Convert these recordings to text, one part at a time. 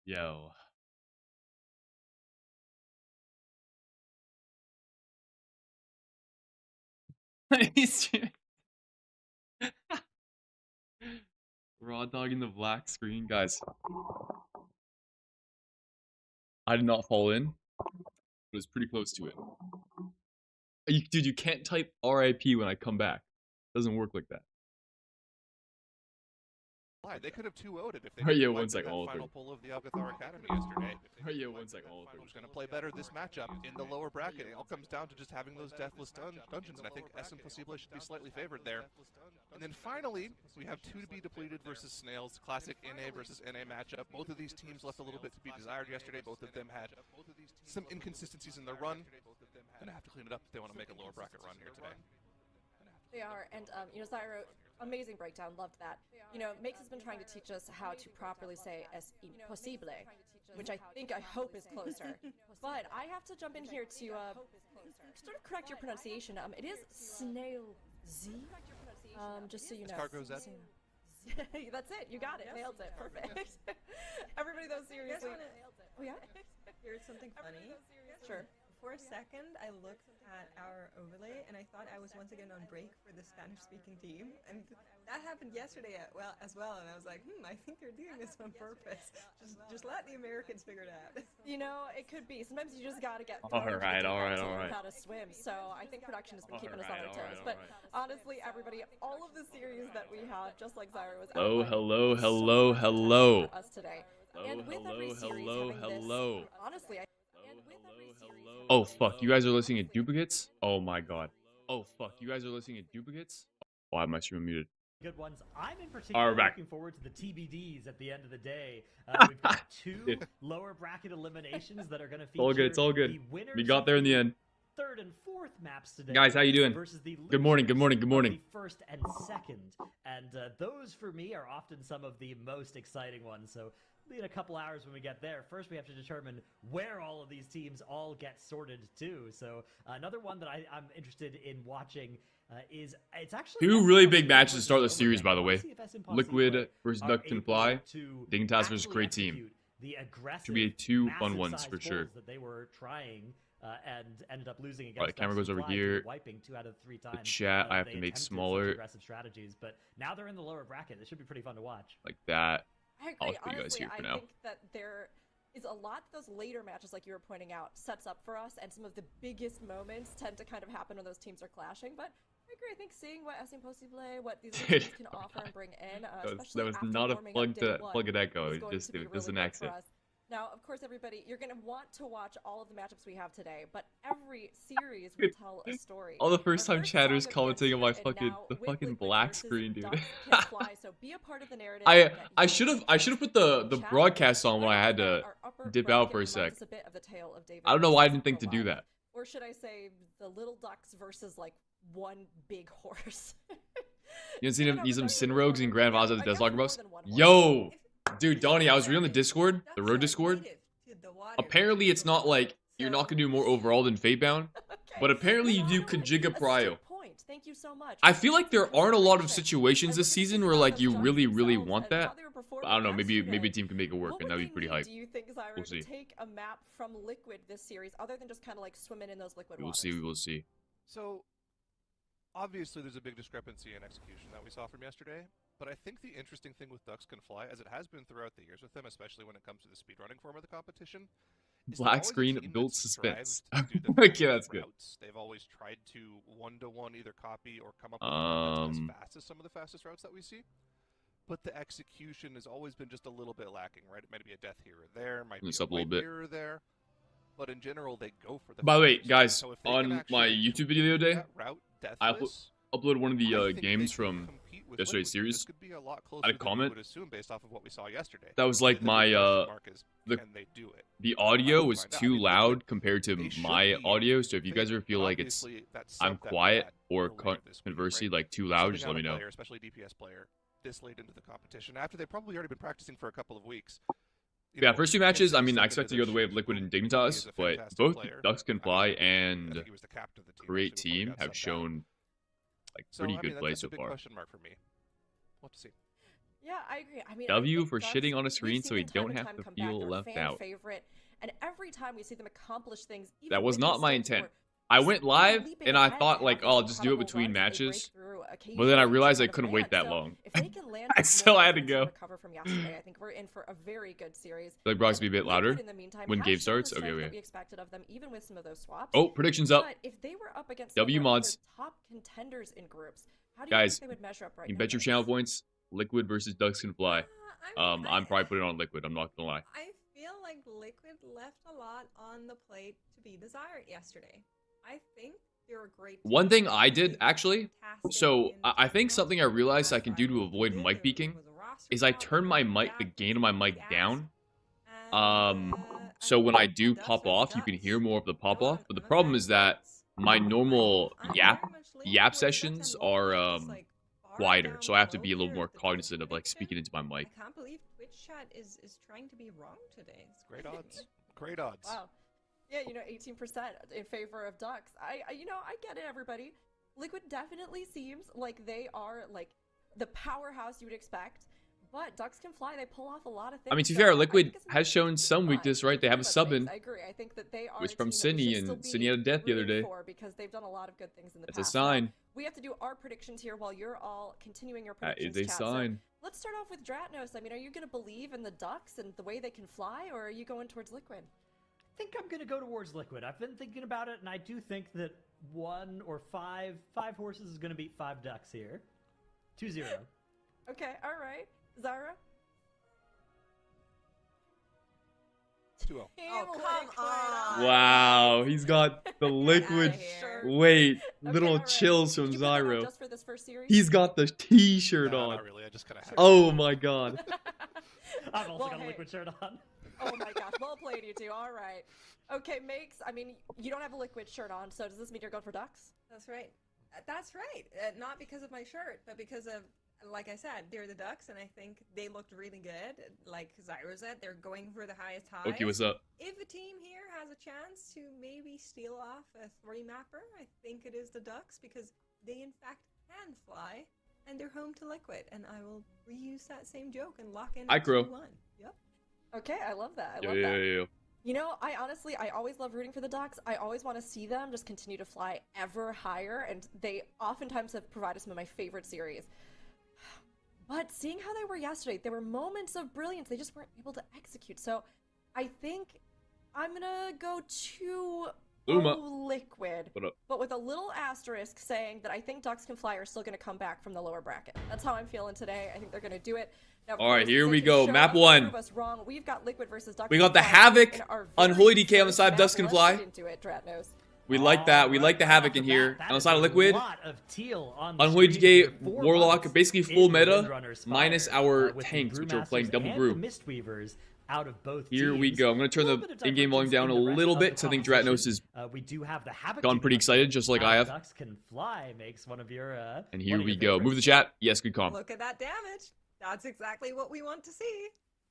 Yo. He's raw dogging the black screen, guys. I did not fall in, but it was pretty close to it. Dude, you can't type RIP when I come back. It doesn't work like that. They could have 2-0'd it if they Alright, didn't yo, one wipe sec, that all final 30. pull of the Alcathar Academy yesterday. Alright, yo, one sec, all 30. Who's going to play better this matchup in the lower bracket? It all comes down to just having those deathless dungeons, and I think S and Possible should be slightly favored there. And then finally, we have 2 to be depleted versus Snails, classic NA versus NA matchup. Both of these teams left a little bit to be desired yesterday. Both of them had some inconsistencies in their run. Gonna have to clean it up if they want to make a lower bracket run here today. They are, and Zyro, amazing breakdown, loved that. Makes has been trying to teach us how to properly say es imposible, which I hope is closer. But I have to jump in here to sort of correct your pronunciation. It is Snail Z, just so you know. Cargo Z. That's it, you got it, nailed it, perfect. Everybody though, seriously. Oh yeah? Here's something funny. Sure. For a second, I looked at our overlay and I thought I was once again on break for the Spanish-speaking team, and that happened yesterday as well. And I was like, I think they're doing this on purpose. Just let the Americans figure it out. It could be. Sometimes you just gotta get. All right. How to swim. So I think production has been keeping us on our toes. But honestly, everybody, all of the series that we have, just like Zyra was. Hello. For us today. Hello. Honestly, Oh, fuck. You guys are listening at duplicates? Oh, my God. Oh, fuck. You guys are listening at duplicates? Why am I stream muted? Good ones. I'm in particular looking forward to the TBDs at the end of the day. We've got 2 lower bracket eliminations that are going to feature It's all good. The winners We got there in the end. Third and fourth maps today. Guys, how you doing? Versus the Good morning. The first and second. And those, for me, are often some of the most exciting ones. So in a couple hours when we get there, first we have to determine where all of these teams all get sorted to. So another one that I'm interested in watching is it's actually 2 really big matches to start the series, by the way. Liquid versus Duck Can Fly. Dignitas versus Great Team. Should be 2 fun ones for sure. That they were trying and ended up losing against. Alright, the camera goes over here. Wiping 2 out of 3 times. The chat I have to make smaller. Aggressive strategies, but now they're in the lower bracket. It should be pretty fun to watch. Like that. I agree. I'll put you guys Honestly, here for I now. think that there is a lot those later matches, like you were pointing out, sets up for us, and some of the biggest moments tend to kind of happen when those teams are clashing. But I agree. I think seeing what S Impossible, what these teams can offer and bring in, that was not a plug at echo. Just an accent. Now, of course, everybody, you're going to want to watch all of the matchups we have today, but every series will tell a story. All the first-time chatters commenting on my fucking black screen, dude. So be a part of the narrative. I should have put the broadcast on when I had to dip out for a sec. I don't know why I didn't think to do that. Or should I say the little ducks versus like one big horse? You see some Sin Rogues and Grand Vaz at the Deathlocker Bros? Yo! Dude, Donnie, I was reading the Discord, the Road Discord. Apparently, it's not like you're not gonna do more overall than Fatebound, but apparently you do Kajiga Prio. Thank you so much. I feel like there aren't a lot of situations this season where like you really want that. But I don't know, maybe a team can make it work, and that'd be pretty hype. Do you think, Zyra, we'll see. to take a map from Liquid this series, other than just kind of like swimming in those liquid waters? We will see. So, obviously there's a big discrepancy in execution that we saw from yesterday. But I think the interesting thing with Ducks Can Fly, as it has been throughout the years with them, especially when it comes to the speedrunning form of the competition, black screen built suspense. Okay, that's good. They've always tried to one-to-one either copy or come up with a as fast as some of the fastest routes that we see. But the execution has always been just a little bit lacking, right? It might be a death here or there, might be a wipe here or there. But in general, they go for the. By the way, guys, on my YouTube video the other day, I uploaded one of the games from yesterday's series. I had a comment that was like my the audio was too loud compared to my audio. So if you guys ever feel like I'm quiet or conversely like too loud, just let me know. Especially DPS player this late into the competition after they've probably already been practicing for a couple of weeks. Yeah, first 2 matches, I mean, I expect to go the way of Liquid and Dignitas, but both Ducks Can Fly and Great Team have shown like pretty good play so far. Question mark for me. We'll have to see. Yeah, I agree. I mean, I W think for Ducks, shitting on a we've screen seen so we them time don't and have time to come back. feel They're a left fan out. favorite, and every time we see them accomplish things, even That was with not my mistakes intent. or I just, went you know, live leaping and I ahead to thought have like, these oh, I'll just do it incredible between runs that they break matches. through But then I occasionally to realized I kind of couldn't wait land. that So long. if they can land I with still more had to confidence and go. recover from yesterday, I think we're in for a very good series. Like Brock's And be a bit Liquid, louder in the meantime, when has game shown the starts. Okay, strength that okay. we expected of them, even with some of those swaps. Oh, predictions up. But if they were up against some W of our mods. other top contenders in groups, how do you Guys, think they would measure up right you now? bet your channel points. Liquid versus Ducks Can Fly. I mean, I'm probably putting it on Liquid. I'm not gonna lie. I feel like Liquid left a lot on the plate to be desired yesterday. I think they're a great team. One thing I They did were actually, fantastic so in I think finals. something I realized I Last can Friday do to they avoid did. mic There peaking was a roster is I swap, turn my and mic, the that gain of was my a mic big down. And, So when I do Ducks pop versus off, you can Ducks. hear more of the pop You know, off. But the I'm a problem fan is of that Ducks. my normal I'm very yap much leaning yap towards Ducks, sessions and are Wolf is, like, far quieter, down so I have to below be a little here more with the Twitch cognizant of like prediction. speaking into my mic. I can't believe Twitch chat is trying to be wrong today. It's Great crazy. odds. Great odds. Wow. Yeah, 18% in favor of Ducks. I get it, everybody. Liquid definitely seems like they are like the powerhouse you would expect, but Ducks Can Fly. They pull off a lot of things. I mean, to be so fair, I Liquid think it's has shown some weakness, right? They have a sub in. I agree. I think that they are. It's a from team that we Sydney, should and still be Sydney had a death the other rooting day. for because they've done a lot of good things in the That's a past. sign. Now, we have to do our predictions here while you're all continuing your That predictions. is a chat. sign. So let's start off with Dratnos. I mean, are you going to believe in the Ducks and the way they can fly, or are you going towards Liquid? I think I'm going to go towards Liquid. I've been thinking about it, and I do think that one or five horses is going to beat 5 Ducks here. 2-0. Okay, all right. Zara? 2-0. Oh, come on. Wow, he's got the Liquid. outta here. Wait, Okay, little all right. chills Did from you put that on Zyro. just for this first series? He's got the T-shirt No, on. not really. I just kind of have Oh my god. I've also Well, got a hey. Liquid shirt on. Oh my gosh, well played, you two. All right. Okay, Makes, I mean, you don't have a Liquid shirt on, so does this mean you're going for Ducks? That's right. That's right. Not because of my shirt, but because of, like I said, they're the Ducks, and I think they looked really good. Like Zyro said, they're going for the highest highs. Okay, what's up? If a team here has a chance to maybe steal off a 3-mapper, I think it is the Ducks, because they in fact can fly, and they're home to Liquid, and I will reuse that same joke and lock in Hi, Crow. 2-1. Yep. Okay, I love that. I Yo, love yo, that. yo, yo. I always love rooting for the Ducks. I always want to see them just continue to fly ever higher, and they oftentimes have provided some of my favorite series. But seeing how they were yesterday, there were moments of brilliance. They just weren't able to execute. So I think I'm going to go to Luma. Liquid, What up? but with a little asterisk saying that I think Ducks Can Fly are still going to come back from the lower bracket. That's how I'm feeling today. I think they're going to do it. Now, of All right, course, here they we can go. show Map us or 1. prove us wrong. We've got Liquid versus Ducks We Can got the Fly Havoc in our on very Hoity K on the first side of map. Ducks Can Let's Fly. get into it, Dratnos. We like that. We like the Havoc in here. On the side of Liquid, Unholy Gate, Warlock, basically full meta, minus our tanks, which are playing double brew. Mistweavers out of both Here we teams. go. I'm going to turn A the little bit of in-game volume down a divergence in the rest little of bit, the because I think competition. Dratnos is We do have the Havoc gone team pretty up excited, here. just like I have. Ducks Can Fly makes one of your And one here of we your go. Move the favorites. chat. Yes, good call. Look at that damage. That's exactly what we want to see.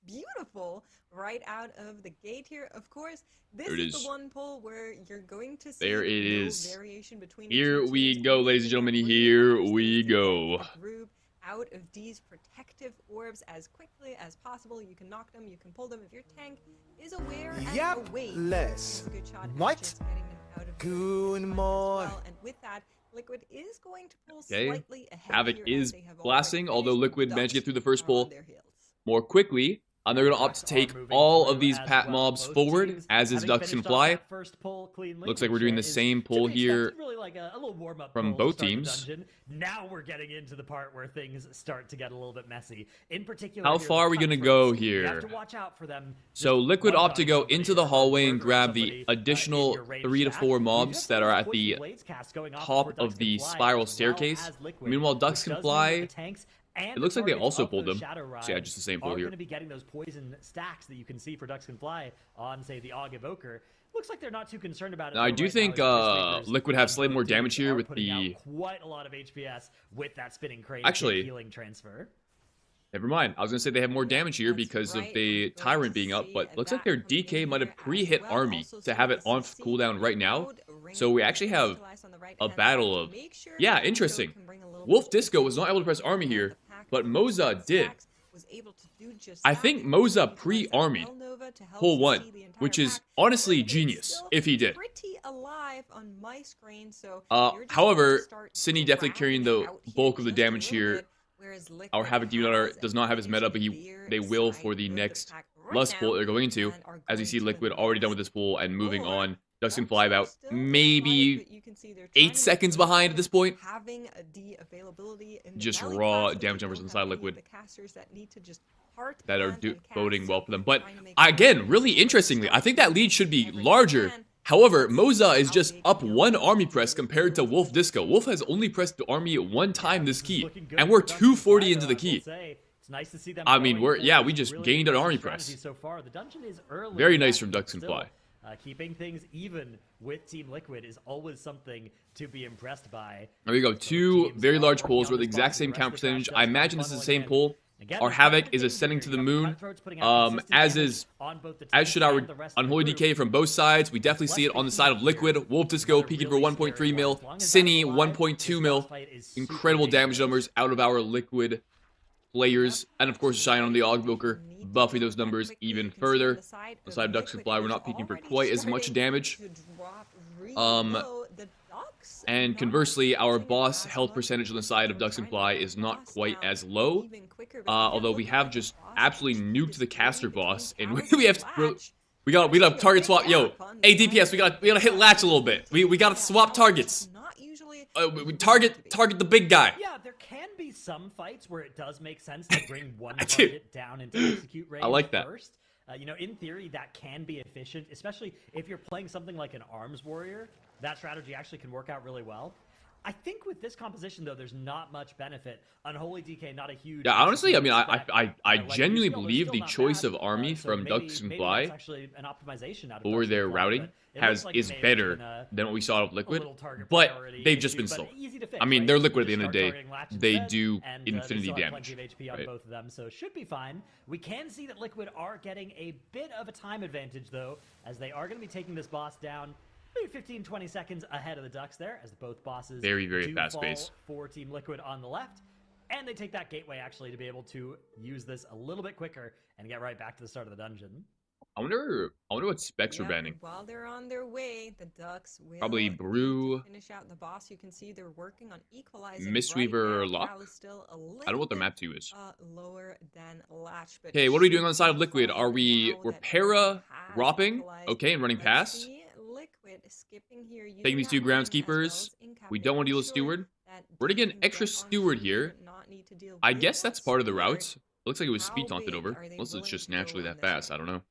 Beautiful. Right out of the gate here. Of course, this There it is is. the one pull where you're going to see There it no is. variation between the Here two we teams. go, Only ladies and thing that gentlemen. really Here matters we is to get go. the group out of these protective orbs as quickly as possible. You can knock them, you can pull them. If your tank is aware and Yep, awake, less. it's a good shot at What? just getting them out of Good as morning. well. And with that, Liquid is going to pull Okay. slightly ahead Havoc here is as they have already blasting, although finished. Liquid The managed to get Ducks through the first are pull on their heels. more quickly. And they're going to opt to take all of these Pat mobs forward, as is Ducks Can Fly. Looks like we're doing the same pull here really like a little warm-up from pull to both start the teams. dungeon. Now we're getting into the part where things start to get a little bit messy. In particular, How here, far are the we gonna cutthroats. go You have here? to watch out for them. So Just Liquid opt to one-shotting go somebody into the or hallway and murdering grab the somebody, in additional your range 3 to chat. 4 We mobs just that saw are the at the Poison Blades cast going off top for Ducks of the Can Fly, spiral as well staircase. as Liquid, Meanwhile, which Ducks Can does mean that Fly. the tanks and It looks like they targets also of pulled those them. Shadow So yeah, Rides just the same pull are here. going to be getting those poison stacks that you can see for Ducks Can Fly on, say, the Og Evoker. Looks like they're not too concerned about it. Now, I though, do right think now, as Liquid have on slightly both more damage teams here are with putting the... out quite a lot of HPS with that spinning crate Actually- and healing transfer. Never mind. I was going to say they have more damage here That's because of right. the We're going Tyrant to being up, see but looks like that their coming DK in might here have pre-hit as well. Army Also to seeing have it the on CC cooldown right now. crowd ring So we is actually have utilized on the a right-hand battle side of... to make sure Yeah, that interesting. Joe can bring a little Wolf bit of Disco was control not able to press over Army the here, pack but of Moza did. stacks. was able to do just I that think because Moza he utilized that pre-armied Nova to help pull 1, CC the entire which is pack. honestly However, it's genius still if he did. pretty alive on my screen, so you're just going to However, start Cine definitely carrying dragging the out here bulk of the just a damage little here. bit, whereas Our Liquid Havoc Demon Hunter has does not have his meta, managed but to veer they will aside for the with this next pack right Lust pool now that they're going into. and are As you going see, to Liquid already done with invest. this pool and moving Or on. Ducks and Ducks Fly are about still in fight, maybe but you can see they're 8 trying to make seconds sure behind at that this point. having the availability in the Just Valley raw class, so damage they numbers don't inside have any of Liquid the casters that need to just heart that are plant and cast, boding well so for them. they're But trying to make sure again, that really Liquid interestingly, I starts think that lead moving should be every larger. can. However, Let's see Moza is how just they up can 1 go army into press this compared to build. Wolf Disco. Wolf has only pressed the army 1 time this This is key, looking good and we're for Ducks and Fly, 240 into though, the I will key. say. It's nice to see them I mean, going for we this just really gained an aggressive army strategy press. so far. The dungeon is early. Very yet, nice from but Ducks and still, Fly. keeping things even with Team Liquid is always something to be impressed by. There we go. Both 2 teams very are large working pulls on with the this exact box, same the rest count of the pack percentage. does I come imagine this is the funneling same in. pull. Again, Our there's quite a Havoc bit of is danger ascending here. to You the have moon, Cutthroats putting out consistent as damage is on both the as team should our and the rest of the Unholy group. DK from both sides. We definitely see it on the side of Liquid. Wolf Disco Another peeking for really 1.3 scary mil. one. As long as that's Cine alive, 1.2 this mil. boss fight is super Incredible damage dangerous. numbers out of our Liquid players. And of course, Shine on the Og Milker, buffing those numbers even further. On the side of Ducks and Fly, we're not peeking for quite as much damage. And conversely, our boss health percentage on the side of Ducks and Fly is not quite as low. Although we have just absolutely nuked the caster boss, and we have to, we got target swap. Yo, hey DPS, we gotta hit latch a little bit. We gotta swap targets. We target the big guy. Yeah, there can be some fights where it does make sense to bring one target down into execute range I like that. first. You know, in theory, that can be efficient, especially if you're playing something like an arms warrior. That strategy actually can work out really well. I think with this composition, though, there's not much benefit. Unholy DK, not a huge... Yeah, honestly, I mean, I like genuinely Skill, believe still the not choice bad. of army So from maybe- Ducks and maybe Fly that's actually an optimization out of for Ducks their and Fly, routing but it looks like it is may have better been than what we saw out of a Liquid. little target But priority they've just issue, been but slow. easy to fix, I mean, right? they're You Liquid at the just end of the start day. targeting Latch They instead, do and, they infinity still have damage. plenty of HP on Right. both of them, so should be fine. We can see that Liquid are getting a bit of a time advantage, though, as they are going to be taking this boss down maybe 15-20 seconds ahead of the Ducks there, as both bosses Very, very do fast fall pace. for Team Liquid on the left. And they take that gateway, actually, to be able to use this a little bit quicker and get right back to the start of the dungeon. I wonder what specs are banning. While they're on their way, the Ducks will Probably need to Brew, finish out the boss. You can see they're working on equalizing Mistweaver, right now. Lock. Cal is still a I don't know little what their bit, map 2 is. lower than Latch. But Okay, what are we should doing on the side of be Liquid? fine Are we're now that para everyone has ropping? equalized. Okay, and running Let's past. see Liquid skipping here, Taking these 2 using that mine as well groundskeepers. as We incap, don't want to deal with making sure Steward. that We're gonna they get an can extra get on Steward speed here. but not need to deal I with guess that's part of the Steward. routes. Looks like it was How speed taunted big over. are they Unless it's willing just to go naturally on that this fast. one? I don't know.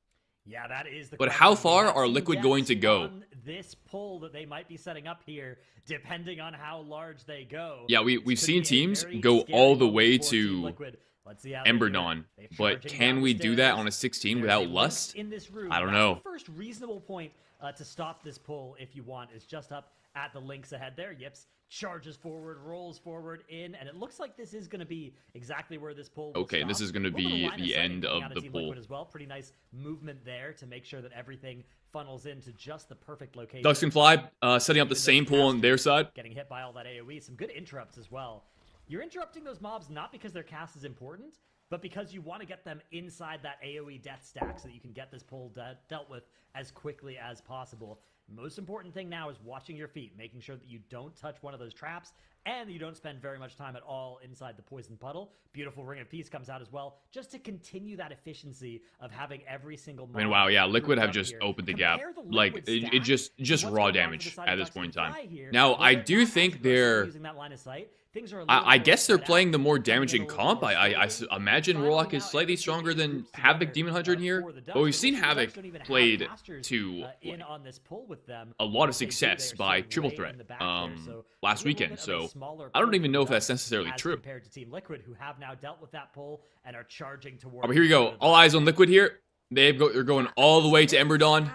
Yeah, that is the But question. how We far have are some Liquid guess going to go? on this pull that they might be setting up here, depending on how large they go. Yeah, This we've could seen be a teams very go scary all the moment way for Team to Liquid. Let's see how they Ember do it. Dawn. They're But charging can down we the do that stairs. on a 16 There's without a link Lust? in this room. I don't That's know. the first reasonable point to stop this pull, if you want, is just up at the links ahead there. Yips charges forward, rolls forward in, and it looks like this is going to be exactly where this pull will Okay, and this stop. is gonna A little bit be line the sight end coming of out the Team pull. Liquid as well. Pretty nice movement there to make sure that everything funnels into just the perfect location. Ducks and Fly setting up the Even same those pull on their casters side. getting hit by all that AoE. Some good interrupts as well. You're interrupting those mobs not because their cast is important, but because you want to get them inside that AoE death stack so that you can get this pull dealt with as quickly as possible. Most important thing now is watching your feet, making sure that you don't touch one of those traps, and you don't spend very much time at all inside the poison puddle. Beautiful Ring of Peace comes out as well, just to continue that efficiency of having every single mob. I mean, wow, yeah, Liquid grouped have up just here. opened the gap. Compare the Like, Liquid it stack just to what's raw going on to the damage side at of this Ducks point in and time. Fly here, Now, where I they're do not think as aggressive they're... using that line of sight. Things are a little I more guess they're spread playing out, the more coming in a damaging little comp. more I slowly. imagine Finally, Warlock is now slightly everything stronger is than grouped Havoc together, Demon Hunter in here. for the Ducks, But we've it seen looks like the Havoc Ducks don't even have played casters, to in on this pull with them. a lot of If they do, success they're by sitting Triple way Threat in the back there, so last a little weekend. bit of a So smaller I don't pull even for know the if that's Ducks necessarily as true. compared to Team Liquid, who have now dealt with that pull and are charging towards. Oh, but here we go. All eyes on Liquid here. They're going all the way to Ember Dawn.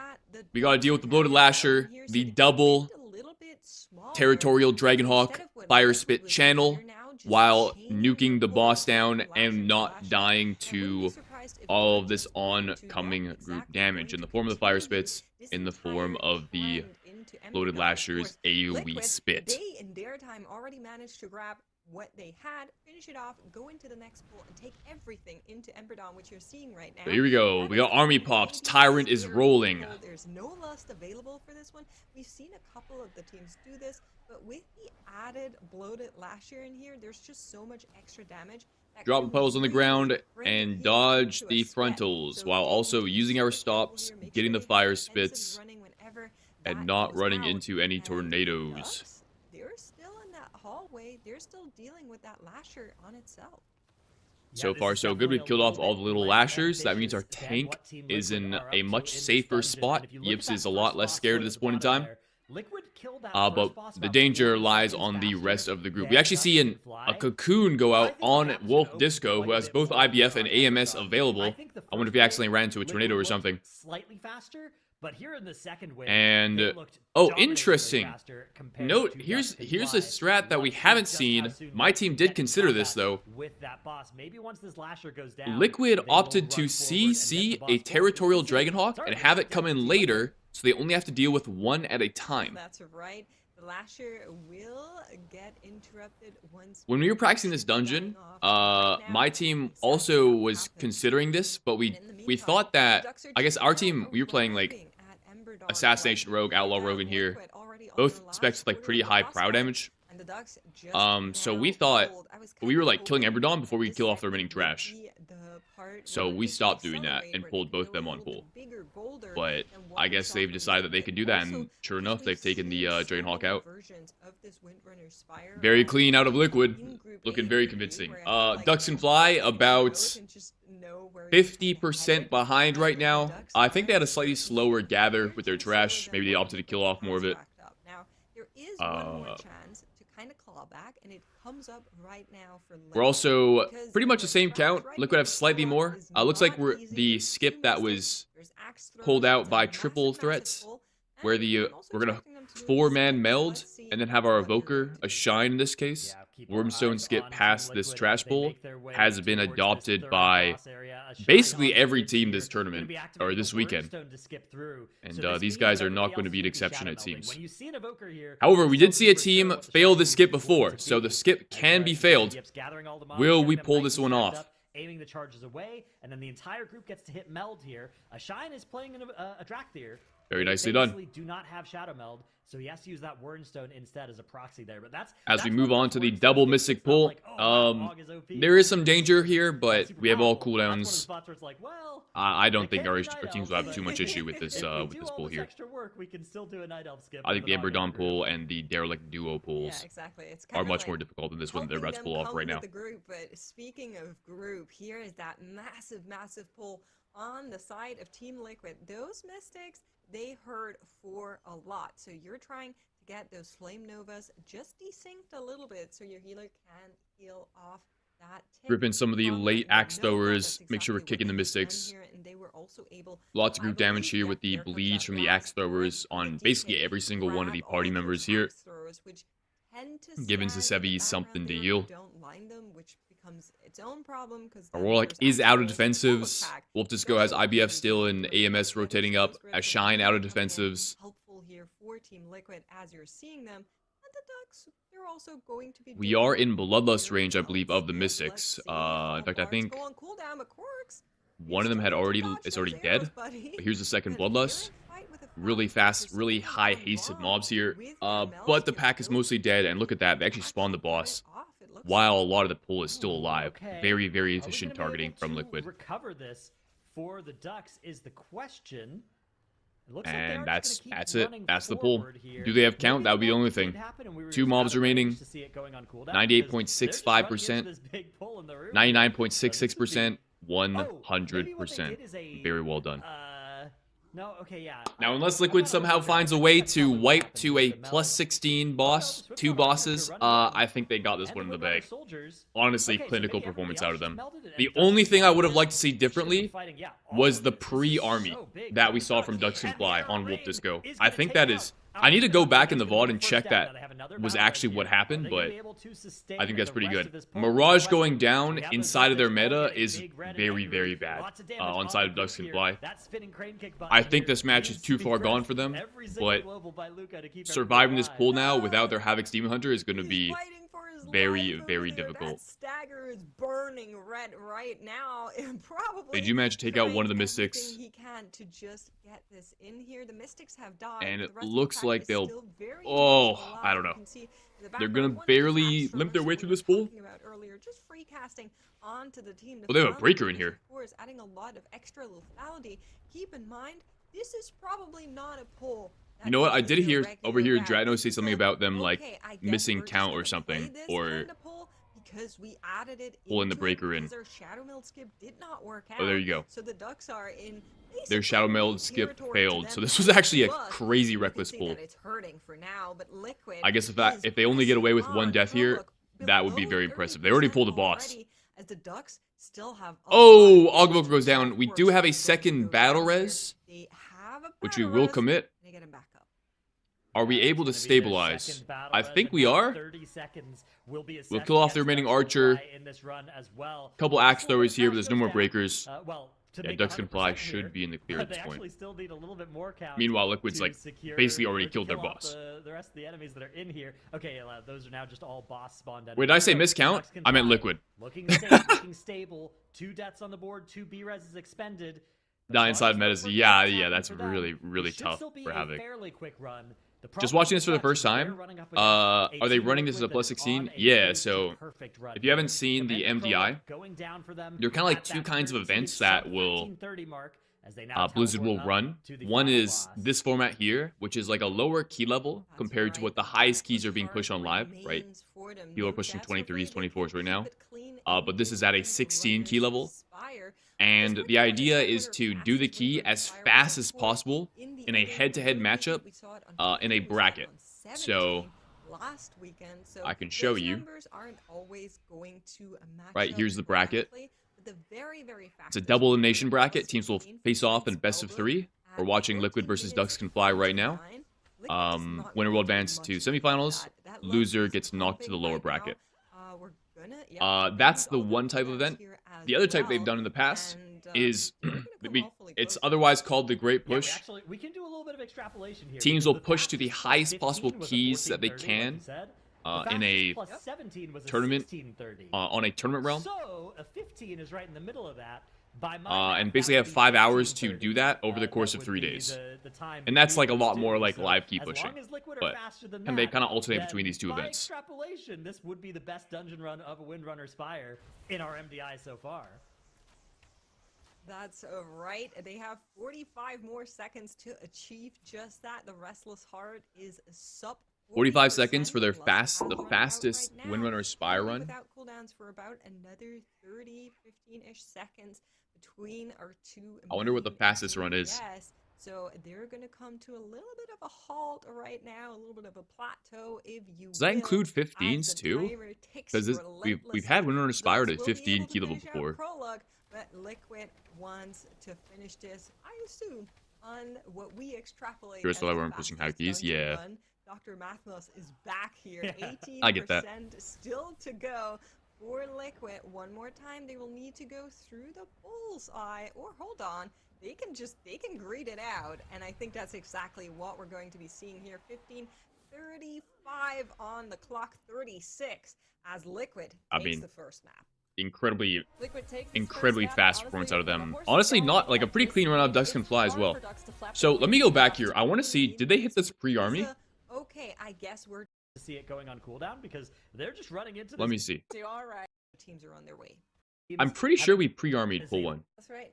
We gotta deal with the Bloated Lasher, the double territorial Dragonhawk Fire Spit channel, while nuking the boss down and not dying to all of this oncoming group damage in the form of the Fire Spits, in the form of the Bloated Lasher's AoE spit. They, in their time, already managed to grab what they had, finish it off, go into the next pool, and take everything into Emberdon, which you're seeing right now. So here we go. That We is got army maybe pops. the Tyrant is scariest rolling. pool. There's no lust available for this one. We've seen a couple of the teams do this, but with the added bloated Lasher in here, there's just so much extra damage. Drop Can puddles on the really ground bring and the heat dodge to a the sweat. frontals So while they also need to be using our super careful stops, here, make getting sure the they have fire defensives spits, running whenever and that not goes running out. into any And the tornadoes. Ducks, they're still in that hallway. They're still dealing with that Lasher on itself. So far, so good. We've killed off all the little Lashers. That means our tank is in a much safer spot. Yips is a lot less scared at this point in time. But the danger lies on the rest of the group. We actually see a Cocoon go out on Wolf Disco, who has both IBF and AMS available. I wonder if he accidentally ran into a tornado or something. Slightly faster, but here in the second wave, And oh, interesting. Note, here's a strat that we haven't seen. My team did consider this though. With that boss, maybe once this Lasher goes down, Liquid they will opted to run forward and get CC the boss a forward. territorial You can see Dragonhawk and have it come in later, so they only have to deal with one at a time. That's right. The Lasher will get interrupted once. When we were practicing this dungeon, my team also was considering this, but we thought that, I guess our team, we were playing like Assassination Rogue, Outlaw Rogue in here. Both specs like pretty high prow damage. So we thought we were like killing Emberdon before we kill off the remaining trash. So we stopped doing that and pulled both them on pull. But I guess they've decided that they can do that, and sure enough, they've taken the Dragonhawk out. Very clean out of Liquid. Looking very convincing. Ducks and Fly, about 50% behind right now. I think they had a slightly slower gather with their trash. Maybe they opted to kill off more of it. Now, there is one more chance to kind of claw back, and it comes up right now for We're also pretty much the same count. Liquid have slightly more. Looks like we're the skip that was pulled out by triple threats, where we're gonna 4-man meld and then have our evoker, a shine in this case. Wormstone skip past this trash bowl has been adopted by basically every team this tournament or this weekend, and these guys are not going to be an exception, it seems. However, we did see a team fail the skip before, so the skip can be failed. Will we pull this one off? Aiming the charges away, and then the entire group gets to hit meld here. A Shine is playing a Drakthir. Very nicely done. Do not have Shadow Meld, so he has to use that Wernstone instead as a proxy there. But as we move on to the double Mystic pull, there is some danger here, but we have all cooldowns. I don't think our teams will have too much issue with this pull here. I think the Emberdon pull and the Derelict Duo pulls are much more difficult than this one they're about to pull off right now. But speaking of group, here is that massive pull on the side of Team Liquid. Those Mystics, they hurt for a lot. So you're trying to get those Flame Novas just desynced a little bit so your healer can heal off that. Grip in some of the late axe throwers. Make sure we're kicking the Mystics. Lots of group damage here with the bleeds from the axe throwers on basically every single one of the party members here. Giving Zasevi something to heal. Our Warlock is out of defensives. Wolf Disco has IBF still and AMS rotating up. A Shine out of defensives. We are in Bloodlust range, I believe, of the Mystics. In fact, I think one of them is already dead. But here's the second Bloodlust. Really fast, really high hasted mobs here. But the pack is mostly dead, and look at that. They actually spawned the boss while a lot of the pull is still alive. Very, very efficient targeting from Liquid. Recover this for the Ducks is the question. And that's it. That's the pull. Do they have count? That would be the only thing. 2 mobs remaining. 98.65%. 99.66%. 100%. Very well done. No, okay, yeah. Now, unless Liquid somehow finds a way to wipe to a plus 16 boss, 2 bosses, I think they got this one in the bag. Honestly, clinical performance out of them. The only thing I would have liked to see differently was the pre-army that we saw from Ducks and Fly on Wolf Disco. I think that is... I need to go back in the VOD and check that was actually what happened, but I think that's pretty good. Mirage going down inside of their meta is very, very bad on side of Ducks and Fly. I think this match is too far gone for them, but surviving this pull now without their Havoc's Demon Hunter is going to be very, life over very there. difficult. That stagger is burning red right now. And probably They do manage to take out one of the trying Mystics. everything he can to just get this in here. The Mystics have died. And but it the rest of looks the pack like is they'll... still very Oh, much alive. I don't You know. can see in the They're background gonna one of these barely axe limp their way throwers that through we this were pool. talking about earlier, just free casting onto the team. Oh, they have a breaker in here. Of course, adding a lot of extra lethality. Keep in mind, this is probably not a pull. You know what? I did hear over here Dratno say something about them like missing count or something, or because we added it pulling the breaker in. our shadow meld skip did not work out. Oh, there you go. So the Ducks are in Their shadow meld skip failed, so this was actually a crazy reckless pull. It's hurting for now, but Liquid I guess if they only get away with one death here, that would be very impressive. They already pulled a boss. As the Ducks still have Oh, Ogbook goes down. We do have a second battle res, which we will commit. Are we able to stabilize? I think we are. 30 seconds will be We'll kill off the remaining archer. in this run as well. Couple axe throwers here, but there's no more breakers. To Yeah, make Ducks Can Fly 100% should here, be in the clear at this they point. actually still need a little bit more count. Meanwhile, Liquid's to like secure basically or already to killed their kill off boss. The rest of the enemies that are in here. Okay, those are now just all boss spawned enemies. Wait, did I say So, miscount? Ducks Can I meant Fly, Liquid. Looking safe, looking stable. 2 deaths on the board, 2 B-reses expended. Die inside metas. Yeah, that's for them, really, really it should tough still be for a Havoc. fairly quick run. The Just problem watching with this for the Ducks first is they're time, running up against are a they team running of this as a Liquid plus that's 16? on a Yeah, close to so perfect run if you haven't here. seen the Command MDI, Prologue going down for them there are kind of like at 2 that kinds of 13 events that will 13:30 mark as they now Blizzard will teleport up run. to the One final is boss. this format here, which is like a lower key level compared to what the highest keys are being pushed on live, right? People are pushing 23s, 24s right now. But this is at a 16 key level. And the idea is to do the key as fast as possible in a head-to-head matchup in a bracket. So I can show you. Right, here's the bracket. It's a double elimination bracket. Teams will face off in best of 3. We're watching Liquid versus Ducks Can Fly right now. Winner will advance to semifinals. Loser gets knocked to the lower bracket. That's the one type of event. The other type they've done in the past is it's otherwise called the Great Push. We can do a little bit of extrapolation here. Teams because will the push to the fastest highest 15 possible was a keys that they 14:30, like can you said. in a Plus 17 was a tournament 16:30. on a tournament realm. So a 15 is right in the middle of that. By my And math, basically that have would be 5 hours to 16:30. do that over the course That of would 3 be days. the time And that's like a between lot those more two. like So live key as pushing. long as Liquid are But faster than and they that, kind of alternate then between these two by events. extrapolation, this would be the best dungeon run of a Windrunner Spire in our MDI so far. That's right. They have 45 more seconds to achieve just that. The Restless Heart is sub 45 seconds for their the fastest fastest Windrunner Spire run. Without cooldowns for about another 30, 15-ish seconds between our two. I wonder what the fastest run is. Yes. So they're going to come to a little bit of a halt right now, a little bit of a plateau, if you Does that will, include as 15s the too? timer ticks Because we've had Windrunner Spire Ducks to will be 15 able to key level finish out before. Prologue, but Liquid wants to finish this, I assume, on what we extrapolate Here's as why the we're pushing high fastest keys. dungeon Yeah. run. Dr. Mathmos is back here. 18% I get that. still to go for Liquid. One more time, they will need to go through the bullseye, or hold on. They can greet it out, and I think that's exactly what we're going to be seeing here. 15:35 on the clock, 36 as Liquid takes the first map. Incredibly Incredibly fast performance out of them. Honestly, not like a pretty clean run out of Ducks Can Fly as well. So let me go back here. I want to see, did they hit this pre-army? Okay, I guess we're To see it going on cooldown because they're just running into this. Let me see. All right. teams are on their way. I'm pretty sure we pre-armied pull 1. That's right.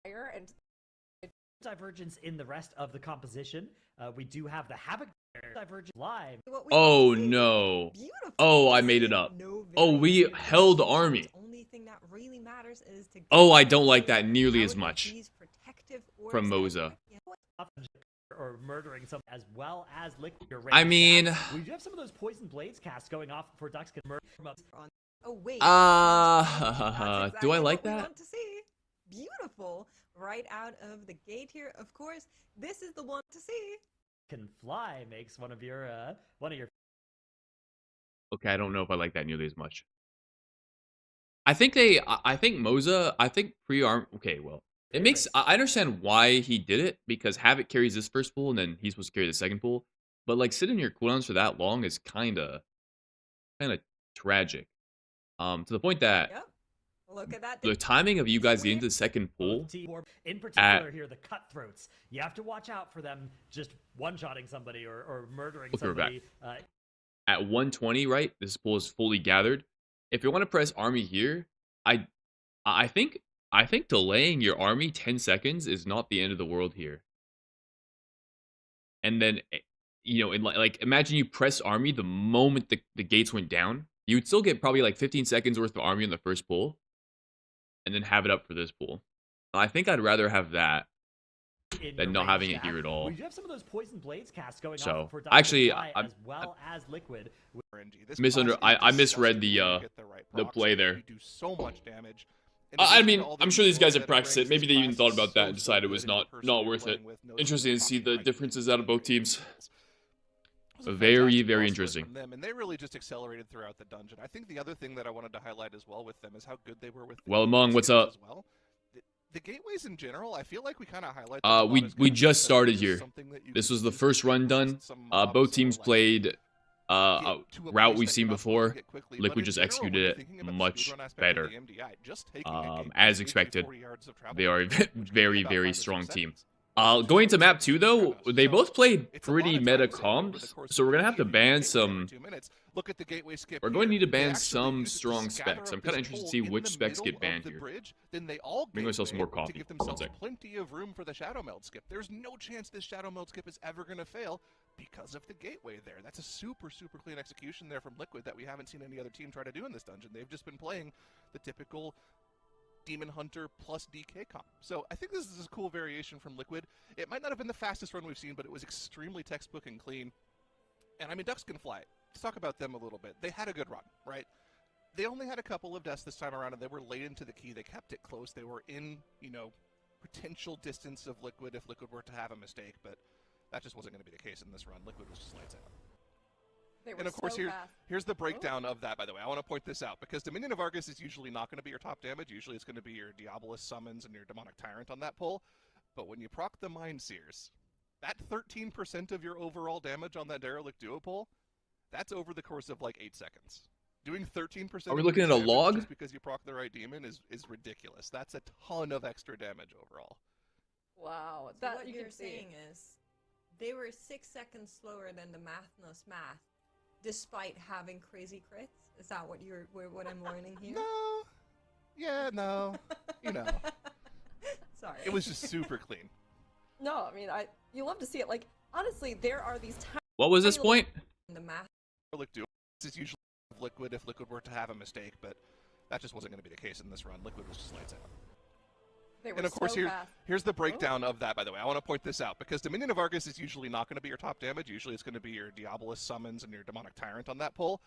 And Divergence in the rest of the composition. We do have the Havoc Divergence live. What we Oh want to see- no. Beautiful. Oh, I This made is it up. no Oh, we variation. held army. The only thing that really matters is to Oh, get I don't like that nearly as out of much these protective from orbs. Moza. Or murdering some as well as Liquid. I mean- we do have some of those Poison Blades casts going off for Ducks can murder from up. Oh wait. Do I That's exactly like what we that? want to see. Beautiful. Right out of the gate here. Of course, this is the one to see. Can Fly makes one of your Okay, I don't know if I like that nearly as much. I think Moza, pre-arm, okay, well, it makes, I understand why he did it, because Havoc carries this first pool, and then he's supposed to carry the second pool, but like, sitting your cooldowns for that long is kinda tragic. To the point that Yep. Look at that. the timing of you guys getting to the second Both pool team, in particular at here, the cutthroats. You have to watch out for them just one-shotting somebody or murdering Look, we're back. somebody. At 120, right? This pool is fully gathered. If you want to press army here, I think delaying your army 10 seconds is not the end of the world here. And then, you know, like imagine you press army the moment the gates went down. You would still get probably like 15 seconds worth of army in the first pool, and then have it up for this pool. I think I'd rather have that than not having it here at all. We do have some of those poison blades casts going So, off for actually, as well as Liquid. I misread the play there. You do so much damage. I mean, I'm sure these guys have practiced it. Maybe they even thought about that and decided it was not worth it. Interesting to see the differences out of both teams. Very, very interesting. And they really just accelerated throughout the dungeon. I think the other thing that I wanted to highlight as well with them is how good they were with the Well, Among, what's up? Well. The gateways in general, I feel like we kind of highlight. We just started here. This was the first run done. Both teams played a route we've seen before. Liquid just executed it much better. As expected, they are a very, very strong team. Going to map 2 though, they both played pretty meta comms, so we're gonna have to ban some. We're going to need to ban some strong specs. I'm kind of interested to see which specs get banned here. Make myself some more coffee. One sec. Plenty of room for the shadow meld skip. There's no chance this shadow meld skip is ever gonna fail because of the gateway there. That's a super clean execution there from Liquid that we haven't seen any other team try to do in this dungeon. They've just been playing the typical Demon Hunter plus DK comp. So I think this is a cool variation from Liquid. It might not have been the fastest run we've seen, but it was extremely textbook and clean. And I mean, ducks can fly. Let's talk about them a little bit. They had a good run, right? They only had a couple of deaths this time around, and they were late into the key. They kept it close. They were in, you know, potential distance of Liquid if Liquid were to have a mistake, but that just wasn't going to be the case in this run. Liquid was just lights out. And of course, here's the breakdown of that, by the way. I want to point this out, because Dominion of Argus is usually not going to be your top damage. Usually it's going to be your Diabolus summons and your Demonic Tyrant on that pull. But when you proc the Mind Seers, that 13% of your overall damage on that Derelict Duo pull, that's over the course of like 8 seconds. Doing 13%. Are we looking at a log? Just because you proc the right demon is ridiculous. That's a ton of extra damage overall. Wow. So what you're saying is they were 6 seconds slower than the Mathnos math, despite having crazy crits? Is that what I'm learning here? No. Yeah, no. You know. Sorry. It was just super clean. No, I mean, you love to see it. Like, honestly, there are these times. What was this point? The math. It's usually Liquid if Liquid were to have a mistake, but that just wasn't going to be the case in this run. Liquid was just lights out. And of course, here's the breakdown of that, by the way. I want to point this out, because Dominion of Argus is usually not going to be your top damage. Usually it's going to be your Diabolus summons and your Demonic Tyrant on that pull.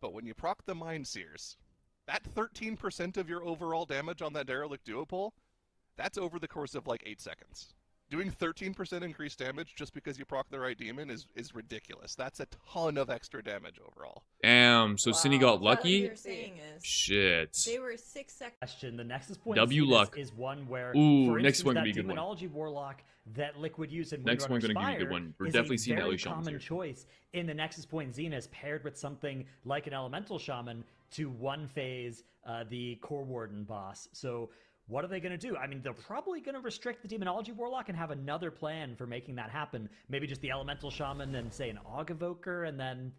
But when you proc the Mind Seers, that 13% of your overall damage on that Derelict Duo pull, that's over the course of like 8 seconds. Doing 13% increased damage just because you proc the right demon is ridiculous. That's a ton of extra damage overall. Damn, so Cindy got lucky? What you're saying is shit. they were 6 seconds. The Nexus Point W luck is one where, ooh, for next instance, one that could be a good one. Demonology Warlock that Liquid used in Next one's gonna be a good one. We're definitely seeing Ellie very Shamans common here. choice in the Nexus Point Zenith paired with something like an Elemental Shaman to one phase the Core Warden boss. So what are they going to do? I mean, they're probably going to restrict the Demonology Warlock and have another plan for making that happen. Maybe just the Elemental Shaman and, say, an Aug Evoker, and then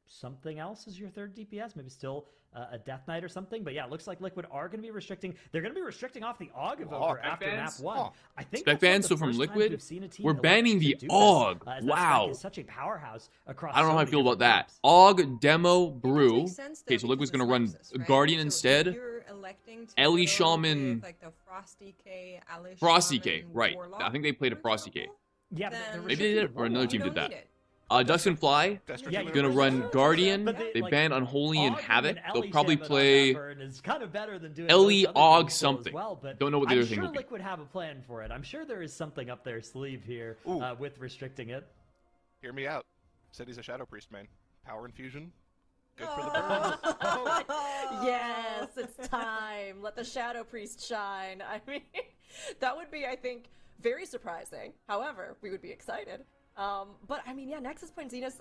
something else is your third DPS. Maybe still a Death Knight or something. But yeah, it looks like Liquid are going to be restricting. They're going to be restricting off the Aug Evoker after map 1. I think spec bans, so from Liquid, we're banning the Aug. Wow. Is such a powerhouse across I don't know how I feel about that. maps. Aug, Demo, Brew. Makes sense, though, Okay, so Liquid's because gonna run it's Nexus, Guardian So instead. if you're electing to Ellie go Shaman. with, like, the Frosty K, Ellie Frosty Shaman, K, right. Warlock, I think they played a for Frosty K. example, Yeah, but then they're Maybe they did, restricting or another the team you did don't that. need it. Dusk and Fly. Yeah, Gonna run Guardian. But They like, ban Unholy and Aug Havoc. and They'll Ellie probably Shaman on play that burn is kind of better than doing Ellie those other Aug things something. as well, but Don't know what the I'm other thing sure will be. Liquid have a plan for it. I'm sure there is something up their sleeve here with restricting it. Hear me out. Said he's a Shadow Priest, man. Power infusion. Good for the burn. Yes, it's time. Let the Shadow Priest shine. I mean, that would be, I think, very surprising. However, we would be excited. But I mean, yeah, Nexus Point Zenith,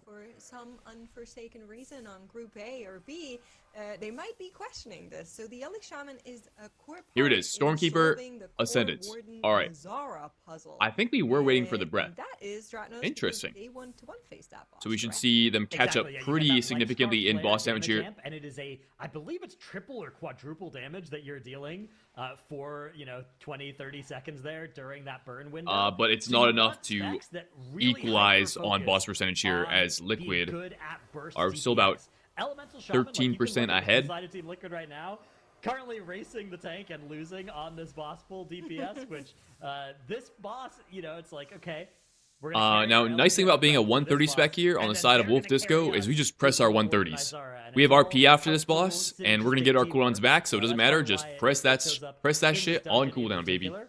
for some unforsaken reason on Group A or B, they might be questioning this. So the Ellie Shaman is a core part Here it is. in Stormkeeper, solving the core Ascendant. Warden All right. Lazara puzzle. I think we were waiting for the And breath. that is Stratnos, Interesting. because they 1-to-1 face that boss, So we should correct? see them catch Exactly, yeah, up you get pretty that Light significantly Star in Flare boss damage here. amp, and it is I believe it's triple or quadruple damage that you're dealing for, 20, 30 seconds there during that burn window. But it's So not you enough want to specs that really equalize on hyper-focus boss percentage here, on as being Liquid good at burst are still about DPS. Elemental Shaman, like, you can look 13% at the ahead. decided Team Liquid right now, currently racing the tank and losing on this boss pool DPS, which this boss, you know, it's like, okay, we're gonna carry Now, our nice thing about being a LCM for this 130 spec boss, here on and the then side of they're Wolf gonna carry Disco is we us just press through our the Golden 130s. Isara, and We it's have all RP after this helpful boss, and we're gonna synergistic get our cooldowns teamwork. back, so it doesn't That's matter. probably Just why press it that shows up press that in this shit on dungeon in cooldown, baby. particular.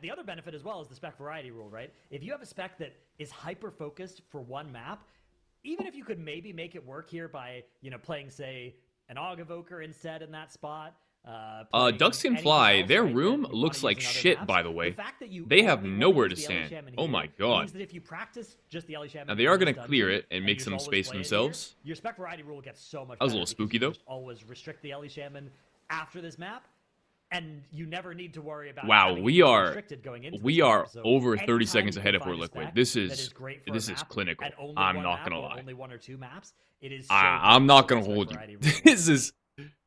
The other benefit as well is the spec variety rule, right? If you have a spec that is hyper focused for one map, even if you could maybe make it work here by, you know, playing, say, an Og Evoker instead in that spot. Ducks Can anything Fly. else, Their right, that room you looks wanna like use in other shit, maps. by the way. The fact that you They have only wanna nowhere to use the Ellie stand. Shaman Oh here my god. means that if you practice just the Ellie Shaman Now they are in this gonna clear dungeon it and you make just some always space for play it themselves. here, your spec variety rule gets so much That was a better little spooky, because you though. just always restrict the Ellie Shaman after this map, and you never need to worry about Wow, having it we be are restricted going into we this are map. So over 30 anytime seconds you ahead can of find Fort a Liquid. spec This that is great for a map clinical. and only I'm one not map gonna or lie. only one or two maps, it is so I'm good not for gonna that spec hold you. variety rule.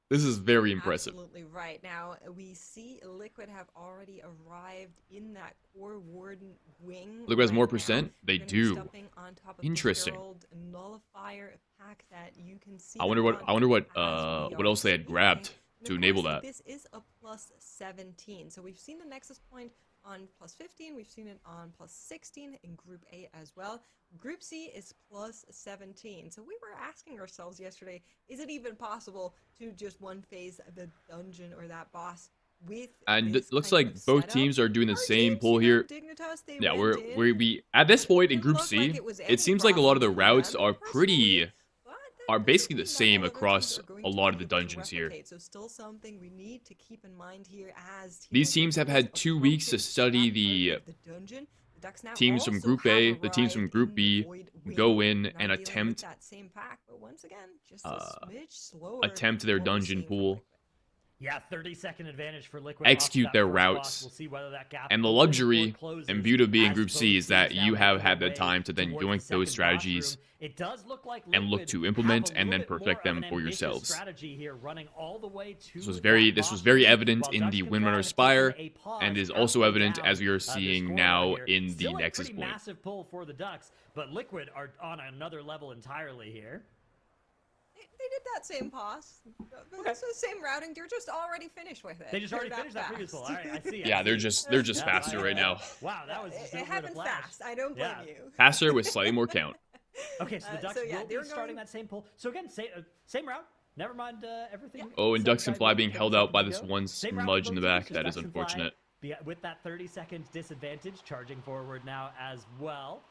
This is very impressive. Absolutely right. Now, we see Liquid have already arrived in that core warden wing. Liquid has more right percent? now. They They're gonna be do. stepping on top of Interesting. The Herald Nullifier pack that you can see. I wonder what what else they had grabbed to enable that. This is a plus 17. So we've seen the Nexus point on plus 15. We've seen it on plus 16 in Group A as well. Group C is plus 17. So we were asking ourselves yesterday, is it even possible to just one phase the dungeon or that boss with And this it looks kind like of both setup? teams are doing the Our same teams, pull you know, here. Dignitas, they Yeah, went in. we at this point in Didn't Group look C, like it was it any seems like a lot of the problem for routes them are personally, but that are doesn't basically the mean that same all other teams across are going a to lot be of the able to dungeons here. replicate. So still something we need to keep in mind here as Team These Liquid teams have does had 2 weeks to approach study that the part of the dungeon. The Ducks now teams from also Group have A, the teams from arrived Group in B the Void Wing, go in now and dealing with attempt that same pack, but once again, just a smidge slower their than what we're dungeon seeing from pool, Liquid. Yeah, 30-second advantage for Liquid. execute off their that first boss. routes. We'll see whether that gap And the opens or luxury closes and beauty of being as Group C both is that teams now you have make had their the way time to then towards the yoink those second boss strategies room. It does look like and look Liquid to have implement a and then little bit perfect more of them an for ambitious yourselves. strategy here, running all the way to This was that very boss very room, evident while in Ducks the Can Windrunner Fly have Spire, taken a pause, and is also halfway evident down, as we are their seeing scoreline now here. in the Still a Nexus pretty point. massive pull for the Ducks, but Liquid are on another level entirely here. They did that same pause. It's the same routing. They're just already finished with it. They just They're already finished that previous fast. pull. All right, I see. Yeah, they're just faster right now. Wow, that was just It over in a happened flash. fast. I don't blame Yeah. you. Faster with slightly more count. Okay, so the Ducks so yeah, will they're be starting going- that same pull. So again, same route. Never mind everything. Oh, and said Ducks Can by Fly the being 30 held out by seconds this ago. one Same route smudge for in the both back. teams, That just is Ducks Can Fly unfortunate. with that 30-second disadvantage, charging forward now as well.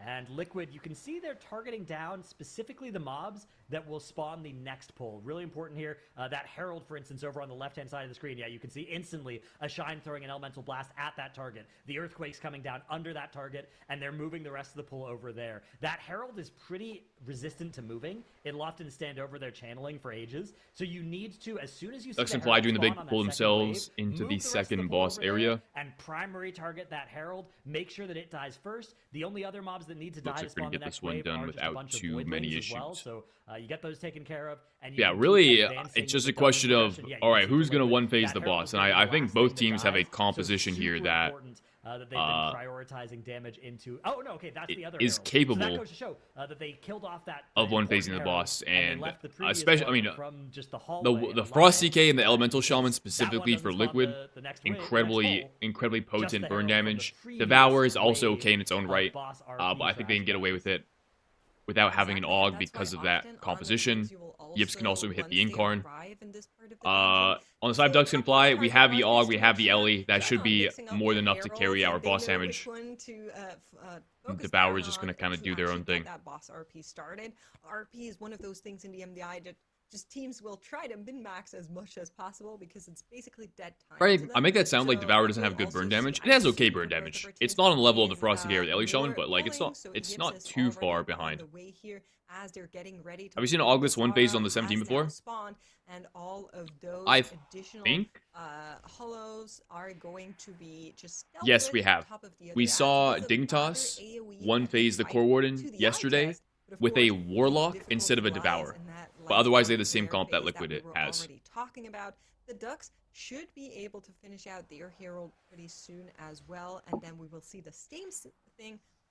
And Liquid, you can see they're targeting down specifically the mobs that will spawn the next pull. Really important here. That Herald, for instance, over on the left-hand side of the screen. Yeah, you can see instantly a Shine throwing an Elemental Blast at that target. The Earthquake's coming down under that target, and they're moving the rest of the pull over there. That Herald is pretty resistant to moving. It'll often stand over their channeling for ages. So you need to, as soon as you see Ducks the Can Fly Herald doing the big spawn on that pull second themselves wave, into move the rest of the second pull boss over there area. and primary target that Herald. Make sure that it dies first. The only other mobs that need to Looks die like to we're gonna spawn the get next this one wave done are just a without bunch of too many voidlings as well. issues. So you get those taken care of. And you Yeah, can keep really, advancing it's just a with question double of, progression. Yeah, you all can right, see who's for going to Liquid, one phase that the Herald boss? is And gonna be I the think last both thing that teams have a dies. So composition here super that important, that they've been prioritizing damage into. Oh no, okay, that's the other is Herald. So capable that goes to show that they killed off that of one important phasing the Herald, boss, they and left the previous especially, I one mean, from just the hallway the alive, Frosty K and the Elemental because Shaman that one specifically doesn't for spawn Liquid, the next incredibly pull, just potent the burn Herald from the damage. previous Devour is also wave okay in its own of right, boss but RP I think they can get away with trash it without having an Exactly, and AUG that's because why of that often on the composition. teams you will Yips can also hit once the they Incarn. arrive in this part of the dungeon, On the side of so Ducks Can a couple of Fly, we have the target AUG, we markers have to the make Ellie. sure That should be mixing up more their than enough to carry heralds, our and they boss know damage. which one to focus Devour down is just on going to kind of to do their actually own thing. get that boss RP started. RP is one of those things in the MDI that just teams will try to min-max as much as possible because it's basically dead time. Right, to I them. make that sound like So Devour what doesn't we'll have good also burn see, damage. It I has okay assume, burn from both of damage. our It's teams not on the level of the is, Frosty K or the Ellie Shaman, more but like it's not pulling, so Yips too is far already on behind. the way here as they're getting ready to Have you seen pull Augless one phase on the Zara 17 has before? now spawned, and all of those I additional think. hollows are going to be just dealt Yes, with we on have. top of the other We assets. saw It is a Dignitas rather AoE one heavy phase the fight Core to Warden the eye yesterday test, but of with a course, the Warlock difficulty instead of a lies Devour. in that But otherwise, last they have the same flare comp that phase Liquid we were has. already talking about. The Ducks should be able to finish out their Herald pretty soon as well, and then we will see the same thing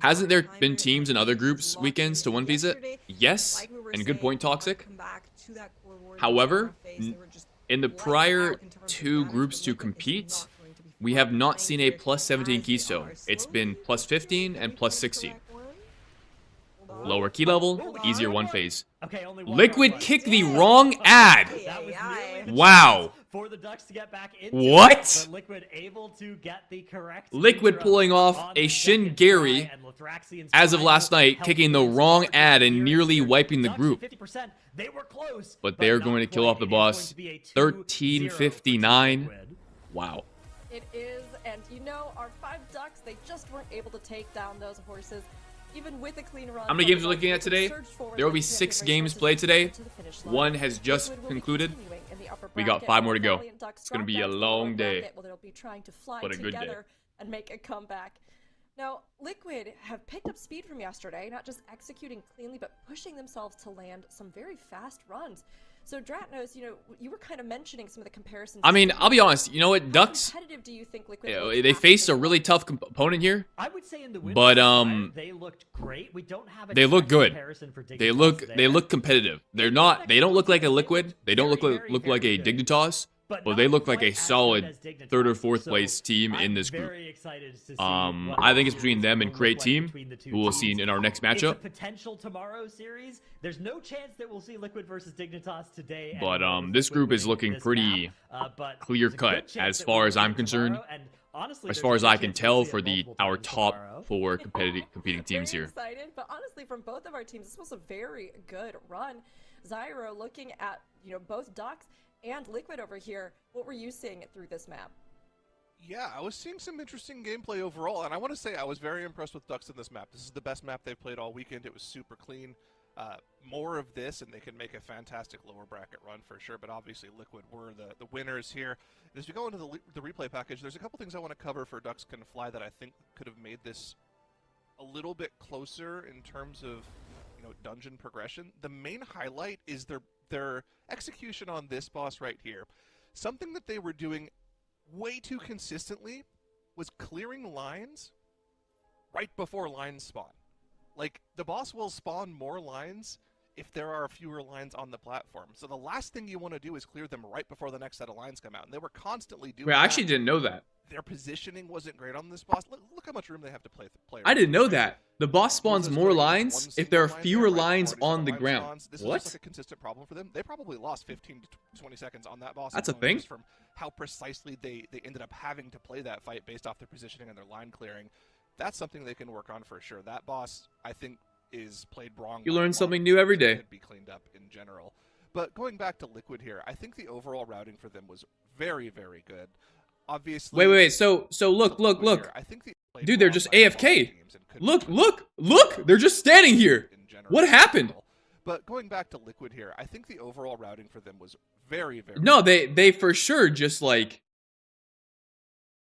Hasn't there been teams in other groups weekends to one visa? Yes, and good point, Toxic. However, in the prior two groups to compete, we have not seen a plus 17 keystone. It's been plus 15 and plus 16. Lower key level, easier one phase. Okay, only one Liquid more kicked fight. the wrong ad. That was nearly the Wow. chance for the Ducks to get back into What? it, but Liquid able to get the correct Liquid interrupt pulling off on a the Shin second Gary try, and Lathraxian's as of final last night, helped kicking the win wrong start ad to and the nearly series. wiping the Ducks group. at 50%, they were close, But they're not going to kill quite. off the It is going boss. to be a 2-0 for Team 13:59. Liquid. Wow. It is, and you know, our 5 Ducks, they just weren't able to take down those horses. Even with a clean run. How many games are we looking at today? There will be 6 games played today. One has just concluded. We got 5 more to go. It's going to be a long day, but a good day. And make a comeback. Now, Liquid have picked up speed from yesterday, not just executing cleanly, but pushing themselves to land some very fast runs. So Dratnos, you know, you were kind of mentioning some of the comparisons. I mean, I'll be honest. You know what, How Ducks? competitive do you think Liquid They faced a really tough opponent here. I would say in the But, they looked great. We don't have a they look direct good. comparison for They Dignitas look there. competitive. They don't look like a Liquid. They don't look like a Dignitas. But they look like a solid 3rd or 4th place team in this group. Very excited to see I think it's between them and Crate Team, who we'll see in our next matchup. It's a potential tomorrow series. There's no chance that we'll see Liquid versus Dignitas today. But this group is looking pretty clear-cut as far as I'm concerned. As far as I can tell for our top 4 competing teams here. Very excited, but honestly, from both of our teams, this was a very good run. Zyro, looking at both Ducks and Liquid over here, what were you seeing through this map? Yeah, I was seeing some interesting gameplay overall, and I want to say I was very impressed with Ducks in this map. This is the best map they've played all weekend. It was super clean. More of this, and they can make a fantastic lower bracket run for sure, but obviously Liquid were the winners here. And as we go into the replay package, there's a couple things I want to cover for Ducks Can Fly that I think could have made this a little bit closer in terms of dungeon progression. The main highlight is their execution on this boss right here. Something that they were doing way too consistently was clearing lines right before lines spawn. Like, the boss will spawn more lines if there are fewer lines on the platform. So the last thing you want to do is clear them right before the next set of lines come out. And they were constantly doing Wait, I that. actually didn't know that. Their positioning wasn't great on this boss. Look how much room they have to play. I didn't know that. The boss spawns more lines if there are fewer lines on the ground. This What? is like a consistent problem for them. They probably lost 15 to 20 seconds on that boss. That's a alone, thing? just from how precisely they ended up having to play that fight based off their positioning and their line clearing. That's something they can work on for sure. That boss, I think, is played wrong. You by a learn lot. something new every day. Could be cleaned up in general. But going back to Liquid here, I think the overall routing for them was very, very good. Obviously. Wait. So look. I think Dude, they're just AFK. Look. They're just standing here. What happened? But going back to Liquid here, I think the overall routing for them was very, very No, they for sure just like,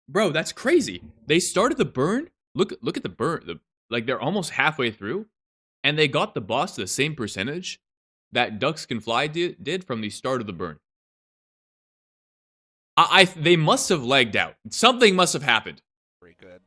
bro, that's crazy. They started the burn. Look at the burn. Like, they're almost halfway through, and they got the boss to the same percentage that Ducks Can Fly did from the start of the burn. They must have lagged out. Something must have happened. very good.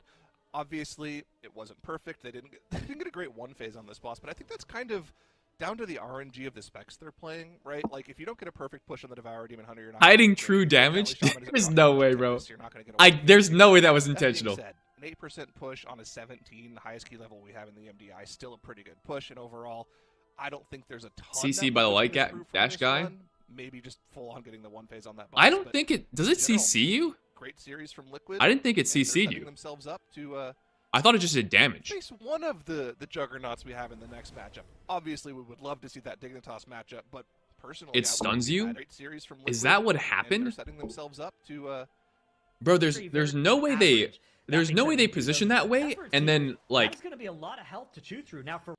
Obviously, it wasn't perfect. They didn't get a great one phase on this boss, but I think that's kind of down to the RNG of the specs they're playing, right? Like, if you don't get a perfect push on the Devourer Demon Hunter, you're not Hiding gonna get true a damage? Shaman is There's not no gonna way, get bro. this, you're not gonna get a one There's phase. no way that was That being intentional. said, an 8% push on a 17, the highest key level we have in the MDI, still a pretty good push, and overall, I don't think there's a ton CC that by the we light can improve from dash this guy? run. Maybe just full on getting the one phase on that boss. I don't but think it... Does it in general, CC you? Great series from Liquid. I didn't think it and they're CC'd setting you. themselves up to I thought it just did damage. face one of the juggernauts we have in the next matchup. Obviously, we would love to see that Dignitas matchup, but personally, It I stuns wouldn't you? mind a great series from Is Liquid, that what and they're happened? setting themselves up to Bro, there's no way they... There's no way they position that way, and then, like... That's going to be a lot of health to chew through. Now for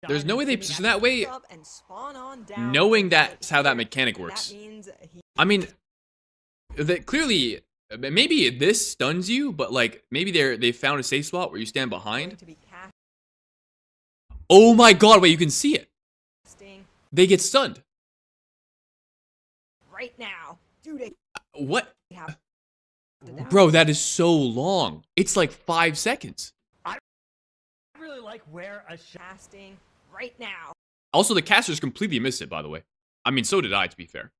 There's no way they position that way, knowing that's how that mechanic works. I mean, that clearly, maybe this stuns you, but like maybe they found a safe spot where you stand behind. Oh my god! Wait, you can see it. They get stunned. Right now, dude. What? Bro, that is so long. It's like 5 seconds. I really like where a Casting right now. Also, the casters completely missed it, by the way. I mean, so did I, to be fair.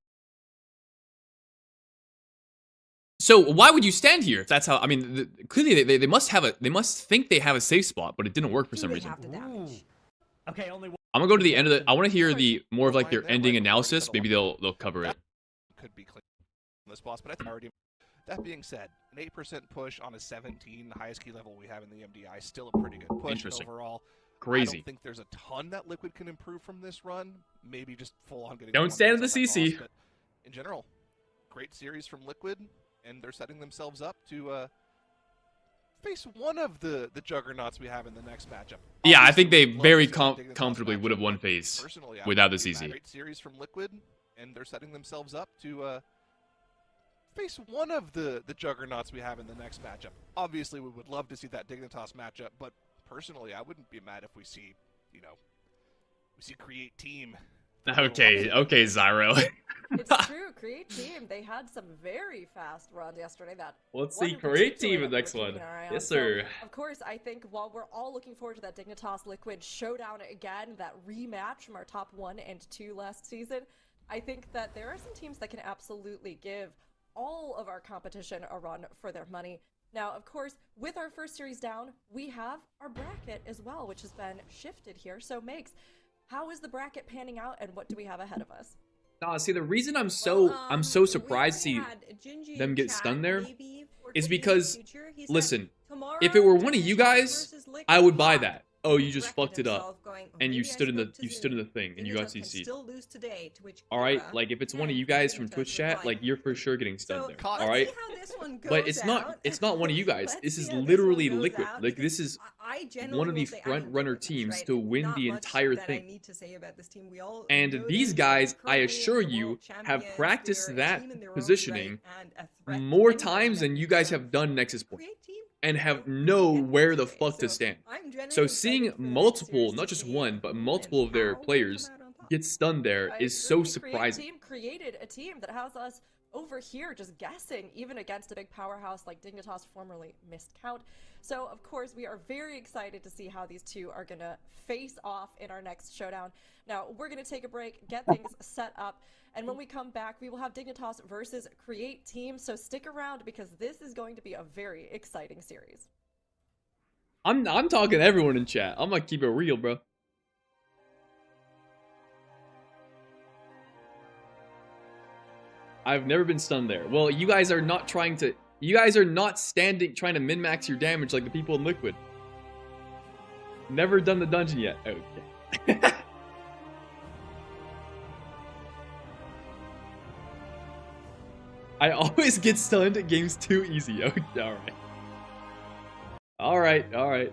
So why would you stand here if that's how? I mean, clearly they must have a they must think they have a safe spot, but it didn't work for some Do they reason. have the damage? Okay, only one. I'm gonna go to the end of the. I want to hear the more of like their Line there, ending right before he analysis. settled Maybe on they'll cover it. could be clean on this boss, but I think already. That being said, an 8% push on a 17, the highest key level we have in the MDI, still a pretty good push. Interesting. Overall. I Crazy. don't think there's a ton that Liquid can improve from this run. Maybe just full on getting. Don't stand in the on that CC. boss, but in general, great series from Liquid, and they're setting themselves up to face one of the juggernauts we have in the next matchup. Yeah, I Obviously, think they we'd love very to see that Dignitas comfortably would have matchup, won but phase personally, I without the wouldn't be CC. mad. Great series from Liquid, and they're setting themselves up to face one of the juggernauts we have in the next matchup. Obviously, we would love to see that Dignitas matchup, but personally, I wouldn't be mad if we see, Create Team. Okay, Zyro. It's true. Create Team. They had some very fast runs yesterday. Let's one see in Create particular Team in that the next we're one. keeping our eye on. Yes, So, sir. of course, I think while we're all looking forward to that Dignitas Liquid showdown again, that rematch from our top 1 and 2 last season, I think that there are some teams that can absolutely give all of our competition a run for their money. Now, of course, with our first series down, we have our bracket as well, which has been shifted here. So, Makes, how is the bracket panning out, and what do we have ahead of us? Nah, see, the reason I'm so surprised to see them get stunned there is because, listen, if it were one of you guys, I would buy that. Oh, you just fucked it up, and you stood in the thing, and you got CC'd. All right, like if it's one of you guys from Twitch chat, like you're for sure getting stunned there. All right, but it's not one of you guys. This is literally Liquid. Like this is one of the front runner teams to win the entire thing. And these guys, I assure you, have practiced that positioning more times than you guys have done Nexus Point, and have know where the fuck to stand. So seeing multiple, not just one, but multiple of their players get stunned there is so surprising. Create Team created a team that has us over here just guessing, even against a big powerhouse like Dignitas, formerly Missed Count. So, of course, we are very excited to see how these two are going to face off in our next showdown. Now, we're going to take a break, get things set up, and when we come back, we will have Dignitas versus Create Team. So stick around because this is going to be a very exciting series. I'm talking to everyone in chat. I'm gonna keep it real, bro. I've never been stunned there. Well, you guys are not trying to. You guys are not standing trying to min-max your damage like the people in Liquid. Never done the dungeon yet. Okay. I always get stunned at games too easy. Okay, alright. Alright, alright.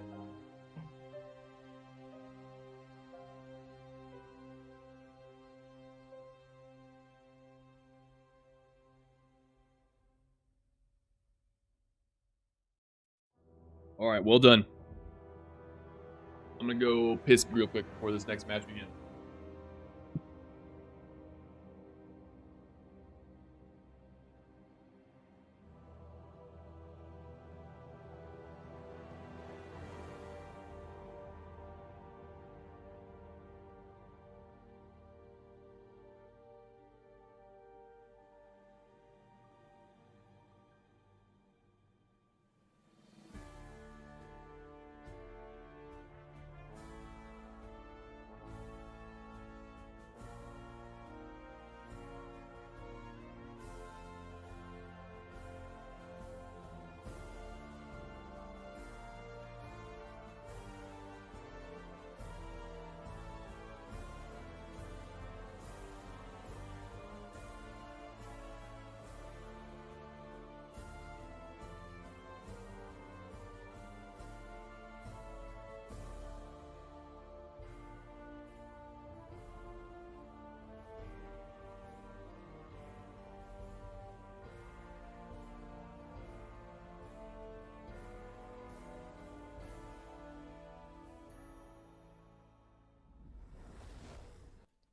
Alright, well done. I'm gonna go piss real quick before this next match begins.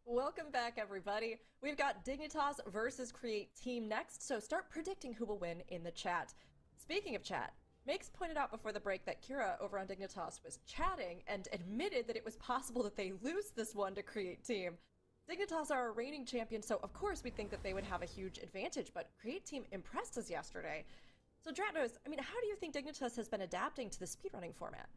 Welcome back, everybody. We've got Dignitas versus Create Team next, so start predicting who will win in the chat. Speaking of chat, Makes pointed out before the break that Kira over on Dignitas was chatting and admitted that it was possible that they lose this one to Create Team. Dignitas are a reigning champion, so of course we think that they would have a huge advantage, but Create Team impressed us yesterday. So Dratnos, I mean, how do you think Dignitas has been adapting to the speedrunning format?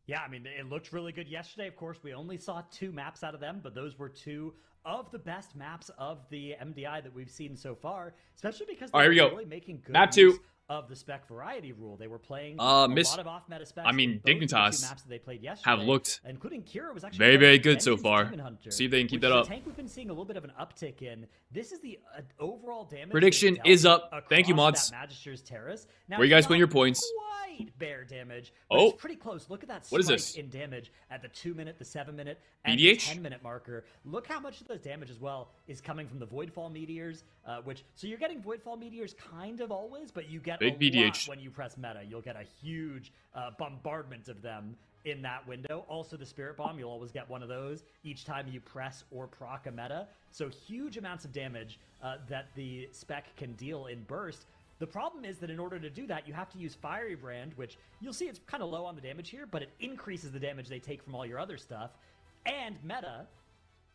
Yeah, I mean, it looked really good yesterday. Of course, we only saw 2 maps out of them, but those were 2 of the best maps of the MDI that we've seen so far, especially because All right, they here were we go. really making good Map use 2. of the spec variety rule. They were playing a lot of off-meta specs. I mean, in both of the 2 Dignitas maps that they played yesterday, have looked including Kira was actually very, playing very good so Vengeance far. Demon Hunter, See if they can keep which that is up. a tank we've been seeing a little bit of an uptick in. This is the overall damage Prediction they've dealt is up. Thank you, across mods. that Magister's Terrace. Now, Where you guys it's putting your not points? quite bear damage, but Oh. it's pretty close. Look at that What is spike this? in damage at the 2-minute, the 7-minute, and the EDH? 10-minute marker. Look how much of those damage as well is coming from the Voidfall Meteors, so you're getting Voidfall Meteors kind of always, but you get Big a VDH. lot when you press meta. You'll get a huge bombardment of them in that window. Also, the Spirit Bomb, you'll always get one of those each time you press or proc a meta. So huge amounts of damage that the spec can deal in burst. The problem is that in order to do that, you have to use Fiery Brand, which you'll see it's kind of low on the damage here, but it increases the damage they take from all your other stuff, and meta,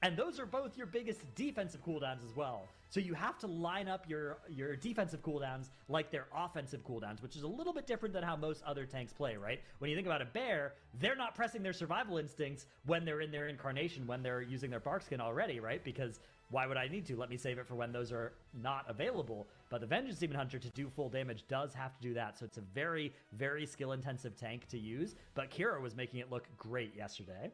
and those are both your biggest defensive cooldowns as well. So you have to line up your defensive cooldowns like their offensive cooldowns, which is a little bit different than how most other tanks play, right? When you think about a bear, they're not pressing their survival instincts when they're in their incarnation, when they're using their bark skin already, right? Because why would I need to? Let me save it for when those are not available. But the Vengeance Demon Hunter, to do full damage, does have to do that. So it's a very, very skill-intensive tank to use. But Kira was making it look great yesterday.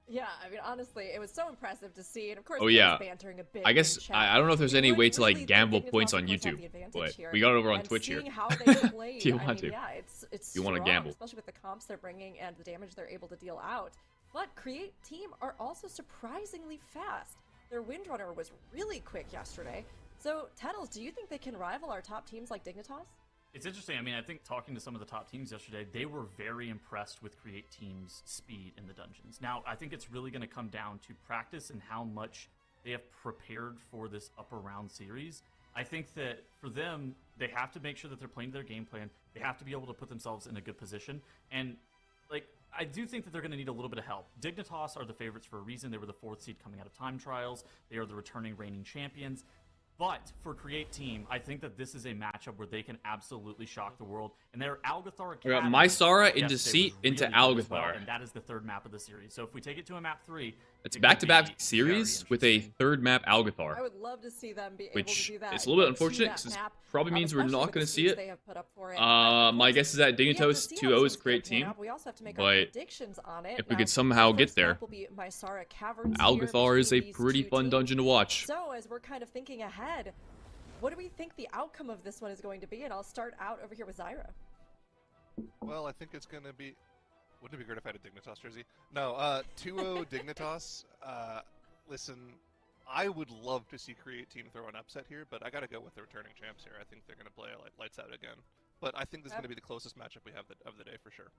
Yeah, I mean, honestly, it was so impressive to see, and of course, Oh yeah, bantering a bit I guess in chat. I don't know if there's You any would way to really like think gamble Dignitas, points of on course, have YouTube, the advantage but here, we got it over on and Twitch here. seeing how they play, If you I want mean, to. yeah, it's You wanna strong, gamble. especially with the comps they're bringing and the damage they're able to deal out. But Create Team are also surprisingly fast. Their Windrunner was really quick yesterday. So, Tettles, do you think they can rival our top teams like Dignitas? It's interesting. I mean, I think talking to some of the top teams yesterday, they were very impressed with Create Team's speed in the dungeons. Now, I think it's really going to come down to practice and how much they have prepared for this upper round series. I think that for them, they have to make sure that they're playing their game plan. They have to be able to put themselves in a good position. And, like, I do think that they're going to need a little bit of help. Dignitas are the favorites for a reason. They were the 4th seed coming out of time trials. They are the returning reigning champions. But for Create Team, I think that this is a matchup where they can absolutely shock the world. And their Algathar We got Academy Mysara yesterday into was Seat into really good as well, Algathar. and that is the 3rd map of the series. So if we take it to a map 3, It's it a could be back-to-back very series with a interesting. 3rd map Algathar. I would love to see them be able Which to do that. is a little bit and get to unfortunate, that 'cause this map, probably means we're especially not with gonna the see seats it. they have put up for it. My Of guess is that we have to Dignitas see how 2-0 this is Create one's gonna pan Team, out. We also have to make our but predictions on it. if we Now, could somehow the get first there, map will be Mysara Caverns here Algathar is a between these pretty two fun teams. dungeon to watch. So, as we're kind of thinking ahead, what do we think the outcome of this one is going to be? And I'll start out over here with Zyra. Well, I think it's going to be... Wouldn't it be great if I had a Dignitas jersey? No, 2-0 Dignitas. Listen, I would love to see Create Team throw an upset here, but I got to go with the returning champs here. I think they're going to play like lights out again. But I think this is going to be the closest matchup we have of the day for sure.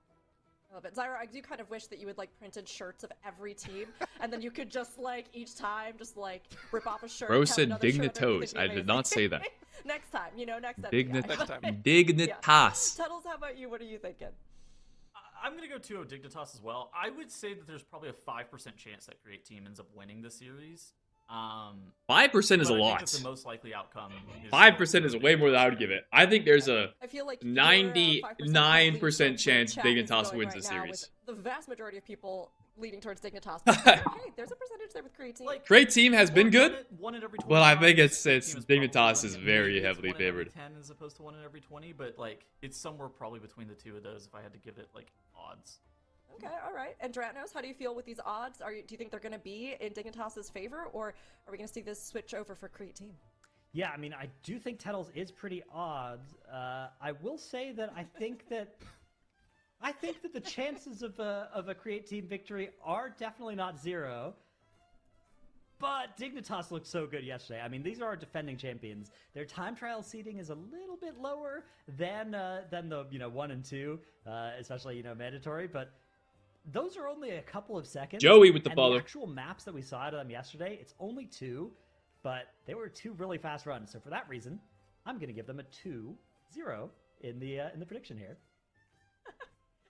I love it. Zyra, I do kind of wish that you would like printed shirts of every team, and then you could just like each time just like rip off a shirt. Bro have said another shirt underneath. Dignitos. It'd be I did amazing. not say that. Next time, next time. Next time. Dignitas. Tuttles, how about you? What are you thinking? I'm going to go 2-0 Dignitas as well. I would say that there's probably a 5% chance that Create Team ends up winning the series. 5% is but a I think lot. that the most likely outcome is 5% is way more than I would give it. I think there's a I feel like 99% chance Dignitas going wins right the now series. with the vast majority of people leading towards Dignitas. But hey, there's a percentage there with Create Team. Like, Create Team has been good, one in every 20 but I think times. it's Create Team is probably Dignitas winning is it. very Maybe it's heavily 1 in every favored. 10 as opposed to 1 in every 20, but like it's somewhere probably between the two of those if I had to give it like odds. Okay, all right. And Dratnos, how do you feel with these odds? Do you think they're going to be in Dignitas's favor, or are we going to see this switch over for Create Team? Yeah, I mean, I do think Tettles is pretty odd. I will say that I think that the chances of a Create Team victory are definitely not 0. But Dignitas looked so good yesterday. I mean, these are our defending champions. Their time trial seeding is a little bit lower than the 1 and 2, especially mandatory. But those are only a couple of seconds. Joey with the and follow. The actual maps that we saw out of them yesterday, it's only 2, but they were 2 really fast runs. So for that reason, I'm going to give them a 2-0 in the prediction here.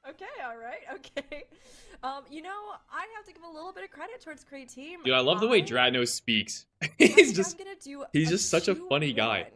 Okay, all right, okay. You know, I have to give a little bit of credit towards Create Team. Dude, I love the way Dratno speaks. I he's think just I'm gonna do he's a just such a funny 2-1, guy.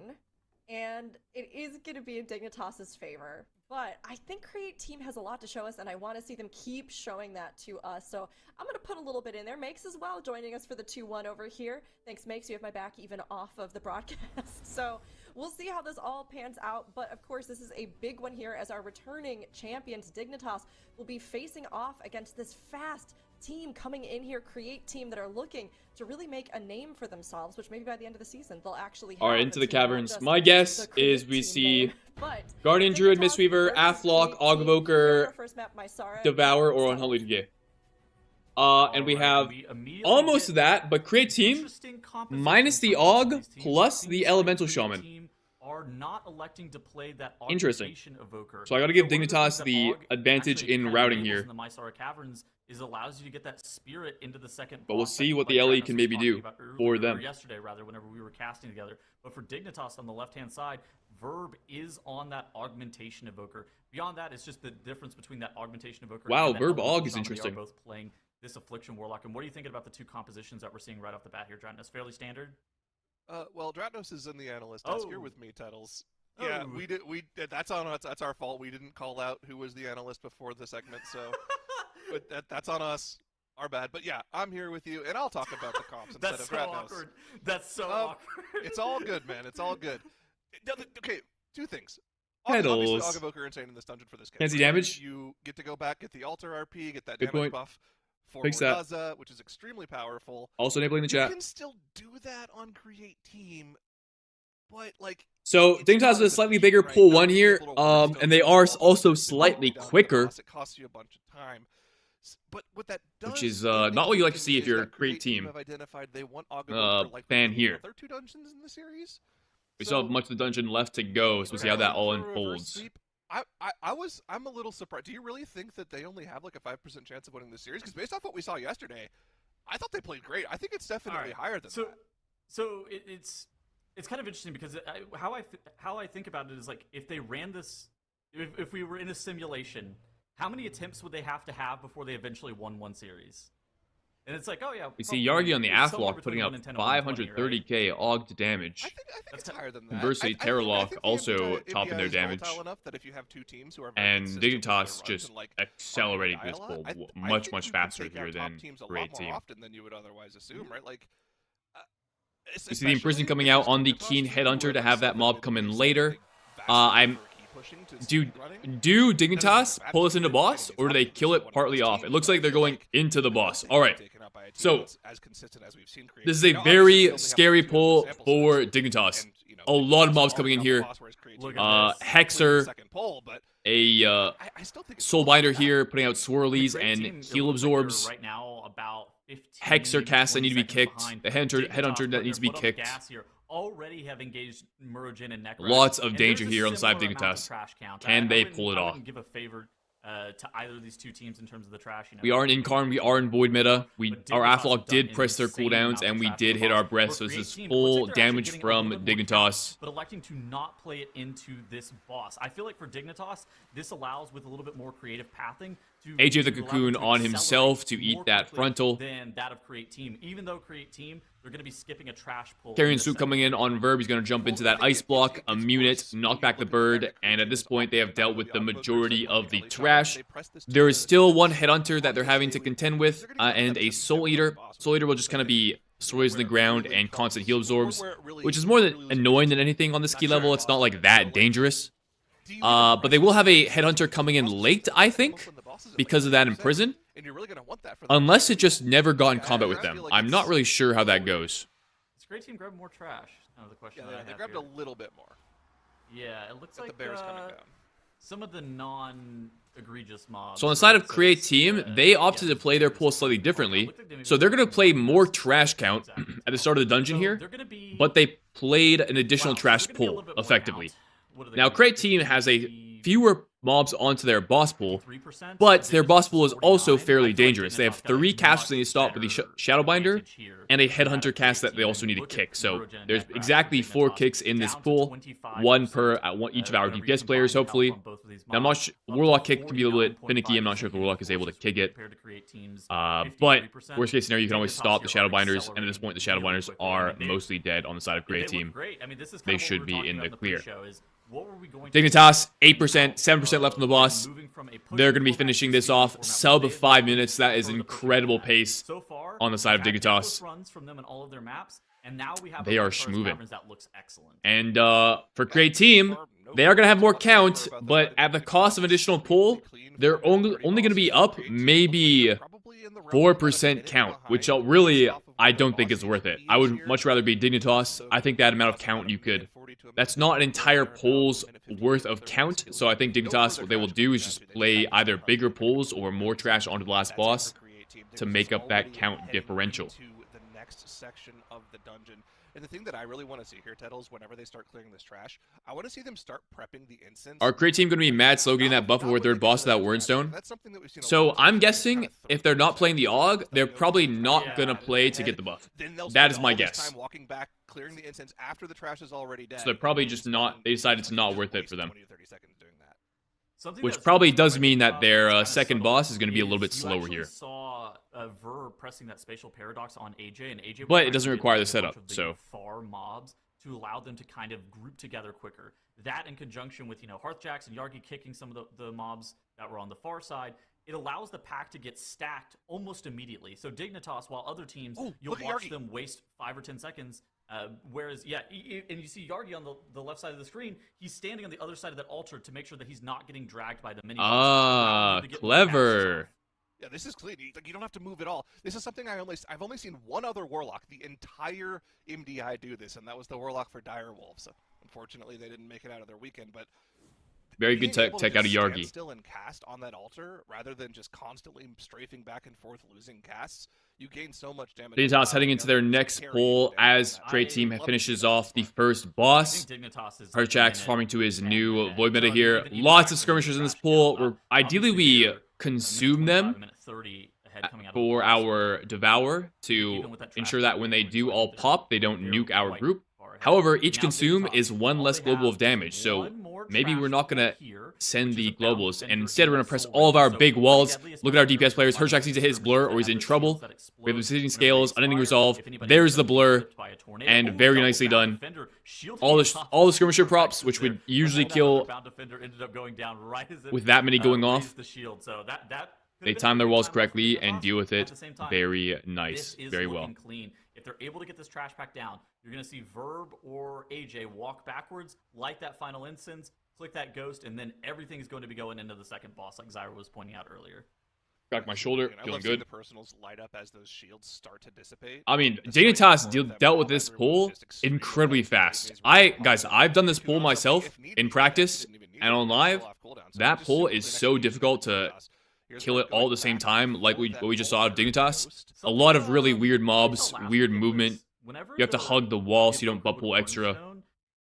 and it is gonna be in Dignitas's favor. But I think Create Team has a lot to show us, and I want to see them keep showing that to us. So I'm gonna put a little bit in there. Makes as well joining us for the 2-1 over here. Thanks, Makes. You have my back even off of the broadcast. So we'll see how this all pans out. But of course, this is a big one here as our returning champions, Dignitas, will be facing off against this fast team coming in here, Create Team, that are looking to really make a name for themselves, which maybe by the end of the season they'll actually have. All right, into the a team, not caverns. just My the guess Create is we Team see name. But Guardian Druid, Dignitas Mistweaver, versus Athlock, Create Team. Here on Ogvoker, our first map, Mysara, Devour, or Stella. Unholy Decay. And we Alright, have we immediately almost get that, but Create Team interesting composition minus the from both of Og these teams. plus Seems the like Elemental Create Shaman. Team are not electing to play that Interesting. augmentation evoker. So I gotta give one of the Dignitas things that the Og advantage actually in kind of routing enables here. in the Mysara Caverns is allows you to get that spirit into the second But we'll boss, see like- what the like LE Dragnus can was maybe talking do about for earlier, them. or yesterday rather, whenever we were casting together. But for Dignitas on the left-hand side, Verb is on that augmentation evoker. Beyond that, it's just the difference between that augmentation evoker Wow, and that Verb Elemental Og is Shaman. They interesting. are both playing this Affliction Warlock. And what are you thinking about the two compositions that we're seeing right off the bat here, Dragnus? Fairly standard? Well, Dratnos is in the analyst desk here Oh. with me, Tuttles. Yeah, Oh. we did. That's on us. That's our fault. We didn't call out who was the analyst before the segment, so but that's on us. Our bad. But yeah, I'm here with you, and I'll talk about the comps instead That's of so Dratnos. awkward. That's so awkward. It's all good, man. It's all good. Okay, two things. Petals. Obviously, Ogavoker insane in this dungeon for this game. Can't see damage. You get to go back, get the altar RP, get that Good damage point. buff for Fix that. Mordaza, which is extremely powerful. Also enabling the You chat. can still do that on Create Team, but like. So it's Dignitas not is a as slightly efficient, bigger right? pool Not one being here, able to work and they skills are and also buff slightly down to the quicker. boss. It costs you a bunch of time. But what that does, Which is, the not big what you like to thing see if is you're a that Create Team, have identified they want Ogavoker like fan the here. other two dungeons in the series. We still have much of the dungeon left to go, so we'll see how that all For a reverse unfolds. sweep, I'm a little surprised. Do you really think that they only have like a 5% chance of winning the series? Because based off what we saw yesterday, I thought they played great. I think it's definitely higher than that. So it's kind of interesting because how I think about it is like if they ran this, if we were in a simulation, how many attempts would they have to have before they eventually won one series? And it's like, oh yeah, We see probably Yargi on the it's somewhere Athlock putting between up 1 and 10 or 120, right? 530k Ogg damage. I think That's it's higher than that. Conversely, I Terralock think the also API topping their is damage. volatile enough that if you have two teams who are very And consistent with their Dignitas runs just and, like, accelerating aren't this gonna die a pull lot, I much, think much you can faster take here out than top teams a lot Create more Team. often than you would otherwise assume, right? Like, We see the Imprison coming out on the Keen Headhunter to have that mob come in later. Do Dignitas pull us into boss, or do they kill it partly off? It looks like they're going into the boss. All right. So, this is a very scary pull for Dignitas. A lot of mobs coming in here. Hexer, a Soulbinder here, putting out swirlies and heal absorbs. Right now, about 15, Hexer casts that need to be 20 kicked. seconds The behind. Headhunter that Dignitas needs to be put up kicked. gas here. Already have engaged Murojin and Necrot. Lots of And danger there's a here on the side of similar amount Dignitas. trash count. Can they wouldn't- pull it I off? wouldn't give a favor to either of these two teams in terms of the trash. You know, We are in Incarn, we are in Void meta. Our Dignitas Athlock have did done press their insane cooldowns, amounts and of we trash did for hit the our boss. breath, so For this is Create Team, it looks full like they're actually damage getting a from little bit more Dignitas. but electing to not play it into this boss. I feel like for Dignitas, this allows with a little bit more creative pathing to AJ the to allow Cocoon them to on accelerate himself to eat more that quickly frontal. than that of Create Team. Even though Create Team, they're going to be skipping a trash pull. Carrion Suit coming in on Verb. He's going to jump into that ice block, immune it, knock back the bird, and at this point they have dealt with the majority of the trash. There is still one Headhunter that they're having to contend with, and a Soul Eater. Soul Eater will just kind of be stories in the ground and constant heal absorbs, which is more than annoying than anything on this key level. It's not like that dangerous. But they will have a Headhunter coming in late, I think, because of that Imprison. Unless it just never got in combat with them. I'm not really sure how that goes. Does Create Team grab more trash? Kind of the question that I they have grabbed here. a little bit more. Yeah, it looks But like the bear's coming down. some of the non-egregious mobs. So on the side of right? Create it's, Team, they opted to play their pool slightly differently. So they're going to play more trash count at the start of the dungeon So here, they're gonna be, but they played an additional wow, so trash they're gonna be a pool, little bit more effectively. out. What are they Now, gonna Create be? Team has a Maybe fewer mobs onto their boss pool, 53%, but their boss pool is also 49. fairly I feel like dangerous. They have Dignitas got a 3 casters much they need to stop with the better Shadowbinder, advantage here and a than that Headhunter of cast Create that they Team. also And need to look at kick. So Neurogen and there's Netgrass for exactly 4 Dignitas kicks in this down to pool, 1 per 25%, each of our whenever you DPS players, combine the hopefully. health on both of these Now, I'm mobs, not up to Warlock kick can be a little bit finicky. I'm not sure if the 49.5% Warlock is able to kick it. compared to Create Team's But 53%. worst case scenario, you can always Dignitas stop the here are Shadowbinders, and at this point, the accelerating really Shadowbinders quickly. are I mean, mostly dead on the side of they Create look Team. great. I mean, this is They kind of should what be we were talking in about the clear. pre-show is what were we going to Dignitas, do 8%, 7% left on the boss. moving from a They're going to be pushing finishing format this to off. format Sub where of they 5 really minutes. That is prefer the pushing incredible format. pace So far, on the side of we've had deathless Dignitas. runs from them in all of their maps, and now we have They a are Micros schmoving. Caverns that looks excellent. And for Create Team, they are going to have more count, but at the cost of additional pull, they're only going to be up maybe 4% count, which really, I don't think is worth it. I would much rather be Dignitas. I think that amount of count you could... That's not an entire pool's worth of count, so I think Dignitas, what they will do is just play either bigger pools or more trash onto the last boss to make up that count differential. The next section of the dungeon. And the thing that I really want to see here, Tettles, whenever they start clearing this trash, I want to see them start prepping the incense. Our Create Team going to be mad slow getting that buff for third boss without Wordstone? So I'm guessing if they're not playing the AUG, they're probably not going to play to get the buff. That is my guess. Walking back, clearing the incense after the trash is already dead. So they're probably just not... They decided it's not worth it for them. 20 to 30 seconds doing that. Something Which that's probably really does surprising mean that about their this kind of second subtle boss is going to be a little bit you slower actually here. saw Ver pressing that spatial paradox on AJ, and AJ was But it trying doesn't to require get the a setup, bunch of the so... far mobs to allow them to kind of group together quicker. That in conjunction with, Hearthjacks and Yargi kicking some of the mobs that were on the far side, it allows the pack to get stacked almost immediately. So Dignitas, while other teams, you'll watch them waste 5 or 10 seconds. Whereas, and you see Yargi on the left side of the screen, he's standing on the other side of that altar to make sure that he's not getting dragged by the mini. Ah, clever. Yeah, this is clean. You don't have to move at all. This is something I've only seen one other Warlock the entire MDI do this, and that was the Warlock for Direwolf. So unfortunately, they didn't make it out of their weekend, but very good tech out of Yargi. Still and cast on that altar rather than just constantly strafing back and forth, losing casts. You gain so much damage. Dignitas heading into their next pull as Create Team finishes off the first boss. Hearthjacks farming to his new Void meta here. Lots of skirmishers in this pool. Ideally, we consume them for our Devour to ensure that when they do all pop, they don't nuke our group. However, each consume is 1 less global of damage, so maybe we're not going to send the globals, and instead we're going to press all of our big walls. Look at our DPS players. Hearthjacks needs to hit his blur or he's in trouble. We have the Obsidian Scales, Unending Resolve. There's the blur, and very nicely done. All the skirmisher props, which would usually kill with that many going off. They time their walls correctly and deal with it very nice, very well. Clean. If they're able to get this trash pack down, you're going to see Verb or AJ walk backwards, light that final instance, click that ghost, and then everything is going to be going into the second boss, like Zyra was pointing out earlier. Crack my shoulder, feeling good. The personals light up as those shields start to dissipate. I mean, Dignitas dealt with this pull incredibly fast. Guys, I've done this pull myself in practice and on live. That pull is so difficult to kill it all at the same time, like what we just saw out of Dignitas. A lot of really weird mobs, weird movement. You have to hug the wall so you don't butt pull extra.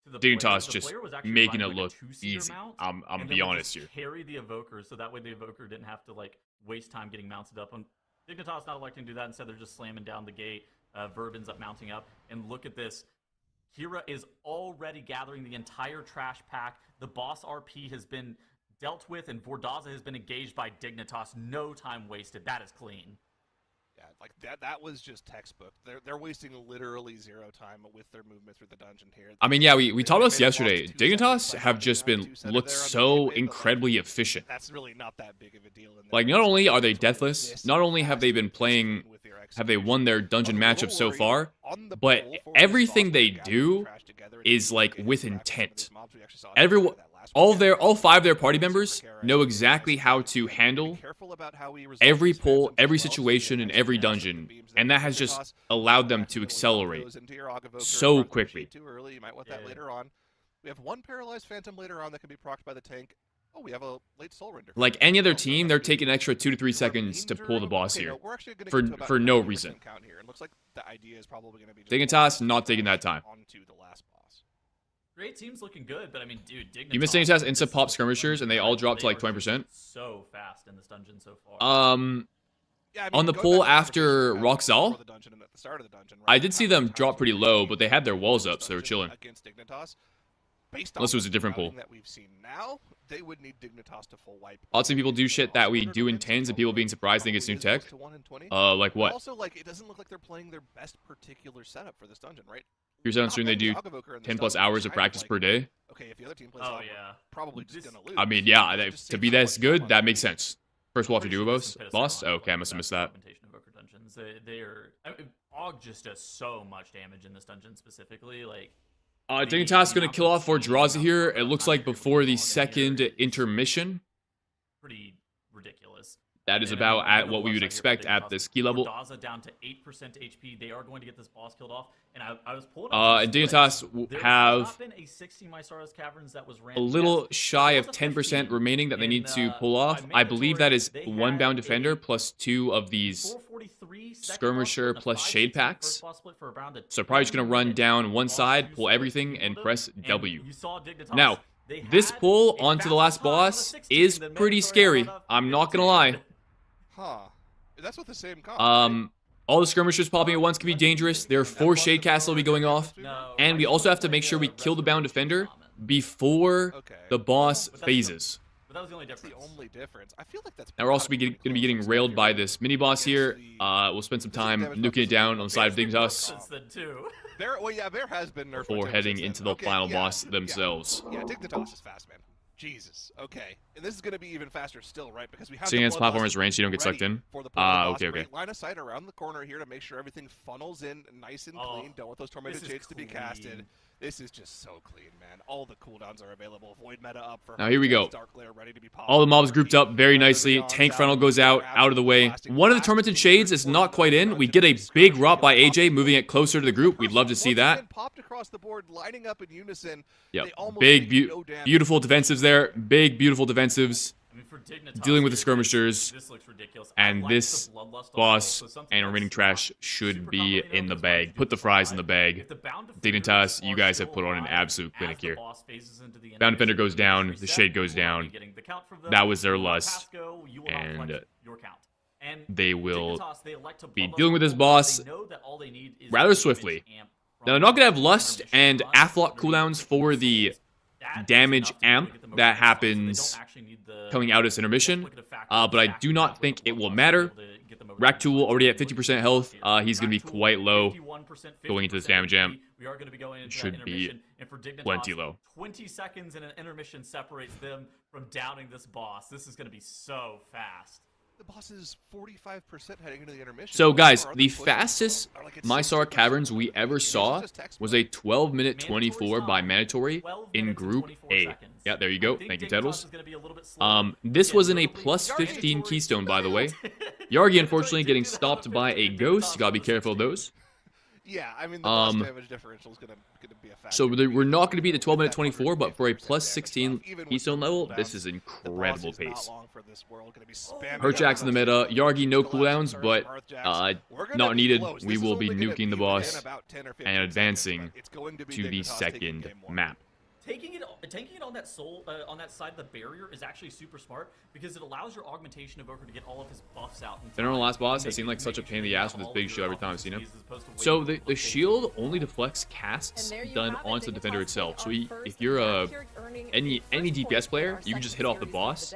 Dignitas just making it look easy. I'm gonna be honest here. Carry the evoker so that way the evoker didn't have to waste time getting mounted up. And Dignitas not electing to do that. Instead, they're just slamming down the gate. Verb ends up mounting up. And look at this. Kira is already gathering the entire trash pack. The boss RP has been dealt with, and Vordaza has been engaged by Dignitas. No time wasted. That is clean. Yeah, that was just textbook. They're wasting literally 0 time with their movement through the dungeon here. I mean, yeah, we talked about this yesterday. Dignitas have just been looked so incredibly efficient. That's really not that big of a deal. Not only are they deathless, not only have they been playing, have they won their dungeon matchup so far, but everything they do is with intent. All 5 of their party members know exactly how to handle every pull, every situation, and every dungeon, and that has just allowed them to accelerate so quickly. Too early, you might want that later on. We have 1 paralyzed phantom later on that can be procced by the tank. Oh, we have a late soul render. Like any other team, they're taking an extra 2 to 3 seconds to pull the boss here for no reason. Dignitas not taking that time. Onto the last boss. Great team's looking good, but I mean, dude, Dignitas. You missed Dignitas instant pop skirmishers, and they all dropped to like 20%. So fast in this dungeon so far. Yeah, I mean, On the going poll back to the after conversation we had Roxal, before the dungeon and at the start of the dungeon, I right, did see how many them drop times pretty we low, achieved but they had their walls this up, so they were dungeon chilling. against Dignitas. Based Unless off it was a of the different routing poll. that we've seen now, they would need Dignitas to full wipe. Lots of people do shit that we do in tens, and people being surprised think it's new tech. Like what? Also, like, it doesn't look like they're playing their best particular setup for this dungeon, right? Here's on stream they do 10 plus hours of practice per day. Okay, if the other team plays Oh, well, yeah. we're probably just gonna lose. I mean, yeah, It just to saves be so this much good, time that on makes the sense. First we'll have to do Pretty sure boss. this is Okay, I must have missed that. Implementation of Ogre dungeons. They are. I mean, Og just does so much damage in this dungeon specifically. Like, Dignitas gonna kill off Fordraza here. It looks like before the second intermission. pretty ridiculous. That is And about then at what we would expect at the ski level. Fordaza down to 8% HP. They are going to get this boss killed off. And I was pulling up And some Dignitas splits. There have not been a 60 Mysaras Caverns that was ran a little yet. shy There of was a 10% 15 remaining that they need to in, pull off. by I believe that is mandatory, they one had bound a defender plus 2 of these 443 second skirmisher boss split and a plus 560 shade first packs. boss split for around a So probably just gonna 10 run minute down one boss side, two pull split everything, and buildup, press and W. you saw Dignitas, Now, they this had pull a onto the faster last time on a boss 16 is than pretty mandatory scary. on a I'm not gonna 15. lie. Huh. That's what the same comp, right? All the skirmishers popping at once can be dangerous. There are 4 shade casts that'll be going off. No, And we also have to make sure we kill the bound defender before the boss phases. But that was the only That's difference. the only difference. I feel like that's. Now we're also going to be getting railed by this mini boss here. We'll spend some time nuking it down on the side of Dignitas Since then too. There, well, yeah, there has been nerf before attempts heading since into then. the final yeah, boss themselves. Yeah, Dignitas is fast, man. Jesus. Okay, and this is going to be even faster still, right? Because we have Seeing the as blood platformers bosses range, you don't get sucked ready in. for the point of the boss. Okay. Great line of sight around the corner here to make sure everything funnels in nice and clean. Don't want those tormented this is shades to be casted. clean. This is just so clean, man. All the cooldowns are available. Void meta up for Now here we go. Dark Glare ready to be popped. All the mobs grouped up very nicely. Tank frontal goes out of the way. One of the tormented shades is not quite in. We get a big rot by AJ, moving it closer to the group. We'd love to see that. Popped across the board, lining up in unison. Yep. They almost Big, make no damage. beautiful defensives there. Big, beautiful defensives. I mean, for Dignitas, Dealing with the this- skirmishers. This looks ridiculous. And I like this the Bloodlust boss also, so something and remaining that's trash should super be complicated in the because what you bag. do Put the with fries in the five, bag. if the bound defenders Dignitas, you are guys have still put on an alive absolute as clinic the here. boss phases into the Bound defender goes intermission, down, the reset, shade goes you will not down. be getting the count from them, That was their you will not lust, pass go, you will not and collect your count. And they will Dignitas, they like to be bloodlust dealing with this people, boss they know that all they need is rather a swiftly. damage amp Now, from they're not going to have the Lust intermission and run Afflock underneath cooldowns for the that is damage enough to really amp get them over that the top, so they happens don't actually need the coming out as intermission. multiplicative factor But I stacked do up not with think the it will bloodlust to be matter. able to get them over the top. Raktool already at 50% health. He's going to be Raktool, quite low. 51%, going into this 50% damage amp. We are going to be going into Should that be intermission. And for Dignitas, plenty low. 20 seconds in an intermission separates them from downing this boss. This is going to be so fast. The boss is 45% heading into the intermission. So, guys, Are the they pushing fastest are like at Mysar 60%? Caverns we ever saw Just text was me. a 12-minute Mandatory 24 by time, mandatory 12 in minutes and Group 24 A. seconds. Yeah, there you I go. think Thank you, Dignitas Teddles. is gonna be a little bit slower. This Again, was in a notably, plus Yargi 15 Tory keystone, by the way. failed. Yargi, Mandatory unfortunately, getting did not stopped have by a 15 ghost. You gotta be Dignitas careful of was those. Yeah, I mean, the boss damage differential is going to be a factor. So we're not going to beat the 12-minute That 24, but for a 150% plus damage 16 buff, even with keystone the level, cooldowns, this is the incredible boss is not pace. long for this world, gonna be spamming Hurtjack's in the meta. Yargi, no cooldowns, but We're not gonna be needed. close. We This is will be only gonna nuking the be within boss about 10 or 15 and seconds, advancing but it's going to be to the Dignitas taking second game one. map. Taking it on that on that side of the barrier is actually super smart because it allows your augmentation evoker to get all of his buffs out. Then on the last boss, I seem like such a pain in the ass with his big shield every time I've seen him. So the shield only deflects casts done onto the defender itself. So if you're any DPS player, you can just hit off the boss,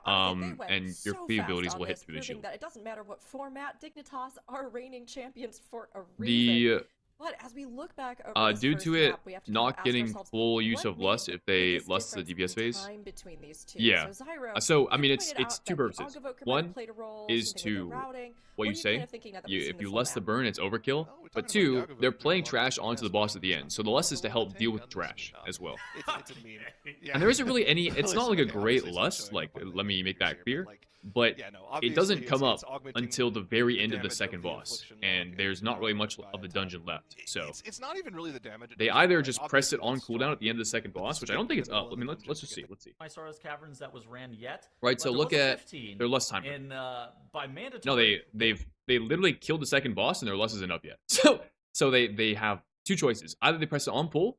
and your free abilities will hit through the shield. That it doesn't matter what format, Dignitas are reigning champions for a reason. But as we look back over this Due first to it map, we have to not ask getting ourselves, full use what of made Lust the if they biggest lust the difference DPS in phase. time between these two? Yeah. So, Zyro, So I you mean, it's pointed out two that the purposes. Ogavoker might One have played a role is in the to routing. what you are say. kind of thinking now that we've seen If the you full lust the map? burn, it's overkill. Oh, we're But talking about two, Ogavoker they're doing playing a lot of trash onto the DPS boss at the end. So the lust is to help deal with It's trash as well. a meme. Yeah. And there isn't really any. It's Really not like a something great obviously is lust. showing Like, up on the let me make picture that here, clear. like, But yeah, no, it obviously doesn't come up it's augmenting until the very the end of the damage second of the boss, affliction and log there's not really much by of the the time. dungeon left. So It's not even really the damage. they either just press it on cooldown at the end of the second boss, which I don't think it's up. I mean, let's just see. Let's see. Mysaras Caverns that was ran yet. Right. but So there look was a at 15 their lust timer. in by mandatory. No, they literally killed the second boss, and their lust isn't up yet. So they have two choices. Either they press it on pull,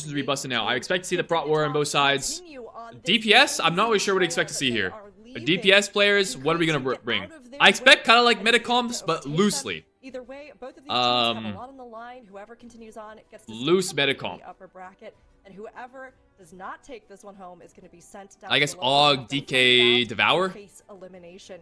systems to be busting now. I expect to see the prot war on both sides. DPS, I'm not really sure what I expect to see here. DPS players, what are we gonna bring? I expect kind of like metacoms, but loosely. Either way, both of these teams have a lot on the line. Whoever continues on gets to loose stay metacom. in the upper bracket, and whoever does not take this one home is going to be sent down. I guess to the lower Og, bracket DK, and Devour. face elimination.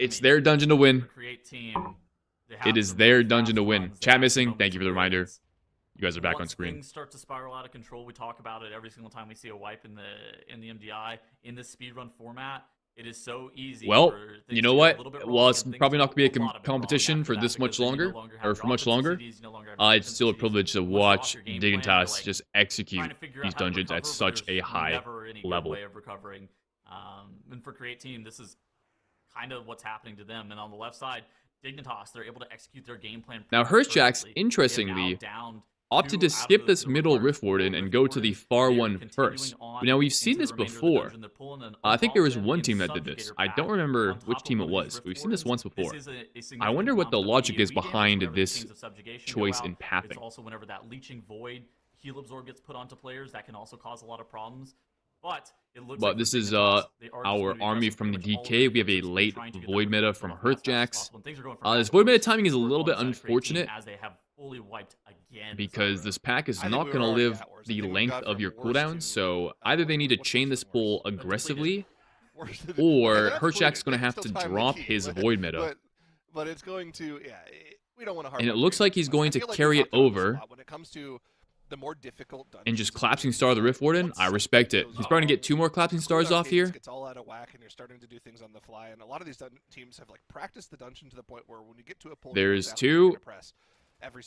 It's their dungeon to win. Create team. It is their dungeon to win. Chat missing. Thank you for the reminder. You guys are back on screen. Things start to spiral out of control. We talk about it every single time we see a wipe in the MDI in this speedrun format. It is so easy. Well, you know what? Well, it's probably not going to be a competition for this much longer, or for much longer. It's still a privilege to watch Dignitas just execute these dungeons at such a high level. And for Create Team, this is kind of what's happening to them. And on the left side, Dignitas, they're able to execute their game plan. Now, Hurstjacks, interestingly, opted to skip this middle Rift Warden and go to the far one first. Now, we've seen this before. I think there was one team that did this. I don't remember which team it was, but we've seen this once before. I wonder what the logic is behind this choice in pathing. It's also whenever that Leeching Void Heal Absorb gets put onto players, that can also cause a lot of problems. But it looks like this is our army from the DK. We have a late Void meta from Hurstjacks. This Void meta timing is a little bit unfortunate because this pack is not going to live the length of your cooldowns. So either they need to chain this pull aggressively, or Hurstjacks is going to have to drop his Void meta. But it's going to, we don't want to. And it looks like he's going to carry it over. When it comes to the more difficult and just collapsing star the Rift Warden. I respect it. He's probably gonna get 2 more collapsing stars off here. It's all out of whack, and you're starting to do things on the fly. And a lot of these teams have like practiced the dungeon to the point where when you get to a pull, there's 2,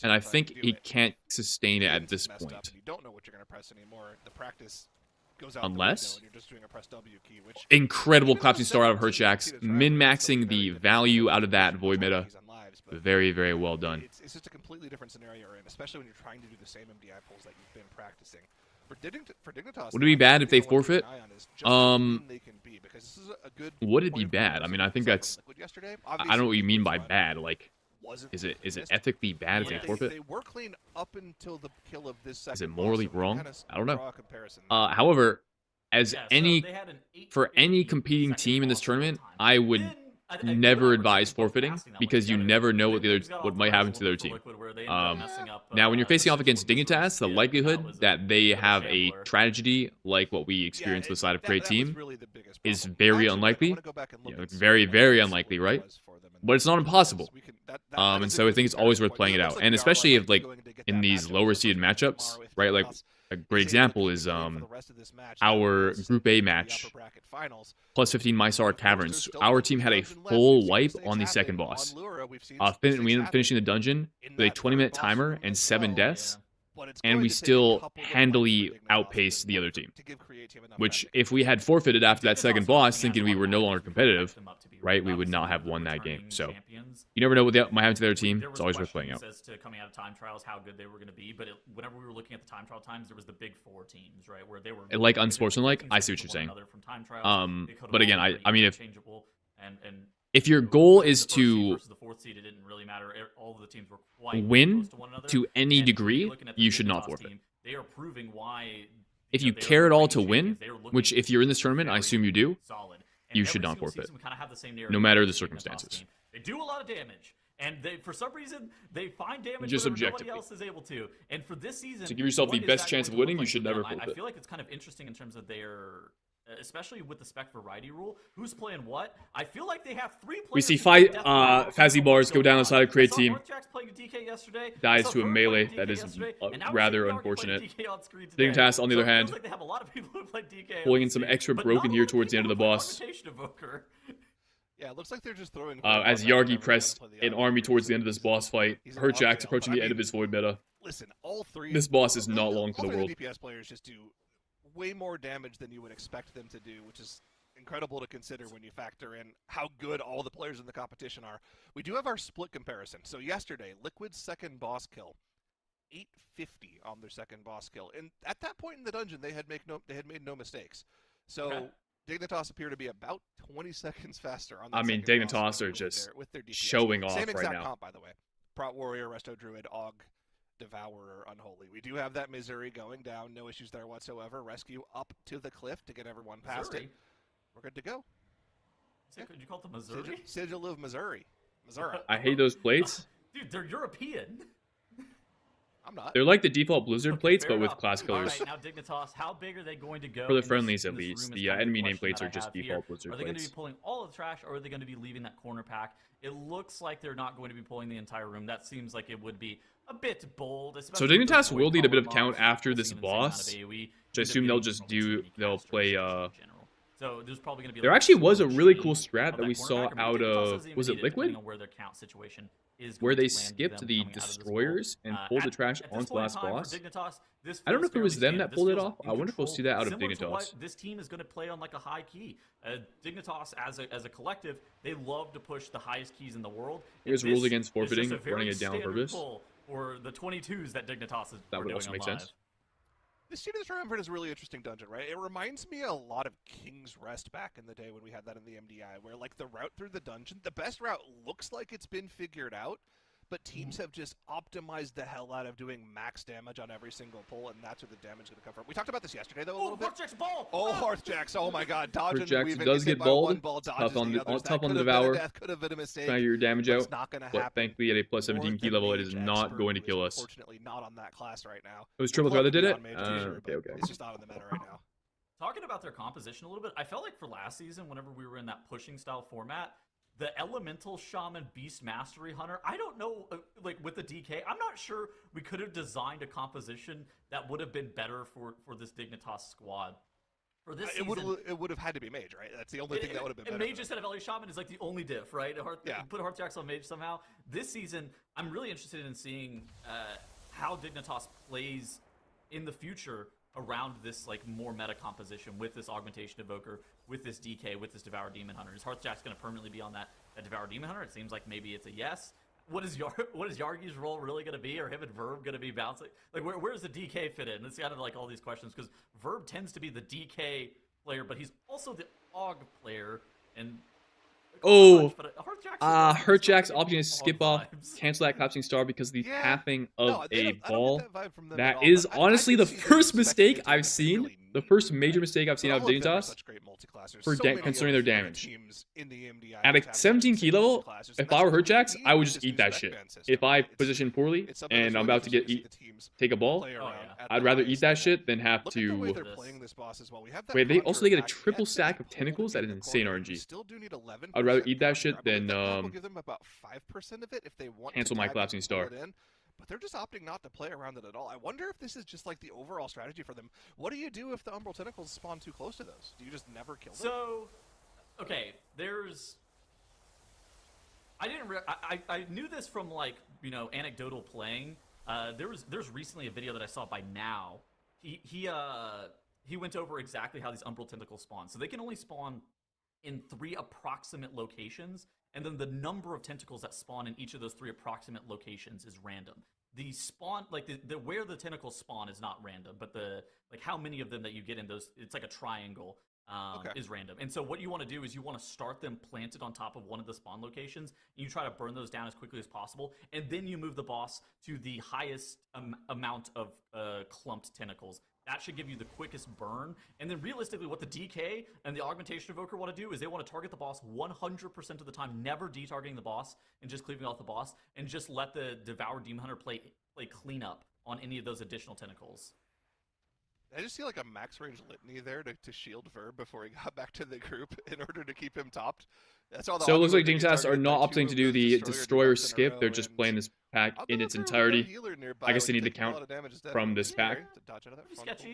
and I think he can't sustain it at this point. You don't know what you're gonna press anymore. The practice goes out unless the window and you're just doing a press W key, which incredible collapsing star out of Hurstjacks, min-maxing the value out of that Void meta. Very, very well done. It's just a completely different scenario you're in, especially when you're trying to do the same MDI pulls that you've been practicing. For Dignitas, would it be bad if they forfeit? Would it be bad? I mean, I think that's. I don't know what you mean by bad. Like, is it ethically bad if they forfeit? They were clean up until the kill of this second. Is it morally wrong? I don't know. However, for any competing team in this tournament, I would never advise forfeiting because you never know what might happen to their team. Now, when you're facing off against Dignitas, the likelihood that they have a tragedy like what we experienced with the side of Create Team is very unlikely. Very, very unlikely, right? But it's not impossible. And so I think it's always worth playing it out. And especially if, like, in these lower seeded matchups, right? Like, a great example is our Group A match, plus 15 Mysar Caverns. Our team had a full wipe on the second boss. We ended up finishing the dungeon with a 20-minute timer and 7 deaths, and we still handily outpaced the other team. Which, if we had forfeited after that second boss, thinking we were no longer competitive, right, we would not have won that game. So, you never know what might happen to their team. It's always worth playing out. As to coming out of time trials, how good they were going to be, but whenever we were looking at the time trial times, there was the big 4 teams, right, where they were like unsportsmanlike. I see what you're saying. But again, I mean, if your goal is to win to any degree, you should not forfeit. They are proving why. If you care at all to win, which if you're in this tournament, I assume you do, you should not forfeit, no matter the circumstances. They do a lot of damage, and for some reason, they find damage just where nobody else is able to. And for this season, to give yourself the best chance of winning, you should never forfeit. I feel like it's kind of interesting in terms of their, especially with the spec variety rule, who's playing what. I feel like they have 3 players. We see Fazzy Bars go down the side of Create Team. Dies to a melee. That is rather unfortunate. Dignitas, on the other hand, pulling in some extra broken here towards the end of the boss. Yeah, it looks like they're just throwing. As Yargi pressed an army towards the end of this boss fight, Hurstjacks approaching the end of his Void meta. Listen, all 3. This boss is not long for the world. DPS players just do way more damage than you would expect them to do, which is incredible to consider when you factor in how good all the players in the competition are. We do have our split comparison. So yesterday, Liquid's second boss kill, 850 on their second boss kill, and at that point in the dungeon, they had made no mistakes. So. Dignitas appear to be about 20 seconds faster on that. I mean, Dignitas are just showing off right now. Same exact comp, by the way. Prot Warrior, Resto Druid, Og, Devourer, Unholy. We do have that Missouri going down. No issues there whatsoever. Rescue up to the cliff to get everyone past it. We're good to go. Could you call it the Missouri? Sigil of Missouri. I hate those plates. Dude, they're European. I'm not. They're like the default Blizzard plates, but with class killers. Right, now Dignitas, how big are they going to go? For the friendlies, at least. The enemy nameplates are just default Blizzard plates. Are they going to be pulling all of the trash, or are they going to be leaving that corner pack? It looks like they're not going to be pulling the entire room. That seems like it would be a bit bold. So Dignitas will need a bit of count after this boss. Which I assume they'll play So there's probably going to be There like actually was a slow really chain cool strat of that we cornerbacker, saw but out Dignitas of, doesn't even was need it Liquid? depending on where their count situation is Where going they to land skipped them the coming out of this bowl. destroyers and pulled the trash At this onto the point last in time boss. for Dignitas, this I don't know feels if it was fairly them standard. that This pulled it feels off. in I wonder if we'll control, see that out of similar to Dignitas. what this team is going to play on like a high key. Dignitas as a collective, they love to push the highest keys in the world. Here's rules against forfeiting, just a running very it down on standard purpose. pull for the 22s that Dignitas is That would doing also on make live. sense. This Seed of the Triumvirate is a really interesting dungeon, right? It reminds me a lot of King's Rest back in the day when we had that in the MDI, where like the route through the dungeon, the best route looks like it's been figured out, but teams have just optimized the hell out of doing max damage on every single pull, and that's where the damage is going to come from. We talked about this yesterday, though, a little bit. Hearthjack's ball! Oh, Hearthjacks! Oh my God, dodging, Hearthjacks weaving, does gets hit get by balled. one ball, dodges Tough on the the others. tough That on the could have been a Devour. death, could have been a mistake. Trying to get your damage But out. it's not going to But happen. thankfully at a plus 17 key level, it is not going to kill us. Unfortunately, not on that class right now. It was Triple Threat that did it? Mage for sure, Okay, but okay. It's just not in the meta right now. Talking about their composition a little bit, I felt like for last season, whenever we were in that pushing style format, the Elemental Shaman Beast Mastery Hunter, I don't know, like with the DK, I'm not sure we could have designed a composition that would have been better for this Dignitas squad. For this season, It would have had to be Mage, right? That's the only thing that would have been better. Mage instead of LA Shaman is like the only diff, right? Put Hearthjacks on Mage somehow. This season, I'm really interested in seeing how Dignitas plays in the future around this like more meta composition with this Augmentation Evoker, with this DK, with this Devour Demon Hunter. Is Hearthjack's going to permanently be on that Devour Demon Hunter? It seems like maybe it's a yes. What is Yargi's role really going to be? Are him and Verb going to be bouncing? Like where does the DK fit in? It's kind of like all these questions because Verb tends to be the DK player, but he's also the Aug player. And Oh, Hearthjack's opting to skip off, cancel that collapsing star because of the tapping of a ball. That is honestly the first mistake I've seen, the first major mistake I've seen out of Dignitas for considering their damage. At a 17 key level, if I were Hearthjacks, I would just eat that shit. If I position poorly and I'm about to take a ball, I'd rather eat that shit than have to. Wait, they also get a triple stack of tentacles? That is insane RNG. I'd rather eat that shit than cancel my collapsing star. But they're just opting not to play around it at all. I wonder if this is just like the overall strategy for them. What do you do if the Umbral Tentacles spawn too close to those? Do you just never kill them? So, okay, I knew this from like, anecdotal playing. There's recently a video that I saw by Now. He went over exactly how these Umbral Tentacles spawn. So they can only spawn in 3 approximate locations, and then the number of tentacles that spawn in each of those 3 approximate locations is random. The spawn, like the where the tentacles spawn is not random, but how many of them that you get in those, it's like a triangle, is random. And so what you want to do is you want to start them planted on top of one of the spawn locations, and you try to burn those down as quickly as possible, and then you move the boss to the highest amount of clumped tentacles. That should give you the quickest burn. And then realistically, what the DK and the Augmentation Evoker want to do is they want to target the boss 100% of the time, never detargeting the boss and just cleaving off the boss, and just let the Devour Demon Hunter play cleanup on any of those additional tentacles. I just see like a max range litany there to shield Verb before he got back to the group in order to keep him topped. That's all. So it looks like Dignitas are not opting to do the Destroyer skip. They're just playing this pack in its entirety. I guess they need to count from this pack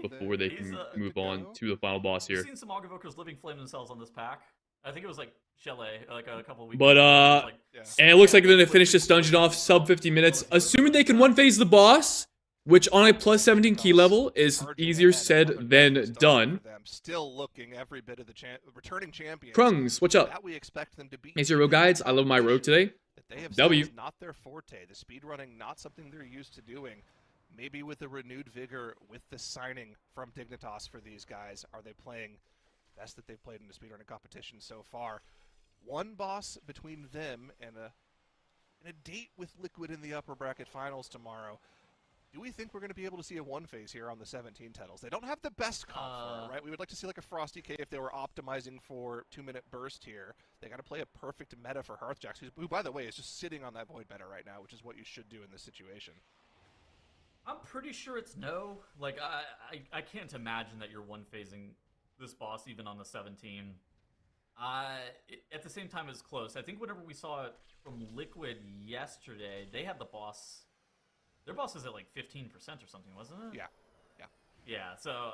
before they can move on to the final boss here. I've seen some Augevokers living flame themselves on this pack. I think it was like Chalet, like a couple of weeks But ago. and it looks like they're gonna finish this dungeon off sub 50 minutes, assuming they can one phase the boss. Which on a plus 17 key level is easier said than done. Still looking every bit of the returning champions. Krungs, what's up? Is your road guides? I love my road today. W. Not their forte. The speedrunning, not something they're used to doing. Maybe with a renewed vigor with the signing from Dignitas for these guys, are they playing best that they've played in the speedrunning competition so far? One boss between them and a date with Liquid in the upper bracket finals tomorrow. Do we think we're going to be able to see a one phase here on the 17 titles? They don't have the best comp for it, right? We would like to see like a Frosty K if they were optimizing for 2-minute burst here. They got to play a perfect meta for Hearthjacks, who, by the way, is just sitting on that void meta right now, which is what you should do in this situation. I'm pretty sure it's no. Like, I can't imagine that you're one phasing this boss even on the 17. At the same time, it's close. I think whenever we saw it from Liquid yesterday, they had the boss. Their boss was at like 15% or something, wasn't it? Yeah. Yeah, so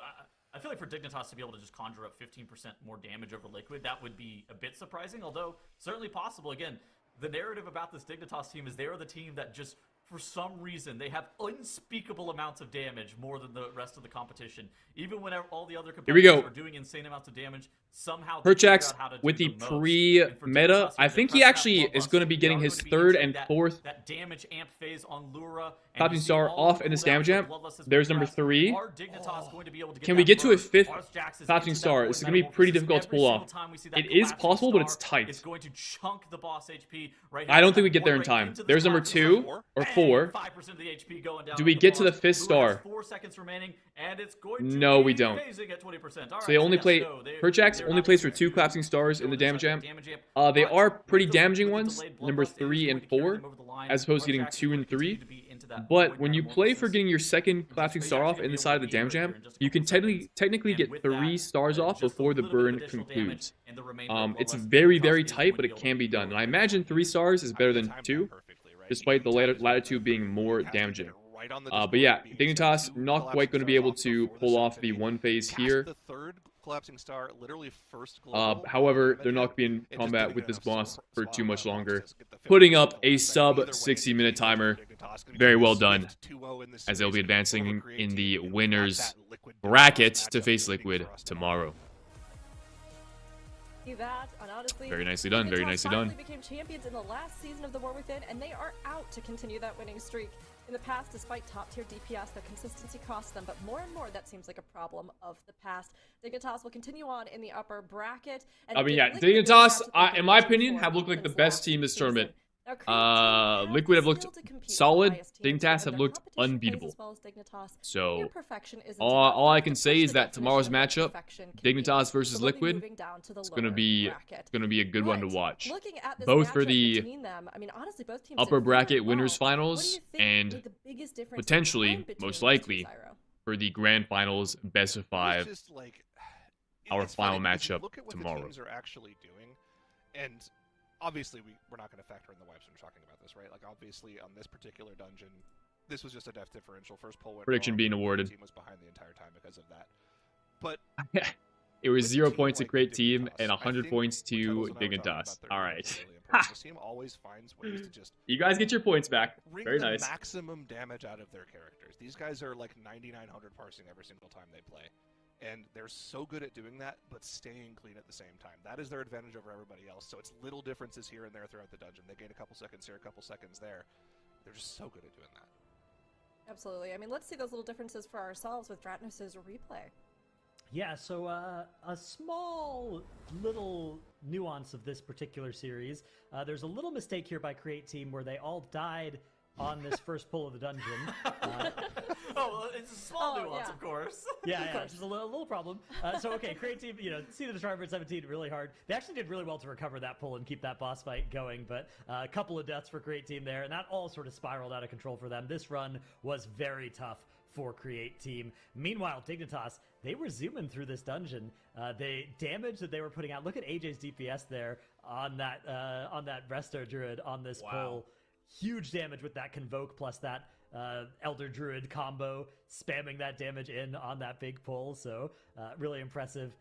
I feel like for Dignitas to be able to just conjure up 15% more damage over Liquid, that would be a bit surprising, although certainly possible. Again, the narrative about this Dignitas team is they are the team that just, for some reason, they have unspeakable amounts of damage more than the rest of the competition. Even when all the other competitors are doing insane amounts of damage, somehow they figure Perchax out how to with do the most. And for pre-meta, Dignitas, I when they think he press that actually is bloodlust, going to be they getting are his going to be third into and that, fourth that damage amp phase on Lura. Clapping Star off in this damage amp. There's number 3. Are Dignitas going to be able to get Can we that get to a burn? 5th Arthjax is Collapsing into that Star? void This is going to be metamorphosis. pretty difficult to Every pull single off. time we see that It is collapsing possible, but it's star, tight. it's going to chunk the boss HP right I don't think we that get there in void time. into the There's number collapsing 2 star. or Bang! 4. 5% of the HP going down Do on we the get to the boss. 5th Lura has star? 4 seconds remaining, and it's going to No, be we don't. phasing at 20%. All So right, they only yes, play. no, Perchax they're only not plays for able 2 to collapsing stars in go the inside damage that amp. amp. They But are pretty with the damaging ones. delayed Number bloodlust, it is 3 going and to carry 4, them over the line. as opposed to getting Arthjax is 2 going and to continue 3. to be into that But void when you play for metamorphosis. getting your second Just collapsing he's star actually off gonna be inside able of to the beat damage her here amp, in just a you couple can seconds. technically And get with 3 that, stars off just a before the little bit of burn additional concludes. damage and the remainder of It's bloodlust very, Dignitas very is tight, going but to it be can be able to done. go And I into imagine 3 stars is better than 2, despite the latitude being more damaging. But yeah, Dignitas not quite going to be able to pull off the one phase here. The third collapsing star, literally first global. However, they're not going to be in combat with this boss for too much longer. Putting up a sub 60-minute timer. Very well done, as they'll be advancing in the winners bracket to face Liquid tomorrow. That, and honestly, Very nicely done, very Dignitas nicely finally done. became champions in the last season of the War Within, and they are out to continue that winning streak. In the past, despite top-tier DPS, their consistency costs them, but more and more that seems like a problem of the past. Dignitas will continue on in the upper bracket. And I mean, yeah, Liquid Dignitas, are in my to opinion, for have looked like the since best last team this season. tournament. Now, Creed team Liquid have still looked to compete with the solid. highest teams, Dignitas and have their looked competition plays unbeatable. as well as Dignitas. So, Near perfection isn't all enough, I but can to say push is the that definition tomorrow's of matchup, perfection can be. Dignitas So versus they'll be Liquid, moving down to the it's gonna lower be bracket. a good one to But watch. looking at this Both for matchup the between them, I mean, honestly, both teams upper did very bracket winners well. finals What do you think and made the biggest difference in potentially, time between most these two, likely, Zyro? for the grand finals best of 5. Just like, Our it's final funny because you matchup look at what tomorrow. The teams are actually doing, and obviously we're not going to factor in the wipes when we're talking about this, right? Like obviously on this particular dungeon, this was just a depth differential. First pull went Prediction wrong, being the awarded. team was behind the entire time because of that. But It was with a 0 team points to like create team Dignitas, and I 100 think points what to Tuttles and I were talking Dignitas. about All there right. really important. This team always finds ways to just You guys get your points back. wring Very the nice. maximum damage out of their characters. These guys are like 9,900 parsing every single time they play. And they're so good at doing that, but staying clean at the same time. That is their advantage over everybody else. So it's little differences here and there throughout the dungeon. They gain a couple seconds here, a couple seconds there. They're just so good at doing that. Absolutely. I mean, let's see those little differences for ourselves with Dratnos' replay. Yeah, so a small little nuance of this particular series. There's a little mistake here by Create Team where they all died on this first pull of the dungeon. Well, it's a small nuance, yeah. of course. Yeah, just a little problem. So, okay, Create Team, see the Destroyer for 17 really hard. They actually did really well to recover that pull and keep that boss fight going, but a couple of deaths for Create Team there, and that all sort of spiraled out of control for them. This run was very tough for Create Team. Meanwhile, Dignitas, they were zooming through this dungeon. The damage that they were putting out, look at AJ's DPS there on that Resto Druid on this pull. Huge damage with that Convoke plus that Elder Druid combo, spamming that damage in on that big pull. So really impressive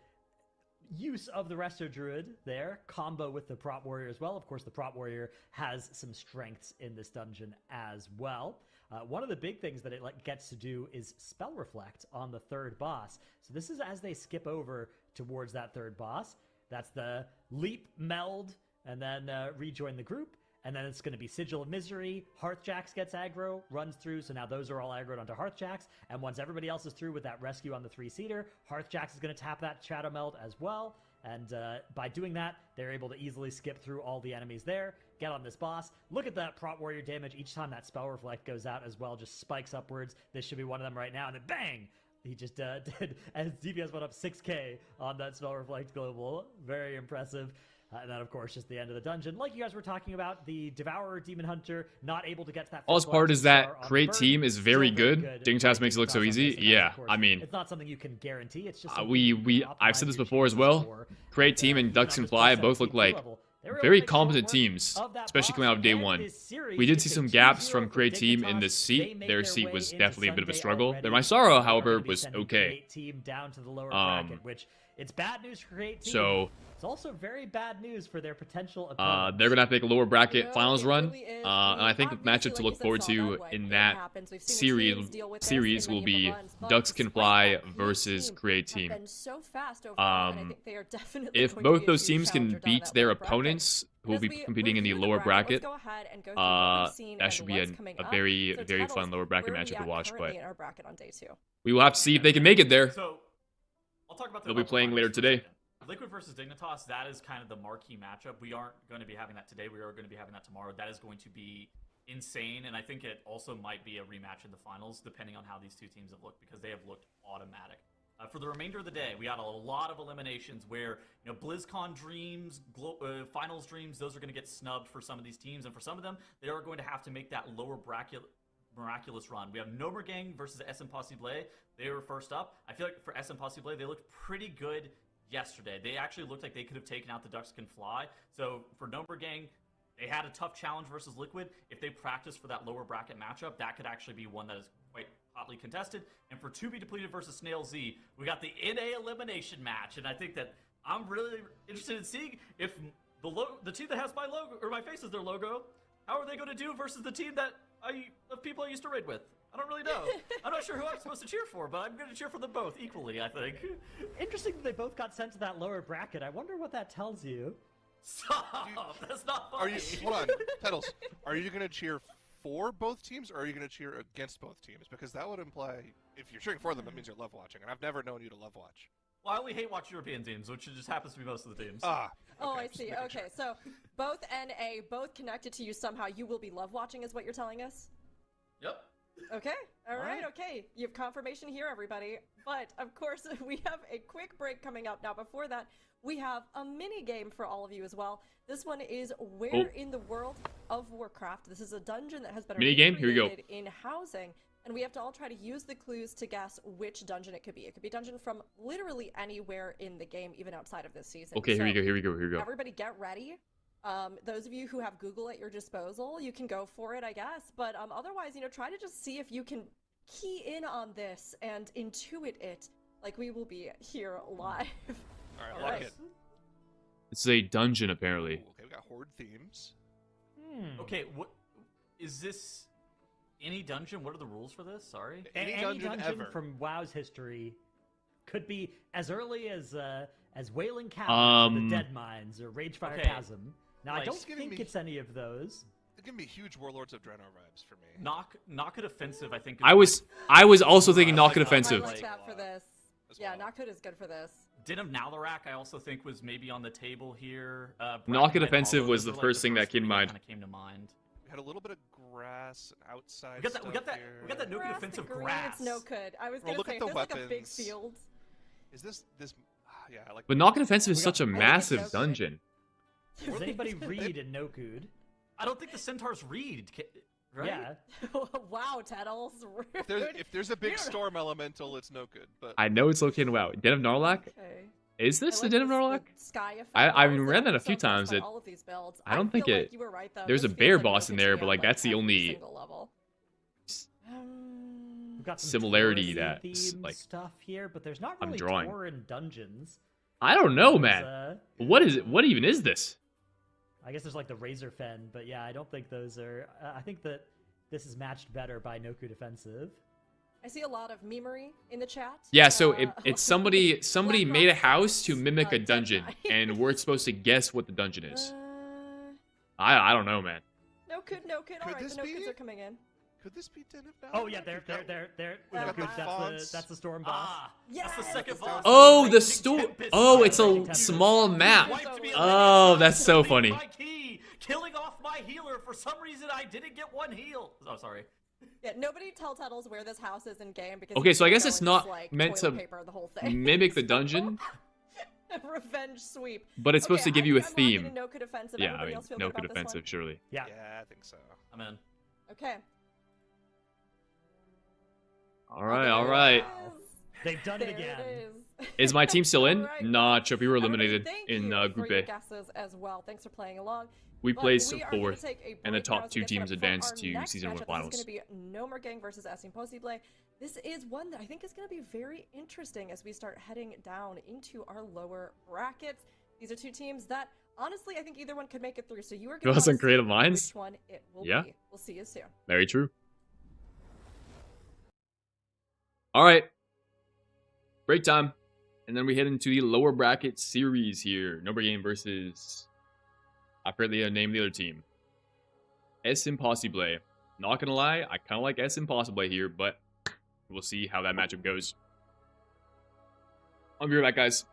use of the Resto Druid there, combo with the Prop Warrior as well. Of course, the Prop Warrior has some strengths in this dungeon as well. One of the big things that it gets to do is Spell Reflect on the third boss. So this is as they skip over towards that third boss. That's the Leap, Meld, and then rejoin the group. And then it's going to be Sigil of Misery. Hearthjax gets aggro, runs through, so now those are all aggroed onto Hearthjax. And once everybody else is through with that rescue on the 3-seater, Hearthjax is going to tap that Shadow Meld as well. And by doing that, they're able to easily skip through all the enemies there, get on this boss. Look at that Prop Warrior damage each time that Spell Reflect goes out as well, just spikes upwards. This should be one of them right now, and then bang! He just did, as DPS went up 6k on that Spell Reflect global. Very impressive. And then, of course, just the end of the dungeon. Like you guys were talking about, the Devourer Demon Hunter not able to get to that. All part is that Create Team is very good. Dignitas makes it look so easy. Yeah, I mean, it's not something you can guarantee. It's just I've said this before as well. Create Team and Ducks and Fly both look like They were able to very make competent short work teams, of that especially coming boss out of day and one. this series. We did It's see a some gaps 2-0 from for Create Team in Dignitas. the They seat. make Their their seat way was into definitely a bit of a Sunday struggle. already. My Sorrow, They are however, gonna be was sending okay. Create Team down to the lower bracket, which it's bad news for Create Team. So It's also very bad news for their potential opponents. they're gonna have to make a lower bracket finals it run. really is. And I think the obviously, matchup to like look you said, forward to Solid, when in it that happens, we've seen the teams series deal with this in many will of the be runs, but Ducks Can despite Fly that, Create versus Team Create have Team. been so fast overall, and I think they are definitely If going to both be a those huge teams can challenger down in beat that their lower bracket. opponents, who will As be we competing in the review the lower bracket, bracket, let's go ahead and go through what we've seen that and should be what's coming a up. very, So, very Tettles, fun lower bracket where are we matchup to at watch. currently But in our bracket on day 2? we will have to see if they can make it there. So I'll talk about the They'll be level playing finals later for a today. second. Liquid versus Dignitas, that is kind of the marquee matchup. We aren't going to be having that today. We are going to be having that tomorrow. That is going to be insane, and I think it also might be a rematch in the finals, depending on how these two teams have looked, because they have looked automatic. For the remainder of the day, we got a lot of eliminations where, BlizzCon dreams, finals dreams, those are going to get snubbed for some of these teams, and for some of them, they are going to have to make that lower bracket miraculous run. We have Nomer Gang versus S Impossible. They were first up. I feel like for S Impossible, they looked pretty good yesterday. They actually looked like they could have taken out the Ducks Can Fly. So for Nomer Gang, they had a tough challenge versus Liquid. If they practice for that lower bracket matchup, that could actually be one that is quite hotly contested. And for 2B Depleted versus Snail Z, we got the NA elimination match. And I think that I'm really interested in seeing if the team that has my logo, or my face as their logo, how are they going to do versus the team that of people I used to raid with? I don't really know. I'm not sure who I'm supposed to cheer for, but I'm going to cheer for them both equally, I think. Interesting that they both got sent to that lower bracket. I wonder what that tells you. Stop! That's not funny. Hold on, Tettles. Are you going to cheer for both teams, or are you going to cheer against both teams? Because that would imply, if you're cheering for them, that means you're love watching, and I've never known you to love watch. Well, I only hate watch European teams, which just happens to be most of the teams. Ah. Oh, Okay, I see. Okay, sure. so both NA, both connected to you somehow. You will be love watching, is what you're telling us? Yep. Okay. All right. Okay. You have confirmation here, everybody. But of course, we have a quick break coming up. Now, before that, we have a mini game for all of you as well. This one is Where in the World of Warcraft. This is a dungeon that has been Mini game? Here we go. recreated in housing. And we have to all try to use the clues to guess which dungeon it could be. It could be a dungeon from literally anywhere in the game, even outside of this season. Okay, here we go. Everybody get ready. Those of you who have Google at your disposal, you can go for it, I guess. But otherwise, try to just see if you can key in on this and intuit it like we will be here live. All right, All lock right. it. It's a dungeon, apparently. Ooh, okay, we got horde themes. Okay, what is this? Any dungeon? What are the rules for this? Sorry. Any dungeon ever. from WoW's history could be as early as Wailing Caverns, or the Dead Mines, or Ragefire Okay. Chasm. Now, I Like, don't it's giving think me- it's any of those. It's gonna be huge Warlords of Draenor vibes for me. Knock it offensive. I think. I was also thinking knock it I offensive. like that for this. As Yeah, well. Not Good is good for this. Den of Nalarak, I also think was maybe on the table here. Knock it Bracken offensive Hollow, was those the are, first thing that three came to mind. Kinda came to mind. We had a little bit of grass and outside. We got that. We got stuff that. here. We got that no good Grass, offensive the green, grass. It's no good. I was Well, gonna look say, at the if there's like a big weapons. field. Is this? Yeah, I like. But knock it offensive is We such a got- it's massive no good. dungeon. Does anybody read in Nokud? I don't think the centaurs read. Right? Yeah. Wow, Tettles. If there's a big storm elemental, it's no good. But I know it's located in WoW. Den of Narlac? Okay. Is this I the like Den of this- Narlac? the Sky effect. I was ran that a so few impressed times. by It- all of these builds. I don't think feel it- like you were right, though. there's This a feels bear like boss in Nokia there, to but, me like, on, that's the every only- single level. We've got some Similarity Tauren that, themed like, stuff here, but there's not I'm really drawing. Tauren dungeons. I don't know, There's, man. What is it? What even is this? I guess there's like the Razor Fen, but yeah, I don't think those are. I think that this is matched better by Noku Defensive. I see a lot of memery in the chat. Yeah, so it's somebody Black made a Rock house to Saints, mimic a Dead dungeon, Knight. and we're supposed to guess what the dungeon is. Uh, I don't know, man. no good. All right, this the no be goods it? are coming in. could this be Den of Nalarak? Oh yeah, they're. We've got the Noku, fonts. that's the storm boss. Ah, Yes! that's the second boss. Oh, the Raising store. Tempest. Oh, it's a Tempest. small map. Wiped me Oh, away. that's so Killing funny. My key, killing off my healer. For some reason, I didn't get one heal. Oh, sorry. Yeah, nobody tell Tettles where this house is in game because Okay, he's so I gonna guess go it's and not just, like, meant toilet to paper the whole thing. Mimic the dungeon, Revenge sweep. but it's supposed Okay, to give I you a think I'm locked theme. in No Good Offensive. Yeah, Everybody I mean, else feel no good good about this one? offensive, surely. Yeah. Yeah, I think so. I'm in. Okay. All right, all right. Yes. They've done it There again. it is. Is my team still in? All right, Nah, Chip, we were everybody, eliminated thank in you Group for your A. guesses as well. Thanks for playing along. We But placed we are gonna 4th, take a and the break now top to 2 get set teams up for advanced our to next Season 1 matchup. finals. This is going to be No More Gang versus Es Imposible. This is one that I think is going to be very interesting as we start heading down into our lower brackets. These are two teams that, honestly, I think either one could make it through. So you are going to Wasn't see Creative Minds? which one it will Yeah. be. We'll see you soon. Very true. All right. Break time. And then we head into the lower bracket series here. No More Game versus... I forget the name of the other team. Es Imposible. Not gonna lie, I kind of like Es Imposible here, but we'll see how that matchup goes. I'll be right back, guys.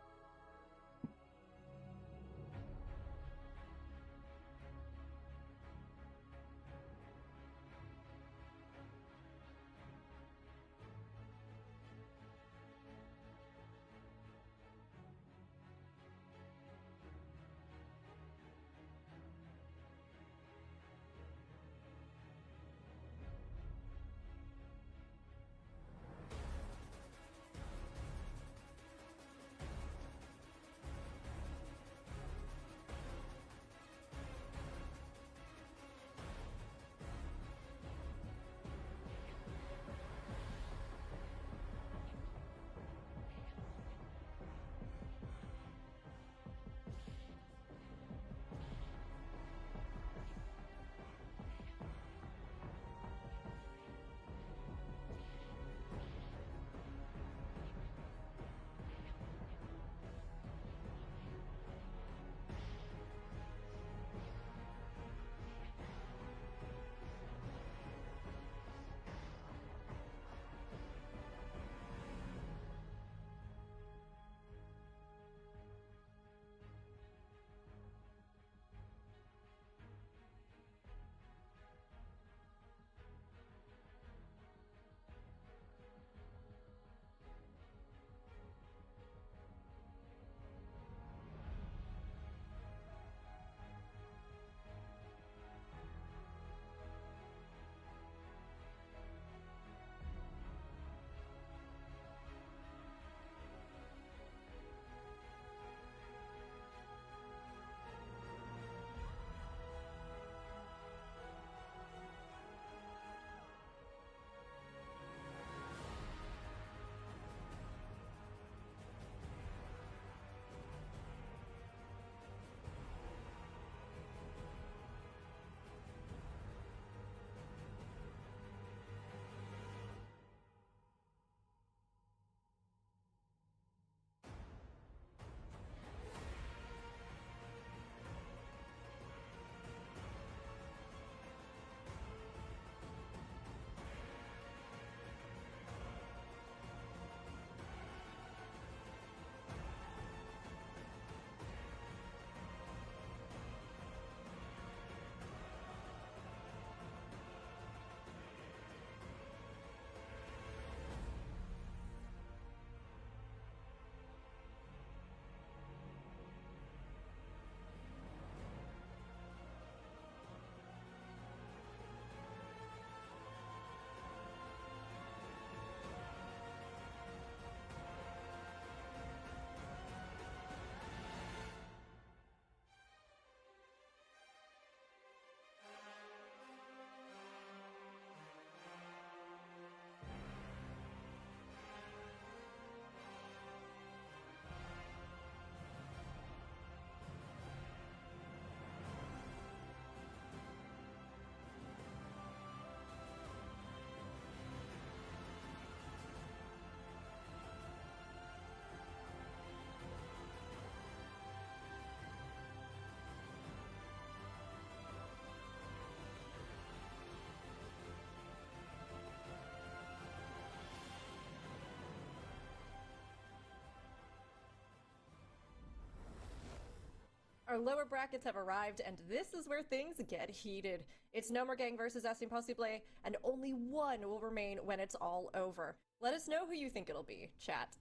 Our lower brackets have arrived, and this is where things get heated. It's No More Gang versus Es Imposible, and only one will remain when it's all over. Let us know who you think it'll be, chat.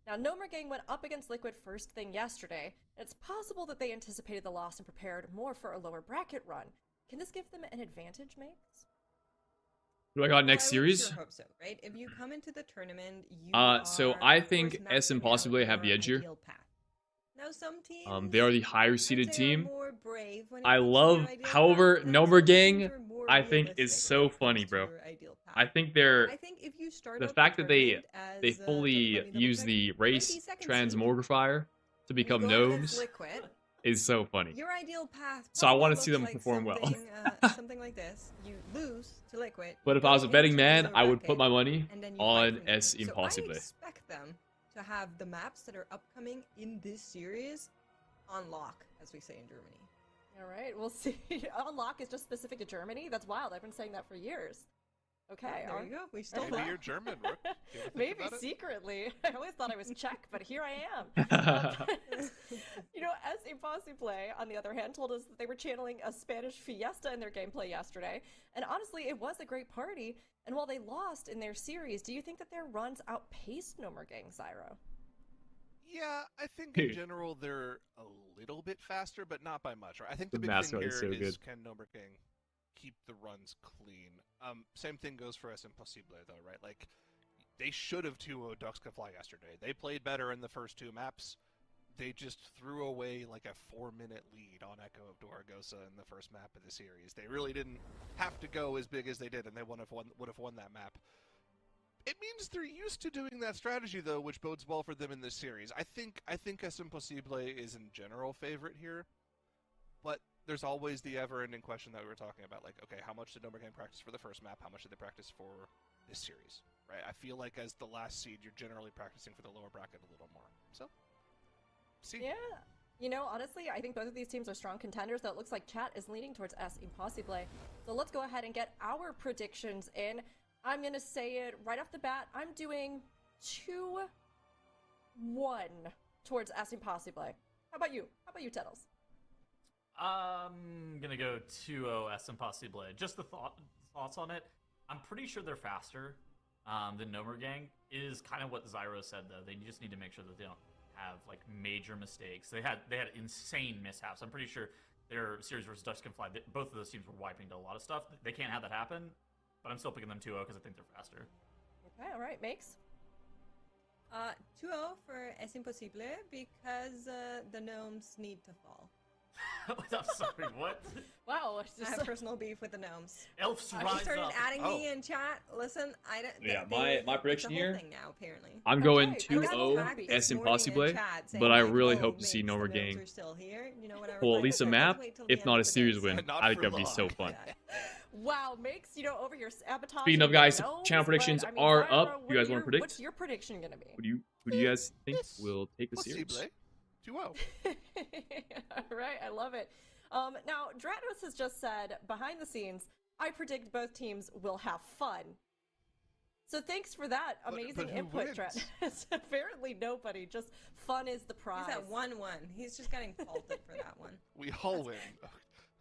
Now, No More Gang went up against Liquid first thing yesterday. It's possible that they anticipated the loss and prepared more for a lower bracket run. Can this give them an advantage, mates? Who do I got next Well, I would series? sure hope so, right? If you come into the tournament, you So are, I of think course, S and mapping out possibly have the your edge here. ideal path. Now, some teams, They are the higher I'd seeded say, are team. more brave when it I comes to their love, ideal however, path, and Nomer some teams Gang, are more I think is realistic so when it funny, comes to bro. your ideal path. I think they're I think if you start the out fact the that they tournament as, let fully me use double-check, the race 22nd seed, transmogrifier to and you become go up against gnomes Liquid, is so funny. your ideal path So I probably want to see looks them like perform well. something like this. You lose to Liquid. But you if I go was a betting into the man, lower I would put bracket, my money and then you fight on from there. S So I Impossible. expect them to have the maps that are upcoming in this series on lock, as we say in Germany. All right, we'll see. Unlock is just specific to Germany. That's wild. I've been saying that for years. Okay, There you go. We stole Maybe that. you're German, Rook. You ever think Maybe about it? secretly. I always thought I was Czech, but here I am. You know, as Impossible, on the other hand, told us that they were channeling a Spanish fiesta in their gameplay yesterday. And honestly, it was a great party. And while they lost in their series, do you think that their runs outpaced Nomer Gang, Zyro? Yeah, I think in Dude. general they're a little bit faster, but not by much. Right? I think The the big thing mascot here is so is good. can Nomer King keep the runs clean. Same thing goes for S Impossible though, right? Like they should have 2-0 Ducks Can Fly yesterday. They played better in the first two maps. They just threw away like a 4-minute lead on Echo of Dorogosa in the first map of the series. They really didn't have to go as big as they did, and they would have won that map. It means they're used to doing that strategy, though, which bodes well for them in this series. I think S Impossible is in general favorite here, but there's always the ever-ending question that we were talking about, like, okay, how much did Nomer Gang practice for the first map? How much did they practice for this series? Right? I feel like as the last seed, you're generally practicing for the lower bracket a little more. So, see. Yeah. You know, honestly, I think both of these teams are strong contenders, though it looks like chat is leaning towards S Impossible. So let's go ahead and get our predictions in. I'm going to say it right off the bat. I'm doing 2-1 towards S Impossible. How about you? How about you, Tettles? I'm gonna go 2-0 S Impossible. Just the thoughts on it. I'm pretty sure they're faster than Nomer Gang. It is kind of what Zyro said though. They just need to make sure that they don't have like major mistakes. They had insane mishaps. I'm pretty sure their series versus Ducks Can Fly, both of those teams were wiping to a lot of stuff. They can't have that happen, but I'm still picking them 2-0 because I think they're faster. Okay, all right, Makes. 2-0 for Es Imposible because the gnomes need to fall. I'm sorry, what? Wow, I just have personal beef with the gnomes. Elves He rise started up. adding me in chat. Listen, I don't. Yeah, they- my it's prediction a whole here, thing now, apparently. I'm going Okay, I got 2-0 back this S morning in Impossible, chat saying, but I like, really "Oh, hope to see Mix, the Nomer gnomes Gang are still here." You know what I was pull at like, least a "Okay, map, let's wait till the if end not a of the series day." win. Not I think for that'd be so long. fun. Wow, Makes, you know, over your sabotage. Speaking of, guys, gnomes, channel predictions but, I mean, are Zyro, up. You what guys are wanna predict? What's your prediction gonna be? Who do you guys think Yes. will take the series? Possible. 2-0. All right, I love it. Now, Dratos has just said, behind the scenes, I predict both teams will have fun. So thanks for that amazing but who input, wins? Dratos. Apparently nobody, just fun is the prize. He's at 1-1. He's just getting faulted for that one. We all win.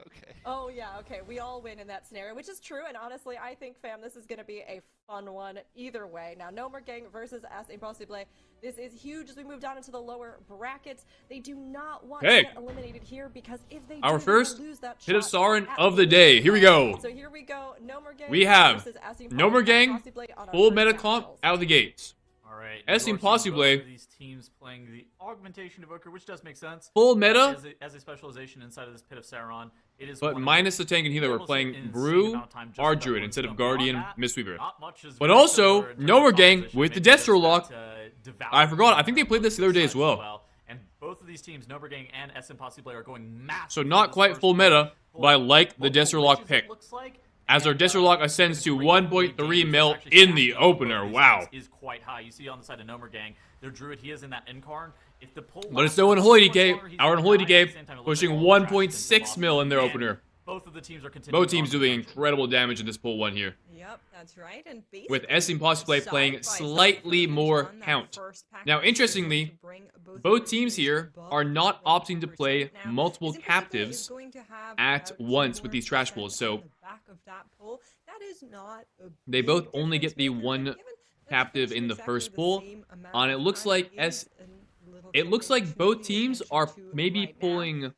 Okay. Oh yeah, okay, we all win in that scenario, which is true, and honestly, I think, fam, this is going to be a fun one either way. Now, Nomer Gang versus S Impossible. This is huge as we move down into the lower brackets. They do not want Okay. to get eliminated here, because if they Our do, first they will lose that hit of shot Siren at of the least. day. Here we go. So here we go, Nomer Gang We have versus S Nomer Gang, Impossible on our full first meta battles. comp out of the gates. All right. S you are seeing Impossible. both of these teams playing the augmentation evoker, which does make sense. Full meta, As a specialization inside of this pit of Sauron, it is. but one of minus the tank and healer. We're almost an playing insane Brew, amount of time just our for that druid one instead of stone. Guardian, Beyond that, Mistweaver. not much is But very also, similar in terms Nomer of Gang composition. with the Maybe just Destro lock. that, devour I forgot. I think they played this the other day as sides well. And both of these teams, Nomer Gang and S Impossible, are going massive. So for not this quite first full pit. meta, but I like the Multiple Destro lock witches, pick. it looks like, As our and, Destro lock ascends to the rate 1.3 damage mil that's actually in the stacking up for opener. both these Wow. guys is quite high. You see on the side of Nomer Gang, their druid, he is in that incarn. If the pull But it's lasts no for Unholy too much DK. longer, he's Our gonna Unholy die. At DK the same time, it looks pushing like all the trash 1.6 has been mil in their lost. opener. And both of the teams are continuing. Both teams on the doing potential. incredible damage in this pool one here. Yep, that's right. And With basically, S Impossible side playing by side slightly for more on that count. first pack Now, match, interestingly, to bring of both your teams teams here above are not 20%. opting to play Now, multiple Is Impossible is captives going to have at about once 2 with more these trash percent pools, on so the back of that pool. That is not a they big both only difference get the maker, but one given that they captive finished in the exactly first the pool, same amount and it of looks time like is S. a little It bit looks like to both pay teams attention are to maybe right now. pulling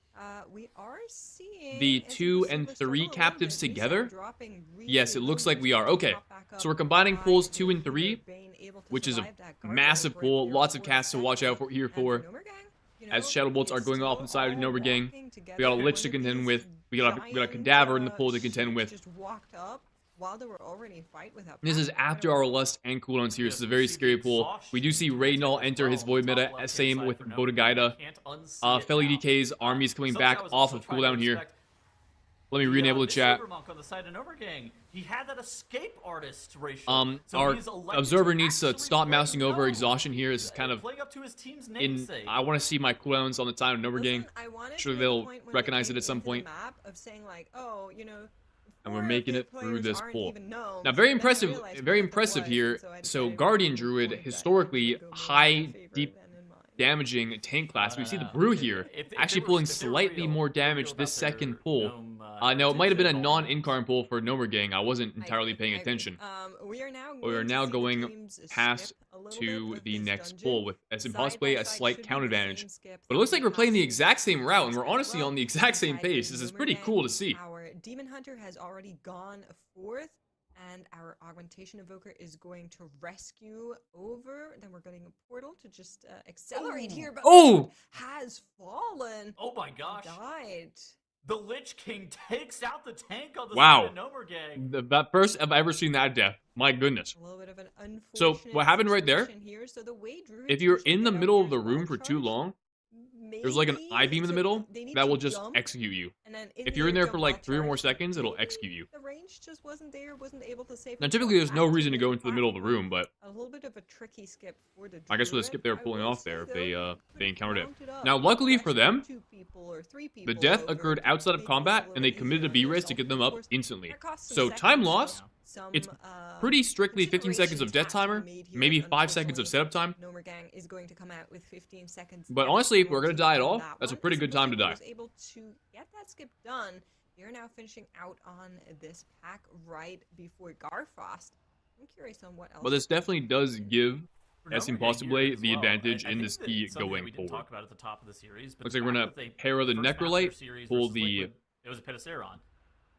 We are seeing the 2 and 3 captives together? Yes, it looks like we are. Okay, so we're combining pulls 2 and 3, which is a massive pull. Lots of casts to watch out for here for. As Shadow Bolts are going off inside of Nova Gang. We got a Lich to contend with. We got a Cadaver in the pool to contend with. This is after our Lust and cooldowns here. This is a very scary pool. We do see Raynal enter his Void meta. Same with Bodagaida. Felly DK's armies coming back off of cooldown here. Let me re-enable the chat. On the side of Nova Gang, he had that escape artist ratio. So our observer needs to stop mousing over exhaustion here. This is kind of playing up to his team's in. namesake. I want to see my cooldowns on the time of Nova Gang. Sure, they'll recognize it at some point. And we're making it through this pool. Now, very impressive here. So, Guardian Druid, historically high, deep damaging tank class. We see the Brew here actually pulling slightly more damage this second pull. Now, it might have been a non-incarn pull for Nomer Gang. I wasn't entirely paying attention. We are now going past to the next pull with possibly a slight counter advantage. But it looks like we're playing the exact same route, and we're honestly on the exact same pace. This is pretty cool to see. Our Demon Hunter has already gone forth, and our Augmentation Evoker is going to rescue over. Then we're getting a portal to just accelerate here, but has fallen. Oh my gosh. Died. The Lich King takes out the tank on the wow. side of Nomer Gang. The first I've ever seen that death. My goodness. A little bit of an unfortunate so what happened right there, here. So the way if you're in the middle of the room for too long, there's like an I-beam in the middle that will just execute you. If you're in there for like 3 or more seconds, it'll execute you. The range just wasn't there, wasn't able to save. Now, typically, there's no reason to go into the middle of the room, but a little bit of a tricky skip for the I guess with the skip they were Druid. pulling I will off there, say, though, they encountered it. counted up Now, luckily for them, 2 people or 3 the people death over. occurred outside of Makes combat, it a and they little committed a easier B-res on to get yourself, them of up course. instantly. That costs some So time seconds, loss, some, it's pretty strictly 15 seconds of death timer, maybe 5 seconds of setup time. Nomer Gang is going to come out with 15 seconds. But honestly, if we're gonna die at all, that's a pretty good time to die. Was able to get that skip done. They're now finishing out on this pack right before Garfrost. I'm curious on what else. But this definitely does give For S Nomer Gang Impossible here as the well. advantage I in think this that key something that going we didn't forward. talk about at the top of the series, but Looks the like we're fact gonna that they- pair the first map of their Necrolite, series pull versus the Liquid, it was a Petaceron.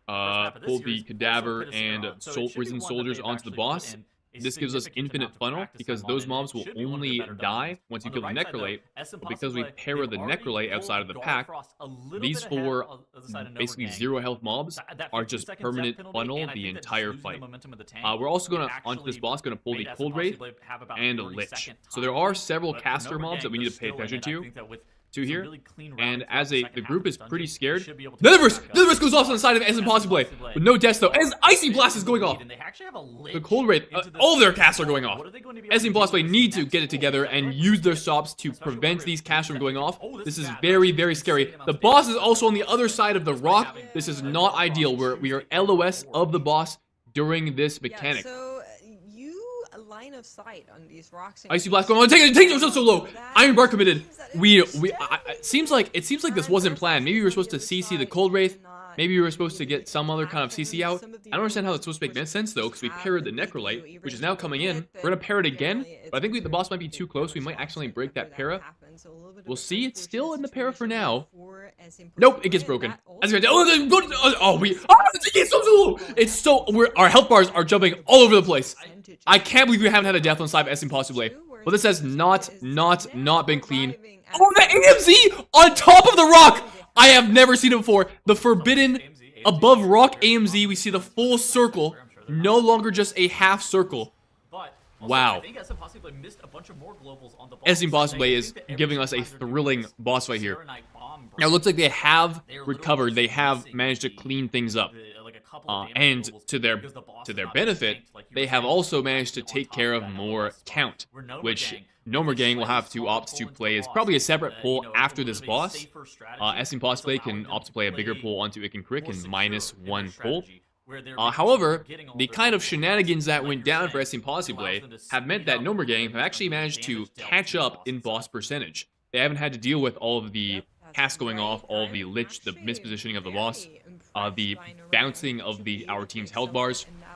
First map of this pull series, the Cadaver also and Petaceron. So it should be Risen one that Soldiers they've onto the actually boss. put in a This gives us significant infinite amount of funnel practice because time on, those and mobs it will should be one of the only better die dungeons. once you On kill the right side, though, Necrolite. S But because we Impossible, pair they've the already Necrolite pulled outside of the pack, Garfrost a little these bit ahead 4 of the side of Nomer basically Gang. 0 health mobs That are 15 just seconds permanent death penalty, funnel and I the think that just entire losing the fight. momentum of the tank We're also going to, actually onto this boss, going to pull the made S Cold Wraith Impossible have about and 30 Lich. second So there time. are several But for caster Nomer mobs Gang, that we need they're to pay still in attention it. I to. think that with To some here, really clean and routing throughout as the the second half group of is this pretty dungeon, scared, they should be able to Netherverse! pick back up. Netherverse goes off on the side of S Impossible, with no deaths though, as Icy Blast is going off. And they actually have a The Lich Cold Wraith, into this all their fight. casts are going off. What are they going to be able S to do Impossible with this need to next get it pull? together I feel and like use their this- stops to especially prevent over these here. casts from going off. Oh, This is bad. very, That's very insane scary. amount The of boss damage. is also on the other side of the That's by rock. having This is a not Garfrost ideal. We are choose the LOS forward. of the boss during this mechanic. Yeah, so you line of sight on these rocks. Icy Blast going on. Take yourself so low. Iron Bar committed. It seems like this wasn't planned. Maybe we were supposed to CC the Cold Wraith. Maybe we were supposed to get some other kind of CC out. I don't understand how that's supposed to make sense though, because we paired the Necrolite, which is now coming in. We're gonna pair it again, but I think the boss might be too close. We might accidentally break that para. We'll see. It's still in the para for now. Nope, it gets broken. It's so our health bars are jumping all over the place. I can't believe we haven't had a death on side of S Impossible. But this has not been clean. Oh, the AMZ on top of the rock! I have never seen it before. The forbidden above rock AMZ, we see the full circle, no longer just a half circle. But also, Wow. I think S Impossible missed a bunch of more globals on the boss. S Impossible I is think that every giving us a time they're doing thrilling this boss fight here. Serenite bomb Now it looks like they have They're recovered. They literally have missing managed to the- clean things up. like a couple of damage And globals to their because the boss to is their not benefit, tanked, like you they were have saying. also managed to On take top care of that more LOS spot, count, where Nomer which Gang, Nomer with a Gang will slightly have to smaller opt to pull into play. the It's boss, probably a separate pull you know, after a this little bit boss. safer strategy, S Impossible which can allowed them opt to play a bigger play pull onto Ick and Crick more and secure minus in their 1 pull. strategy, where they're making sure However, they're getting all the their kind of globals. shenanigans that Like went you're down for saying, S Impossible allows them to have meant speed that up Nomer the Gang have damage actually managed to dealt to catch the up boss in itself. boss percentage. They haven't had to deal with all of the casts going off, all of the Lich, the mispositioning of the boss, the bouncing of our team's health bars.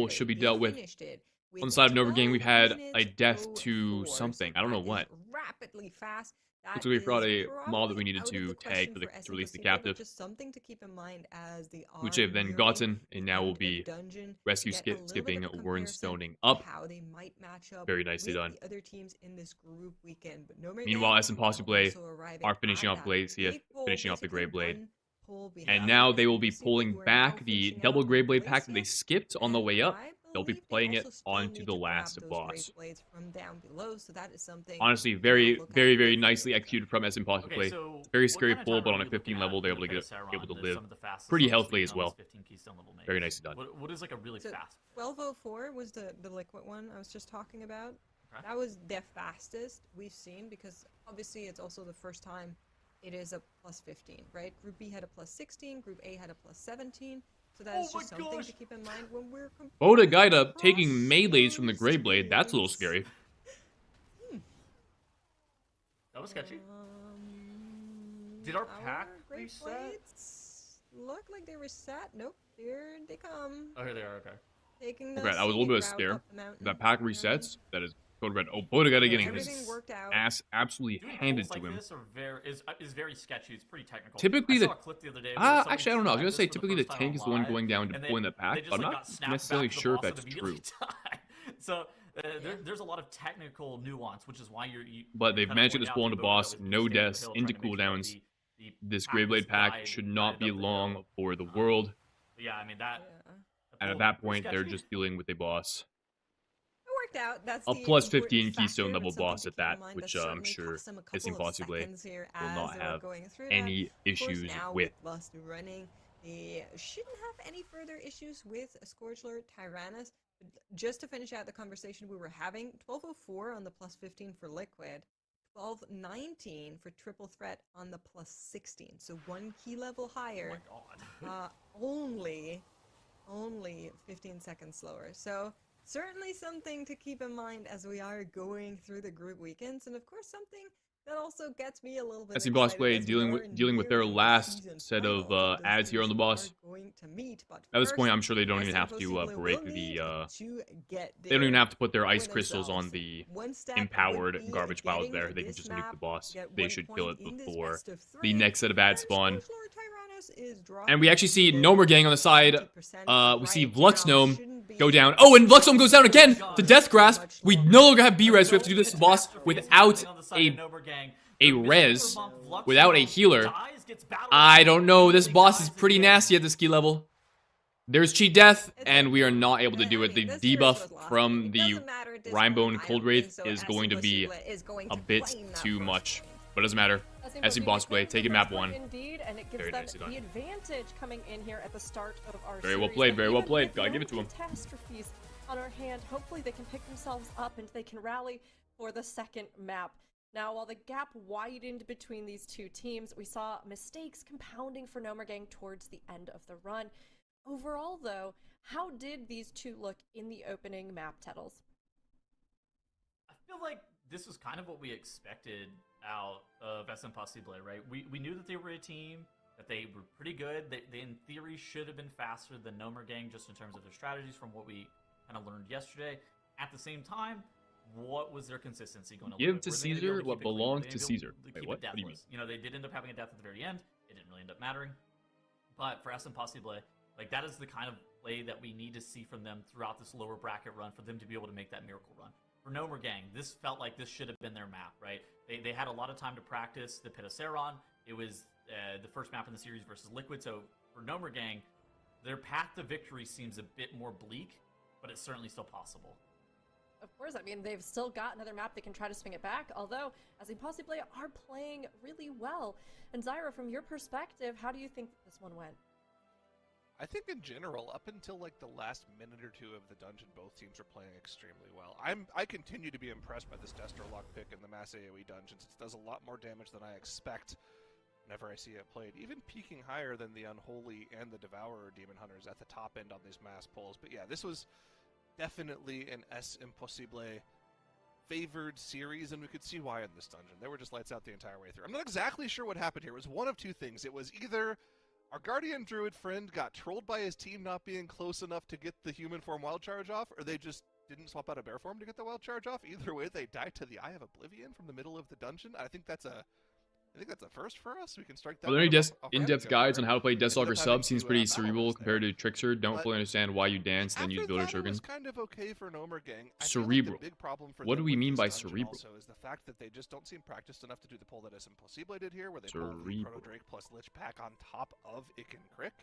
pull should be dealt with. On the side of Nova Gang, we've had a death to something. I don't know what. Rapidly fast. Looks like we brought a mob that we needed to tag to release the captive, just something to keep in mind as they are which they've then nearing gotten, the and now end will of be dungeon, rescue get a little bit skipping, of Warren comparison Stoning of up. how they might match up Very nicely with done. the other teams in this group weekend. But no Meanwhile, S and Possible also arriving are finishing at off that Blades here, big pull, finishing off the basically Grey Blade. one pull And behind now S they will and be Possible, pulling who are now back the finishing double out Grey on Blade pack that they Glacier. skipped on the And way up. I they'll be believe they playing it also still onto need the to grab last those boss. Great Blades from down below, so that is something Honestly, to very, look very, out very for. nicely executed from SM Okay, Possibly. so It's very what scary kind of pull, time but are on a we 15 looking level, at they're with able to Petaseron? live Some of the fastest pretty on the healthily screen as on well. this 15 keystone level make. Very nicely done. What is like a really So fast? 1204 was the liquid one I was just talking about. Okay. That was the fastest we've seen because obviously it's also the first time it is a plus 15, right? Group B had a plus 16, Group A had a plus 17. So that is Oh just my something gosh. to keep in mind when we're Boda comparing Gaida taking across melees from the those Grey Blade. That's a little tiers. scary. That was sketchy. Um, Did our pack Great reset? Blades look like they reset. Nope, here they come. Oh, here they are. Okay. Taking the Okay, I was a little scenic bit route scared. up the mountain. That pack resets. That is Code Red. Oh, Boda Gaida getting Everything his worked out. ass absolutely Doing handed pulls to like him. this is very sketchy. It's pretty technical. Typically, I the saw a clip the other day. Where somebody actually, I don't know. I was tried gonna this say for the typically the first time tank is the one live, going down to and pulling that they pack, just but I'm like not got snapped necessarily back to the sure if boss that's and true. immediately died. So there's a lot of technical nuance, which is why you But they've kind of managed to get pointed this out pull that into Boda boss, was no staying on the deaths, hill into trying to make sure that cooldowns. the This pack was Greyblade pack guided should not be up the long hill. for the world. But yeah, I mean that. Yeah. And at pull that was point, they're sketchy. just dealing with a boss. It worked out. That's A the plus important 15 factor, keystone and level it's something boss to at keep in that, mind. which That I'm certainly sure cost them a Missing couple of Possibly seconds here will as not they were have going through any that. Of course, issues now with. Lust running, they shouldn't have any further issues with Scourgelord Tyrannus. Just to finish out the conversation we were having, 1204 on the plus 15 for Liquid, 1219 for Triple Threat on the plus 16. So one key level higher. Oh my god. Only 15 seconds slower. So certainly something to keep in mind as we are going through the group weekends, and of course something that also gets me a little bit Missing excited Possibly as we dealing are with their nearing the last season set final of those ads here on teams the boss. are going to meet. But At this point, first, I'm sure they don't even SM have to Possibly break will need the. to get They don't even their have to put their ice for crystals on themselves. the One step empowered would be garbage piles getting there. They can this just nuke map, the boss. get They 1 should kill point it in this before best of the 3, next set of ads and spawn. Scourgelord Tyrannus is And we actually see dropping Gnomer Gang on the side. 20% We see right Vlux now. Gnome Shouldn't be go down. Oh, and Vlux Gnome goes down again to Death Grasp. much We longer. no longer have B-Res. We have to do this boss Catastrophe is without happening on the side of Nober Gang. a They're missing res, their bump. Vlux without a Gnome healer. dies, gets battle I don't know. This immediately boss is dies pretty again. nasty at the ski level. There's cheat death, It's and we are okay. not able to do I it. The mean, this series was debuff lost. from It the doesn't matter at this Rhinebone point. I Cold don't Wraith think so. is SM going to be Possible is going a to bit claim that too first much. point. But it doesn't matter. SM Boss Play, claims taking the map first point 1. Indeed, and it gives Very them nicely the done. advantage coming in here at the start of our Very well series. played, And very well even played. with Gotta no give it to 'em. catastrophes on our hand, hopefully they can pick themselves up and they can rally for the second map. Now, while the gap widened between these two teams, we saw mistakes compounding for Nomer Gang towards the end of the run. Overall, though, how did these two look in the opening map, Tettles? I feel like this was kind of what we expected out of SM Possible, right? We knew that they were a team, that they were pretty good. They in theory should have been faster than Nomer Gang just in terms of their strategies from what we kind of learned yesterday. At the same time, what was their consistency going to look Give like? to Were they gonna be Caesar able to what keep it clean? Were belongs they to gonna be able Caesar. to Wait, keep what? it What do you mean? deathless? You know, they did end up having a death at the very end. It didn't really end up mattering. But for SM Possible, like that is the kind of play that we need to see from them throughout this lower bracket run for them to be able to make that miracle run. For Nomer Gang, this felt like this should have been their map, right? They had a lot of time to practice the Pitaceron. It was the first map in the series versus Liquid. So for Nomer Gang, their path to victory seems a bit more bleak, but it's certainly still possible. Of course, I mean, they've still got another map they can try to swing it back, although, as they possibly are playing really well. And Zyra, from your perspective, how do you think this one went? I think in general, up until like the last minute or two of the dungeon, both teams are playing extremely well. I continue to be impressed by this Destro lockpick in the mass AoE dungeons. It does a lot more damage than I expect whenever I see it played, even peaking higher than the Unholy and the Devourer Demon Hunters at the top end on these mass pulls. But yeah, this was definitely an S Impossible favored series, and we could see why in this dungeon. They were just lights out the entire way through. I'm not exactly sure what happened here. It was one of two things. It was either our Guardian Druid friend got trolled by his team not being close enough to get the human form wild charge off, or they just didn't swap out a bear form to get the wild charge off. Either way, they died to the Eye of Oblivion from the middle of the dungeon. I think that's a first for us. We can strike that. Are there any one off our in-depth hands guides there. on how to play Ended up Deathstalker having sub? Seems to, pretty battle cerebral us compared there. to Trickster. Don't But fully understand why you dance, then use After Builder that, it Shogun. was kind of okay for Nomer Gang. I feel like Cerebral. the big problem for What them do we with mean this by dungeon cerebral? Also is the fact that they just don't seem practiced enough to do the pull that SM Possible did here, where they pulled the Cerebral. Proto Drake plus Lich pack on top of Ick and Crick.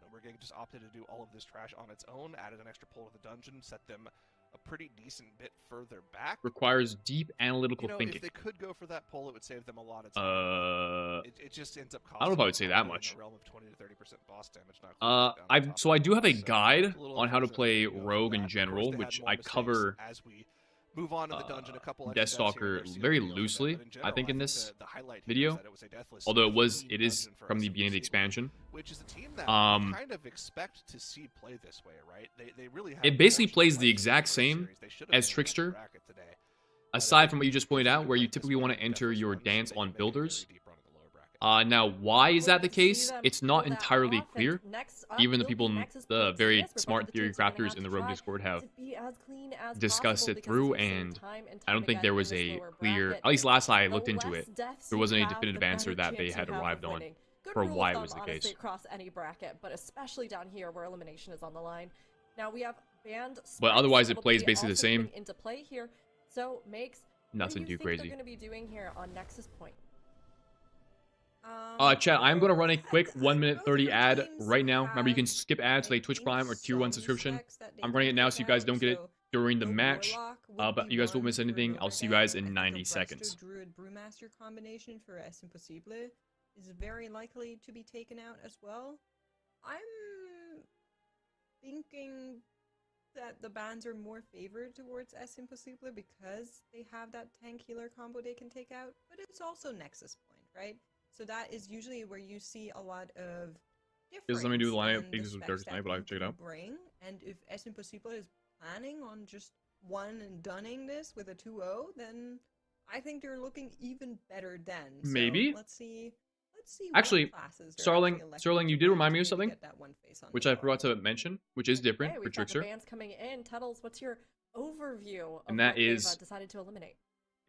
Nomurgang just opted to do all of this trash on its own, added an extra pull to the dungeon, set them a pretty decent bit further back. Requires deep analytical thinking. If they could go for that pull, it would save them a lot of time. It just ends up costing I don't know if I would say that much. in the realm of 20 to 30% boss damage. Not I do have a guide little on how to unfortunate play that we go Rogue for in that. Of course, general, they had which more I mistakes cover as we move on in the dungeon. A couple extra deaths Deathstalker here and there, very COD on the death, loosely, but in I general, think, in think this the highlight here video. is that it was a deathless Although clean it is dungeon for from the us beginning of the in expansion. which is a team that we kind of expect to see play this way, right? They really have It basically potential plays to the play exact this same series. They should have as been in the Trickster, bracket today. aside from what you just pointed out, where you typically want to enter your dance on builders. Now, why is that the case? It's not entirely clear. Even the people, the very smart theory crafters in the Rogue Discord have discussed it through, and I don't think there was a clear, at least last I looked into it, there wasn't a definitive answer that they had arrived on for why it was the case. Across any bracket, but especially down here where elimination is on the line. Now we have banned But otherwise it plays basically the same. Into play here, so makes Nothing too crazy. They're going to be doing here on Nexus Point. Chat, I'm going to run a quick 1 minute 30 ad right now. Remember, you can skip ads to a Twitch Prime or Tier 1 subscription. I'm running it now so you guys don't get it during the match. But you guys won't miss anything. I'll see you guys in 90 seconds. Druid Brewmaster combination for Es Impossible is very likely to be taken out as well. I'm thinking that the bans are more favored towards Es Impossible because they have that tank healer combo they can take out, but it's also Nexus Point, right? So that is usually where you see a lot of difference. Does something do with the lineup? in This is specs Darkest that Night, but I'll you check it can out. bring. And if Es Impossible is planning on just one and doneing this with a 2-0, then I think they're looking even better then. So Maybe. Let's see. Actually, what classes they're Starling, electing you to did ban remind to me of maybe something, get that one face on which the I board. forgot to mention, which is different Okay, for we've got the Trickster. bans coming in. Tuttles, what's your overview of And that what they've, is- decided to eliminate?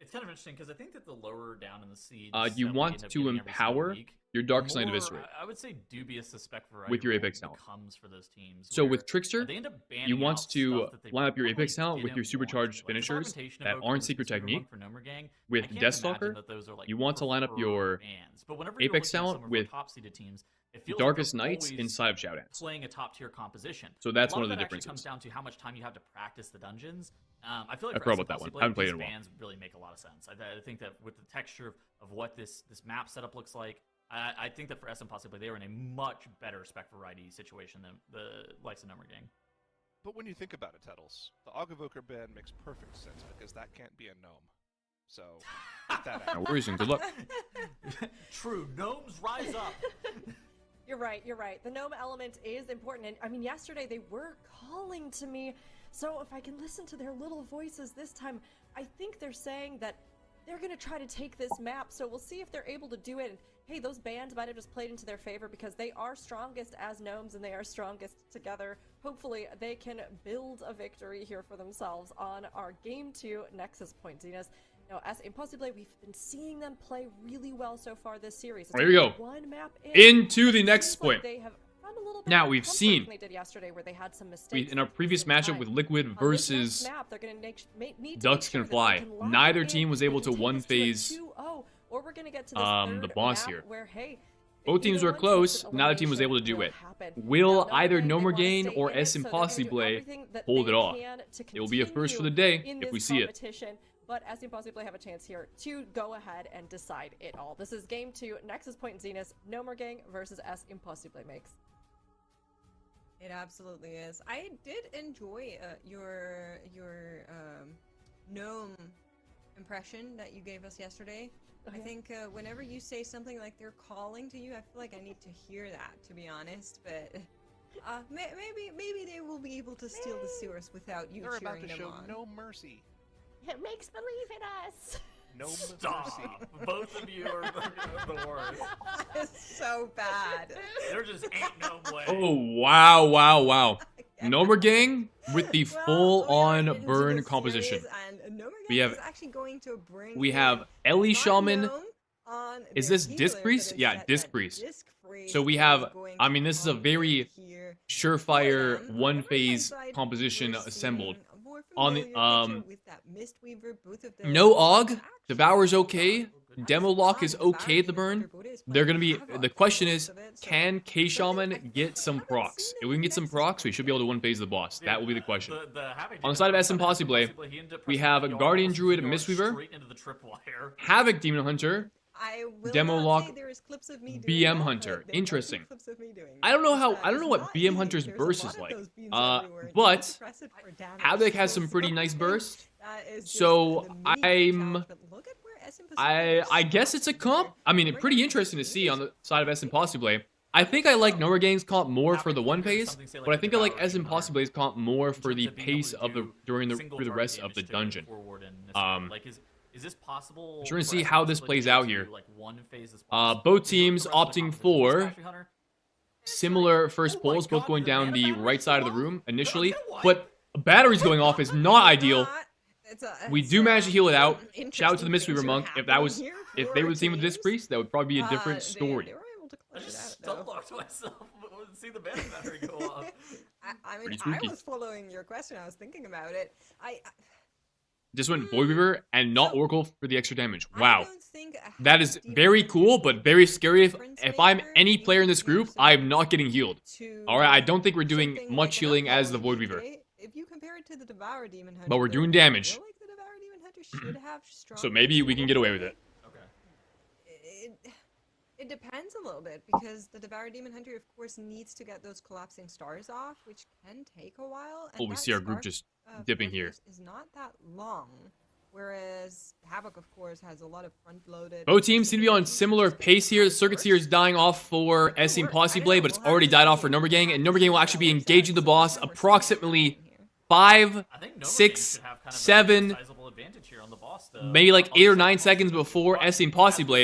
It's kind of interesting because I think that the lower down in the seeds, You that we want end up to getting every single empower week, your Darkest Night more, Eviscerate I would say dubious the spec variety with your role Apex talent. becomes for those teams. So where with Trickster, they end up banning you want out to stuff that they line up your probably Apex talent with your didn't supercharged want. Like, finishers Fragmentation that Evoker aren't was the secret super technique. one for Nomurgang. With I can't Deathstalker, imagine that those are, like, you want to line up your bans. But whenever Apex you're looking at talent some of our with top-seeded teams, it feels Darkest like they're Nights always inside of Shoutouts. playing a top-tier composition. So that's A lot one of the that actually differences. comes down to how much time you have to practice the dungeons. I feel like I for forgot us about that one. Impossible, I haven't played these it in a while. bans really make a lot of sense. I think that with the texture of what this map setup looks like, I think that for SM Possibly they were in a much better spec variety situation than the likes of Nomurgang. But when you think about it, Tettles, the Augavoker ban makes perfect sense because that can't be a gnome. So, get that out. No worries and good luck. True, gnomes rise up. You're right, you're right. The gnome element is important. And I mean, yesterday they were calling to me. So if I can listen to their little voices this time, I think they're saying that they're going to try to take this map. So we'll see if they're able to do it. And hey, those bans might have just played into their favor because they are strongest as gnomes and they are strongest together. Hopefully they can build a victory here for themselves on our Game 2 Nexus Point. Zenas. Now, as Impossible, we've been seeing them play really well so far this series. Here we go. One map Into the Nexus Seems like Point. they have found a little bit Now, more we've comfort seen- than they did yesterday, where they had some mistakes In our that previous took some matchup time. with Liquid On this versus next map, they're gonna need to Ducks make sure Can that Fly, they can lock neither it in. team was They able can to take one this to a phase 2-0, or we're gonna get to this the third boss map here. where, hey, Both teams were close, neither team was able to do it. Will either Nomurgang or S Impossible hold it off? It will be a first for the day if we see it. But as Impossible have a chance here to go ahead and decide it all. This is Game 2, Nexus Point and Zenith, Nomurgang versus S Impossible makes. It absolutely is. I did enjoy your gnome impression that you gave us yesterday. I think whenever you say something like they're calling to you, I feel like I need to hear that, to be honest. But maybe they will be able to steal the sewers without you They're cheering about to them show on. no mercy. It makes believe in us. No Stop. mercy. Both of you are the worst. It's so bad. There just ain't no way. Oh, wow. Nomurgang with the Well, full-on we are into burn the composition. series, and Nomurgang We have- is actually going to bring We in have Ellie not Shaman. gnome on Is their this Disc healer, Priest? but Yeah, instead Disc that Priest. Disc Priest So we is have, going I to mean, this is a come very in here surefire for them. one-phase On the right side, composition we're assembled. seeing a more On the, familiar picture with that Mistweaver, both of them No Og, actually Devour's okay. Demo Lock is okay at the burn. They're going to be... The question is, can K-Shaman get some procs? If we can get some procs, we should be able to one-phase the boss. That will be the question. On the side of SM Possible, we have a Guardian Druid Mistweaver, Havoc Demon Hunter, Demo Lock, BM Hunter. Interesting. I don't know what BM Hunter's burst is like. But Havoc has some pretty nice burst. So I guess it's a comp. I mean, it's pretty interesting to see on the side of SM Possible. I think I like Nora Gang's comp more for the one pace, but I think I like SM Possible's comp more for the pace of the through the rest of the dungeon. Is this possible? We're going to see how this plays out here. Both teams opting for similar first pulls, both going down the right side of the room initially, but batteries going off is not ideal. We do manage to heal it out. Shout out to the Mistweaver Monk. If they were the team with this priest, that would probably be a different story. I just stun-locked myself. See the battery go off. I mean, I was following your question. I was thinking about it. Just went Void Weaver and not Oracle for the extra damage. Wow. That is very cool, but very scary. If I'm any player in this group, I'm not getting healed. Alright, I don't think we're doing much healing as the Void Weaver. If you compare it to the Devour Demon Hunter, but we're doing damage. I feel like the Devour Demon Hunter should have so maybe we can get away with it. It depends a little bit, because the Devour Demon Hunter, of course, needs to get those collapsing stars off, which can take a while. And we see our group just dipping here. Is not that long, whereas Havoc, of course, has a lot of front-loaded. Both teams seem to be on similar pace here. The Circuit Seer is dying off for SM Possible, but it's already died off for Number Gang, and Number Gang will actually be engaging the boss approximately 5, 6, 7, maybe like 8 or 9 seconds before SM Possible.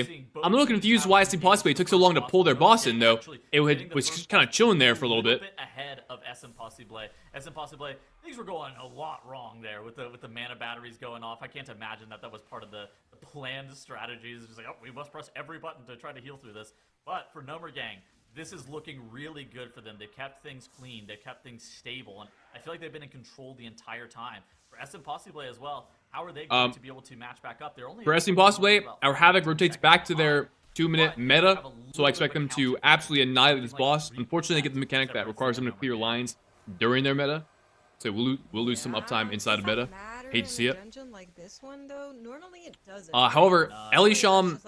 I'm a little confused why SM Possible took so long to pull their boss in, though. It was kind of chilling there for a little bit. Ahead of SM Possible. SM Possible, things were going a lot wrong there with the mana batteries going off. I can't imagine that was part of the planned strategies. It's just like, oh, we must press every button to try to heal through this. But for Number Gang, this is looking really good for them. They've kept things clean. They've kept things stable. And I feel like they've been in control the entire time. For SM Possible as well, how are they going to be able to match back up? They're only for SM Possible, our Havoc rotates back to their 2-minute meta, so I expect them to absolutely annihilate this boss. Unfortunately, they get the mechanic that requires them to clear lines during their meta, so we'll lose some uptime inside of meta. Hate to see it. However, Elisham,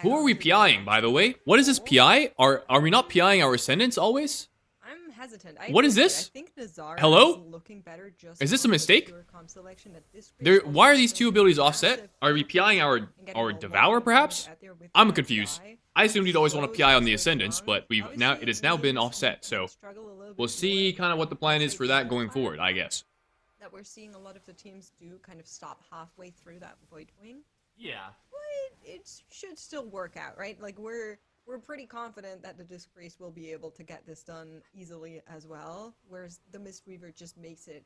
who are we PIing, by the way? What is this PI? Are we not PIing our Ascendants always? I'm hesitant. What is this? Hello? Is this a mistake? Why are these two abilities offset? Are we PIing our Devour, perhaps? I'm confused. I assumed you'd always want to PI on the Ascendants, but it has now been offset, so we'll see kind of what the plan is for that going forward, I guess. That we're seeing a lot of the teams do kind of stop halfway through that Void Wing. Yeah. But it should still work out, right? Like, we're pretty confident that the Disc Priest will be able to get this done easily as well, whereas the Mistweaver just makes it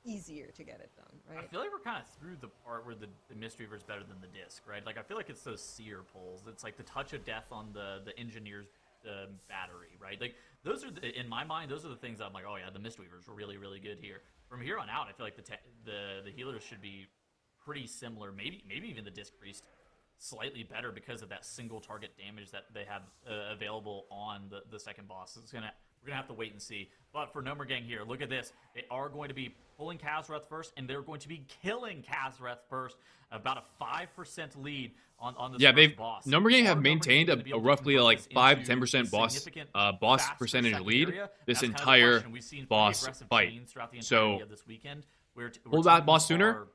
easier to get it done, right? I feel like we're kind of through the part where the Mistweaver is better than the Disc, right? Like, I feel like it's those Seer pulls. It's like the touch of death on the Engineer's battery, right? Like, those are, in my mind, those are the things I'm like, oh yeah, the Mistweaver's really, really good here. From here on out, I feel like the healers should be pretty similar, maybe even the Disc Priest slightly better because of that single target damage that they have available on the second boss. We're gonna have to wait and see. But for Number Gang here, look at this. They are going to be pulling Kazreth first, and they're going to be killing Kazreth first. About a 5% lead on the first boss. Number Gang have maintained a roughly like 5 to 10% boss percentage lead this entire boss fight. So pull that boss sooner.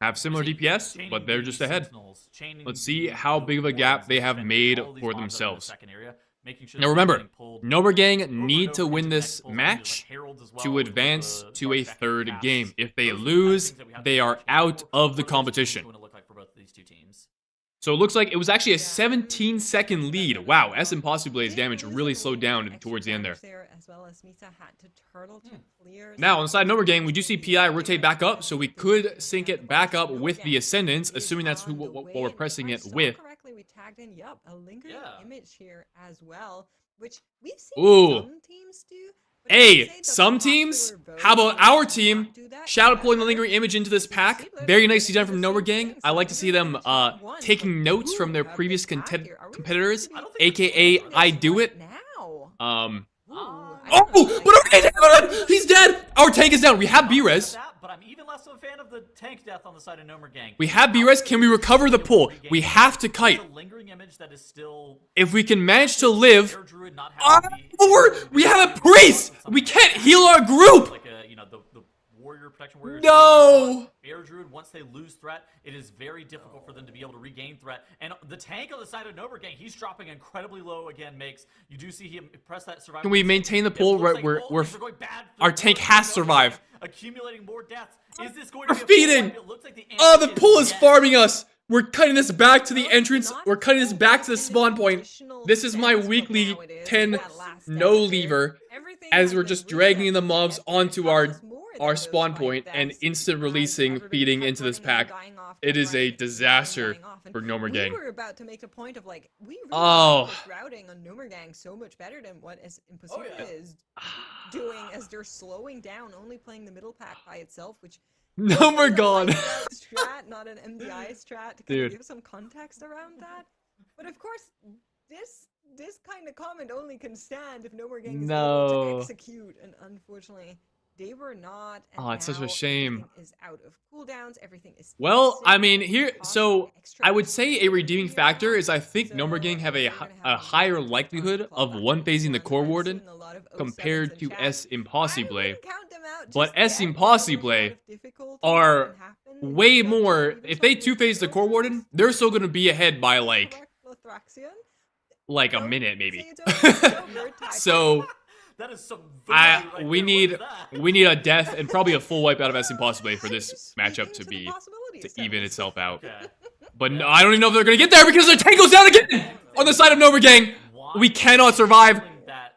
Have similar DPS, but they're just ahead. Let's see how big of a gap they have made for themselves. Now remember, Number Gang need to win this match to advance to a third game. If they lose, they are out of the competition. So it looks like it was actually a 17-second lead. Wow, SM Possible's damage really slowed down towards the end there. Now, on the side of Number Gang, we do see PI rotate back up, so we could sync it back up with the Ascendants, assuming that's what we're pressing it with. We tagged in, a lingering image here as well, which we've seen some teams do, Hey, some teams? How about our team? Shout out pulling the lingering image into this pack. Very nicely done from Nowhere Gang. I like to see them taking notes from their previous competitors, aka I Do It. Oh, but okay, he's dead. Our tank is down. We have B-res. But I'm even less of a fan of the tank death on the side of Nomer Gang. We have B-res. Can we recover the pull? We have to kite. Lingering image that is still. If we can manage to live. We have a priest. We can't heal our group. Like a, the warrior protection warrior. No. Air Druid, once they lose threat, it is very difficult for them to be able to regain threat. And the tank on the side of Nomer Gang, he's dropping incredibly low again. You do see him press that survival. Can we maintain the pull? Our tank has to survive. Accumulating more deaths. Is this going to be feeding? It looks like the pull is farming us. We're cutting this back to the entrance. We're cutting this back to the spawn point. This is my weekly 10 no lever as we're just dragging the mobs onto our spawn point and instant releasing feeding into this pack. It is a disaster for Nomer Gang. We were about to make a point of like, we really like this routing on Nomer Gang so much better than what Impossible is doing, as they're slowing down, only playing the middle pack by itself, which Nomer gone. Strat, not an MDI strat, to kind of give some context around that. But of course, this kind of comment only can stand if Nomer Gang is able to execute, and unfortunately, they were not. And it's such a shame. Everything is out of cooldowns. Everything is. Well, I mean, I would say a redeeming factor is I think Nomer Gang have a higher likelihood of one-phasing the Core Warden compared to S Impossible. But S Impossible are way more. If they two-phase the Core Warden, they're still going to be ahead by like a minute maybe. So. That is some we need a death and probably a full wipe out of S Impossible for this matchup to even itself out. Okay. But no, I don't even know if they're gonna get there because their tank goes down again on the side of Nomer Gang. We cannot survive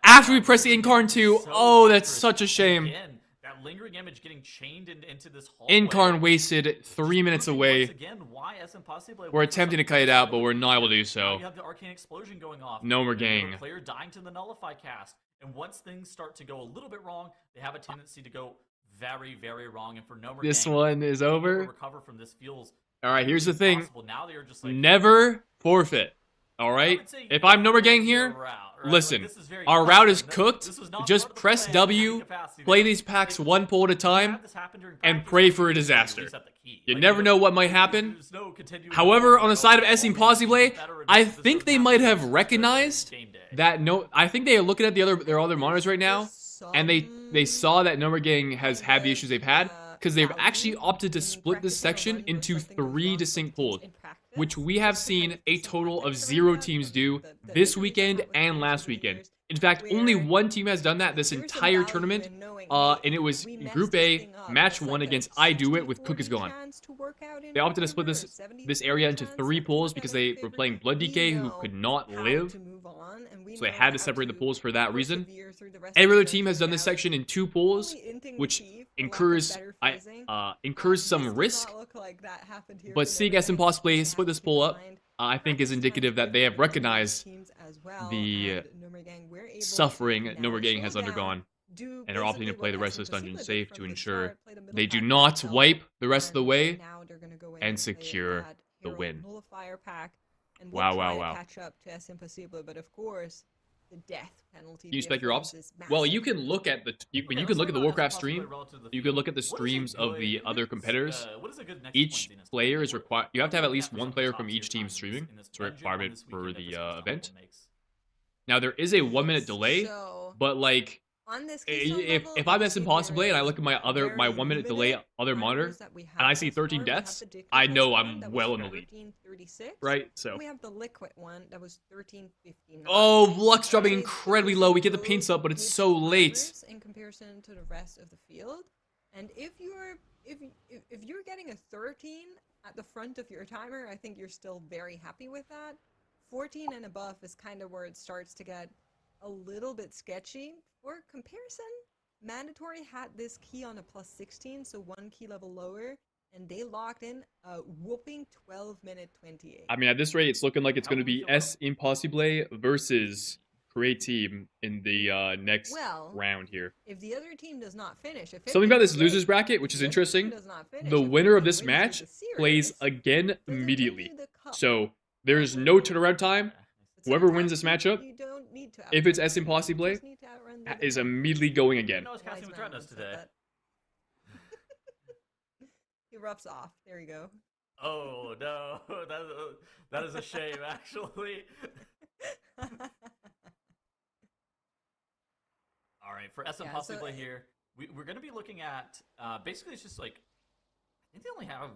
after we press the Incarn 2. Oh, that's such a shame. Again, that lingering image getting chained into this Incarn wasted 3 minutes away. Again, why S Impossible? We're attempting to kite it out, but we're not able to do so. You have the arcane explosion going off. Nomer Gang. Player dying to the nullify cast. And once things start to go a little bit wrong, they have a tendency to go very, very wrong. And for Nomer this Gang, one is over. Recover from this feels. All right, here's the thing. Now they are just like, never forfeit. All right. If I'm Nomer Gang here, listen. Our route is cooked. Just press W, play these packs one pull at a time, and pray for a disaster. You never know what might happen. However, on the side of S Impossible, I think they might have recognized that I think they are looking at their other monitors right now, and they saw that Nomer Gang has had the issues they've had because they've actually opted to split this section into 3 distinct pools, which we have seen a total of 0 teams do this weekend and last weekend. In fact, only one team has done that this entire tournament, and it was Group A, Match 1 against I Do It with Cook is Gone. They opted to split this area into 3 pools because they were playing Blood DK, who could not live, so they had to separate the pools for that reason. Every other team has done this section in 2 pools, which incurs some risk, but seeing S Impossible split this pool up, I think is indicative that they have recognized the suffering Nomer Gang has undergone and are opting to play the rest of this dungeon safe to ensure they do not wipe the rest of the way and secure the win. Wow. Catch up to S Impossible, but of course, the death penalty. You spec your ops? Well, you can look at the Warcraft stream. You can look at the streams of the other competitors. Each player is required. You have to have at least one player from each team streaming. It's a requirement for the event. Now there is a 1-minute delay, but like, if I'm S Impossible and I look at my 1-minute delay other monitor and I see 13 deaths, I know I'm well in the lead. Right? So we have the liquid one that was 13:59. Oh, Lux dropping incredibly low. We get the paints up, but it's so late in comparison to the rest of the field. And if you're getting a 13 at the front of your timer, I think you're still very happy with that. 14 and above is kind of where it starts to get a little bit sketchy. For comparison, Mandatory had this key on a +16, so 1 key level lower, and they locked in a whooping 12-minute 28. I mean, at this rate, it's looking like it's going to be S Impossible versus create team in the next Well, round here. if the other team does not finish, if Something about this great. losers bracket, which is If the other team interesting. does not finish, The if winner of Fifty this wins with match the plays series, again does it win immediately. you the cup? So there's no turnaround time. But Whoever sometimes wins this matchup, you don't need to if it's outrun S them, you Impossible, just need to outrun the is defense. immediately going I again. know it's casting Wise with man Dreadnoughts said today. that. He rubs off. There you go. Oh no, that is a shame actually. All right, for SM Yeah, Possibly so- here, we're going to be looking at basically it's just like I think they only have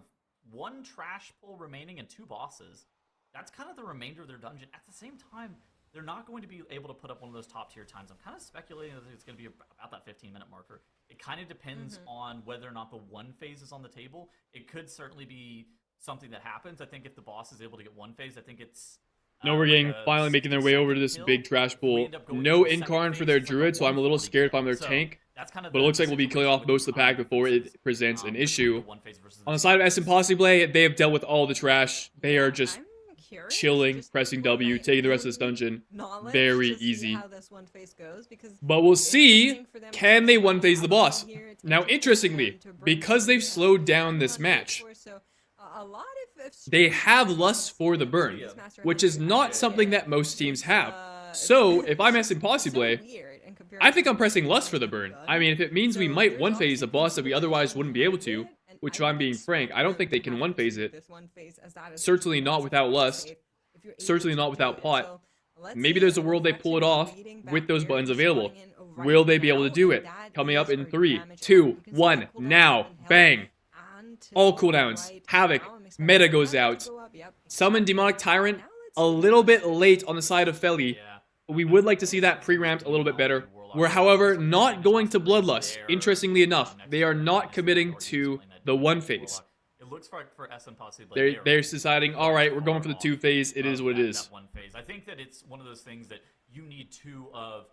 one trash pull remaining and 2 bosses. That's kind of the remainder of their dungeon. At the same time, they're not going to be able to put up one of those top tier times. I'm kind of speculating that it's going to be about that 15-minute marker. It kind of depends on whether or not the one phase is on the table. It could certainly be something that happens. I think if the boss is able to get one phase, I think it's No, we're like getting a finally making their way over to 60-second this kill. big trash If we pool. end up going No to a second Incarn for phase, their it's like a druid, so I'm a little 140 scared if I'm kill. their So tank. that's kind of But it the looks like we'll be killing situation off with most of the time pack before differences, it presents an between issue. the one phase versus On the side of SM Impossible, they have dealt with all the trash. They are just I'm curious, chilling, just pressing for W, my taking the rest of this own dungeon knowledge very to see easy. how this one phase goes, because But we'll it's see, interesting for them can to they see one phase the how boss? here it's Now, interesting for interestingly, them to bring because they've in, slowed down Icon this to match, score, so a lot of they have lust for the burn, this master which has is to not actually something get that most teams is, have. So, if I'm it's SM Impossible, so weird in I think comparison I'm to pressing the lust for the things burn. we've I done. mean, if it means we So might there's one phase a obviously boss that we otherwise consideration wouldn't be able to, behind it, and which I I'm would being frank, expect I don't them think they to can have one to phase treat it. this one phase as that is Certainly not as without fair lust. safe if you're able Certainly to not do without it. pot. So let's Maybe see, there's a world they pull it off leading back with those there, buttons he's available. running in Will right they be able to now, do and it? that Coming up is in our 3, damage 2, up. You can see 1, that cooldown now, doesn't help. bang. And to All the cooldowns. right Havoc. now, I'm expecting Meta the goes damage out. to go up. Yep, Summon exactly. Demonic Tyrant Now let's a see what little happens. bit late on the side of Feli. Yeah. We would like to see that pre-ramped a little bit better. We're, however, not going to Bloodlust. Interestingly enough, they are not committing to the one phase. It looks like for SM Possibly They're deciding, all right, we're going for the 2 phase. It is what it is. That one phase. I think that it's one of those things that you need 2 of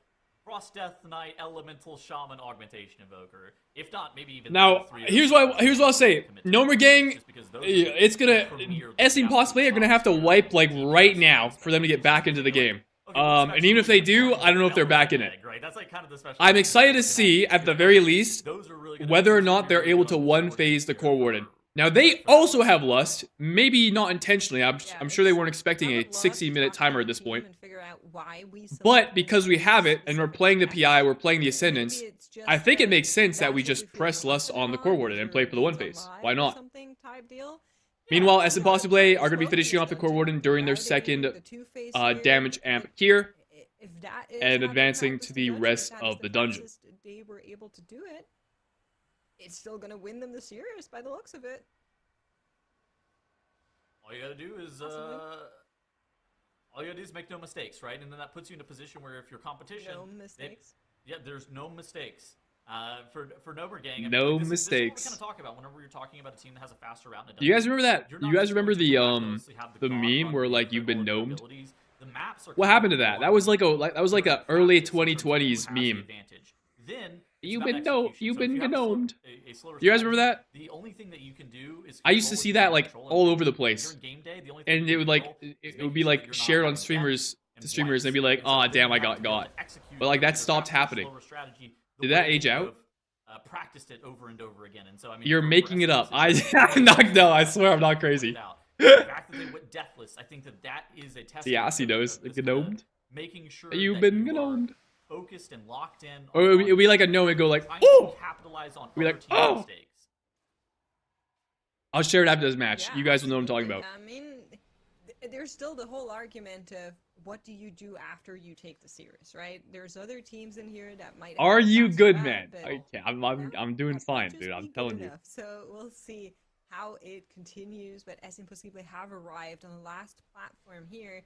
Frost Death Knight, Elemental Shaman, Augmentation Invoker. If not, maybe even Now, 3 of here's those what I'll say. commit to Nomer it, Gang, just because those are it's gonna premier SM Possibly are gonna have to wipe like right now for them to get back into the game. And even if they do, I don't know if they're back in it. Right? That's like kind of the special I'm excited to see, at the very least, Those are really good whether or episodes. not they're You're able really to gonna one look forward phase the to Core it Warden. for- Now, they also have Lust, maybe not intentionally. I'm Yeah, sure they it's- weren't expecting I a would love to 60-minute talk timer to at this the team point. and figure out why we But selected because we have it, and we're specific playing the tests. PI, we're playing the Maybe Ascendants, it's just I think it that makes sense that that's we what just feel press Lust on the confident Core Warden these and are play for the one leads phase. on Why live or not? something type deal. Meanwhile, Yeah, SM you know, Possible it's are going to be slow finishing in off the this Core Warden dungeon. during their Routing second the 2-phase here, damage amp here, if that is and how they advancing practice to the the dungeon, rest if that is of the dungeon. fastest they were able to do it, it's still gonna win them the series by the looks of it. All you gotta do is make no mistakes, right? And then that puts you in a position where if your competition, No mistakes. there's no mistakes. For Nomer Gang, I mean, No like, this is what we mistakes. kind of talk about whenever you're talking about a team that has a faster route. In a Do you guys dungeon. remember that? You're You not guys just remember going to the miraculously have the god meme run where with like you've been critical gnomed? abilities. The maps are What happened to that? That was like your a early practice in terms of who 2020s has the meme. advantage. Then it's You've about been execution. you've So if been you have a slow- gnomed. a slower You guys remember strategy, that? The only thing that you can do is I used to control see what that you like control, all and over the during place, game day, the only thing and you it would can like control is it would making be sure like that you're not shared on having streamers deaths and to streamers, and they'd be wipes. like, And so "Oh then damn, you I have got to be able got." to execute But like that your stopped faster, happening. slower strategy the Did way that age you out? have, practiced it over and over again. And so I mean, You're for making it up. SM, I'm not. No, I swear I'm not crazy. The fact that they went deathless, I think that is a test. See, Assy knows. Gnomed. Making sure You've that been you are gnomed. focused and locked in. Or it'd be like a gnome and go like, trying to "Oh!" capitalize on Be other like, teams' "Oh!" mistakes. I'll share it after this match. Yeah, You guys will know what I'm talking absolutely. about. I mean, there's still the whole argument of what do you do after you take the series, right? There's other teams in here that might. Are have a you faster good, route, man? but Okay, I'm that doing might fine, just dude. be I'm good telling you. enough. So we'll see how it continues. But as Impossible have arrived on the last platform here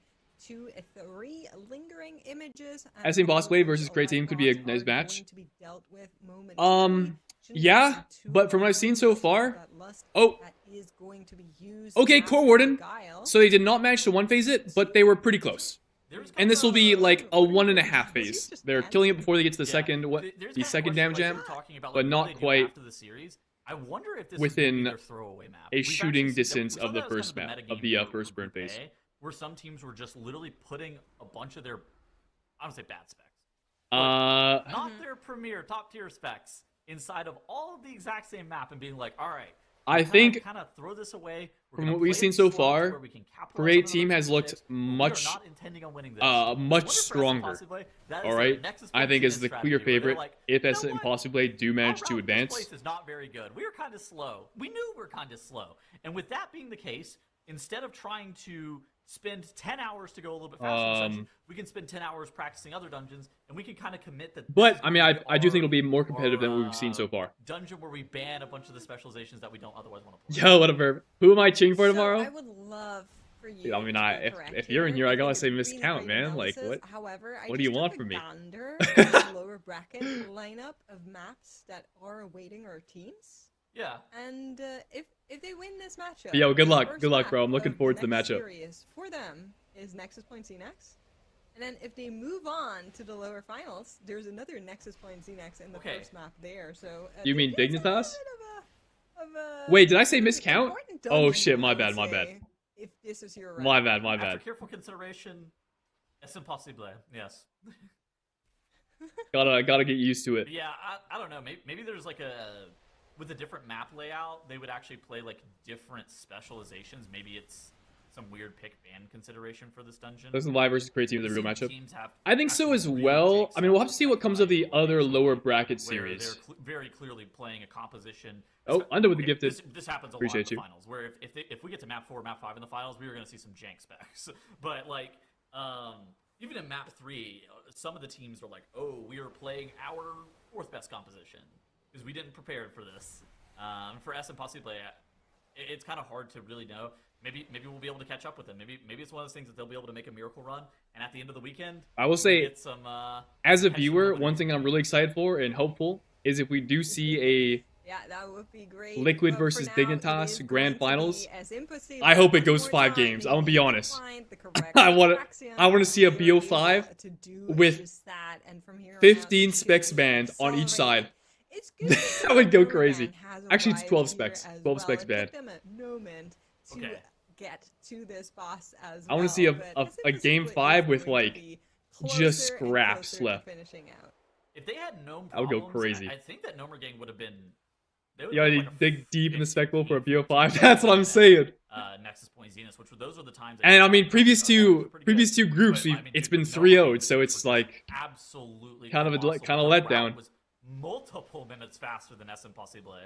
to 3 lingering images. And SM Boss all Blade of versus those Great Team could be a alive nice bots are match. going to be dealt with momentarily. Shouldn't Yeah, be too but from what I've seen so long far, that lust oh, that is going to be used okay, as Core Warden. guile. So they did not manage to one phase it, but they were pretty close. There's And this will be like a What are you 1.5 doing? phase. Just They're dancing. killing it before they get to the Yeah. second There's the that second question, damage like, amp, we're talking about, but like, what not they do quite after the series. I wonder if this within is gonna be their throwaway map. a We've shooting actually seen that- distance we saw of the that as first kind map, of of the the metagame for first burn Group phase. A, where some teams were just literally putting a bunch of their I don't say bad specs. Uh, Not their premier top tier specs inside of all of the exact same map and being like, all right, I think kind of throw this away. We're from gonna what we've play seen it so slow to far, where we can capitalize Create on team another has looked 6, but we are much, not intending on winning this. much Wonder for stronger. Possibly, that is All their right, Nexus I Point think Zenith is the clear strategy, where they're favorite. like, If you know S what? and Possibly do manage Our to route to this advance, place is not very good. We were kind of slow. We knew we were kind of slow. And with that being the case, instead of trying to spend 10 hours to go a little bit faster in this dungeon, we can spend 10 hours practicing other dungeons, and we can kind of commit that. but I mean, I do think it'll be more competitive than what we've seen so far. Dungeon where we ban a bunch of the specializations that we don't otherwise want to play. Yo, what a verb. Who am I cheering for So tomorrow? I would love for you. Dude, I mean, to be correct if you're in here, I think gotta it's say really miscount, great man. Like, analysis. what? However, What do you want took from me? a gander at the lower bracket lineup of maps that are awaiting our teams. Yeah. And if they win this matchup, Yo, good the luck. first Good luck, map bro. I'm looking of forward to the next matchup. series for them is Nexus Point ZNex. And then if they move on to the lower finals, there's another Nexus Point ZNex in the first map there. So You mean there's a Dignitas? little bit of a Wait, did I say an miscount? important Oh dungeon, shit, my I would bad, my bad. say, if this is your My route. bad, my After bad. careful consideration, es imposible. Yes. Gotta get used to it. But yeah, I don't know. Maybe there's like with a different map layout, they would actually play like different specializations. Maybe it's some weird pick ban consideration for this dungeon. Doesn't Live versus Create Team the real Some matchup? teams have I think so actually as really well. jinxed I mean, we'll have out to see what comes of the other lower bracket where series. they're very clearly playing a composition. Oh, Under with the gifted. This happens a Appreciate lot in you. the finals. Where if we get to map 4, map 5 in the finals, we are going to see some jank specs. But like, even in map 3, some of the teams are like, "Oh, we are playing our 4th best composition because we didn't prepare for this." For S and Possibly, it's kind of hard to really know. Maybe we'll be able to catch up with them. Maybe it's one of those things that they'll be able to make a miracle run, and at the end of the weekend, I will say, get some, as a catch some viewer, elimination one thing I'm really excited for and hopeful is if we do see Yeah, that would be great. Liquid But for versus now, Dignitas it is grand going to finals, be as impossible I hope it one goes more 5 time. games. They I'm gonna be need to honest. find the correct I wanna axiom. see a They are BO5 able to do with just that, and from here on out, 15 the specs shooting banned on each accelerated. side. It's good That would go Urban crazy. has Actually, it's arrived 12 here specs. as 12 well. specs It banned. took them a moment to Okay. get to this boss as I well. want to see a but game Impossible 5 is with going to like be just closer and scraps closer to left. finishing out. if they had gnome That would go problems, crazy. I think that Gnomer gang would have been. They would Yeah, have you like a dig deep in the spec pool for a 15, BO5. That's what I'm saying. Nexus Point Zenith, those were the times. And I mean, previous two two groups, But, I mean, it's dude, been Gnomer 3-0'd, gang so was it's just like absolutely kind of a colossal. kind of The route letdown. was multiple minutes faster than S Impossible.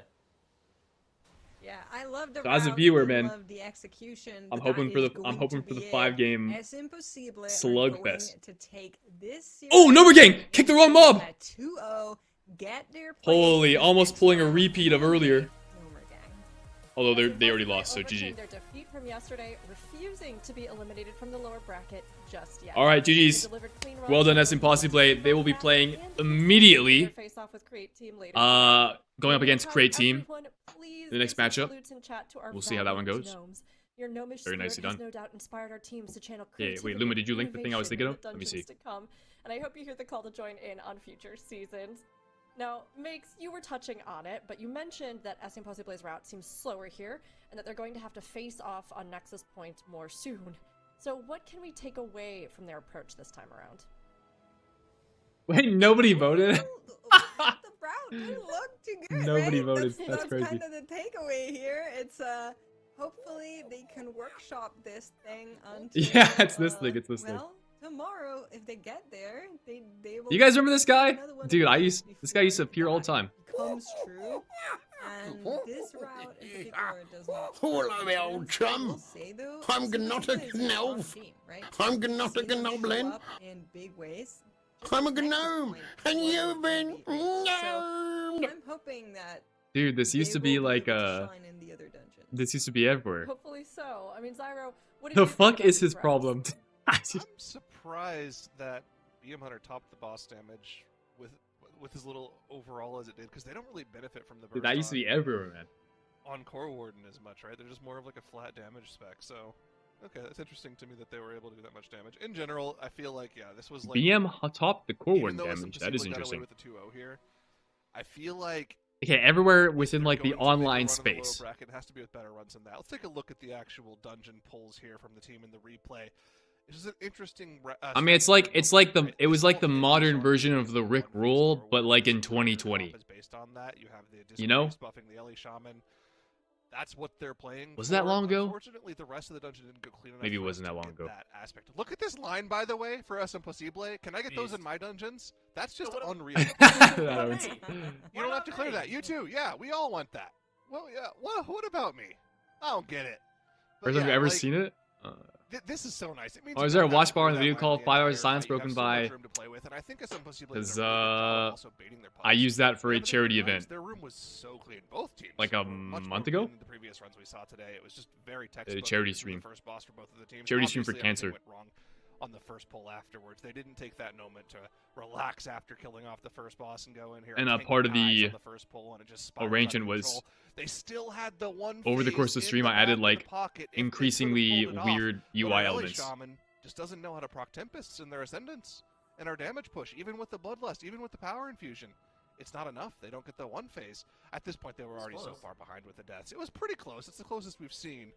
Yeah, I love the So as a route, viewer, I man, love the execution. I'm but hoping that for is the going to be 5-game Es Impossible are slugfest. going to take this Oh, series Gnomer gang! Kick the wrong mob! at 2-0, get their place Holy, in the almost next pulling a round. repeat of earlier. Gnomer gang. Although they already lost, so Overcame GG. their defeat from yesterday, refusing to be eliminated from the lower bracket just yet. All right, They GG's. delivered clean Well runs done, to S Impossible. They will be playing immediately. their face-off with Create Team later Going up today. against Create Team. Everyone, please the next give some matchup. salutes in chat to our We'll see how that one valiant goes. gnomes. Your gnomish Very nicely spirit has done. no doubt inspired our teams to channel Yeah, wait, creativity Luma, did you and link the thing I was thinking innovation of? in the Let me see. dungeons to come. And I hope you hear the call to join in on future seasons. Now, Makes, you were touching on it, but you mentioned that S Impossible's route seems slower here, and that they're going to have to face off on Nexus Point more soon. So what can we take away from their approach this time around? Wait, nobody voted? The route didn't look too good, Nobody right? voted. That's That's crazy. kind of the takeaway here. It's hopefully they can workshop this thing until Yeah, it's this thing, it's this thing. well, tomorrow if they get there, they will. You guys remember this guy? another one of Dude, these this guy used to before appear all the that time. Comes true, and this route in particular does not. Hello, me old chum. I will say, though, I'm Super not Super a is a strong gnolf. team, right? I'm not a Seen them show gnoblin. up in big ways. I'm a Nexus gnome, Point and was you've been really great. So, gnomed. I'm hoping that Dude, this used they to be will like able to shine in the other dungeons. this used to be everywhere. Hopefully so. I mean, Zyro, what did The you think fuck about is these his routes? problem? I'm surprised that BM Hunter topped the boss damage with as little overall as it did, because they don't really benefit from the burst Dude, that used to be everywhere, man. on Core Warden as much, right? They're just more of like a flat damage spec. So, okay, that's interesting to me that they were able to do that much damage. In general, I feel like this was like BM topped the core even warden though damage. Simple That is got away interesting. with the 2-0 here, I feel like Okay, everywhere within they're like the going to make a run online in the lower space. bracket, it has to be with better runs than that. Let's take a look at the actual dungeon pulls here from the team in the replay. It's just an interesting. I mean, it was like the modern version of the Rick Roll, but like in 2020. Based on that, you have the You know? buffing the Ellie Shaman. That's what they're playing. Was that long ago? Unfortunately, the rest of the dungeon didn't go clean enough. Maybe it for us wasn't to that long get ago. That aspect. Look at this line, by the way, for Es Imposible. Can I get those in my dungeons? That's just unreal. You don't have to clear that. You too. Yeah, we all want that. Well, yeah. What about me? I don't get it. But First time yeah, I've ever like, seen it. this is so nice. It means Oh, is there a watch bar in the video called 5 Hours of Silence broken by? Because I used that for a charity event. Their room was so clean. Both teams Like a much month more ago? clean than the previous runs we saw today. It was just very A textbook. charity The stream. first boss for both of the teams. Charity stream for Obviously, everything cancer. went wrong on the first pull afterwards. They didn't take that moment to relax after killing off the first boss and go in here. And tank part of guys the on first pull, and it just spiraled out of arrangement was control. They still had the one over the phase course of the in stream, I back added of the like pocket if they could've increasingly pulled it off. weird But UI our Ellie elements. Shaman just doesn't know how to proc Tempests in their Ascendants and our damage push, even with the Bloodlust, even with the Power Infusion. It's not enough. They don't get the one phase. At this point, they were already so far behind with the deaths. It was pretty close. It's the closest we've seen,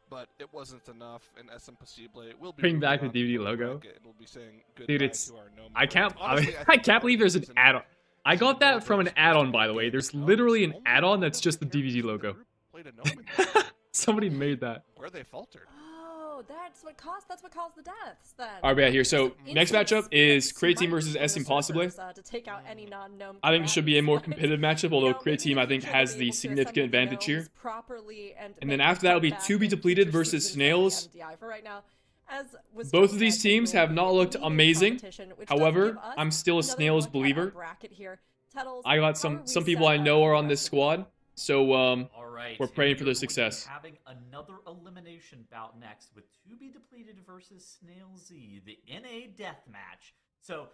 but it wasn't enough. In Es Imposible, it will be Bring back the moving on to DVD the logo. bracket, and we'll be saying Dude, goodbye it's to our gnome I can't friends. Honestly, I think can't believe there's an season- add-on. I got that from an season add-on, by the was way. There's gnomes. literally an Only add-on one that's of just the characters DVD in the logo. group played a gnome in there. Somebody made that. Where they faltered. Oh, that's what caused the deaths then. Alright, yeah, here. So next Instant matchup is split Create Team smite versus from S the Impossible. surfers, to take out any non-gnome I think it should be a more combatants. competitive matchup, You although know, Create maybe Team in I think future they'll has be the able to significant assemble the advantage here. gnomes properly and And then make after the that will be comeback To Be in Depleted future versus seasons of Snails. the MDI. For right now, as was Both just of these said, teams there will have be not looked even amazing. competition, which does However, give us I'm still a another Snails look at our believer. bracket here. Tettles, I got how are we some people set I up know for are the on this rest of the day? squad, so All right, we're and praying we for are their going to be success. Having another elimination bout next with To Be Depleted versus Snail Z, the NA deathmatch. So,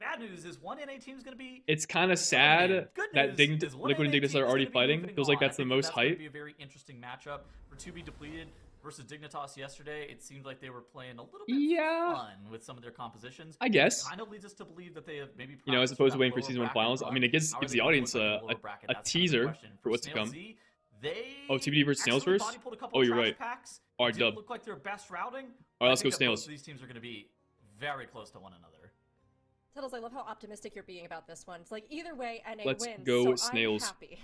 bad news is one NA team is going to be. It's kind of sad Good that news is one Liquid and NA Dignitas team are is already gonna be fighting. moving Feels like on. that's I the think most that's gonna hype. be a very interesting matchup for To Be Depleted versus Dignitas yesterday. It seemed like they were playing a little bit fun with some of their compositions. I guess. It kind of leads us to believe that they have maybe You know, as practiced opposed to that waiting for lower season 1 bracket finals. I run. mean, it gives How are gives they the gonna audience look like the a lower bracket? a That's kind of the teaser question. for what's to Snail come. Z, they Oh, TBD versus Snails actually first? body pulled a couple Oh, you're trash right. packs. Alright, It didn't dub. look like their best routing. Alright, let's I go think that Snails. both of these teams are going to be very close to one another. Tuttles, I love how optimistic you're being about this one. It's like either way, NA Let's wins, go so Snails. I'm happy.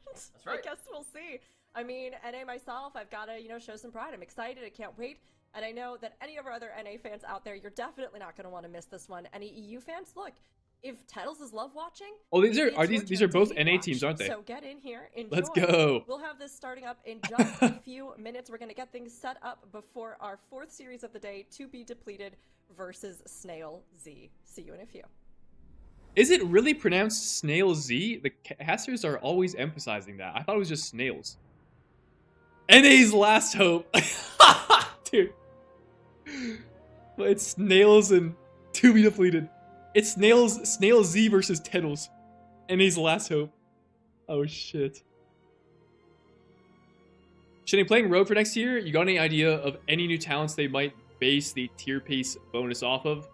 That's right. I guess we'll see. I mean, NA myself, I've got to, show some pride. I'm excited. I can't wait. And I know that any of our other NA fans out there, you're definitely not going to want to miss this one. Any EU fans, look, if Tuttles is love watching, Oh, these maybe are it's your these turn are to both hate NA watch. teams, aren't they? So get in here, enjoy. Let's go. We'll have this starting up in just a few minutes. We're going to get things set up before our fourth series of the day, To Be Depleted versus Snail Z. See you in a few. Is it really pronounced Snail Z? The casters are always emphasizing that. I thought it was just Snails. NA's last hope. Dude. But it's Snails and To Be Depleted. It's Snail Z versus Tettles. NA's last hope. Oh shit. Shane, playing Rogue for next year, you got any idea of any new talents they might base the tier pace bonus off of?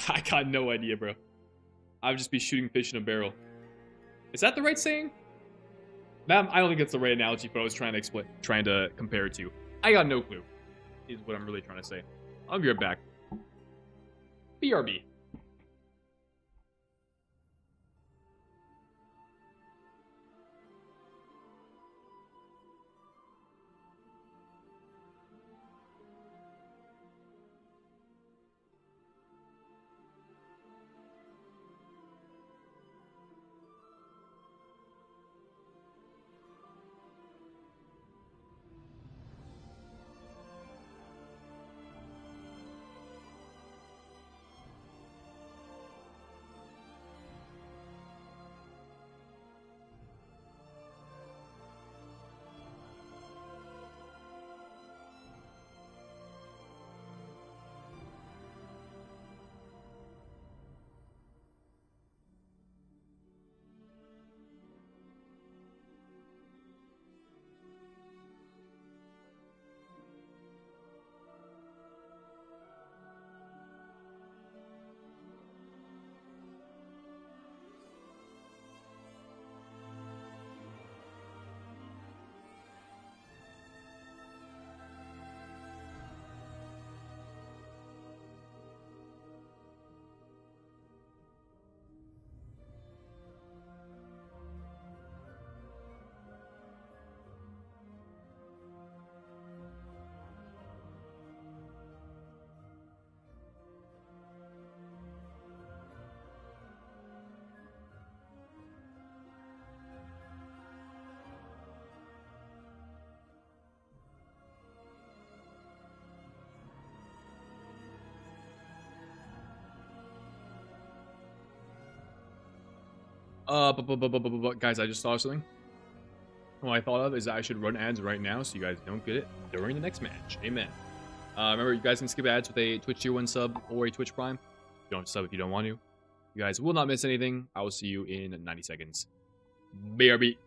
I got no idea, bro. I would just be shooting fish in a barrel. Is that the right saying? Nah, I don't think that's the right analogy, but I was trying to compare it to. I got no clue, is what I'm really trying to say. I'll be right back. BRB. Guys, I just thought of something. What I thought of is that I should run ads right now so you guys don't get it during the next match. Amen. Remember, you guys can skip ads with a Twitch Tier 1 sub or a Twitch Prime. You don't have to sub if you don't want to. You guys will not miss anything. I will see you in 90 seconds. BRB.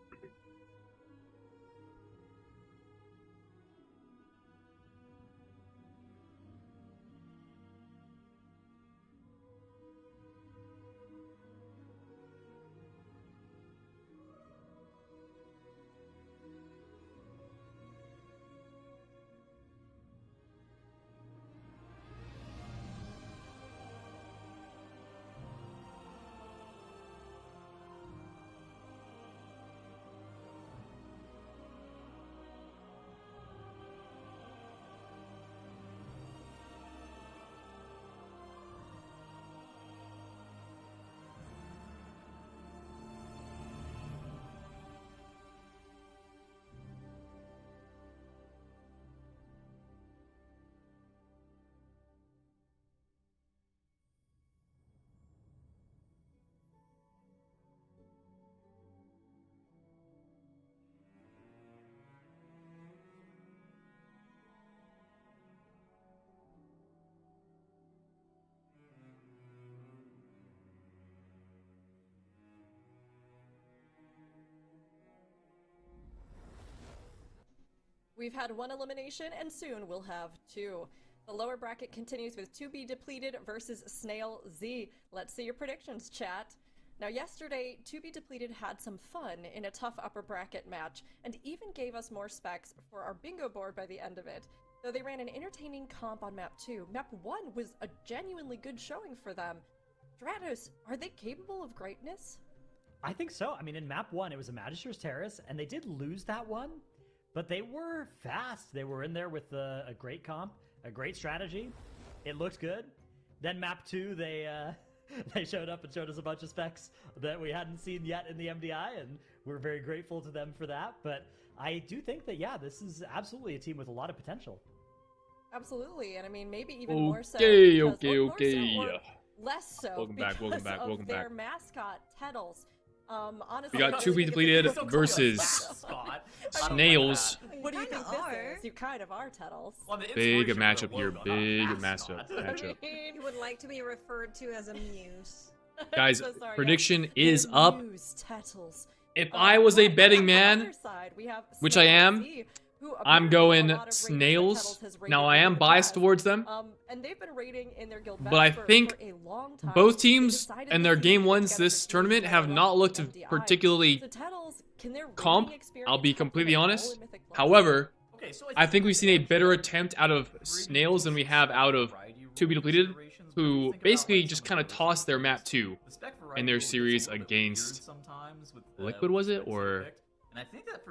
We've had one elimination, and soon we'll have two. The lower bracket continues with 2B Depleted versus Snail Z. Let's see your predictions, chat. Now, yesterday, 2B Depleted had some fun in a tough upper bracket match, and even gave us more specs for our bingo board by the end of it. Though they ran an entertaining comp on map 2, map 1 was a genuinely good showing for them. Stratos, are they capable of greatness? I think so. I mean, in map 1, it was a Magister's Terrace, and they did lose that one. But they were fast. They were in there with a great comp, a great strategy. It looked good. Then map 2, they showed up and showed us a bunch of specs that we hadn't seen yet in the MDI, and we're very grateful to them for that. But I do think that, yeah, this is absolutely a team with a lot of potential. Absolutely, and I mean, maybe even more so. Less so. Welcome back. Their mascot, Tettles. Honestly, We got 2B Depleted versus Snails. What do you think this is? You kind of are, Tettles. Big matchup here. Big matchup. You would like to be referred to as a muse. Guys, So sorry, prediction guys. is The up. Muse, Tettles. If I was a betting On the man, other side, we have which I am, Snail Z, who I'm apparently going a lot of ratings that Snails. Tettles has rated Now, I in am the biased past. towards them. And they've been rating in their guild But I best think for a long time. both They teams decided and this their season game to get ones together this for tournament season have one not of looked MDI. particularly So Tettles, can their comp. rating experience I'll be help them completely enroll honest. in Mythic Plus? However, Okay, so I think we've seen a better attempt out of Snails than we have out of 2B Depleted, who basically just kind of tossed their map 2 in their series against Liquid, was it, or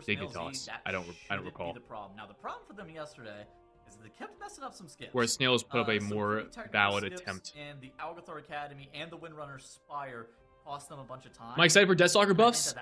Dignitas? I don't recall. The problem. Now, the problem for them yesterday is that they kept messing up some skips. Whereas Snails put up a Some more pretty technical valid skips, attempt. And the Algathor Academy and the Windrunner Spire cost them a bunch of time. Am I excited for Deathstalker buffs?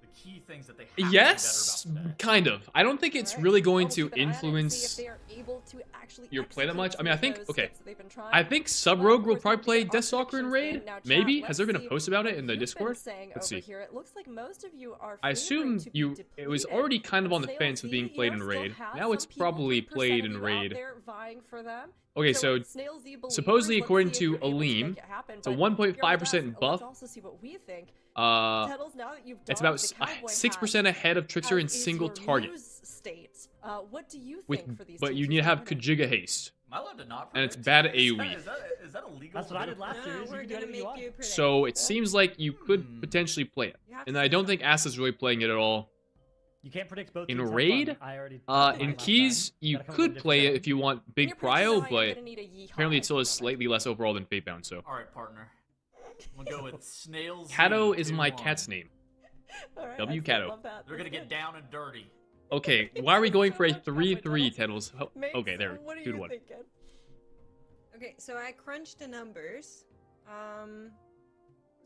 The key things that they have to be Yes, better about today. kind of. I don't think it's Alright, really going well, to we'll keep an eye on it and see influence if they are able to actually your play that execute much. I some mean, I of think, those okay, skits that they've been trying. I think But, Subrogue of will course, probably when we play get our Deathstalker in predictions Raid. in, now, chat, Maybe? Has there been a let's see post about it in the what you've been Discord? saying Let's over see. here. It looks like most of you are I assume favoring 2B it was Depleted. already kind of on the Snail fence with Z, being you played know, in still Raid. has Now some it's people, probably 3% played of in you out Raid. there vying for them. Okay, so Snail Z believers, supposedly let's according see if to you're able to Aleem, make it happen, it's a but 1.5% here with us, buff. Let's also see what we think. Tettles, now that you've It's donned about the cowboy 6% hat, ahead of Trickster in as is single your target. news state. What do you With, think for these but teams you who's need to have winning? Kajiga haste. Am I allowed to not And it's predict? bad Is AoE. Is that illegal? That's what I did last year. No, is you we're can do gonna whatever make you want. you predict. So it seems like you could potentially play it. You have And to I say don't think something. Asta's really playing it at all. You can't predict both In teams have Raid, fun. I already In last Keys, time. you Gotta come up with could a different play it strategy. if you want In big your predictions, prio, I am but gonna need a yeehaw apparently it if still you is don't mind. slightly less overall than Fatebound, so. All right, partner. We'll go with Snails. Kato is my cat's name. All right, W I still Kato. love that. They're gonna That's get good. down and dirty. Okay, why are we going for a So much 3-3, Tettles. Tettles? Mates, Okay, there, what are 2 to you 1. thinking? Okay, so I crunched the numbers.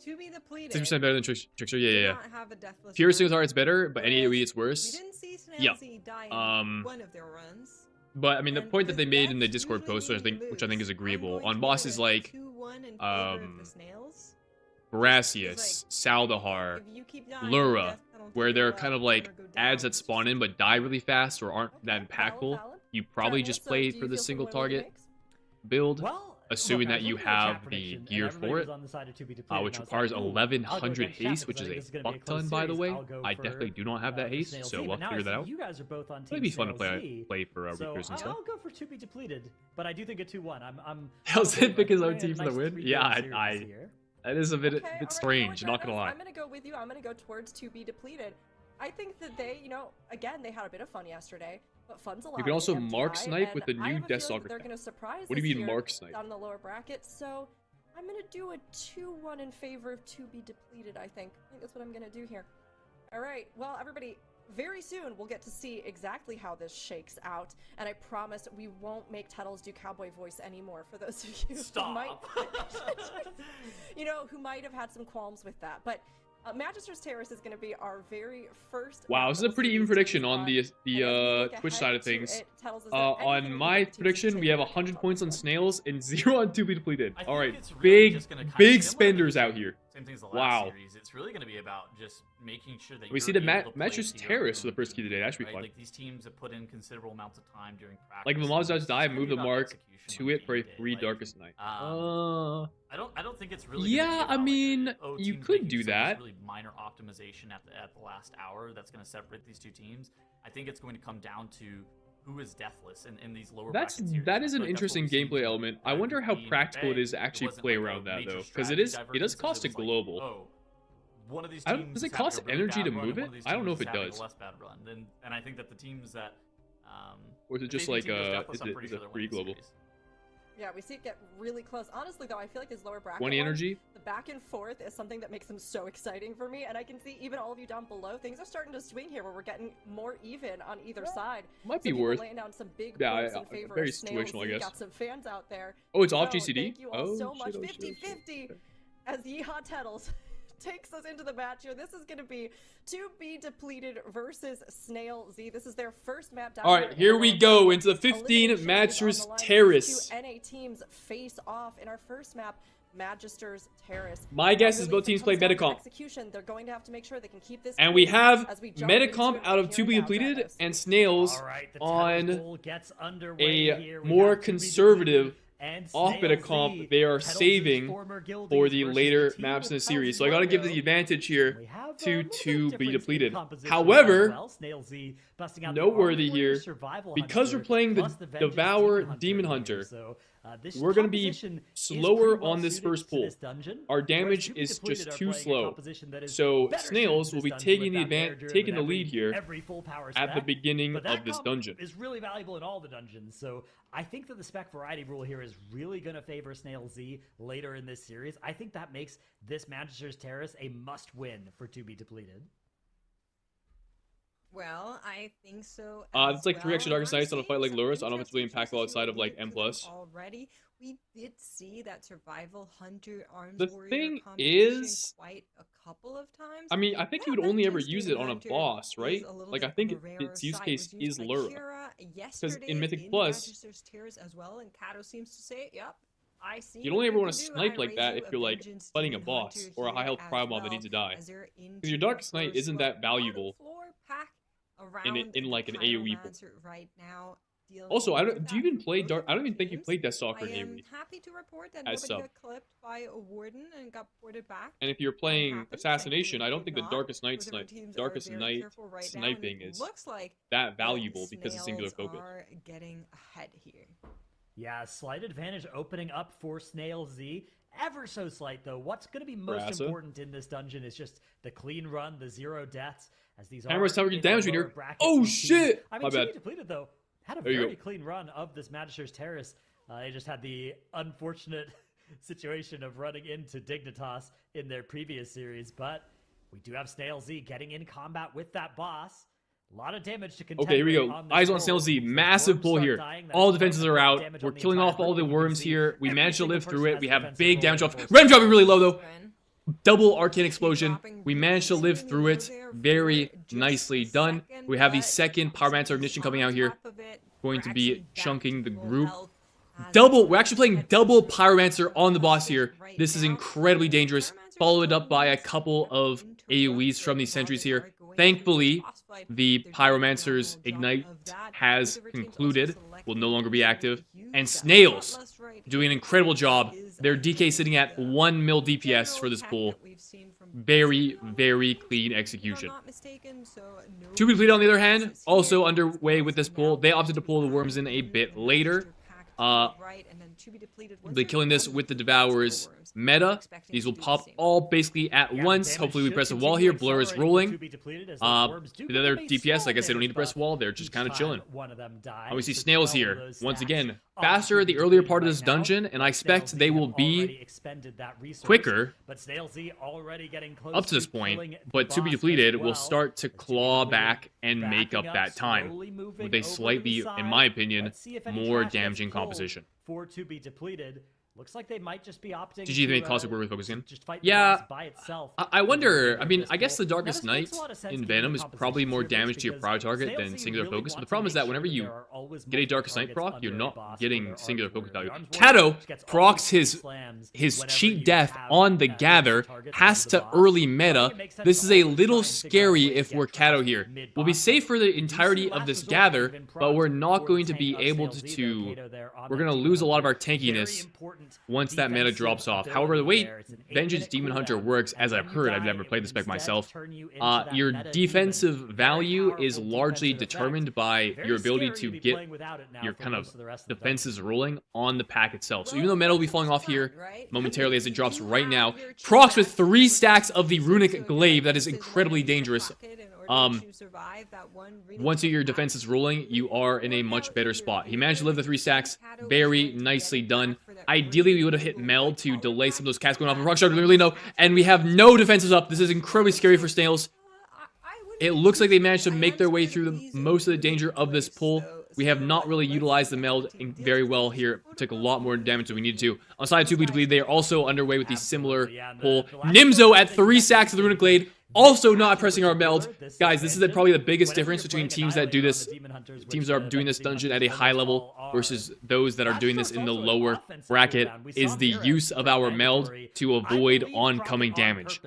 To be depleted. 6% better than Trickster, yeah, do yeah. not have a deathless Pure run, single target's better, but any whereas AoE it's We worse. didn't see Yeah. Snail Z die Um, in one of their runs. But I mean, the And point that they because made in the that's Discord usually post, which I when think, you which I think is lose, I'm agreeable, going on to bosses give it a like 2-1 in favor of the um, Snails. Gracias, Saldahar, If you keep dying, Lura, death penalty where will they're up, kind of or like go ads down. that spawn in but die really fast or aren't that Okay, impactful. valid. You probably Alright, just so play do for you the feel single some winner target makes? build, Well, assuming look, I that was you looking at the have chat the prediction, and gear everybody for was it, on the side of 2B depleted, which and I was requires like, ooh, I'll go 1100 against chat haste, because which I is think a this is gonna be fuck close ton, by the series. way. I'll go I for, definitely do not have that for haste, Snail so Z, we'll but have to now figure I that see out. you guys are both on It'll Team be fun to Snail Z. play for So Reapers and stuff. I'll go for 2B depleted, but I do think a 2-1. I'm How's okay it pick with his it. own We're team in a for the nice win? 3-game Yeah, series here. that is a bit, Okay, alright, strange, you know what, not gonna Travis? lie. I'm gonna go with you. I'm gonna go towards 2B depleted. I think that they, again, they had a bit of fun yesterday, but fun's allowed. You can also in mark MTI, snipe with the and I new have a Death feeling Stalker that they're tech. gonna surprise What do this you mean year mark snipe? down in the lower bracket. So I'm gonna do a 2-1 in favor of 2B depleted. I think that's what I'm gonna do here. All right, well, everybody. Very soon, we'll get to see exactly how this shakes out, and I promise we won't make Tuttles do cowboy voice anymore. For those of you who might, who might have had some qualms with that. But Magister's Terrace is going to be our very first. Wow, this is a pretty even prediction on the Twitch side of things. On my prediction, we have 100 points on Snails and 0 on 2B depleted. All right, big spenders out here. Same thing as the last Wow. series. It's really going to be about just making sure that We see the Mattress Terrace for the first key today. That should be fun. Like these teams have put in considerable amounts of time during practice. Like if the mobs does die, It's move the gonna be about mark execution to on it for a game day. free Like, Darkest Night. I don't think it's really. Yeah, gonna be I about, like, mean, oh, you teams could making do some that. Really minor optimization at the last hour that's going to separate these two teams. I think it's going to come down to who is deathless in these lower. That is I an feel like that's what interesting we've seen gameplay from, element. I wonder how Bean practical it Bay. is to actually wasn't play like a around that major though, because it strategy does divergence, cost a was like, global. oh, one of these I teams don't- does it is having cost a really energy bad to run, move and one it? of these I don't know teams if it is having a does. less bad run. And I think that the teams that Or is it if just any like team goes deathless, is I'm it pretty is sure it they're free winning the global? series. Yeah, we see it get really close. Honestly, though, I feel like his lower bracket 20 one, energy? the back and forth is something that makes them so exciting for me, and I can see even all of you down below, things are starting to swing here where we're getting more even on either side. Might Some be people worth. laying down some big Yeah, points in favor very of Snails. situational, I We've guess. got some fans out there. Oh, it's off So, GCD? Thank you all so much. shit, 50-50 as Yeehaw Tettles takes us into the match here. This is going to be 2B depleted versus Snail Z. This is their first map down. All right, here we go into the 15 Mattress Terrace. 2 NA teams face off in our first map, Magister's Terrace. My guess is Really, both if it teams comes play down to Metacomp. Execution, they're going to have to make sure they can keep this. And we clean have as we jump into Metacomp it out of here 2B now, depleted Travis. and Snails All right, the on Tettles Bowl gets underway a here. We more have 2B conservative depleted and off Snail Metacomp Z, they are Tettles' saving former guildies for the versus later team maps in the with series. Tettles' So I gotta give the logo. advantage here We have a to little bit of 2B difference in depleted. composition However, as well. Snail Z busting out the noteworthy Armed Warrior here, Survival because Hunter we're playing the plus Vengeance Devour Demon here. Hunter, So, this we're gonna be composition is slower pretty well on this suited first to pull. this dungeon, Our whereas damage 2B is depleted just are too playing a slow. composition that is So better suited Snails to will this be dungeon taking with the that bear taking the driven lead here every full power at the stack. beginning But that of this comp dungeon. is really valuable in all the dungeons. So I think that the spec variety rule here is really going to favor Snail Z later in this series. I think that makes this Magister's Terrace a must-win for 2B depleted. Well, I think so. It's like 3 extra Darkest Nights on a fight like Lura, so I don't know if it's really impactful outside of like M+. Already, we did see that Survival Hunter Arms The Warrior thing combination is, quite a couple of times. I mean, I think you would only ever use it on a boss, right? Like, I think its use case is Lura. Because in Mythic Plus, as well, and Kato seems to say, "Yep, I see." you'd only ever want to snipe like that if you're like fighting a boss or a high health cryo mob that needs to die. Because your Darkest Night isn't that valuable in like an AoE pool. Right now. Also, do you even play Dark? I don't even think you played Death Stalker in I am AoE. happy to report that as nobody sub. got clipped by a warden and got ported back. And if you're playing happened, Assassination, thankfully I don't think the not. Darkest Night Different teams are Darkest very Night careful right now, and sniping it is looks like that valuable because it's singular Snails focus. are getting ahead here. Yeah, slight advantage opening up for Snail Z. Ever so slight, though. What's going to be most Brassa. important in this dungeon is just the clean run, the 0 deaths, as these Hammer's are target in damage our lower meter. bracket Oh, teams. shit! I mean, My 2B bad. depleted, though, had a There you very go. clean run of this Magister's Terrace. They just had the unfortunate situation of running into Dignitas in their previous series, but we do have Snail Z getting in combat with that boss. A lot of damage to contend Okay, here we with go. on this Eyes on roll. Snail Z. As Massive worms pull start here. dying, that All is defenses going are to out. damage We're on the killing entire off all the group. You can worms see here. We every managed to single live through person it. has We a have defensive big roll damage in drops. the Rem dropping really low though. Win. Double Arcane Explosion. We managed to live through it. Very nicely done. We have the second Pyromancer Ignition coming out here. Going to be chunking the group. We're actually playing double Pyromancer on the boss here. This is incredibly dangerous. followed up by a couple of AoEs from these sentries here. Thankfully, the Pyromancer's Ignite has concluded, will no longer be active, and Snails doing an incredible job. Their DK sitting at 1 mil DPS for this pool. Very, very clean execution. To be Depleted, on the other hand, also underway with this pull. They opted to pull the worms in a bit later. They're killing this with the Devourer's meta. These will pop all basically at once. Hopefully we press a wall here. Blur is rolling. The other DPS, I guess they don't need to press a wall. They're just kind of chilling. We see Snails here. Once again, faster at the earlier part of this dungeon, and I expect they will be quicker up to this point, but To Be Depleted will start to claw back and make up that time with a slightly, in my opinion, more damaging composition. For To Be Depleted, looks like they might just be opting GG, they made Classic Warrior focus in. Yeah, by itself. I wonder, I mean, I guess the Darkest Night in Venom is probably more damage to your prior target than Singular Focus, but the problem is that whenever you get a Darkest Night proc, you're not getting Singular Focus value. Kato procs his cheat death on the Gather, has to early meta. This is a little scary if we're Kato here. We'll be safe for the entirety of this Gather, but we're not going to be able to, we're going to lose a lot of our tankiness once that meta drops off. However, the way Vengeance Demon Hunter works, as I've heard, I've never played the spec myself, your defensive value is largely determined by your ability to get your kind of defenses rolling on the pack itself. So even though meta will be falling off here momentarily as it drops right now, procs with 3 stacks of the Runic Glaive, that is incredibly dangerous. Once your defense is rolling, you are in a much better spot. He managed to live the 3 stacks. Very nicely done. Ideally, we would have hit Meld to delay some of those cats going off. Rockstar really no. And we have no defenses up. This is incredibly scary for Snails. It looks like they managed to make their way through most of the danger of this pull. We have not really utilized the Meld very well here. Took a lot more damage than we needed to. On side 2, they are also underway with the similar pull. Nimzo at 3 stacks of the Runic Glade. Also not pressing our Meld. Guys, this is probably the biggest difference between teams that do this. Teams that are doing this dungeon at a high level versus those that are doing this in the lower bracket is the use of our Meld to avoid oncoming damage.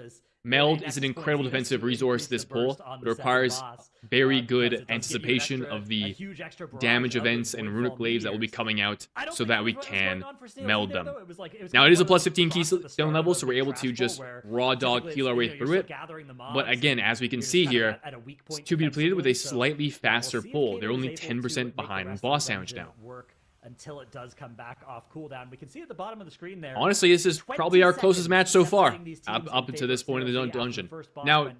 Meld is an incredible defensive resource this pull. It requires very good anticipation of the damage events and Runic Glaives that will be coming out so that we can meld them. Now, it is a plus 15 keystone level, so we're able to just raw dog heal our way through it. But again, as we can see here, To Be Depleted with a slightly faster pull. They're only 10% behind in boss damage now. Until it does come back off cooldown. We can see at the bottom of the screen there. Honestly, this is probably our closest match so far, up to this point in the dungeon. Now,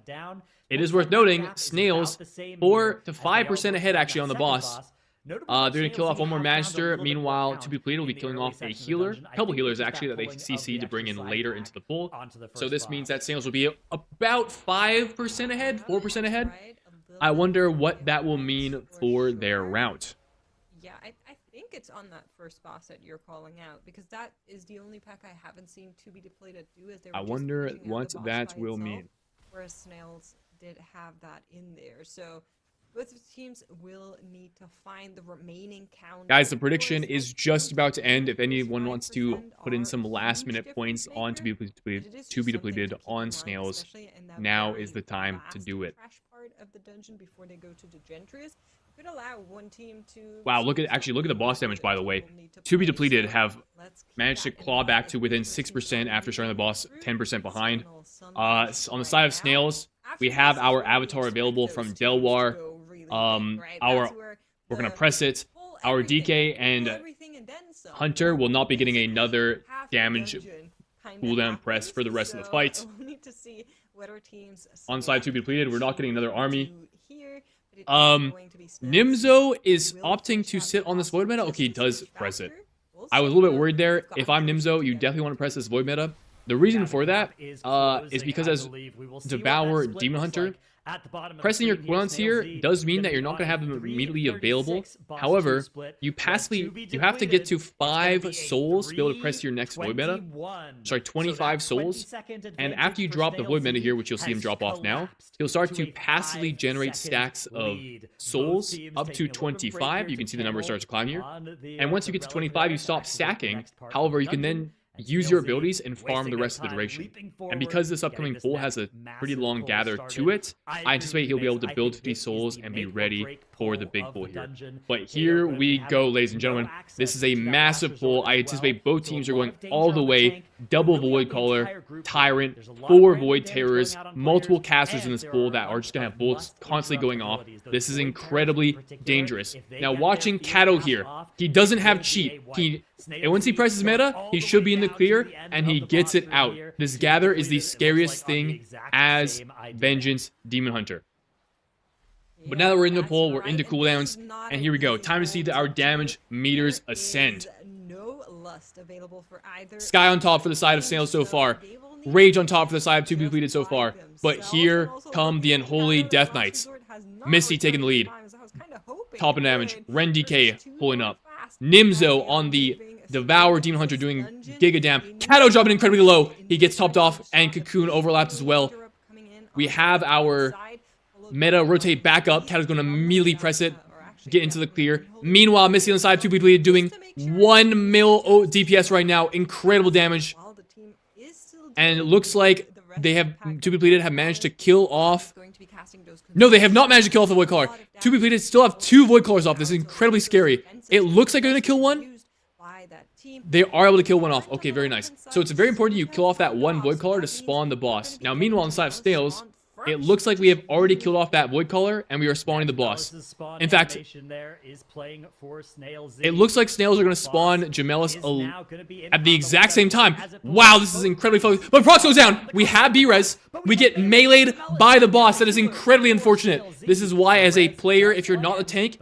it is worth noting, Snails, 4 to 5% ahead actually on the boss. They're going to kill off one more Magister. Meanwhile, To Be Depleted will be killing off a healer. A couple healers, actually, that they CC to bring in later into the pool. So this means that Snails will be about 5% ahead, 4% ahead. I wonder what that will mean for their route. Yeah, I think it's on that first boss that you're calling out, because that is the only pack I haven't seen To Be Depleted do. Is I wonder what that will mean. Whereas Snails did have that in there, so both teams will need to find the remaining count. Guys, the prediction is just about to end. If anyone wants to put in some last-minute points on To Be Depleted on Snails, now is the time to do it. Part of the dungeon before they go to the Gentries. Could allow one team to... Wow, look at the boss damage, by the way. To Be Depleted have managed to claw back to within 6% after starting the boss, 10% behind. On the side of Snails, we have our avatar available from Delwar. We're gonna press it. Our DK and Hunter will not be getting another damage cooldown press for the rest of the fight. On side 2 Depleted, we're not getting another army. Nimzo is opting to sit on this Void meta. Okay, he does press it. I was a little bit worried there. If I'm Nimzo, you definitely want to press this Void meta. The reason for that is because as Devour Demon Hunter, pressing your cooldowns here does mean that you're not going to have them immediately available. However, you have to get to 5 souls to be able to press your next Void meta. Sorry, 25 souls. And after you drop the Void meta here, which you'll see him drop off now, he'll start to passively generate stacks of souls up to 25. You can see the number starts to climb here. And once you get to 25, you stop stacking. However, you can then use your abilities and farm the rest of the duration. And because this upcoming pool has a pretty long gather to it, I anticipate he'll be able to build 50 souls and be ready for the big pool here. But here we go, ladies and gentlemen. This is a massive pool. I anticipate both teams are going all the way. Double Void Caller, Tyrant, 4 Void Terrors, multiple casters in this pool that are just going to have bullets constantly going off. This is incredibly dangerous. Now, watching Kato here, he doesn't have cheat. And once he presses meta, he should be in the clear, and he gets it out. This gather is the scariest thing as Vengeance Demon Hunter. But now that we're in the pool, we're into cooldowns, and here we go. Time to see our damage meters ascend. Sky on top for the side of Snails so far. Rage on top for the side of 2 depleted so far. But here come the Unholy Death Knights. Misty taking the lead. Top in damage. Ren DK pulling up. Nimzo on the Devour Demon Hunter doing Giga Dam. Kato dropping incredibly low. He gets topped off, and Cocoon overlapped as well. We have our meta rotate back up. Kato's going to immediately press it, get into the clear. Meanwhile, Misty on the side, 2 depleted, doing 1 mil DPS right now. Incredible damage. And it looks like they have 2 depleted have managed to kill off. No, they have not managed to kill off the Void Caller. 2 depleted still have 2 Void Callers off. This is incredibly scary. It looks like they're going to kill one. They are able to kill one off. Okay, very nice. So it's very important you kill off that 1 Void Caller to spawn the boss. Now, meanwhile, on the side of Snails, it looks like we have already killed off that Void Caller, and we are spawning the boss. In fact, it looks like Snails are going to spawn Gemellis at the exact same time. Wow, this is incredibly fun. But Prox goes down. We have B-Res. We get meleeed by the boss. That is incredibly unfortunate. This is why, as a player, if you're not a tank,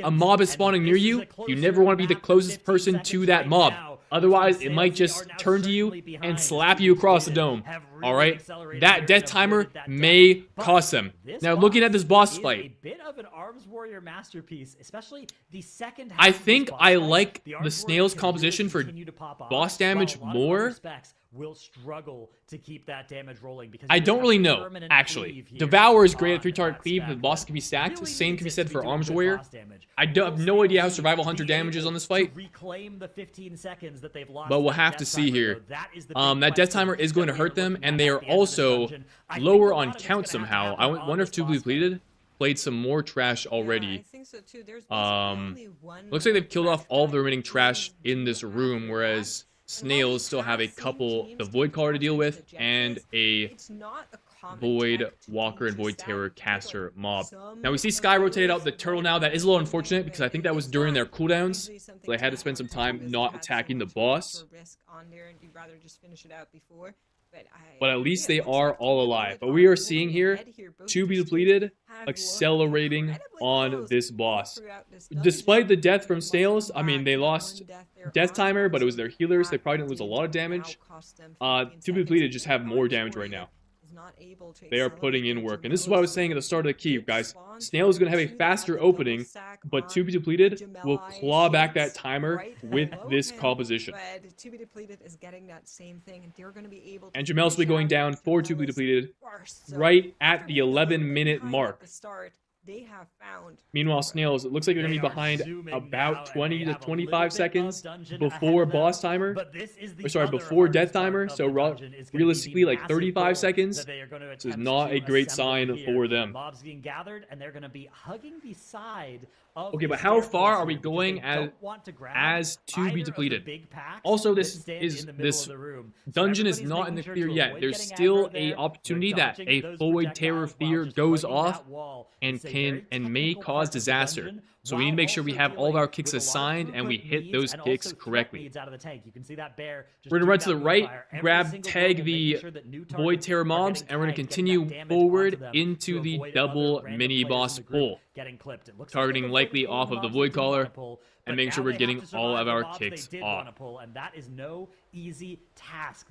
a mob is spawning near you, you never want to be the closest person to that mob. Otherwise, it might just turn to you and slap you across the dome. Alright? That death timer may cost them. Now, looking at this boss fight, I think I like the Snail's composition for boss damage more. Will struggle to keep that damage rolling because I don't really know, actually. Devour is great at 3-target cleave, the boss can be stacked. The same can be said for Arms Warrior. I have no idea how Survival Hunter damages on this fight. But we'll have to see here. That death timer is going to hurt them, and they are also lower on count somehow. I wonder if 2 depleted played some more trash already. Looks like they've killed off all of the remaining trash in this room, whereas Snails still have a couple, the Void Caller to deal with, and a Void Walker and Void Terror caster mob. Now we see Sky rotated out the turtle now. That is a little unfortunate because I think that was during their cooldowns. So they had to spend some time not attacking the boss. But at least they are all alive. But we are seeing here, 2 depleted, accelerating on this boss. Despite the death from Snails, I mean, they lost death timer, but it was their healers. They probably didn't lose a lot of damage. 2 depleted just have more damage right now. They are putting in work. And this is what I was saying at the start of the key, guys. Snail is going to have a faster opening, but 2 depleted will claw back that timer with this composition. And Jamel's will be going down for 2 depleted right at the 11-minute mark. Meanwhile, Snails, it looks like they're going to be behind about 20 to 25 seconds before boss timer. Or sorry, before death timer. So realistically, like 35 seconds. This is not a great sign for them. Mobs being gathered, and they're going to be hugging the side. Okay, but how far are we going as 2 be depleted? Also, this dungeon is not in the clear yet. There's still a opportunity that a Void Terror Fear goes off and may cause disaster. So we need to make sure we have all of our kicks assigned and we hit those kicks correctly. We're going to run to the right, tag the Void Terror mobs, and we're going to continue forward into the double mini-boss pull. Targeting likely off of the Void Caller and making sure we're getting all of our kicks off.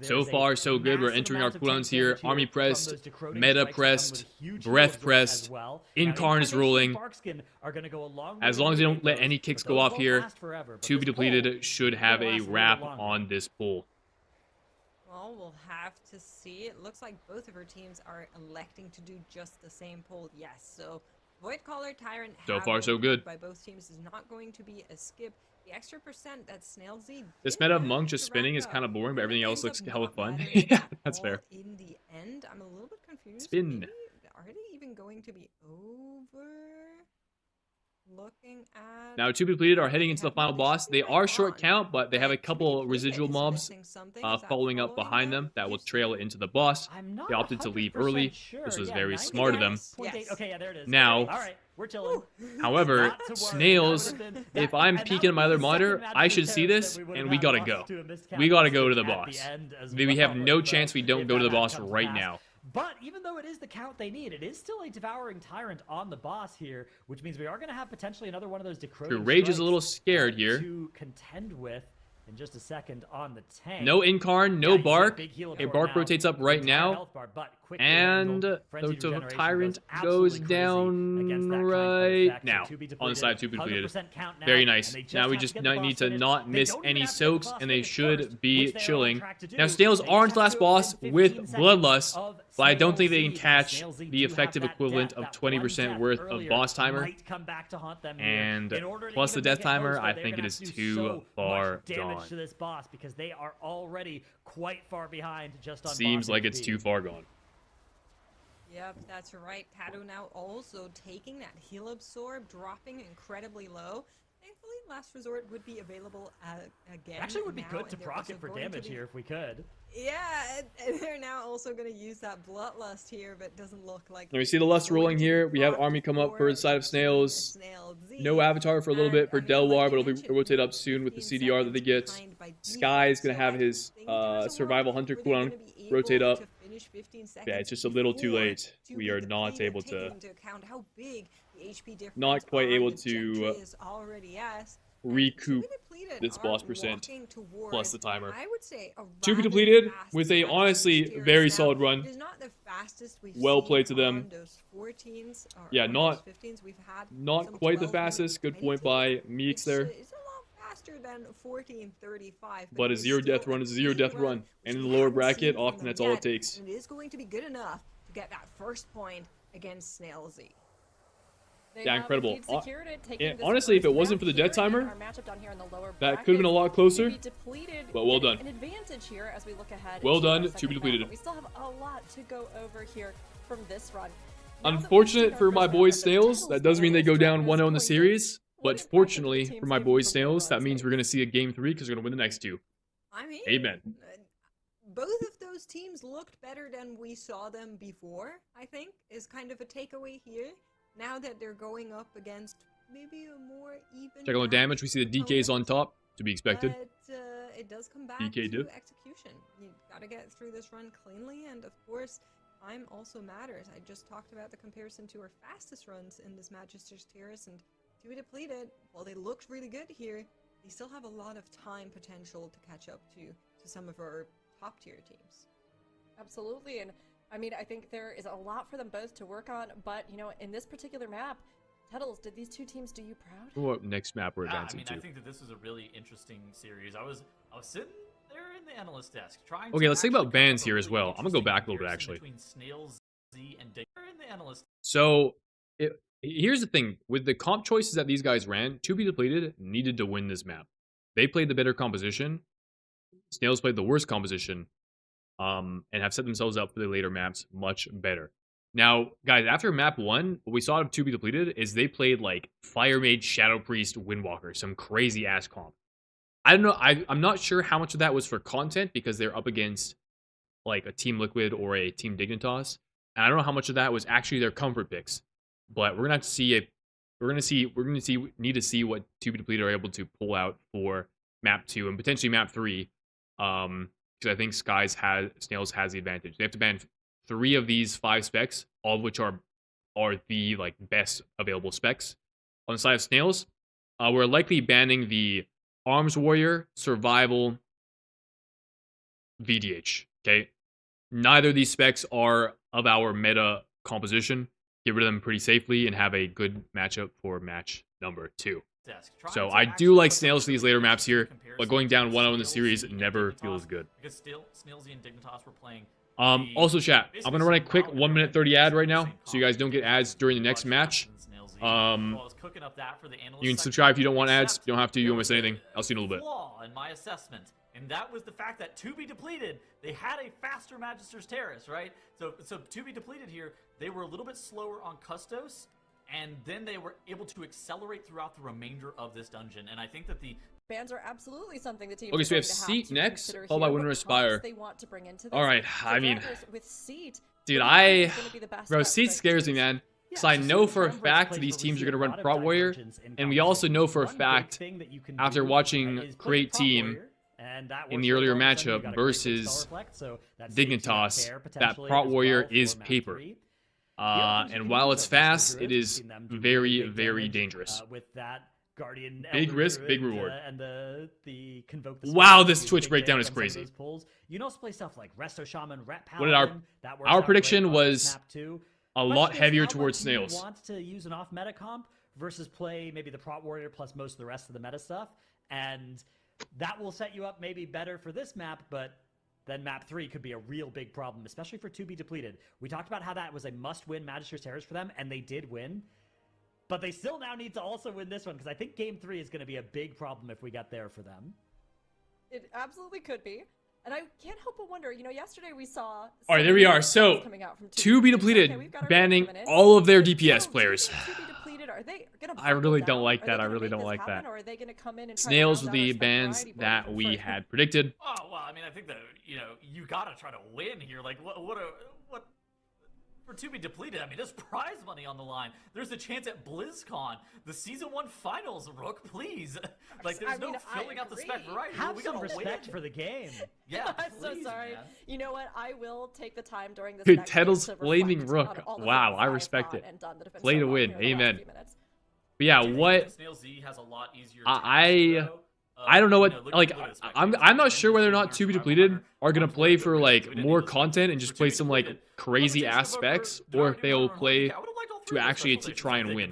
So far, so good. We're entering our cooldowns here. Army pressed, meta pressed, breath pressed, Incarn is rolling. As long as they don't let any kicks go off here, 2 be depleted should have a wrap on this pull. Well, we'll have to see. It looks like both of our teams are electing to do just the same pull. Yes, so Void Caller Tyrant So have far, been so good. by both teams is not going to be a skip. The extra percent that Snailsy This did meta of manage Monk to just spinning rack is up, kind of boring, but really everything else ends looks up hella not fun. mattering Yeah, at that's all fair. in the end. I'm a little bit confused. Spin. Maybe, are they even going to be over? Looking at Now, 2 depleted are no, heading they into the have not. final They should boss. be They right are short on. count, but they have a But to be couple depleted residual is mobs missing something. Is that following up behind them that will trail it into the boss. I'm not They opted to leave 100% early. sure. This was Yeah, very 90 smart of them. Yes. Okay, yeah, there it is. Now- all right, we're chilling. However, Not to worry. Snails, That would've been- if that- I'm and that peeking would my be other the monitor, second match I for should see Terrace this, that we would've and we had gotta lost go. to a miscap We gotta go to the at boss. end as We have well, no if, chance we don't if go to the that boss comes right past. now. But even though it is the count they need, it is still a devouring tyrant on the boss here, which means we are going to have potentially another one of those decroding Rage is a strikes, little scared here. to contend with in just a second on the tank. No Incarn, no Yeah, you see a Bark. big heal A absorb Bark now rotates up with right the entire now. health bar, but quickly And handled. the Frenzied regeneration Tyrant absolutely goes crazy down against that kind of right effect. So now. 2B On the side, 2B depleted, depleted. 100% count now, Very and nice. they just Now we have just to get the boss need to finished. not They miss don't even any have to get the soaks, boss and they finished should first, be which they are on chilling. track to do. Now, Snails They are just into have last to boss within with 15 seconds Bloodlust, of but I don't think they Snailsy, can and catch Snailsy the to have effective that equivalent death, of that 20% one worth death of earlier boss timer. might come back to haunt them here. And In order to plus the even death make it timer, close, though, I they're think it gonna is have to do too so far much damage gone. to this boss because they are already quite far behind just on Seems boss like it's HP. too far gone. Yep, that's right. Tado now also taking that heal absorb, dropping incredibly low. Thankfully, Last Resort would be available again. Actually, would be now, good to and they're proc also it for going to damage be- here if we could. Yeah, and they're now also going to use that Bloodlust here, but doesn't look like. Now we see the lust rolling here. We have Army come up for the side of Snails. No Avatar for a little bit for Delwar, but it'll be rotate up soon with the CDR that they get. Sky is going to have his Survival Hunter cooldown rotate up. Yeah, it's just a little too late. We are not able to, not quite able to recoup this boss percent plus the timer. I would say a 2B rather depleted fast with a match honestly for very Tyrus. solid Now, run. it is not the fastest we've Well seen played to them. on those 14s or Yeah, on not- those 15s. We've had Not some quite the 12 and fastest. Good 20 point by teams. Meeks there. It's a lot faster than 14:35. But a it is zero still death run is a a zero clean death run. which And in we the lower haven't bracket, seen from often them that's all it yet, takes. and it is going to be good enough to get that first point against Snailsy. They Yeah, have incredible. indeed secured it, taking Yeah, this honestly, if first it wasn't round for the here death timer, in our matchup down here in the lower that could have been a lot bracket. closer. 2B depleted, But well getting done. An advantage here as we look ahead. Well into our done, second 2B round, depleted. but we still have a lot to go over here from this run. Now that we've Unfortunate seen for our my first round boys of the Snails, titles that doesn't mean they battle, go down Stratton 1-0 in the is series. what But impression the fortunately teams for my gave boys from their Snails, that runs, means Nate? we're going to see a game 3 because we're going to win the next 2. I mean, Amen. Both of those teams looked better than we saw them before, I think, is kind of a takeaway here. Now that they're going up against maybe a more even. Check on the damage. We see the DKs on top, to be expected. But it does come back DK to dip. execution. You gotta get through this run cleanly, and of course, time also matters. I just talked about the comparison to our fastest runs in this Magister's Terrace, and 2 depleted. While they looked really good here, they still have a lot of time potential to catch up to some of our top tier teams. Absolutely, and I mean, I think there is a lot for them both to work on, but, you know, in this particular map, Tuttles, did these two teams do you proud? What next map we're Yeah, I advancing mean, to? I think that this is a really interesting series. I was sitting there in the analyst desk trying. Okay, to let's think actually about come up bans with here a as really well. I'm gonna go interesting back a little bit, comparison actually. Between Snails, Z, and Dig in the analyst. So, here's the thing. With the comp choices that these guys ran, 2B depleted needed to win this map. They played the better composition. Snails played the worst composition. And have set themselves up for the later maps much better. Now, guys, after map 1, what we saw of 2B depleted is they played like Fire Mage, Shadow Priest, Windwalker, some crazy ass comp. I don't know. I'm not sure how much of that was for content because they're up against like a Team Liquid or a Team Dignitas, and I don't know how much of that was actually their comfort picks. But we're gonna have to see it. Need to see what 2B depleted are able to pull out for map 2 and potentially map 3. Because I think Snails has the advantage. They have to ban 3 of these 5 specs, all of which are the like best available specs. On the side of Snails, we're likely banning the Arms Warrior, Survival, VDH. Okay, neither of these specs are of our meta composition. Get rid of them pretty safely and have a good matchup for match number 2. So I do like Snails for these later maps here, but going down 1-0 in the series never feels good. Because still, Snailsy and Dignitas were playing. Also, chat, I'm going to run a quick 1 minute 30 ad right now, so you guys don't get ads during the next match. I was cooking up that for the analyst You can section, subscribe if you don't want ads. except You don't have to. You there won't miss was anything. I'll see you in a little bit. flaw in my assessment, and that was the fact that to be depleted, they had a faster Magister's Terrace, right? So to be depleted here, they were a little bit slower on Custos, and then they were able to accelerate throughout the remainder of this dungeon. And I think that the Bans are absolutely something the team. Okay, so we have Seat next, followed by Winter Aspire. All right, I mean, dude, bro, Seat scares me, man. Because I know for a fact these teams are going to run Prot Warrior, and we also know for a fact, after watching Great Team in the earlier matchup versus Dignitas, that Prot Warrior is paper. And while it's fast, it is very, very dangerous. Big risk, big reward. Wow, this Twitch breakdown is crazy. You can also play stuff like Resto Shaman, Rat What did Paladin. our prediction was a lot heavier towards Snails. Want to use an off meta comp versus play maybe the Prot Warrior plus most of the rest of the meta stuff, and that will set you up maybe better for this map, but then map 3 could be a real big problem, especially for 2B depleted. We talked about how that was a must-win Magister's Terrace for them, and they did win. But they still now need to also win this one, because I think Game 3 is going to be a big problem if we get there for them. It absolutely could be. And I can't help but wonder, you know, yesterday we saw... All right, there we are. So, 2B depleted, banning all of their DPS players. I really don't like that. I really don't like that. Snails were the bans that we had predicted. Oh, well, I mean, I think that, you know, you gotta try to win here. Like, what for to be depleted, I mean, there's prize money on the line. There's a chance at BlizzCon, the Season 1 Finals, Rook, please. Like, there's no filling out the spec variety. Have some respect for the game. Yeah, I'm so please, sorry. man. You know what? I will take the time during this Dude, next game Tettle's to Flaming reflect Rook. on all the Wow, things I I've respect thought it. and done that have been Play so to wrong win. here in the last Amen. few minutes. But yeah, Do you think what... that Snail Z has a lot easier I don't know what, like, I'm not sure whether or not 2B depleted are going to play for, like, more content and just play some, like, crazy aspects, or if they'll play to actually try and win.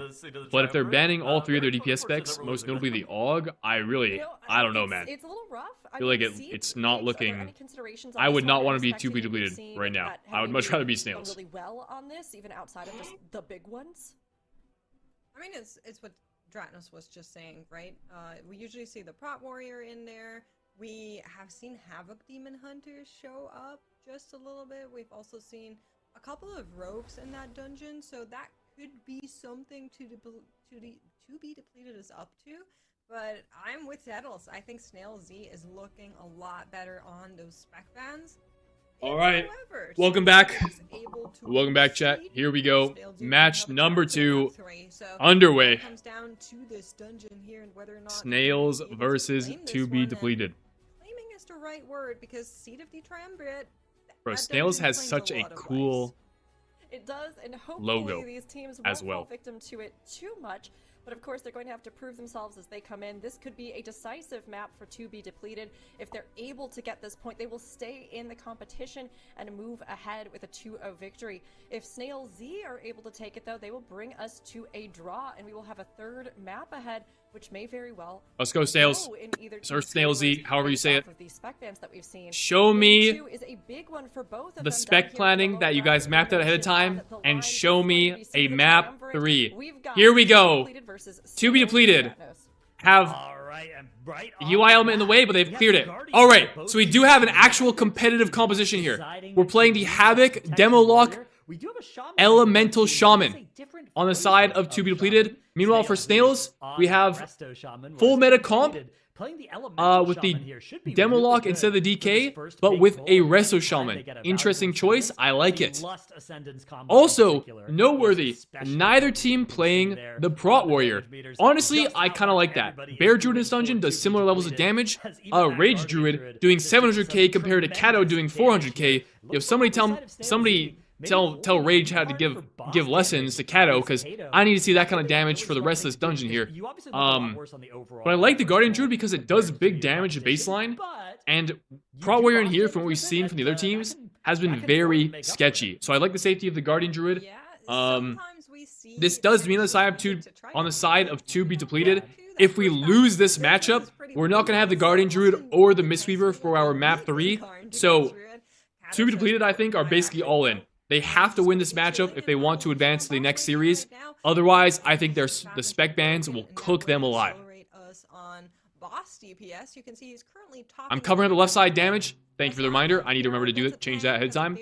But if they're banning all 3 of their DPS specs, most notably the AUG, I don't know, man. It's a little rough. I feel like it's not looking... I would not want to be 2B depleted right now. I would much rather be Snails. Really well on this, even outside of just the big ones. I mean, it's what Dratnos was just saying, right? We usually see the Prot Warrior in there. We have seen Havoc Demon Hunters show up just a little bit. We've also seen a couple of rogues in that dungeon, so that could be something to be depleted is up to. But I'm with Settles. I think Snail Z is looking a lot better on those spec bans. All right, welcome back. Welcome back, chat. Here we go. Match number 2 underway. Snails versus 2B depleted. Claiming is the right word because Seed of the Triumvirate. Bro, Snails has such a cool It does, and hopefully logo these teams as won't well. fall victim to it too much. But of course, they're going to have to prove themselves as they come in. This could be a decisive map for 2B depleted. If they're able to get this point, they will stay in the competition and move ahead with a 2-0 victory. If Snail Z are able to take it, though, they will bring us to a draw, and we will have a 3rd map ahead, which may very well... Let's go, Snails. Or Snail Z, however you say it. Show Game me 2 is a big one for both of the them spec down here planning in the that low you guys bracket. mapped out ahead of The time, line and is show going to me be a Seed of the map Triumvirate. 3. We've got Here we 2B go. depleted versus 2B Snails depleted Dratnos. have UI element in the way, but they've cleared it. All right, so we do have an actual competitive composition here. We're playing the Havoc, Demo Lock, Elemental Shaman on the side of 2B depleted. Meanwhile, for Snails, we have full meta comp with the Demo Lock instead of the DK, but with a Resto Shaman. Interesting choice. I like it. Also, noteworthy, neither team playing the Prot Warrior. Honestly, I kind of like that. Bear Druid in this dungeon does similar levels of damage. Rage Druid doing 700k compared to Kato doing 400k. If somebody tell Rage how to give lessons to Kato, because I need to see that kind of damage for the rest of this dungeon here. But I like the Guardian Druid because it does big damage to baseline, and Prot Warrior in here, from what we've seen from the other teams, has been very sketchy. So I like the safety of the Guardian Druid. This does mean on the side of 2B depleted. If we lose this matchup, we're not going to have the Guardian Druid or the Mistweaver for our map 3. So 2B depleted, I think, are basically all in. They have to win this matchup if they want to advance to the next series. Otherwise, I think the spec bans will cook them alive. I'm covering the left side damage. Thank you for the reminder. I need to remember to do it. Change that ahead of time.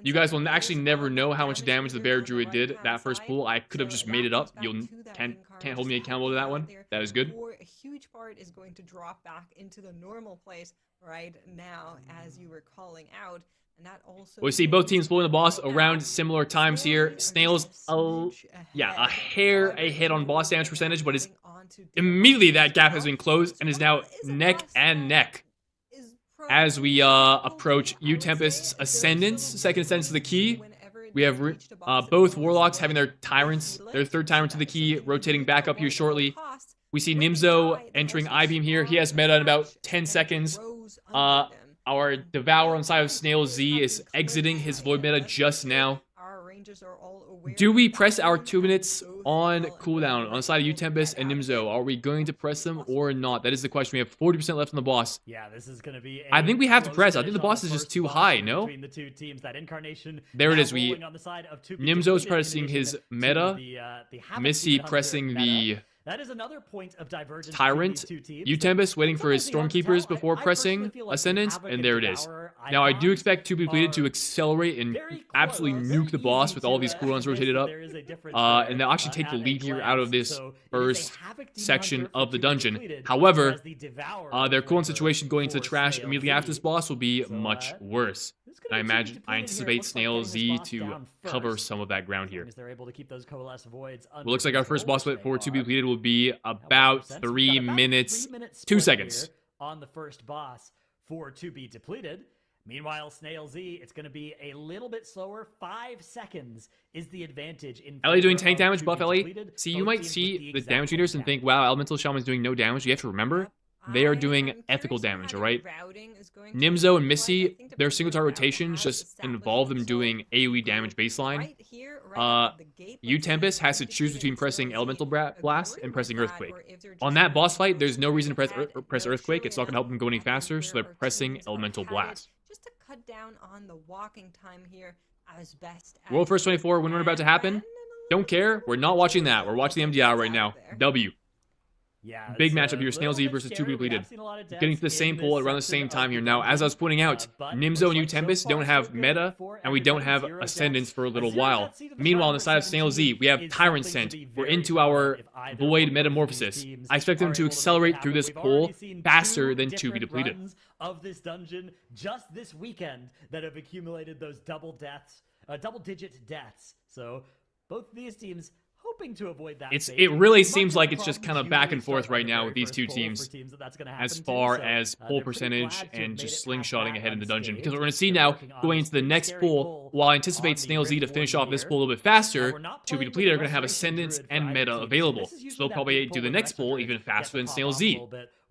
You guys will actually never know how much damage the Bear Druid did that first pull. I could have just made it up. You can't hold me accountable to that one. That is good. A huge part is going to drop back into the normal place right now, as you were calling out. And that also we see both teams pulling the boss around similar times here. Snails, a hair ahead on boss damage percentage, but is immediately that gap has been closed and is now neck and neck. As we approach U-Tempest's Ascendance, second Ascendance to the key, we have both Warlocks having their Tyrants, their third Tyrant to the key, rotating back up here shortly. We see Nimzo entering I-Beam here. He has meta in about 10 seconds. Our Devour on the side of Snail Z is exiting his Void meta just now. Do we press our 2 minutes on cooldown on the side of U-Tempest and Nimzo? Are we going to press them or not? That is the question. We have 40% left on the boss. Yeah, this is going to be I think we have to press. I think the boss is just too high, no? The two teams, that incarnation there it is. Nimzo's pressing his meta. Missy pressing the that is another point of divergence. Tyrant, U-Tempest waiting for his Stormkeepers before pressing Ascendance, and there it is. Now, I do expect To Be Depleted to accelerate and absolutely nuke the boss with all these cooldowns rotated up. And they'll actually take the lead here out of this first section of the dungeon. However, their cooldown situation going into the trash immediately after this boss will be much worse. And I anticipate Snail Z to cover some of that ground here. Well, looks like our first boss fight for To Be Depleted will be about 3 minutes, 2 seconds. On the first boss for To Be Depleted. Meanwhile, Snail Z, it's going to be a little bit slower. 5 seconds is the advantage. Ellie doing tank damage, buff Ellie. See, you might see the damage meters and think, wow, Elemental Shaman's doing no damage. You have to remember, they are doing ethical damage, alright? Nimzo and Missy, their single target rotations just involve them doing AoE damage baseline. U-Tempest has to choose between pressing Elemental Blast and pressing Earthquake. On that boss fight, there's no reason to press Earthquake. It's not going to help them go any faster, so they're pressing Elemental Blast. Just to cut down on the walking time here as best as World First 24, when we're about to happen. Don't care. We're not watching that. We're watching the MDI right now. W. Yeah, big matchup here, Snail Z versus To Be Depleted. Getting to the same pool around the same time here. Now, as I was pointing out, Nimzo and U-Tempest don't have meta, and we don't have Ascendance for a little while. Meanwhile, on the side of Snail Z, we have Tyrant Scent. We're into our Void Metamorphosis. I expect them to accelerate through this pool faster than To Be Depleted. Of this dungeon just this weekend that have accumulated those double-digit deaths. So both of these teams hoping to avoid that. It really seems like it's just kind of back and forth right now with these two teams as far as pull percentage and just slingshotting ahead in the dungeon. Because we're going to see now, going into the next pull, while I anticipate Snail Z to finish off this pull a little bit faster, To Be Depleted are going to have Ascendance and meta available. So they'll probably do the next pull even faster than Snail Z.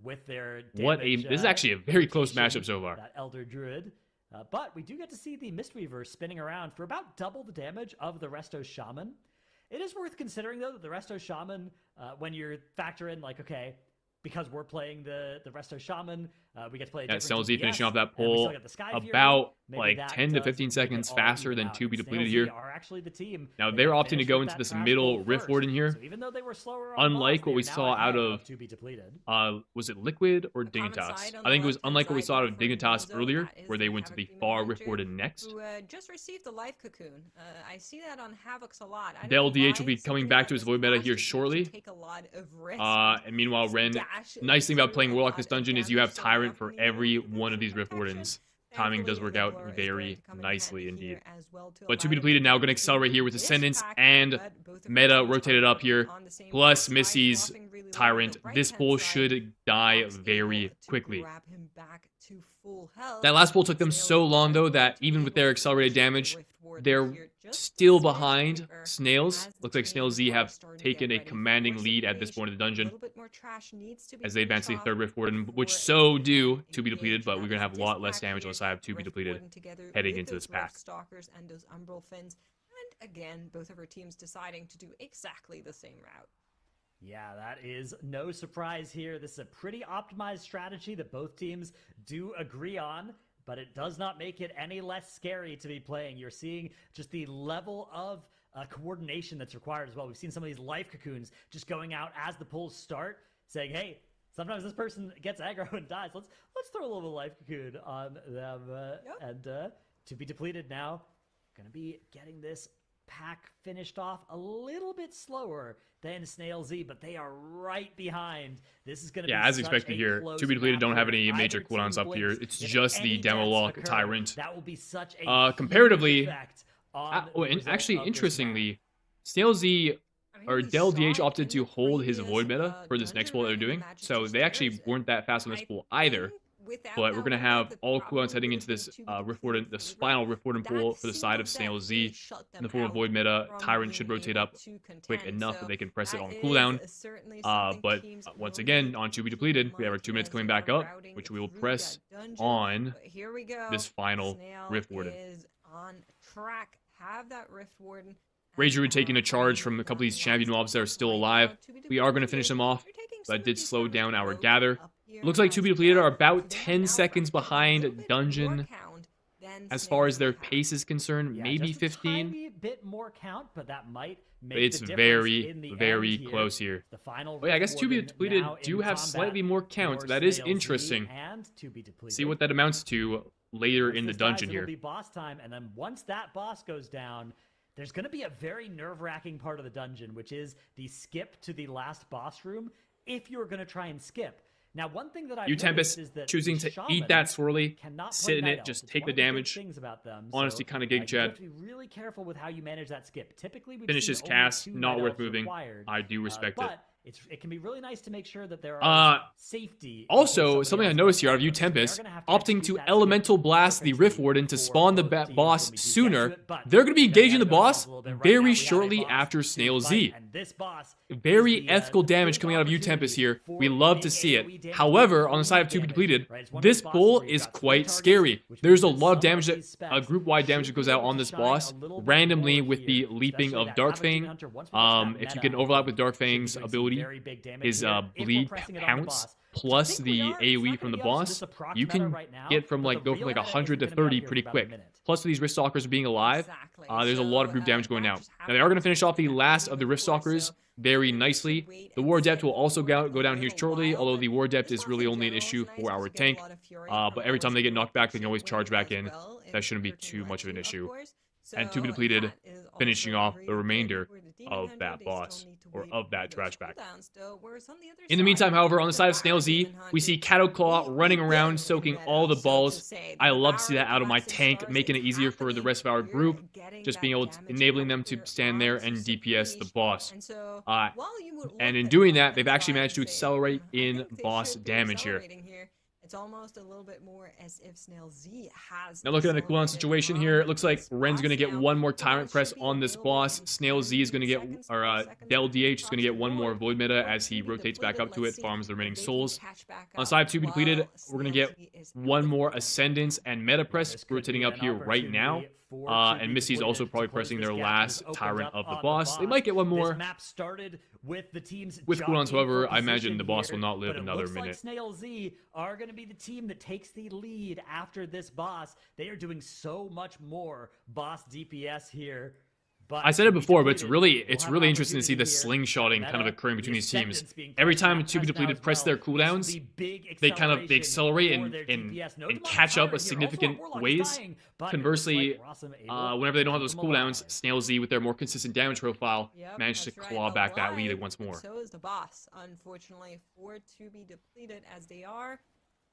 This is actually a very close matchup so far. That Elder Druid. But we do get to see the Mistweaver spinning around for about double the damage of the Resto Shaman. It is worth considering, though, that the Resto Shaman, when you factor in, like, okay, because we're playing the Resto Shaman, we get to play a different Snail Z finishing off that pull about, like, 10 to 15 seconds faster than To Be Depleted here. Now, they're opting to go into this middle Rift Warden here. Unlike what we saw out of, was it Liquid or Dignitas? I think it was unlike what we saw out of Dignitas earlier, where they went to the far Rift Warden next. Just received the life cocoon. I see that on Havoc's a lot. Del DH will be coming back to his Void meta here shortly. And meanwhile, Ren, nice thing about playing Warlock this dungeon is you have Tyrant for every one of these Rift Wardens. Timing does work out very nicely indeed. But To Be Depleted now going to accelerate here with Ascendance and meta rotated up here. Plus Missy's Tyrant. This pull should die very quickly. That last pull took them so long though that even with their accelerated damage, they're still behind Snails. Looks like Snail Z have taken a commanding lead at this point of the dungeon as they advance to the third Rift Warden, which so do To Be Depleted, but we're going to have a lot less damage on the side of To Be Depleted heading into this pack. And again, both of our teams deciding to do exactly the same route. Yeah, that is no surprise here. This is a pretty optimized strategy that both teams do agree on. but it does not make it any less scary to be playing. You're seeing just the level of coordination that's required as well. We've seen some of these life cocoons just going out as the pulls start, saying, hey, sometimes this person gets aggro and dies. Let's throw a little life cocoon on them. And to be depleted now, going to be getting this pack finished off a little bit slower than Snail Z, but they are right behind. This is going to be as expected here. To be depleted don't have any major cooldowns up here. It's just the demo lock Tyrant. That will be such a comparatively, and actually, interestingly, Snail Z or Del DH opted to hold his Void meta for this next pull that they're doing, so they actually weren't that fast on this pull either. But we're going to have all cooldowns heading into this Rift Warden, this final Rift Warden pull for the side of Snail Z. In the form of Void meta, Tyrant should rotate up quick enough that they can press it on cooldown. But once again, on To Be Depleted, we have our 2 minutes coming back up, which we will press on this final Rift Warden. Rage Druid taking a charge from a couple of these champion mobs that are still alive. We are going to finish them off, but it did slow down our gather. Looks like To Be Depleted are about 10 seconds behind Dungeon as far as their pace is concerned. Maybe 15. Tiny bit more count, but that might make It's the very, difference in the very end close here. The final I guess To Be Warden Depleted now do in have combat slightly more count. for That is Snail Z interesting. and To Be Depleted. See what that amounts to later in the This, guys, dungeon it'll here. be boss time, and then once that boss goes down, there's going to be a very nerve-wracking part of the dungeon, which is the skip to the last boss room if you're going to try and skip. Now, one thing that I've noticed Tempest is that choosing to Shaman eat that swirly, cannot sit play in Night it, Elf. just It's take one the of good damage. things about them. Honestly, kind of gig you Chad. have to be really careful with how you manage that skip. Typically, we've Finish seen his only cast, 2 not Night worth Elves moving. required, I do respect it. but it can be really nice to make sure that there are safety. Also, something I noticed here out of Tempest, opting to Elemental Blast the Rift Warden to spawn the boss sooner. They're going to be engaging the boss very shortly after Snail Z. Very ethical damage coming out of Tempest here. We love to see it. However, on the side of To Be Depleted, this pull is quite scary. There's a lot of damage, group-wide damage that goes out on this boss randomly with the leaping of Darkfang. If you can overlap with Darkfang's ability, his bleed pounce plus the AoE from the boss, you can get from go from 100 to 30 pretty quick. Plus with these Riftstalkers being alive, there's a lot of group damage going out. Now they are going to finish off the last of the Riftstalkers very nicely. The War Adept will also go down here shortly, although the War Adept is really only an issue for our tank. But every time they get knocked back, they can always charge back in. That shouldn't be too much of an issue. And To Be Depleted finishing off the remainder of that boss, or of that trash bag. In the meantime, however, on the side of Snail Z, we see Cattle Claw running around, soaking all the balls. I love to see that out of my tank, making it easier for the rest of our group, just being able to, enabling them to stand there and DPS the boss. And in doing that, they've actually managed to accelerate in boss damage here. It's almost a little bit more as if Snail Z has. Now looking at the cooldown situation here, it looks like Ren's going to get one more Tyrant Press on this boss. Snail Z is going to get, or Del DH is going to get one more Void Meta as he rotates back up to it, farms the remaining souls. On side 2 Depleted, we're going to get one more Ascendance and Meta Press rotating up here right now. And Missy's also probably pressing their last Tyrant of the boss. They might get one more. With cooldowns, however, I imagine the boss will not live another minute. Like Snail Z are going to be the team that takes the lead after this boss. They are doing so much more boss DPS here. But I said it before, but it's really interesting to see the slingshotting kind of occurring between these teams. Every time To Be Depleted press their cooldowns, they accelerate and catch up in significant ways. Conversely, whenever they don't have those cooldowns, Snail Z with their more consistent damage profile managed to claw back that lead once more. So is the boss, unfortunately, for To Be Depleted as they are.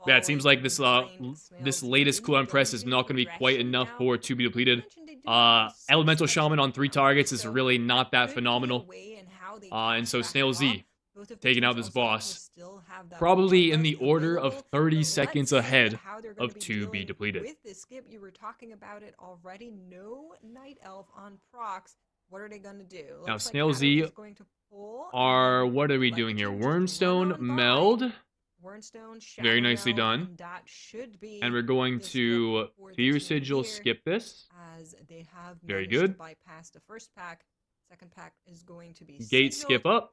Yeah, it seems like this latest cooldown press is not going to be quite enough for To Be Depleted. Elemental Shaman on 3 targets is really not that phenomenal. And so Snail Z taking out this boss, probably in the order of 30 seconds ahead of To Be Depleted. With this skip, you were talking about it already. No Night Elf on procs. What are they going to do? Now Snail Z are, what are we doing here? Wormstone Meld. Very nicely done. And we're going to Fear Sigil skip this. Very good. Bypass the first pack. Second pack is going to be Gate skip up.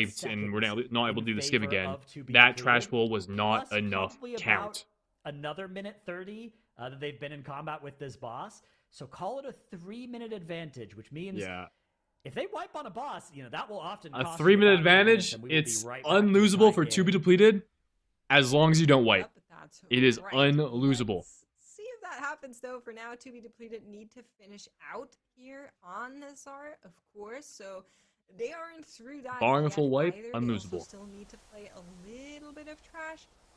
wiped and we're not able to do the skip again, that trash pull was not plus enough probably about count. another minute 30 that they've been in combat with this boss. So call it a 3-minute advantage, which means Yeah. if they wipe on a boss, that will often A cost 3-minute you about 8 minutes, advantage, and we will it's be right back to the unlosable tie for game. 2B depleted as long as you don't wipe. Yep, that's It is right. unlosable. Let's see if that happens though. For now, to be depleted need to finish out here on Nazar, of course. So they aren't through that Barring a yet full wipe, either. unlosable. They also still need to play a little bit of trash.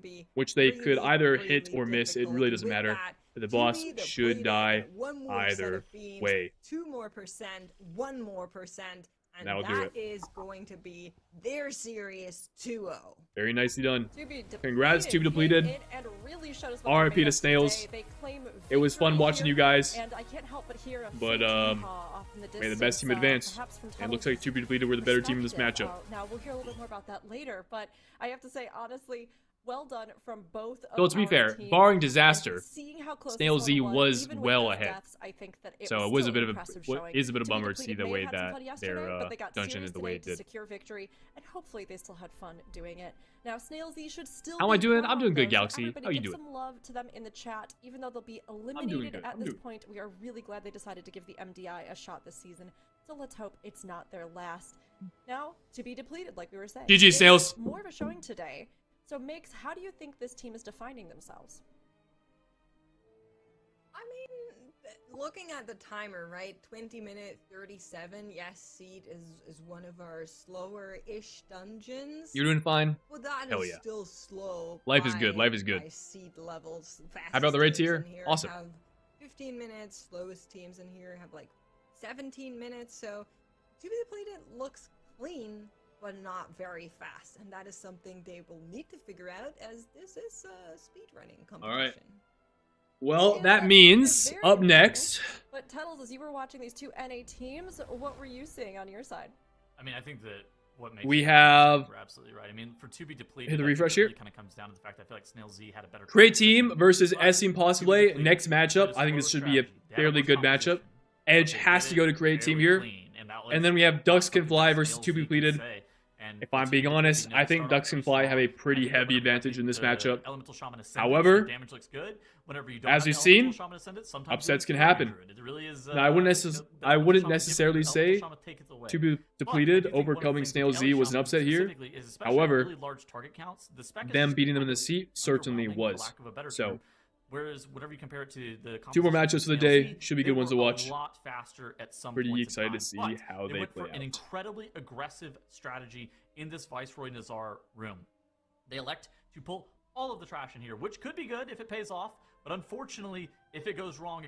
be which they could really, either really hit or miss. It difficult. really doesn't With matter. that, The boss 2B, the should Bladed, die one more set either of beams, way. 2 more percent, 1 more percent, and That'll do that it. is going to be their series 2-0. Very nicely done. To be Congrats, to be depleted, depleted. came in and really showed us what RIP they're made to of Snails. today. They claim It was fun victory watching here, you guys. and I can't help but hear a But, faint hoo-ha off in the May the distance, best team advance. perhaps from And it looks tunnel like to be depleted were the better team in this perspective. matchup. Now we'll hear a little bit more about that later, but I have to say honestly, well done from both of So to be our fair, teams. barring And disaster, seeing how close Snail this Z one was even with well those ahead. deaths, I think that it So was it was still a bit an of impressive a showing. is a bit of a To be bummer to see Depleted the may way have had some that fun yesterday, their but they got dungeon serious is the way today it to did. secure victory, and hopefully they still had fun doing it. Now, Snail Z should still How am be I doing? I'm proud, doing good, though, so Galaxy. everybody How you give doing? some love to them in the chat. Even though they'll be I'm doing eliminated good. at this point, we are really glad they decided to give the MDI a shot this season. So let's hope it's not their last. Now, to be depleted, like we were saying. GG, Snails. More of a showing today. So, Makes, how do you think this team is defining themselves? I mean, looking at the timer, right? 20 minute 37. Yes, Seed is one of our slower-ish dungeons. You're doing fine. Well, that Hell is yeah. still slow. Life is good. Life is good. By Seed levels. How about the rates Fastest here? teams in here Awesome. Have 15 minutes. Slowest teams in here have like 17 minutes. So, to be depleted looks clean, but not very fast, and that is something they will need to figure out, as this is a speedrunning competition. All right. Well, Yeah, that that's means very up important. next. But Tuttles, as you were watching these two NA teams, what were you seeing on your side? I mean, I think that what makes We it have- we're absolutely right. I mean, for to be depleted, Hit the I think refresh it here. really kind of comes down to the fact that I feel like Snail Z had a better Create composition. team versus But S Team To Be possibly. Depleted Next had matchup. a I think this slower should be a strategy. They had fairly worse good composition. matchup. Edge But they has did to go it to create team very here. clean, and that was And then we have Ducks Can something Fly that versus Snail 2 Z be can depleted. say. And If for I'm To Be being Depleted, honest, you know, I they think start off Ducks very Can Fly have a strong. pretty I think that heavy whenever you advantage get in this the matchup. Elemental Shaman Ascendant, However, your damage looks good. Whenever you don't as have we've the seen, Elemental Shaman Ascendant, sometimes upsets you can lose happen. 300. It really is. Now, I wouldn't, the I Elemental wouldn't Shaman necessarily gives it, the Elemental say Shaman takes it away. to be But I depleted do think one of the overcoming things Snail with Z the was an Shaman upset here. specifically is, especially at However, really large target counts, the spec is them just beating them in kind the of seat certainly underwhelming, for was. lack of a better So, term. Whereas whenever you compare it to the two more composition matchups for the Snail day. Z, Should be they good ones to were watch. A lot faster at some Pretty points in excited to time, see but how they went play for an out. incredibly aggressive strategy in this Viceroy Nazar room. They elect to pull all of the trash in here, which could be good if it pays off, but unfortunately, if it goes wrong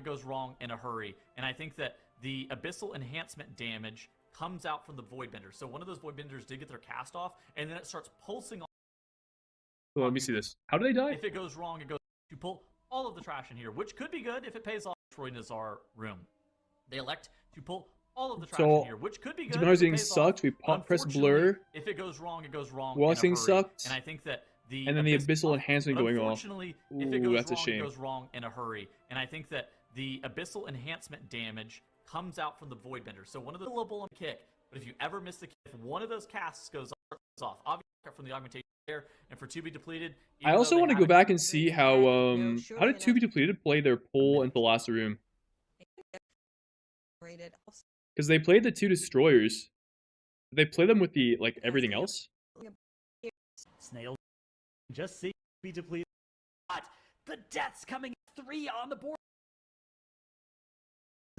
in a hurry. And I think that the Abyssal Enhancement damage comes out from the Voidbender. So one of those Voidbenders did get their cast off, and then it starts pulsing on. Oh, let me see this. How do they die? If it goes wrong, it goes to pull all of the trash in here, which could be good if it pays off. Troy Nazar room. They elect to pull all of the trash in here, which could be good. Dignitas If it getting pays sucked. off. We But press unfortunately, blur. If it goes wrong, it goes wrong. Wall in a getting hurry. sucked. And I think that the And then the Abyssal Enhancement but going off. unfortunately, if it Ooh, goes that's a wrong, shame. it goes wrong in a hurry. And I think that the Abyssal Enhancement damage comes out from the Voidbender. So one of the billable kick. But if you ever miss the kick, if one of those casts goes off, obviously from the augmentation there, and for to be depleted. I also want to go back and see how did 2 be depleted play their pull into the last room? Because they played the 2 destroyers. Did they play them with the like everything else? Snail just see be depleted. But the deaths coming 3 on the board.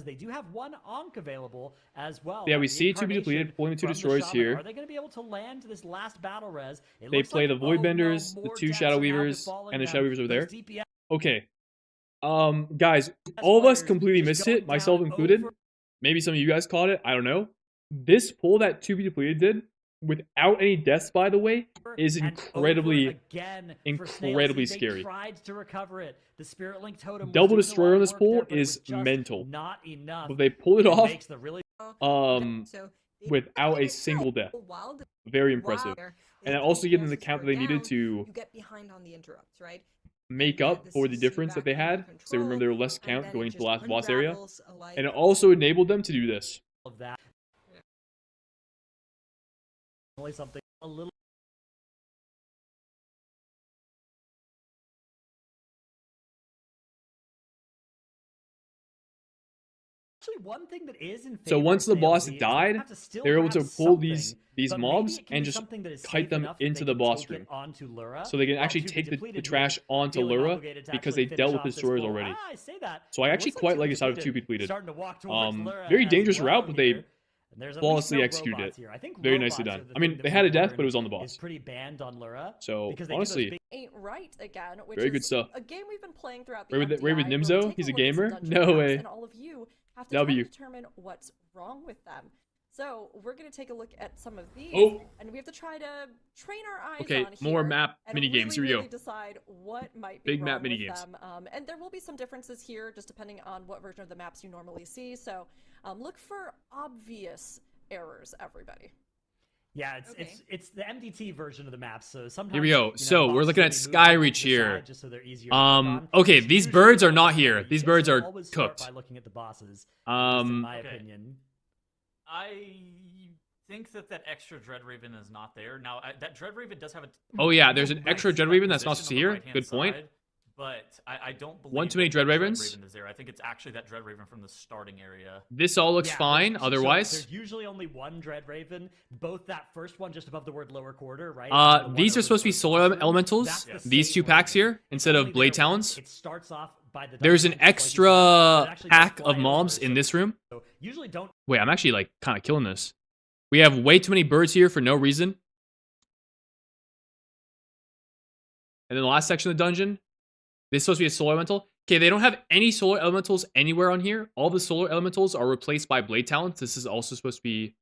They do have 1 Ankh available as well. Yeah, we see 2 be depleted, pulling the 2 destroyers here. Are they going to be able to land this last battle res? They play the Voidbenders, the 2 Shadow Weavers, and the Shadow Weavers are there. Okay. Guys, all of us completely missed it, myself included. Maybe some of you guys caught it. I don't know. This pull that 2 be depleted did, without any deaths, by the way, is incredibly scary. Tried to recover it. The Spirit Link Totem Double Destroyer on this pull is mental. Not enough. But they pull it off Makes the really without a single death. Very impressive. And it also gives them the count that they needed to You get behind on the interrupts, right? make up for the difference that they had. Because they remember there were less count going into the last boss area. unravels alike. And it also enabled them to do this. of that. Only something a little. Actually, one thing that is in So favor once of the boss Snail Z is died, have to still they were able to grab pull these something, but mobs maybe it can and be just something that is kite safe them enough that into they the can boss take room. it onto Lura, So they can while actually to be take the depleted trash here, onto feeling Lura obligated to because actually they finish dealt with off this destroyers pull. already. I say that. So I It actually looks quite To like Be this out of Depleted 2 be depleted. starting to walk towards Lura Very as dangerous well route, but they here. And there's at least flawlessly no executed robots it. here. I think Very robots nicely are done. the I mean, thing that they we've had a death, learned but it was on the is boss. pretty banned on Lura. So because they honestly, do those Ain't right again, which very is good stuff. a game we've been playing throughout the Right with MDI, where we Nimzo? take He's a look at some gamer? dungeon No maps, way. And all of you have to try to W. determine what's wrong with them. So we're going to take a look at some of these, Oh. and we have to try to train our eyes Okay, on more here map and mini games. Here we really go. decide what might be Big wrong map mini with games. them. And there will be some differences here, just depending on what version of the maps you normally see. So look for obvious errors, everybody. Yeah, Okay. it's the MDT version of the map. So sometimes Here we go. you know, So we're bosses looking will at be moved Sky to Reach the here. side just so they're easier to pick on. Okay, It's these usually birds are not not that way. here. You These can birds still are always start cooked. by looking at the bosses. Just in my Okay. opinion. I think that extra Dread Raven is not there. Now, that Dread Raven does have a. Oh yeah, there's an extra nice Dread Raven that's not position on the here. right-hand Good point. side, but I don't believe One too many that Dread the Ravens? Dread Raven is there. I think it's actually that Dread Raven from the starting area. This all looks Yeah, fine. so Otherwise, there's usually only one Dread Raven. Both that first one just above the word lower quarter, right? and the one these are over the supposed to be first solar boss room, elementals. that's the These same two packs Raven. here It's instead of only blade there once. talons. It starts off by the There's an dungeon, just like you said, but extra it actually does pack fly of mobs over, in this room. so usually don't. Wait, I'm actually like kind of killing this. We have way too many birds here for no reason. And then the last section of the dungeon, this is supposed to be a solar elemental. Okay, they don't have any solar elementals anywhere on here. All the solar elementals are replaced by blade talents. This is also supposed to be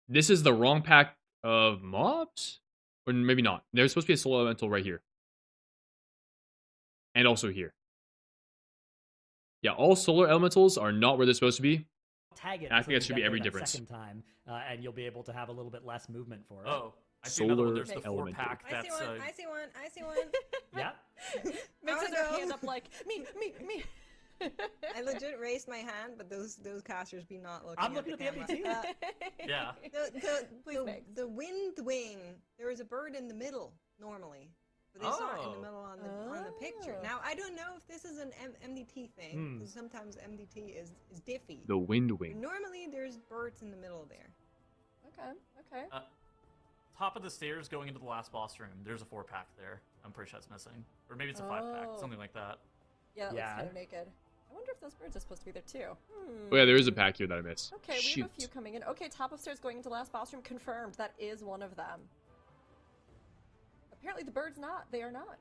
this is the wrong pack of mobs? Or maybe not. There's supposed to be a solar elemental right here. And also here. Yeah, all solar elementals are not where they're supposed to be. Tag it. I think until that you should get be there every that difference. Second time, and you'll be able to have a little bit less movement for it. Oh, I see another one. Solar There's the elemental. 4-pack. I see That's one. I see one. I see one. Yeah. Makes wanna her go. hand up like me. I legit raised my hand, but those casters be not looking. I'm looking at the camera. MDT. Yeah. Please, Megs. The wind wing. There is a bird in the middle normally, but it's not in the middle on the picture. Oh. Now I don't know if this is an MDT thing because sometimes MDT is diffy. The wind But wing. normally there's birds in the middle there. Okay. Top of the stairs going into the last boss room. There's a 4-pack there. I'm pretty sure that's missing. Or maybe it's a 5-pack. Oh. Something like that. Yeah, that Yeah. looks kind of naked. I wonder if those birds are supposed to be there too. Oh yeah, there is a pack here that I missed. Okay, we Shoot. have a few coming in. Okay, top of stairs going into last boss room confirmed. That is one of them. Apparently the bird's not. They are not.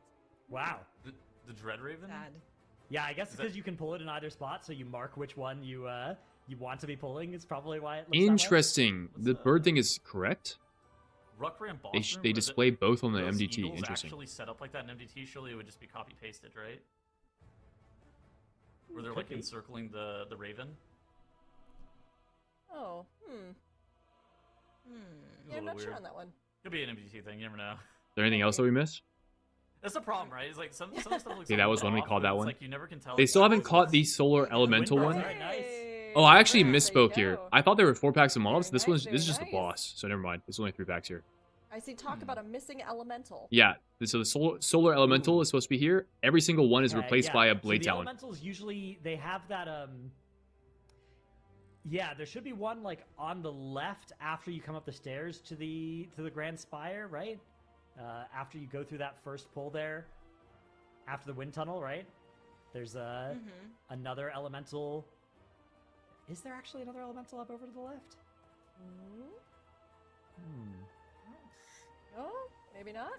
Wow. The Dread Raven? Sad. Yeah, I guess Is because that- you can pull it in either spot, so you mark which one you want to be pulling. Is probably why it looks that way. Interesting. The bird thing is correct. Ruckram boss They, room? they were the- display both on the those MDT. eagles Interesting. actually set up like that in MDT? Surely it would just be copy pasted, right? Where they're Could like be. encircling the Raven. Oh, Hmm. Yeah, I'm little not sure weird. on that one. Could be an MDT thing. You never know. Is there anything else that we missed? That's the problem, right? It's like some stuff looks. See, that was a little when we off, called but that it's one. Like you never can tell. They if still it's haven't like- caught the solar elemental Windbirds one. are nice. Hey, Oh, I actually there you misspoke here. go. I thought there were 4 packs of mobs. Very This nice, this is just very the nice. boss. So never mind. There's only 3 packs here. I see talk about a missing elemental. Yeah. So the solar elemental is supposed to be here. Every single one is Okay, replaced yeah. by a So blade the talon. elementals usually they have that yeah, there should be one like on the left after you come up the stairs to the Grand Spire, right? After you go through that first pull there, after the wind tunnel, right? There's another elemental. Is there actually another elemental up over to the left? No, maybe not.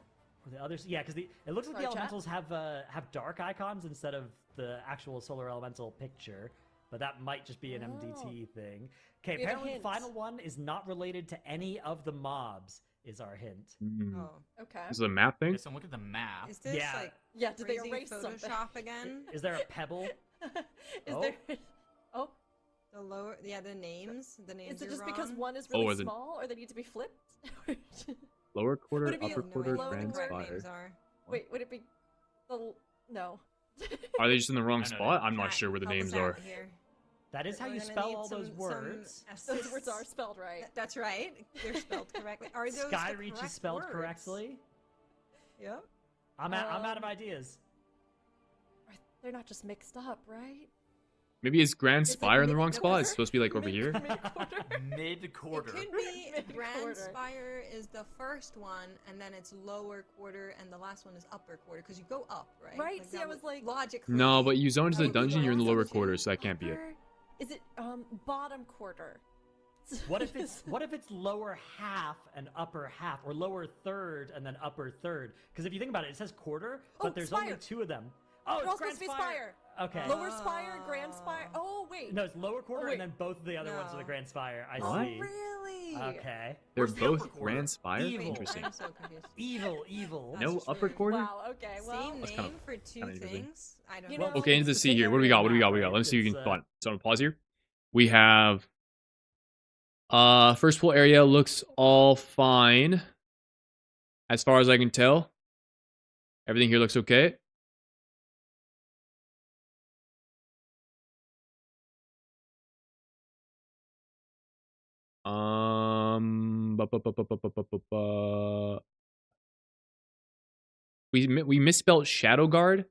Or the others? Yeah, because it looks like Sorry, the chat. elementals have dark icons instead of the actual solar elemental picture, but that might just be an MDT thing. Okay, We have a apparently the hint. final one is not related to any of the mobs. Is our hint? Oh. Okay. This is a map thing. Okay, so look at the map. Is this Yeah. like Yeah, did they crazy erase something? Photoshop again? Is there a pebble? Is Oh. there? Oh, The lower, the names. The names is it are just because wrong? one is Oh, really is it- small, or they need to be flipped? Lower quarter, Would it be upper a quarter, low grand quarter? spire. Names are. Wait, would it be the? No. Are they just in the wrong I know. spot? I'm not Chat, sure where the help us names out are. here. That is how We're you gonna spell need all those some words. Those words assists. are spelled right. That's right. They're spelled correctly. Are those Sky the Reach is correct spelled words? correctly. Yep. I'm out of ideas. They're not just mixed up, right? Maybe is grand Is it spire in the mid- wrong no, spot? is It's it supposed to be like over here. Mid-quarter? Mid-quarter. It could be Grand Mid-quarter. Spire is the first one, and then it's lower quarter, and the last one is upper quarter, because you go up, right? Right, see, that I was like- logically. No, but you zone into That the would be dungeon, you're in the awesome. lower quarter, so that can't be it. Upper- Is it bottom quarter? What if it's lower half and upper half, or lower third and then upper third? Because if you think about it, it says quarter, but Oh, there's only spire. 2 of them. Oh, They're all it's Grand supposed to be spire. Okay. Lower spire, grand spire. Oh wait. No, it's lower quarter, wait. and then both of the other ones are the No. Grand Spire. I What? see. Really? Okay. They're Where's the upper both quarter? grand spire. Evil. Interesting. I'm so confused. Evil. No That's upper weird. quarter. Wow. Okay. Well. Same That's name kind of- for two kinda interesting. things? I don't You know. know, Okay, into the It's sea the here. What do we got? What do we got? What do we got? area Let's see if we map, can right? spot. So I'm gonna pause here. We have First pool area looks all fine. As far as I can tell. Everything here looks okay. We misspelled Shadow Guard.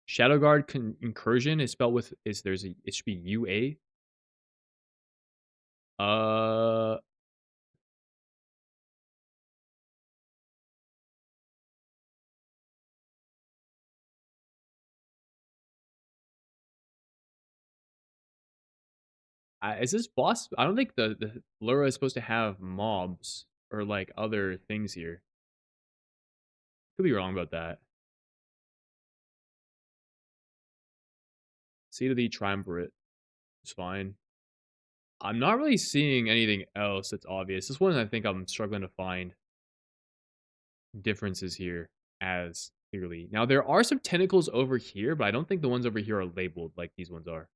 Shadow Guard incursion is spelled with it should be UA. Is this boss? I don't think the Lura is supposed to have mobs or like other things here. Could be wrong about that. C to the Triumvirate. It's fine. I'm not really seeing anything else that's obvious. This one I think I'm struggling to find differences here as clearly. Now there are some tentacles over here, but I don't think the ones over here are labeled like these ones are.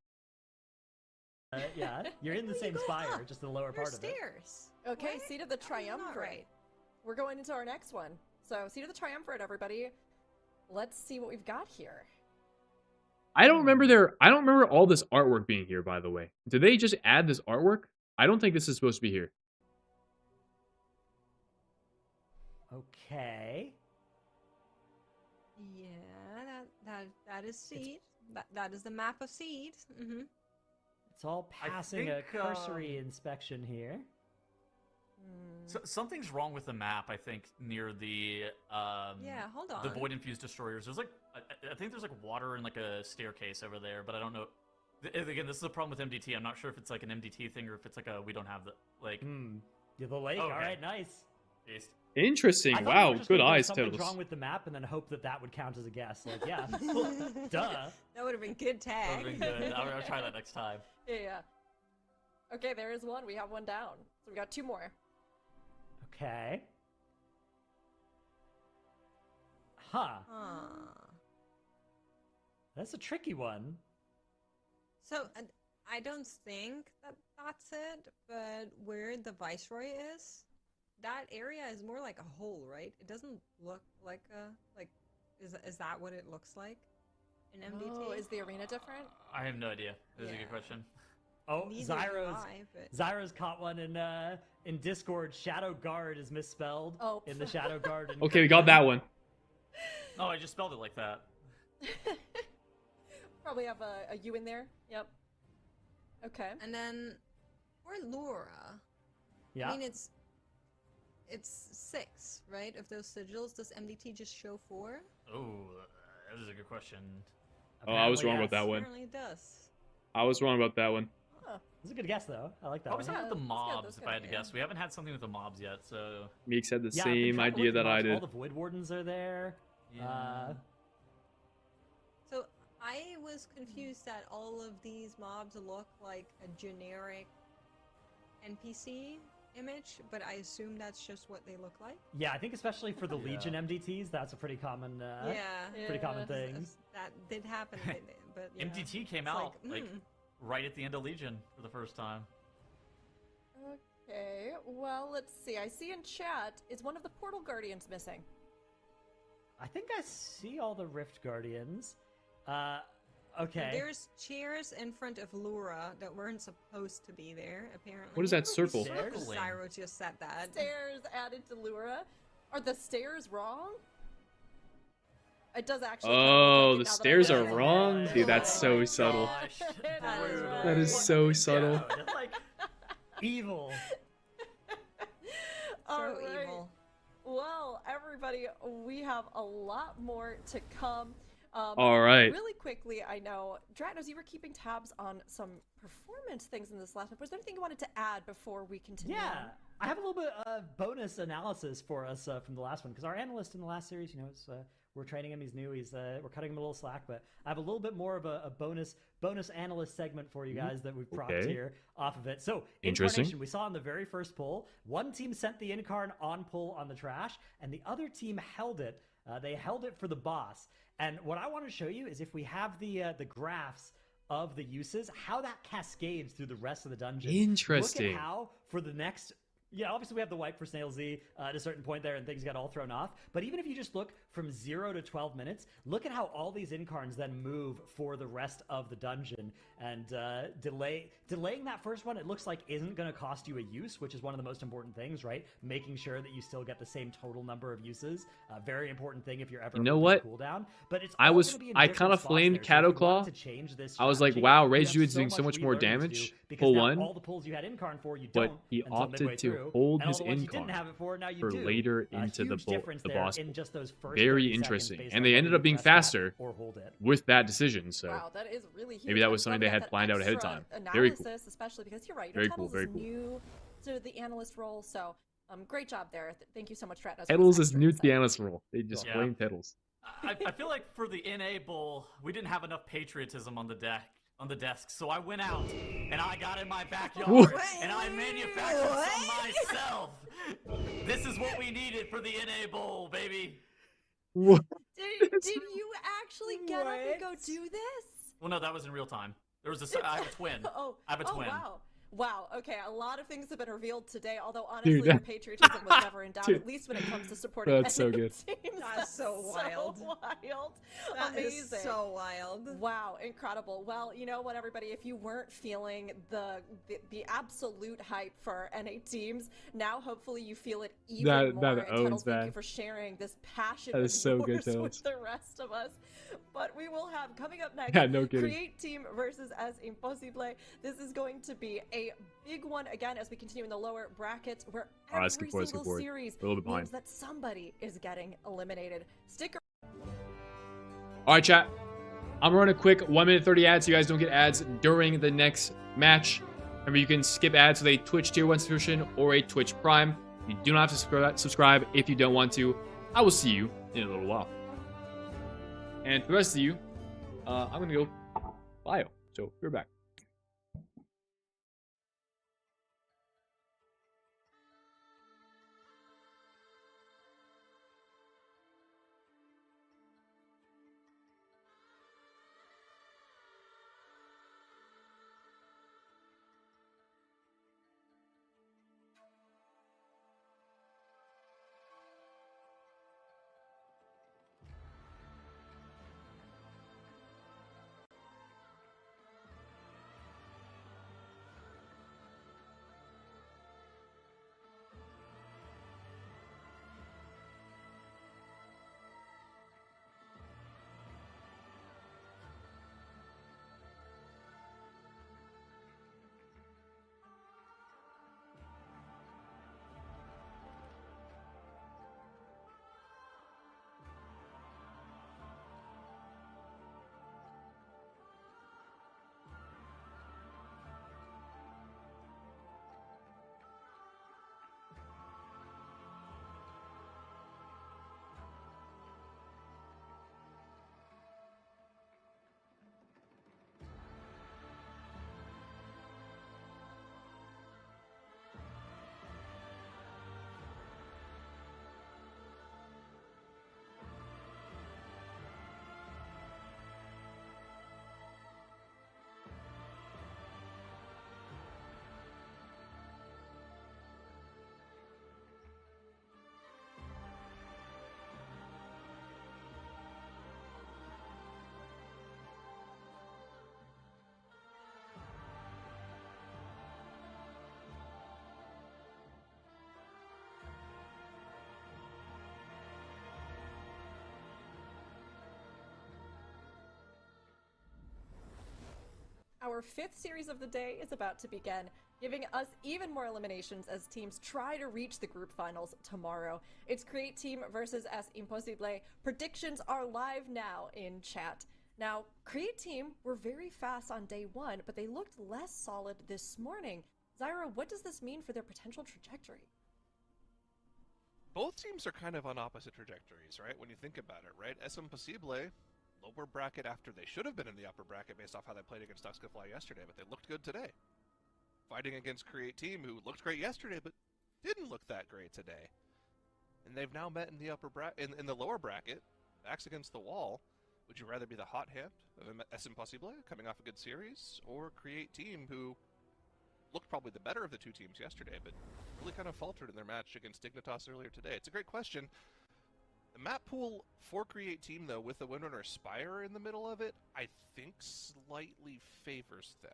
Yeah, you're in the same spire, just the lower part of it. Stairs. Okay, What? seat of the That was not Triumvirate. right. We're going into our next one. So, seat of the Triumvirate, everybody. Let's see what we've got here. I don't remember all this artwork being here, by the way. Did they just add this artwork? I don't think this is supposed to be here. Okay. Yeah, that is seed. That is the map of seed. Mm-hmm. It's all passing a think, cursory inspection here. So, something's wrong with the map, I think, near the Yeah, hold the on. void infused destroyers. There's like I think there's like water and like a staircase over there, but I don't know. Again, this is a problem with MDT. I'm not sure if it's like an MDT thing or if it's like a we don't have the like. Yeah, the lake. Okay. All right, nice. Based. Interesting. I thought Wow, we were just good gonna go, eyes, something's Toadles. wrong with the map, and then hope that would count as a guess. Like, yeah, well, duh. That would have been good That tag. would've been good. I'll try that next time. Yeah. Okay, there is one. We have one down. So we got two more. Okay. Huh. That's a tricky one. So I don't think that's it, but where the Viceroy is, that area is more like a hole, right? It doesn't look like is that what it looks like in MDT? Oh, is the arena different? I have no idea. This is a Yeah. good question. Oh, Neither do I, but- Zyro's caught one in Discord. Shadow Guard is misspelled in the Shadow Guard. Okay, we got that one. Oh, I just spelled it like that. Probably have a U in there. Yep. Okay. And then for Laura, Yeah. I mean it's 6, right? Of those sigils, does MDT just show 4? Oh, that is a good question. Oh, I was Apparently, wrong about that one. Apparently it does. I was wrong about that one. That's a good guess, though. I like that Probably one. something with the that's good, mobs, that's if I had to good, guess. We haven't had something with the mobs yet, so. Meeks had the Yeah, I've been same trying to idea look at that I mobs. did. All the Void Wardens are there. Yeah. So I was confused that all of these mobs look like a generic NPC image, but I assume that's just what they look like. Yeah, I think especially for the Yeah. Legion MDTs, that's a pretty common, pretty common Yeah. thing. That did happen, but yeah. MDT came It's out like hmm. right at the end of Legion for the first time. Okay, well, let's see. I see in chat, is one of the Portal Guardians missing? I think I see all the Rift Guardians. Okay. There's chairs in front of Laura that weren't supposed to be there, apparently. What is that circle? Stairs? Cyro just said that. Stairs added to Lura. Are the stairs wrong? It does actually. kind of look Oh, like it the now that I stairs look are at it. wrong? Dude, that's so my subtle. Gosh, That is brutal. right. That is so subtle. Yeah, that's like evil. All So right. evil. Well, everybody, we have a lot more to come. All right. Really quickly, I know, Dratnos, you were keeping tabs on some performance things in this last one. Was there anything you wanted to add before we continue? Yeah, on? I have a little bit of bonus analysis for us from the last one because our analyst in the last series, we're training him. He's new. We're cutting him a little slack, but I have a little bit more of a bonus analyst segment for you guys that we've propped Okay. here off of it. So Interesting. Incarnation, we saw in the very first pull, one team sent the Incarn on pull on the trash, and the other team held it. They held it for the boss. And what I want to show you is if we have the graphs of the uses, how that cascades through the rest of the dungeon. Interesting. Look at how for the next. Yeah, obviously we have the wipe for Snail Z at a certain point there and things got all thrown off. But even if you just look from 0 to 12 minutes, look at how all these incarns then move for the rest of the dungeon. And delaying that first one, it looks like isn't going to cost you a use, which is one of the most important things, right? Making sure that you still get the same total number of uses. Very important thing if you're ever You know what? cooldown. But it's I all was gonna be in I different kind of spots flamed there. So if you Catoclaw. wanted to change this I was like, strategy, wow, you Rage have Druid's so doing so much more relearning to damage. do, because Pull now one, all the pulls you had incarn for, you but don't he until opted midway to through, hold and all his the ones you didn't incarn have it for, now you for do. later into the Huge difference the there boss. in just those first Very 30 seconds interesting, based and on they whether ended you up being press that faster or hold it. with that decision. So Wow, that is really huge. maybe that was I'm something they loving had that planned out ahead of extra time. Analysis, Very cool. Especially because you're right. Very Tuttles cool, very is cool. new to the analyst role, so great job there. Thank you so much, Ratnos. Petals is new to the analyst role. They just Yeah. blame Petals. I feel like for the NA Bowl, we didn't have enough patriotism on the desk, so I went out and I got in my backyard and I manufactured some myself. This is what we needed for the NA Bowl, baby. What? Did you actually get up and go do this? Well, no, that was in real time. There was I have a twin. I have a twin. Wow. Okay, a lot of things have been revealed today. Although honestly, Dude, your patriotism was never in doubt. Dude. At least when it comes to supporting That's so NA good. teams. That's so wild. That Amazing. is so wild. Wow, incredible. Well, you know what, everybody? If you weren't feeling the absolute hype for NA teams, now hopefully you feel it even more. And Tuttle, thank you for sharing this passion That is so good, yours Tuttle. with the rest of us. But we will have coming up next. Yeah, no kidding. Create Team versus Es Imposible. This is going to be a big one again as we continue in the lower brackets, where every single series We're a little bit behind. means that somebody is getting eliminated. Stick All right, chat. I'm running a quick 1 minute 30 ads so you guys don't get ads during the next match. Remember, you can skip ads with a Twitch Tier 1 subscription or a Twitch Prime. You do not have to subscribe if you don't want to. I will see you in a little while. And for the rest of you, I'm going to go bio. So, we're back. Our fifth series of the day is about to begin, giving us even more eliminations as teams try to reach the group finals tomorrow. It's Create Team versus Es Imposible. Predictions are live now in chat. Now, Create Team were very fast on day one, but they looked less solid this morning. Zyra, what does this mean for their potential trajectory? Both teams are kind of on opposite trajectories, right? When you think about it, right? Es Imposible, lower bracket after they should have been in the upper bracket based off how they played against Duskafly yesterday, but they looked good today. Fighting against Create Team, who looked great yesterday, but didn't look that great today. And they've now met in the upper in the lower bracket, backs against the wall, Would you rather be the hot hand of Es Impossible, coming off a good series, or Create Team, who looked probably the better of the two teams yesterday, but really kind of faltered in their match against Dignitas earlier today? It's a great question. The map pool for Create Team, though, with the Windrunner Spire in the middle of it, I think slightly favors them.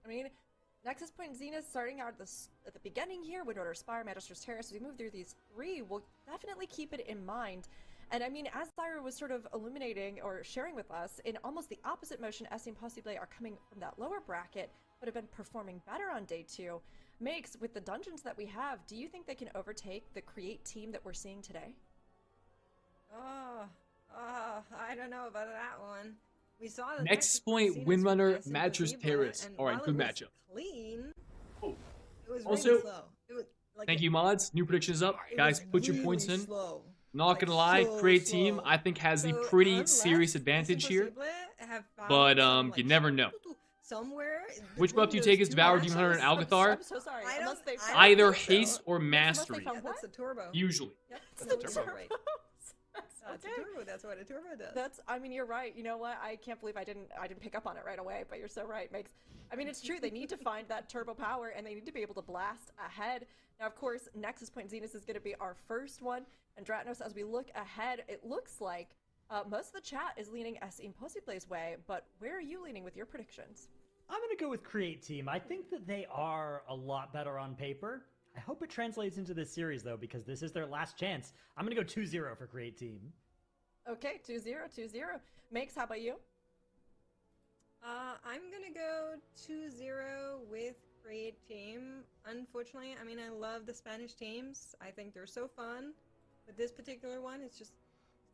I mean, Nexus Point and Zenith starting out at the beginning here, Windrunner Spire, Magister's Terrace, as we move through these three, we'll definitely keep it in mind. And I mean, as Zyra was sort of illuminating or sharing with us, in almost the opposite motion, Es Impossible are coming from that lower bracket, but have been performing better on day 2. Makes, with the dungeons that we have, do you think they can overtake the Create Team that we're seeing today? I don't know about that one. We saw the Nexus Point, Windrunner, Magister's Terrace. All right, good matchup. Clean. Oh. It was Also, really slow. It was like thank you, mods. New predictions up. Guys, put your points in. Not gonna lie, Create Team, I think, has the pretty serious advantage here. But you never know. Somewhere. Which buff do you take as Devour, Demon Hunter, and Alcathar? I'm so sorry. Either haste or mastery. Unless they found That's the turbo. Usually. Yep, That's the the turbo. turbo. That's a turbo. That's what a turbo does. That's. I mean, you're right. You know what? I can't believe I didn't pick up on it right away. But you're so right. I mean, it's true. They need to find that turbo power, and they need to be able to blast ahead. Now, of course, Nexus Point Zenith is going to be our first one. And Dratnos, as we look ahead, it looks like most of the chat is leaning Es Impossible's way. But where are you leaning with your predictions? I'm going to go with Create Team. I think that they are a lot better on paper. I hope it translates into this series, though, because this is their last chance. I'm going to go 2-0 for Create Team. Okay, 2-0, 2-0. Makes, how about you? I'm going to go 2-0 with Create Team. Unfortunately, I mean, I love the Spanish teams. I think they're so fun. But this particular one is just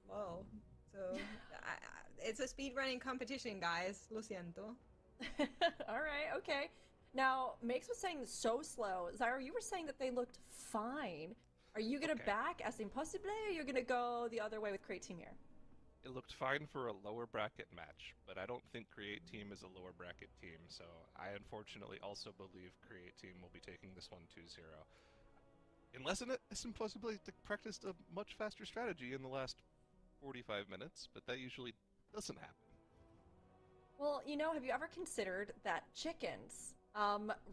slow. So, it's a speedrunning competition, guys. Lo siento. All right, okay. Now, Makes was saying so slow. Zyra, you were saying that they looked fine. Are you going to back Es Impossible, or are you going to go the other way with Create Team here? It looked fine for a lower bracket match, but I don't think Create Team is a lower bracket team, so I unfortunately also believe Create Team will be taking this one 2-0. Unless Es Impossible practiced a much faster strategy in the last 45 minutes, but that usually doesn't happen. Well, you know, have you ever considered that chickens,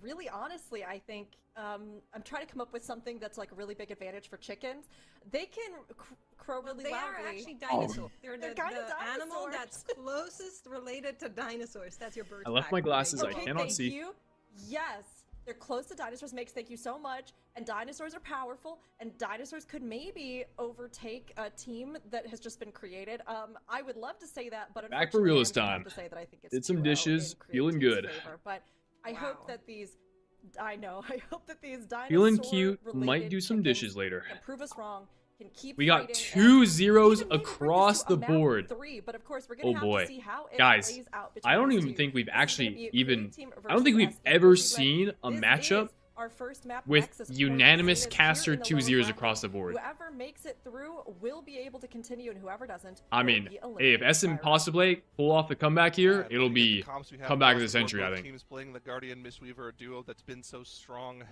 really honestly, I think, I'm trying to come up with something that's like a really big advantage for chickens. They can crow really they loudly. are actually dinosaurs. They're the kind of animal dinosaurs. that's closest related to dinosaurs. That's your bird I left fact. my glasses. I Okay, cannot thank see. you. Yes, they're close to dinosaurs. Makes, thank you so much. And dinosaurs are powerful, and dinosaurs could maybe overtake a team that has just been created. I would love to say that, but Back for real this unfortunately, I'm time. gonna have to say that I think it's Did some 2-0 dishes, in Create feeling Team's good. favor. But I hope that these, I hope that these dinosaurs Feeling cute, might do some dishes later. can prove us wrong. Can keep We got fighting, 2 and zeros even maybe bring this across to a the map board. 3, but of course we're gonna Oh have boy. to see how it Guys, plays out I don't between even these think we've two. This is gonna actually be a even... Create Team I don't think we've versus ever SE. seen a This matchup is our first map with Nexus Point. unanimous Zenith caster here in the 2 lower zeros bracket. across the board. Whoever makes it through will be able to continue, and whoever doesn't, I will mean, be hey, if eliminated. Es Zyra. Impossible pull off the comeback here, Yeah, it'll looking at be the comps we have comeback of across the board, century, I both think. Teams playing the Guardian Mistweaver, a duo that's been so strong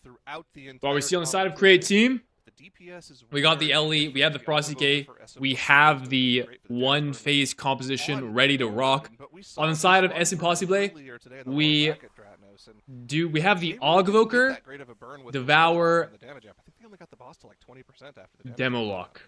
throughout the entire While we see on the side of competition. Create Team, The DPS is we got the where LE, we have the the Frosty Alpha K, for SM we was have the great for the one Jasper. phase composition On ready to board, rock. but we saw On the this side of one Es Impossible, earlier today in the we lower bracket, Dratnos, and we have the they really didn't get Augvoker, that great of a burn with Devour, the damage up. I think they only got the boss to like 20% after the damage Demo up. Lock.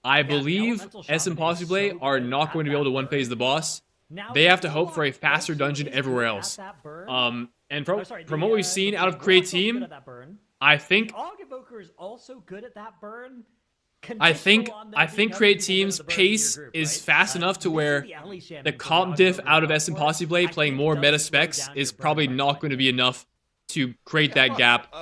I believe Elemental Es Shaman is Impossible so are good not at going to be able to that one phase burn. the boss. Now, They have to the hope for a Warlock faster also dungeon is everywhere good at else. that burn. And Oh, sorry, from what we've seen out of the Create Warlock's also good Team, at that burn. I think The Aug Evoker is also good at that burn. I think Conditional on there being other Create people good Team's at the burn in your pace group, is right? fast enough to missing where the LE shaman the for comp Aug diff Evoker out of buff Es for it, Impossible I playing think more does meta slow specs down your is burn probably by not quite a going to bit. be enough to create Yeah, that plus, gap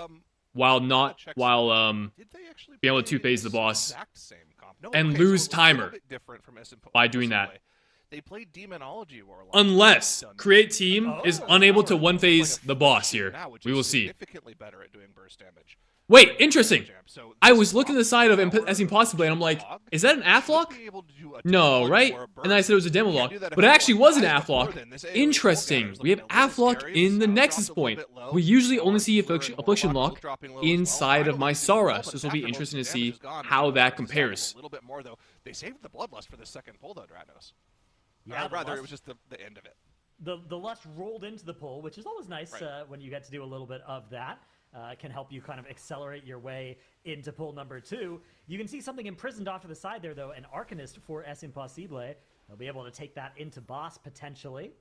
while I'll not check while something. Did they actually being able to play two-phase the this boss exact same comp? No, and okay, so lose it was a timer little bit different from SM by doing that. Impossible. They played Demonology Warlock. Unless Done. Create Team is unable to Power. one Also playing phase a the full boss sheet here. now, which We is will see. significantly better at doing burst damage. Wait, interesting. So I this was looking at the side of Es Impossible and I'm like, Log is that an should Athlock? be able to do a No, ton right? more And then I burst. said it was a demo You can't lock, do that if but it you actually want was an guys before Athlock. then. This AoE Interesting. Volgatters We have looking a little Athlock scary. in the Sound Nexus dropped a little point. bit low. We usually only see Warlock Affliction Warlock Lock dropping low as well. inside of Finally my seeing the ball, Saura, but so this will be half of most interesting of to the damage see is gone. how It's that gonna compares. A little bit more though. They saved the Bloodlust for the second pull, though, Dranos. Yeah, Or rather, it was just the end of it. The Lust rolled into the pull, which is always nice when you get to do a little bit of that. Can help you kind of accelerate your way into pull number 2. You can see something imprisoned off to the side there, though, an Arcanist for Es Impossible. They'll be able to take that into boss, potentially.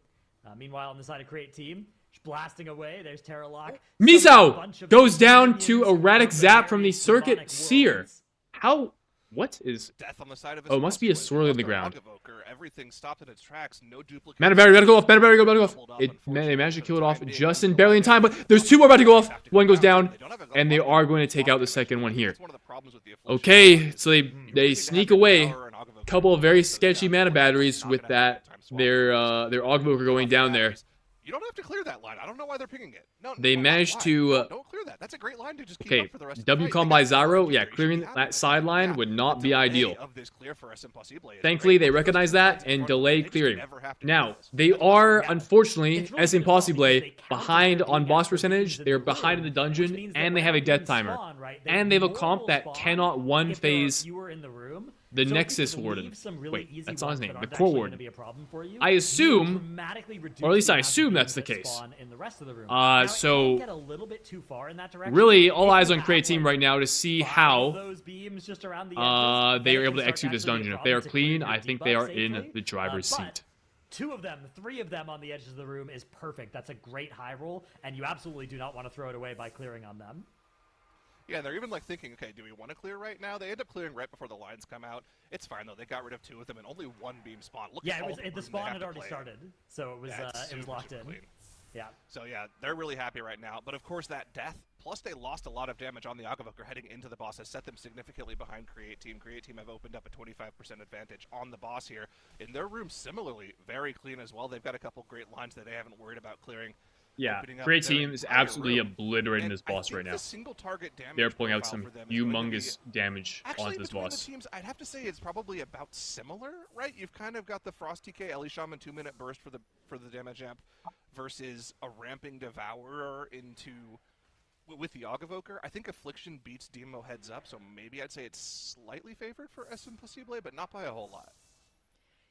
Meanwhile, on the side of Create Team, just blasting away, there's Terralock. Misao goes down to erratic zap from the Circuit Seer. How? What is... Death on the side of Oh, it must be a swirl in the ground. Everything stopped in its tracks. No duplicate. Mana Barrier, gotta go off. Mana Barrier, gotta go off. They managed to kill it off just in barely in time, but there's 2 more about to go off. One goes down, and they are going to take out the second one here. Okay, so they sneak away. A couple of very sketchy mana batteries with that. Their Augvoker going down there. You don't have to clear that line. I don't know why they're picking it. No, they managed to... don't clear that. That's a great line to just keep up for the rest of the W com by Zyro. Yeah, clearing that sideline would not be ideal. Thankfully, they recognize that and delay clearing. Now, they are, unfortunately, Es Impossible, behind on boss percentage. They're behind in the dungeon, and they have a death timer. And they have a comp that cannot one-phase the Nexus Warden. Wait, that's not his name. The Core Warden. I assume, or at least I assume that's the case. So, really, all eyes on Create Team right now to see how they are able to execute this dungeon. If they are clean, I think they are in the driver's seat. 2 of them, 3 of them on the edges of the room is perfect. That's a great high roll, and you absolutely do not want to throw it away by clearing on them. Yeah, they're even like thinking, okay, do we want to clear right now? They end up clearing right before the lines come out. It's fine though; they got rid of 2 of them, and only 1 beam spawn. Look at the spawn had already started, so it was locked in. Clean. Yeah. So yeah, they're really happy right now. But of course, that death plus they lost a lot of damage on the Augvoker heading into the boss has set them significantly behind Create Team. Create Team have opened up a 25% advantage on the boss here. In their room, similarly, very clean as well. They've got a couple great lines that they haven't worried about clearing. Yeah, Create Team is absolutely obliterating this boss right now. They're pulling out some humongous damage onto this boss. The teams, I'd have to say it's probably about similar, right? You've kind of got the Frost TK Ellie Shaman 2-minute burst for the damage amp versus a ramping Devourer with the Augvoker. I think Affliction beats Demo heads up, so maybe I'd say it's slightly favored for Es Impossible, but not by a whole lot.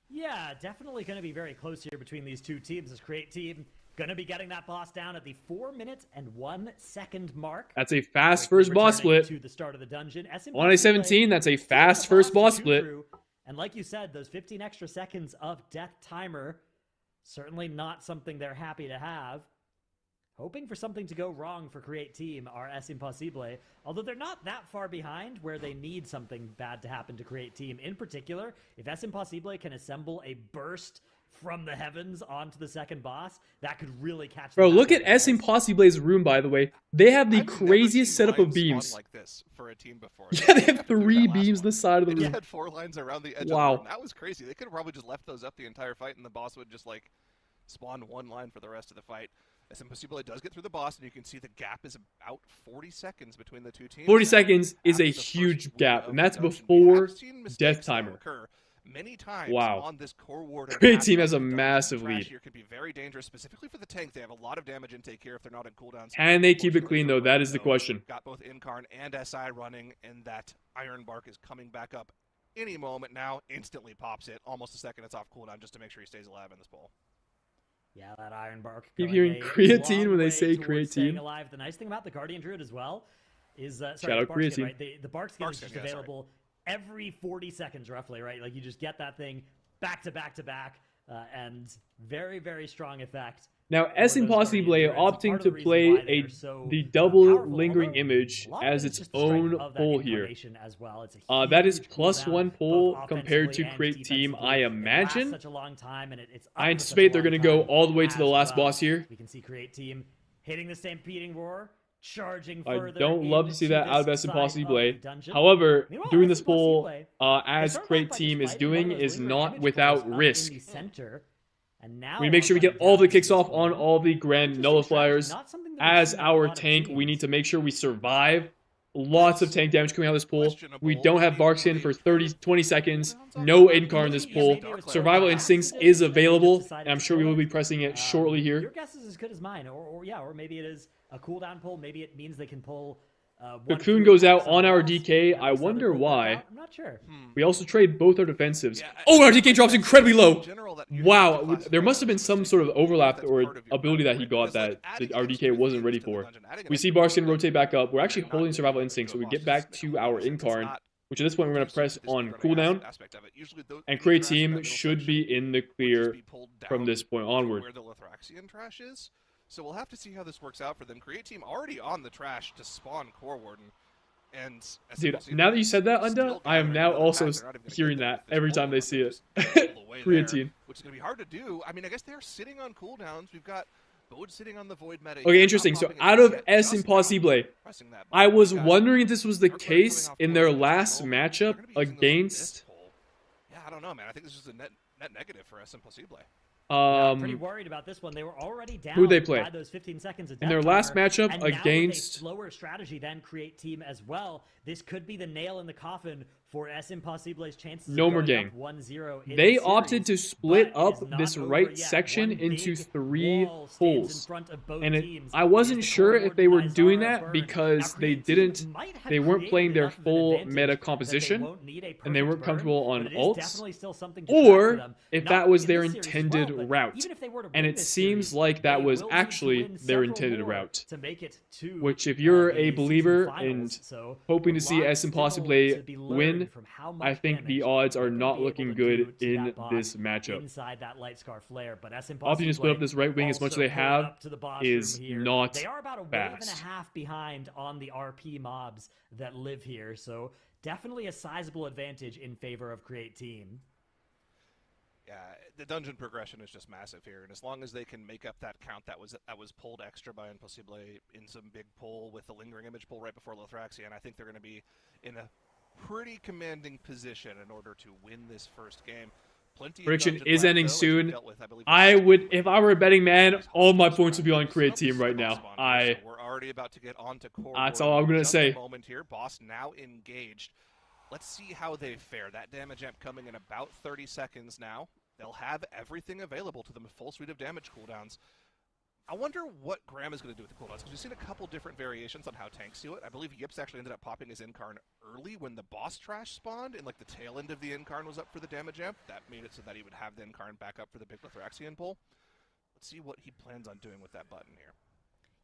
Yeah, definitely going to be very close here between these 2 teams. This Create Team going to be getting that boss down at the 4 minutes and 1 second mark. That's a fast first boss split. To the start of the dungeon. On a 17, that's a fast first boss split. And like you said, those 15 extra seconds of death timer, certainly not something they're happy to have. Hoping for something to go wrong for Create Team are Es Impossible, although they're not that far behind where they need something bad to happen to Create Team. In particular, if Es Impossible can assemble a burst from the heavens onto the second boss, that could really catch them. Bro, look at Es Impossible's room, by the way. They have the craziest setup of beams. Like this for a team before. Yeah, they have 3 beams this side of the room. They had 4 lines around the edge of the room. That was crazy. They could have probably just left those up the entire fight, and the boss would just, like, spawn 1 line for the rest of the fight. Es Impossible does get through the boss, and you can see the gap is about 40 seconds between the 2 teams. 40 seconds is a huge gap, and that's before death timer. Many times wow. On this core ward. Create Team has a massive lead. Here could be very dangerous, specifically for the tank. They have a lot of damage intake here if they're not in cooldowns. Can they keep it clean, though? That is the question. Got both Incarn and SI running, and that Iron Bark is coming back up any moment now. Instantly pops it. Almost a second it's off cooldown just to make sure he stays alive in this bowl. Yeah, that Iron Bark. Keep hearing Creatine when they say Creatine. Alive. The nice thing about the Guardian Druid as well is shout out Creatine. Right? The Bark skin is just available every 40 seconds roughly, right? Like you just get that thing back to back to back, and very, very strong effect. Now, Es Impossible opting to play the double lingering image as its own pull here. That is +1 pull compared to Create Team, I imagine. I anticipate they're going to go all the way to the last boss here. We can see Create Team hitting the Stampeding Roar. Charging I don't love to see that out of Es Impossible. However, doing this pull as Create Team is doing is not without risk. We make sure we get all the kicks off on all the Grand Nullifiers. As our tank, we need to make sure we survive. Lots of tank damage coming out of this pull. We don't have Barkskin for 20 seconds. No Incar in this pull. Survival Instincts is available, and I'm sure we will be pressing it shortly here. Your guess is as good as mine, or maybe it is a cooldown pull. Maybe it means they can pull Cocoon goes out on our DK. I wonder why. I'm not sure. We also trade both our defensives. Yeah, Oh, our DK drops incredibly low. in general, that you have Wow, to classify there must have been those some as sort of safety, overlap that's or part of your ability that he route, got because, like, that adding our extra DK wasn't things ready to the for. dungeon, adding an We see extra Barskin component rotate back up. We're that actually you're not holding doing survival to instinct, so a we boss get just back makes to no our sense. It's Incarn, not which at this point we're going to press conducive to on this running cooldown aspect of it. Usually and the create trash in that team middle should section be in the would just clear be pulled from down this point to onward. where the Lothraxian trash is. So we'll have to see how this works out for them. Create team already on the trash to spawn Core Warden. And Dude, now that you said that, Unda, I am now also hearing that every time they see it. Creatine. Which is going to be hard to do. I mean, I guess they're sitting on cooldowns. We've got Bode sitting on the Void meta. Okay, interesting. So out of S Impossible, I was wondering if this was the case in their last matchup against... Yeah, I don't know, man. I think this is a net negative for S Impossible. Yeah, I'm pretty worried about this one. They were already down who'd they play? by those 15 seconds of In their death last timer, matchup and now with a against... slower strategy than Create Team as well, this could be the nail in the coffin for S Impossible's chances No of more going gang. up 1-0 in They the opted to series, split but it up is not this over right yet. section One into big 3 wall stands in holes. front of both And teams. I wasn't It is the sure Core if they were Warden, doing Izara, that Burn. because Now, they Create Team might have weren't created playing their enough of an full advantage meta that they composition, won't need a and they weren't perfect comfortable burn, on but it is ults, definitely still something to track for or them. if Not that was in their this series as well, intended but route. even if they were to And win it this seems series, like that they was will need to actually win their several intended more route. to make it to Which, if you're the a season believer finals. and So hoping to a see lot S still Impossible to be win, learned from how much I think the damage odds are they're gonna not be able looking to good do to in that boss this matchup. inside that light scar flare. But S Opting Impossible to split up this right wing as much as they also pulling have up to the boss is room here. not They are about a wave and a fast. half behind on the RP mobs that live here. So definitely a sizable advantage in favor of Create Team. Yeah, the dungeon progression is just massive here, and as long as they can make up that count that was pulled extra by Impossible in some big pull with the lingering image pull right before Lothraxian, I think they're going to be in a pretty commanding position in order to win this first game. Plenty of Prediction dungeon is left, ending though, as we soon. dealt with, I believe, I with would, 16 if I were a betting man, These all my hostiles points would be on around. Create Nope, Team right spawn now. here, so we're already about to get on to Core That's Warden all I'm in gonna just say. a moment here. Boss now engaged. Let's see how they fare. That damage amp coming in about 30 seconds now. They'll have everything available to them, a full suite of damage cooldowns. I wonder what Graham is going to do with the cooldowns, because we've seen a couple different variations on how tanks do it. I believe Yips actually ended up popping his Incarn early when the boss trash spawned, and like the tail end of the Incarn was up for the damage amp. That made it so that he would have the Incarn back up for the big Lothraxian pull. Let's see what he plans on doing with that button here.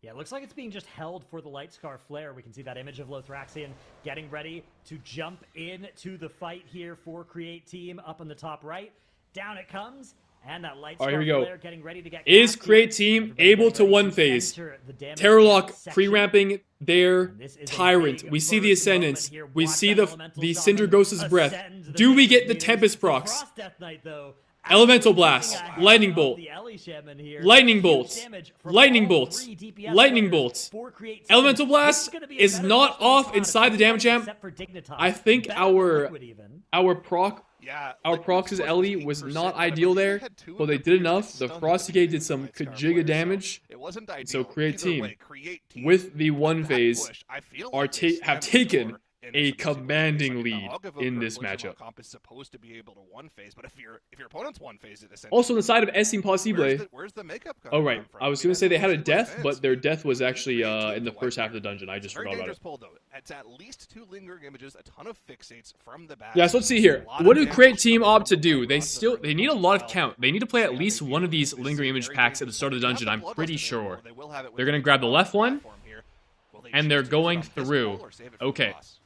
Yeah, it looks like it's being just held for the Light Scar Flare. We can see that image of Lothraxian getting ready to jump into the fight here for Create Team up on the top right. Down it comes, and that Light Scar here we go. Flare getting ready to get Is cast Create here. Team Everybody able getting to ready one phase? enter the damage Terrorlock section. pre-ramping their And this is a Tyrant. big We see the first moment Ascendance. here. We Watch see that the Elemental Cinder Shaman Ghost's breath. ascend the Do we get damage the meters. Tempest The procs? Frost Death Knight, though, Elemental actually Blast. taking a hit Lightning off Bolt. the Ellie Shaman here. Lightning Huge Bolt. damage from Lightning all Bolt. three DPS Lightning players Bolt. for Create Team. Elemental This Blast gonna be a is better not match than we off thought. inside the damage amp. Except for Dignitas. I think Better than our Liquid even. proc Yeah, our Liquid's procs' Ellie was 8%, not but I ideal believe they there, had two but of they their did players enough. get The stunned Frosty at the Gate beginning did of some the Light Scar Kajiga Flare, damage. so it wasn't ideal. So Create Either Team, way, Create Team with the one that phase, push, I feel are like they have stand the taken score in a this Impossible commanding phase. I mean, the lead Ogre in Evoker this Collision matchup. Comp is supposed to be able to one phase, but if your opponent's one phase it essentially. Also, on the side of S Impossible, Where's the makeup oh coming right, from? I was mean, gonna say they had a Impossible death, fans, but their death was actually Create Team in the to first wipe half of the here. dungeon. I just Very forgot about dangerous it. pull though. It's at least 2 lingering images, a ton of fixates from the back. Yeah, so let's see here. A lot What of do damage Create Team coming opt to from the do? right They roster during they the need a pull lot as of well. count. They need to play See at how least they one deal of these with this. lingering image Very packs at the dangerous start of the pull. They have dungeon. I'm Bloodlust pretty available. sure. They will have it with They're the gonna grab the Bloodlust left one, platform here. Will they and choose they're to use it going on this through. pull or save it for the Okay. boss?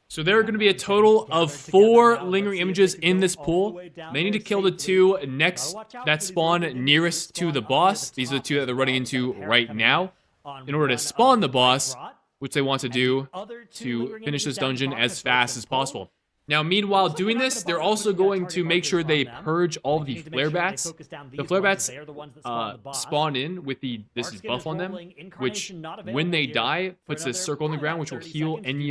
So there are going to be a total of 4 lingering images in this pool. They need to kill the 2 next that spawn nearest to the boss. These are the 2 that they're running into right now in order to spawn the boss, which they want to do to finish this dungeon as fast as possible. Now, meanwhile doing this, they're also going to make sure they purge all of the flare bats. The flare bats spawn in with the this is buff on them, which when they die puts this circle on the ground, which will heal any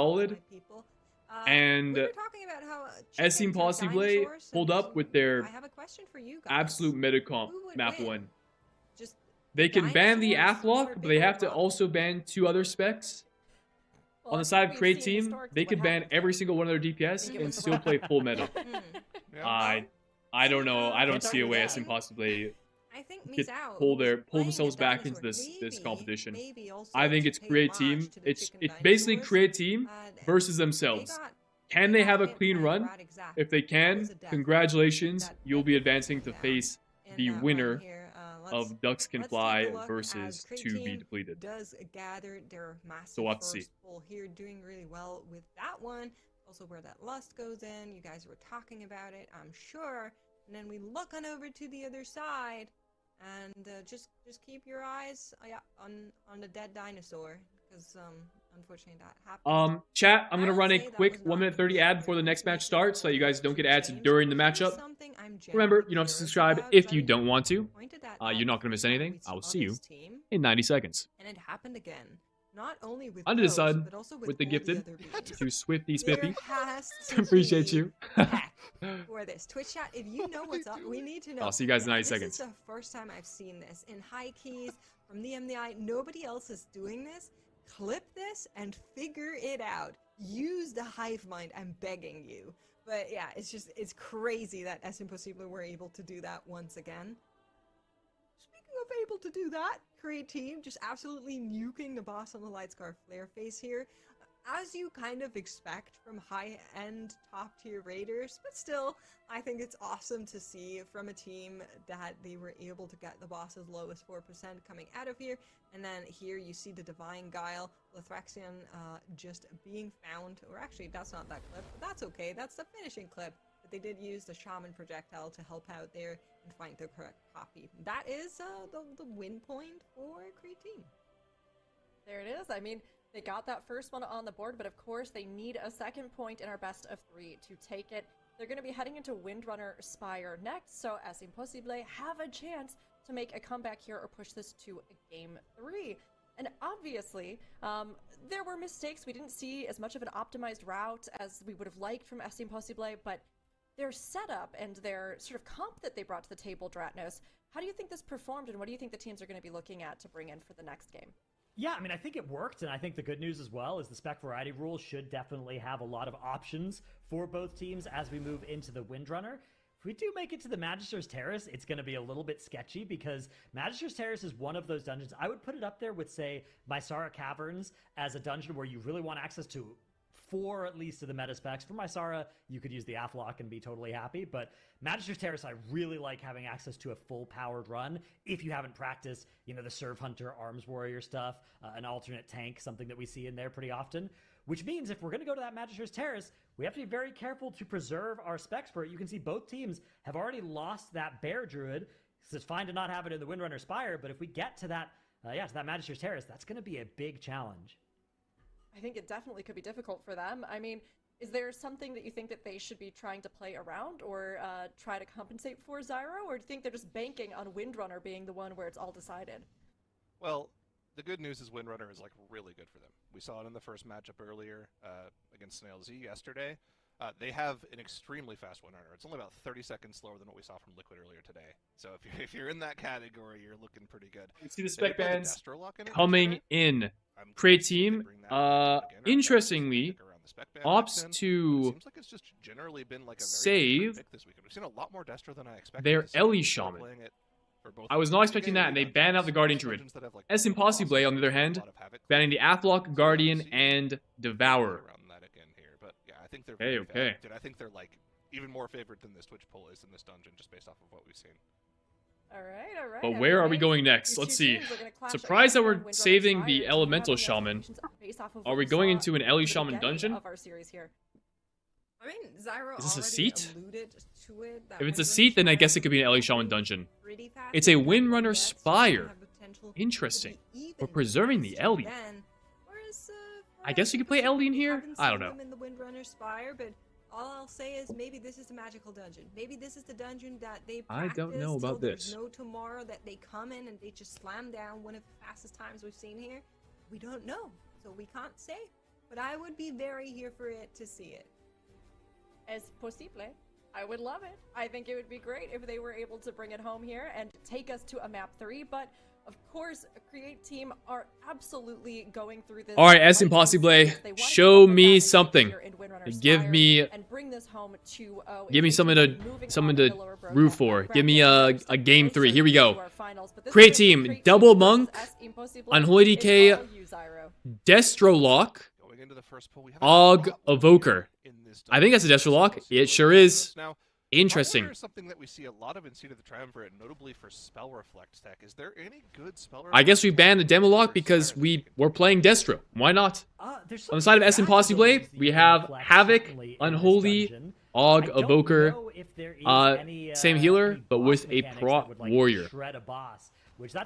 solid. My people. And we were talking about how chicken SC to Impossible dinosaurs, pulled and up with their I have a question for you guys. absolute meta comp Who would map win? 1. Just They can ban the dinosaurs Athlock, or but big they old have to rock? also ban 2 other specs. Well, On I the think side of we've Create seen Team, historically they what could ban happens every there. single one of their DPS Think it and was still around. play full meta. Yeah. I don't know. I don't Can't see a argue way that. SC Impossible I think could Misao pull was playing themselves a back into dinosaur. this competition. Maybe also I think to it's pay Create homage Team. to the It's chicken basically dinosaurs. Create Team versus They themselves. got- Can they they got have a hit clean by run? rat exact. If they That can, was a death. congratulations. That You'll be death advancing to down face in the that run winner here. of Ducks Can Let's Fly take a look versus as Create To Be Team Depleted. does gather their massive So we'll have to see. first pull here, doing really well with that one. Also where that lust goes in, you guys were talking about it, I'm sure. And then we look on over to the other side, and just keep your eyes on the dead dinosaur, because unfortunately that happened. Chat, I'm gonna I'll run a say that quick was 1 not minute 30 the ad before the next match difference starts, so that you guys don't get ads teams. during the Here's matchup. something I'm Remember, genuinely you don't have to curious subscribe about, if you but don't want to. pointed at You're not gonna miss anything. we I will saw see you this team, in 90 seconds. and it happened again. Not only with Under the those, sun, but also with the all gifted, other beams. to Swifty There Spiffy. has to Appreciate be you. tech for this. Twitch chat, if you know what's up, we need to know. I'll see you guys in 90 This seconds. is the first time I've seen this. In high keys, from the MDI, nobody else is doing this. Clip this and figure it out. Use the hive mind, I'm begging you. But yeah, it's crazy that Es Impossible were able to do that once again. Speaking of able to do that, Create Team just absolutely nuking the boss on the Lightscar Flare face here. As you kind of expect from high-end top-tier raiders, but still, I think it's awesome to see from a team that they were able to get the boss as low as 4% coming out of here. And then here you see the Divine Guile, Lithraxion just being found, or actually that's not that clip, but that's okay, that's the finishing clip. But they did use the Shaman projectile to help out there and find the correct copy. That is the win point for Create Team. There it is. I mean, they got that first one on the board, but of course they need a second point in our best of 3 to take it. They're going to be heading into Windrunner Spire next, so Es Impossible have a chance to make a comeback here or push this to a game 3. And obviously, there were mistakes. We didn't see as much of an optimized route as we would have liked from Es Impossible, but their setup and their sort of comp that they brought to the table, Dratnos, how do you think this performed, and what do you think the teams are going to be looking at to bring in for the next game? Yeah, I mean, I think it worked, and I think the good news as well is the spec variety rule should definitely have a lot of options for both teams as we move into the Windrunner. If we do make it to the Magister's Terrace, it's going to be a little bit sketchy because Magister's Terrace is one of those dungeons. I would put it up there with, say, Mysara Caverns as a dungeon where you really want access to 4 at least of the meta specs. For Mysara, you could use the Athlock and be totally happy, but Magister's Terrace, I really like having access to a full powered run if you haven't practiced, you know, the Serve Hunter, Arms Warrior stuff, an alternate tank, something that we see in there pretty often, which means if we're going to go to that Magister's Terrace, we have to be very careful to preserve our specs for it. You can see both teams have already lost that Bear Druid, so it's fine to not have it in the Windrunner Spire, but if we get to that, to that Magister's Terrace, that's going to be a big challenge. I think it definitely could be difficult for them. I mean, is there something that you think that they should be trying to play around or try to compensate for, Zyro? Or do you think they're just banking on Windrunner being the one where it's all decided? Well, the good news is Windrunner is like really good for them. We saw it in the first matchup earlier against Snail Z yesterday. They have an extremely fast Windrunner. It's only about 30 seconds slower than what we saw from Liquid earlier today. So if you're in that category, you're looking pretty good. You see the spec bans in coming in. Create Team, interestingly, opts to save their Ellie Shaman. I was not expecting that, and they banned out the Guardian Druid. Es Impossible, on the other hand, banning the Athlock, Guardian, and Devour. Okay. I think they're like even more favored than this Twitch poll is in this dungeon, just based off of what we've seen. All right. But where are we going next? Let's see. Surprised that we're saving the Elemental Shaman. Are we going into an Ellie Shaman dungeon? Of our series here. I mean, Zyro Is this a already seat? alluded to it, that If it's a Windrunner seat, then I guess it Spire could be an Ellie is Shaman dungeon. pretty fast. It's a It definitely Windrunner gets to Spire. have potential to Interesting. be even We're preserving the faster Ellie. then. Whereas, I guess you could play Ellie in here? haven't I don't seen know. them in the Windrunner Spire, but all I'll say is maybe this is the magical dungeon. Maybe this is the dungeon that they I don't know practice till about there's this. no tomorrow, that they come in and they just slam down one of the fastest times we've seen here. We don't know, so we can't say. But I would be very here for it to see it. es posible. I would love it. I think it would be great if they were able to bring it home here and take us to a map 3, but of course, Create Team are absolutely going through this. All right, Es Impossible, show me something. Give me something to root for. Give me a game 3. Here we go. Create Team, Double Monk, Unholy DK, Destrolock, Og Evoker. I think that's a Destrolock. It sure is. Interesting. Something that we see a lot of in Seed of the Triumvirate, notably for Spell Reflect tech. Is there any good Spell Reflect? I guess we banned the Demolock because we're playing Destro. Why not? On the side of Es Impossible, we have Havoc, Unholy, Og Evoker, same healer, but with a Prot Warrior.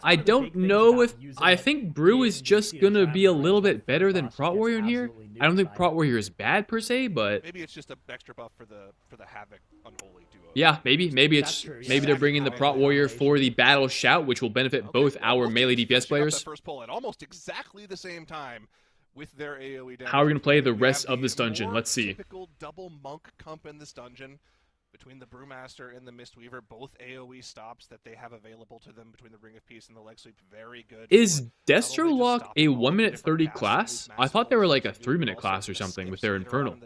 I don't know if... I think Brew is just gonna be a little bit better than Prot Warrior in here. I don't think Prot Warrior is bad per se, but... Maybe it's just an extra buff for the Havoc Unholy duo. Yeah, maybe they're bringing the Prot Warrior for the Battle Shout, which will benefit both our melee DPS players. First pull at almost exactly the same time with their AoE damage. How are we gonna play the rest of this dungeon? Let's see. Typical double monk comp in this dungeon. Between the Brewmaster and the Mistweaver, both AoE stops that they have available to them between the Ring of Peace and the Leg Sweep, very good. Is Destrolock a 1-minute 30 class? I thought they were like a 3-minute class or something with their Infernal.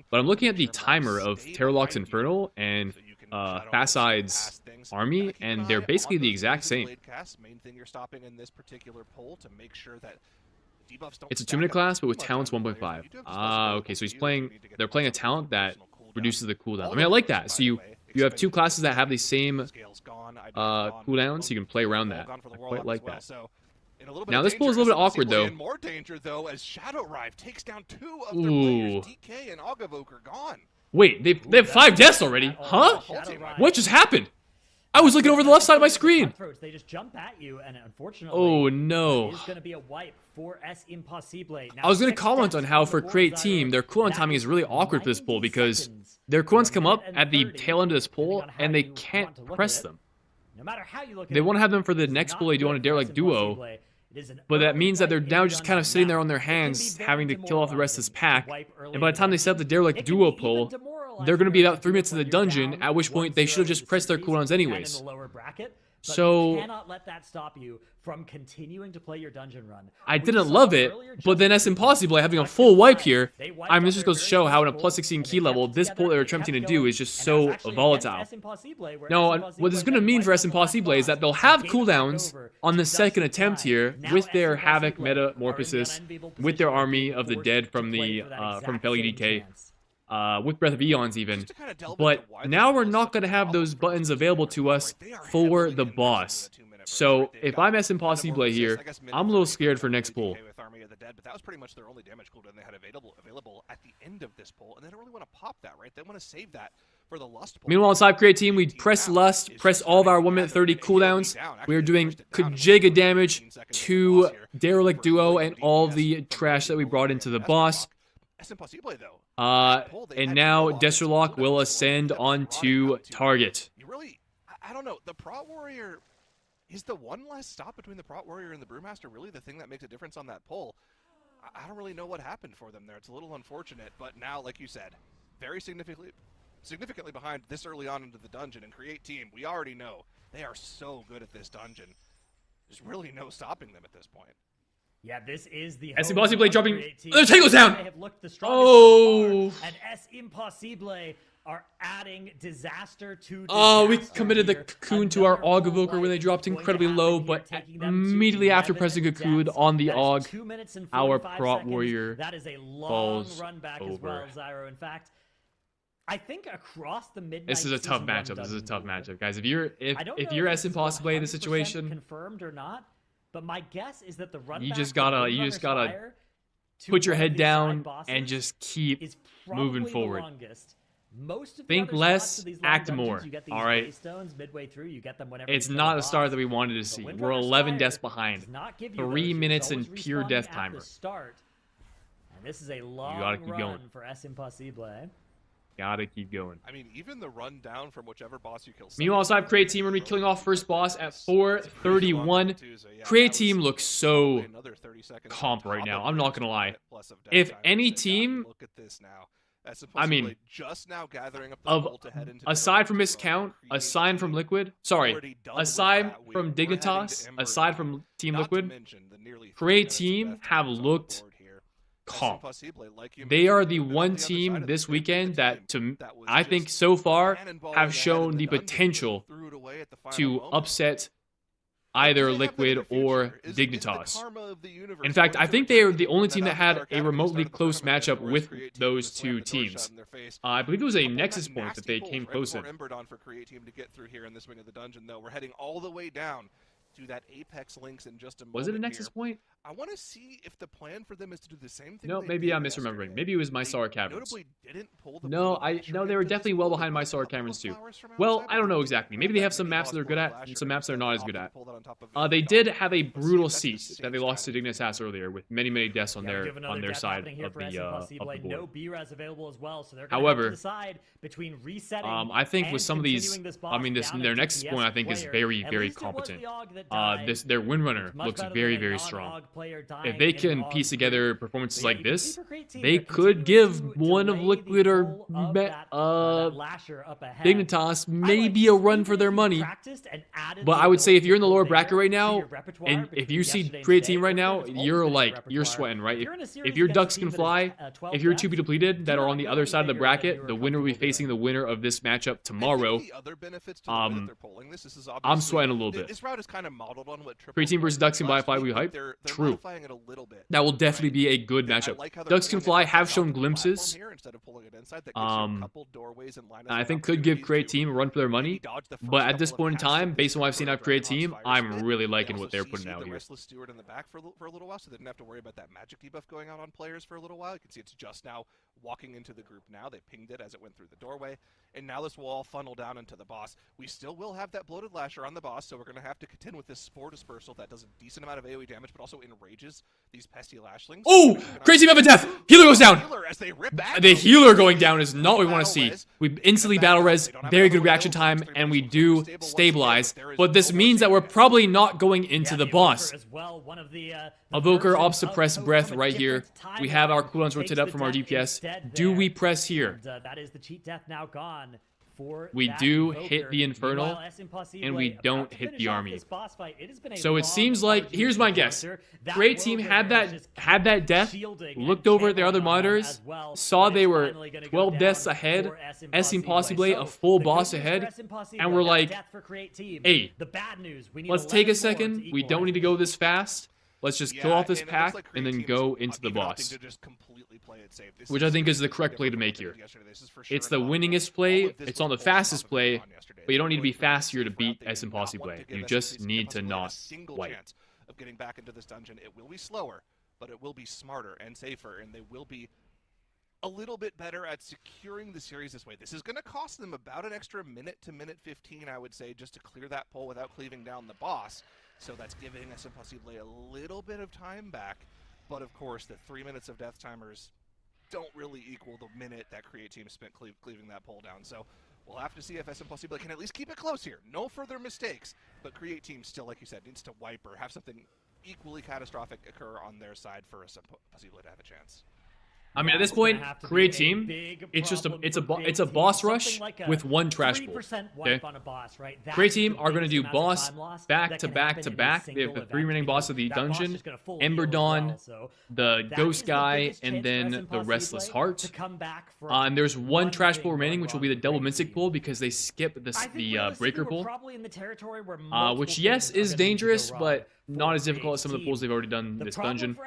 But I'm looking at the timer of Terrorlock's Infernal and Fasside's army, and they're basically the exact same. It's a 2-minute class, but with talents 1.5. Ah, okay, so they're playing a talent that reduces the cooldown. I mean, I like that. So you have two classes that have the same cooldown, so you can play around that. I quite like that. Now this pull is a little bit awkward though. More danger though as Shadow Rive takes down 2 of their players. DK and Og Evoker gone. Wait, they have 5 deaths already? Huh? What just happened? I was looking over the left side of my screen. They just jump at you, and unfortunately, oh no! It's going to be a wipe for Es Impossible. I was going to comment on how for Create Team, their cooldown timing is really awkward for this pull because their cooldowns come up at the tail end of this pull, and they can't press them. No matter how you look at they want to have them for the next pull they do on a Derelict Duo, but that means that they're now just kind of sitting there on their hands, having to kill off the rest of this pack. And by the time they set up the Derelict Duo pull, they're going to be about 3 minutes in the dungeon, at which point they should have just pressed their cooldowns anyways. So, cannot let that stop you from continuing to play your dungeon run. I didn't love it, but then Es Impossible having a full wipe here, I mean, this just goes to show how in a plus 16 key level, this pull they're attempting to do is just so volatile. No, what this is going to mean for Es Impossible is that they'll have cooldowns on the second attempt here with their Havoc Metamorphosis, with their Army of the Dead from Belly DK. With Breath of Eons even, but now we're not going to have those buttons available to us for the boss. So if I'm Es Impossible here, I'm a little scared for next pull. But that was pretty much their only damage cooldown they had available at the end of this pull, and they don't really want to pop that, right? They want to save that for the Lust pull. Meanwhile, inside Create Team, we press Lust, press all of our 1-minute 30 cooldowns. We are doing Kajiga damage to Derelict Duo and all the trash that we brought into the boss. And now Destrolock will ascend onto target. I don't know. The Prot Warrior is the one less stop between the Prot Warrior and the Brewmaster really the thing that makes a difference on that pull. I don't really know what happened for them there. It's a little unfortunate, but now, like you said, very significantly behind this early on into the dungeon. And Create Team, we already know they are so good at this dungeon. There's really no stopping them at this point. Yeah, this is the Es Impossible dropping. The tank goes down. And Es Impossible are adding disaster to disaster. Oh, we committed the cocoon to our Og Evoker when they dropped incredibly low, but immediately after pressing cocoon on the Og, our Prot Warrior falls over. In fact, I think across the midnight. This is a tough matchup. This is a tough matchup, guys. If you're Es Impossible in the situation, confirmed or not. But my guess is that the run you just gotta put your head down and just keep moving forward. Think less, act more. All right. It's not a start that we wanted to see. We're 11 deaths behind. 3 minutes in pure death timer. And this is a long run for Es Impossible. Gotta keep going. I mean, even the run down from whichever boss you kill. Meanwhile, side Create Team, we're gonna be killing off first boss at 4:31. Create Team looks so comp right now. I'm not gonna lie. If any team I mean, just now gathering up the of gold to head into aside from Neverwinter, Miscount, Create aside from Team Liquid, sorry, already done with aside that. from We're heading to Dignitas, Ember aside now. from Team Not to Liquid, mention the nearly 3 Create minutes of Team death have time that's on the looked board here. calm. Impossible, like you They mentioned, are could the have been on one the other side team of this this. Maybe the weekend that, team that was I think just so far, cannonballing have ahead shown in the dungeon, but potential threw it away at the final to moment. upset But do either they have that in Liquid the or future? Is Dignitas. the karma of the universe In fact, going I to think they are return the to only them team that after had Dark a Academy remotely started the close tournament, matchup whereas with Create Team those just slammed two the door shut teams. in their face. I believe it was a Couple Nexus of point that nasty they pulls came right close before in. Ember Dawn for Create Team to get through here in this wing of the dungeon, though. We're heading all the way down to that Apex Links in just a moment. Was it a Nexus here. point? I want to see if the plan for them is to do the same thing. No, they maybe did I'm misremembering. yesterday. Maybe it was My They Sour Caverns. notably didn't pull the No, Blooded Lasher they were into this definitely well pool. behind My They Sour pulled a couple Caverns of too. flowers from Well, outside, I don't but know they exactly. didn't Maybe pull they that have some mini maps boss that they're good Blooded at, and Lasher. some maps they're Instead, not they as good opted at. to pull that on top of They Dignitas. did have a Let's see brutal if that's the seat same that they lost to strategy. Dignitas earlier, with many deaths on Yeah, we their have another death side happening here of for the Impossible. board. No B-res available as well, so they're going to However, have to decide between resetting I think with and some of these, continuing this I mean, boss down their a Nexus DPS point I think is player. very At very least it was competent. the AUG that died. Their Windrunner It's much looks better very than a very strong. non-AUG player dying If they in an can AUG piece group. together performances So yeah, like you can see this, for Create Team, they they're could continuing give to one of delay Liquid the or pull of that Lasher up ahead. Dignitas I like maybe this. a run Even for if their you money. practiced and added But the I would say if ability you're in to the pull lower there bracket right to now, your repertoire and if between you see yesterday and Create today, Team right or now, if it's always you're been in like, your you're repertoire, sweating, right? if you're in a series If your against a ducks team can that is, fly, 12 if your deaths, 2B depleted that do are not on the go other any side of the bigger than bracket, you the are winner will be comfortable facing the doing. winner of this matchup I tomorrow. think the other benefits to the way that they're pulling this is I'm obviously sweating a little bit. this route is kind of modeled on what Triple Create Team versus did Ducks Can last Fly, week, we but hype? they're True. modifying it a little bit. That will definitely right? be a good I matchup. like how they're Ducks Can pulling it Fly outside have onto shown the platform glimpses. here instead of pulling it inside. That gives you a couple doorways and line of I sight think could give opportunities Create to Team a run for their maybe money. dodge the But first at this couple of point in casts of time, this based on what I've seen out of Create Dragon's Team, Fire I'm Spit. really They liking also what they're CC'd putting out the here. Restless Steward in the back for a little while, so they didn't have to worry about that magic debuff going out on players for a little while. You can see it's just now walking into the group now. They pinged it as it went through the doorway, and now this will all funnel down into the boss. We still will have that Bloated Lasher on the boss, so we're going to have to contend with this Spore Dispersal that does a decent amount of AoE damage, but also enrages these pesky Lashlings. Oh! Create Team have a death! Healer goes down! As they rip back. The healer going down is not what we want to see. Battle res. We instantly battle res, very good reaction time, and we do stabilize. But this means that we're probably not going into the boss. As well, one of the Evoker, versions Ob Suppress, of Breath from a right here. different We have our timeline cooldowns rotated takes up the from our death DPS. instead Do there. we press here? And, that is the cheat death now gone for We that do Evoker. hit the Infernal, Meanwhile, S Impossible and we about don't to hit finish the off army. this boss fight. It has been a So it long, seems like, arduous here's my guess. encounter. That Create Team Wogan had there is just that death, shielding looked and over at their other channeling on monitors, as well, saw and they it's were finally gonna go 12 down deaths ahead, for S Impossible, So, a full the boss good news ahead, for S Impossible, and we're that like, death for Create Team. hey, The bad news, we need let's take 11 a more second. to We don't equalize need to it. go this fast. Let's just kill off this and it looks pack like and Create then Team's go into the even opting boss. to just completely play it safe. This Which I think is the completely correct play to different make from what here. they did yesterday. This is for sure It's the an automatic. winningest All play, of this it's was on the pulled off fastest of play, Amazon yesterday. but you don't need to be Going for a fast here to safe beat route. They S did not Impossible. want to give You S just Impossible need to a not single wipe. chance of getting back into this dungeon. It will be slower, but it will be smarter and safer, and they will be a little bit better at securing the series this way. This is going to cost them about an extra minute to minute 15, I would say, just to clear that pole without cleaving down the boss. So that's giving S Impossible a little bit of time back. But of course, the 3 minutes of death timers don't really equal the minute that Create Team spent cleaving that pole down. So we'll have to see if S Impossible can at least keep it close here. No further mistakes, but Create Team still, like you said, needs to wipe or have something equally catastrophic occur on their side for S Impossible to have a chance. I mean, at this point, Create Team, it's just it's a boss rush with one trash pull. Okay? Create Team are going to do boss back to back to back. They have the 3 remaining boss of the dungeon, Ember Dawn, the Ghost Guy, and then the Restless Heart. And there's one trash pull remaining, which will be the double Mystic pull because they skip the Breaker pull. Which, yes, is dangerous, but not as difficult as some of the pulls they've already done in this dungeon.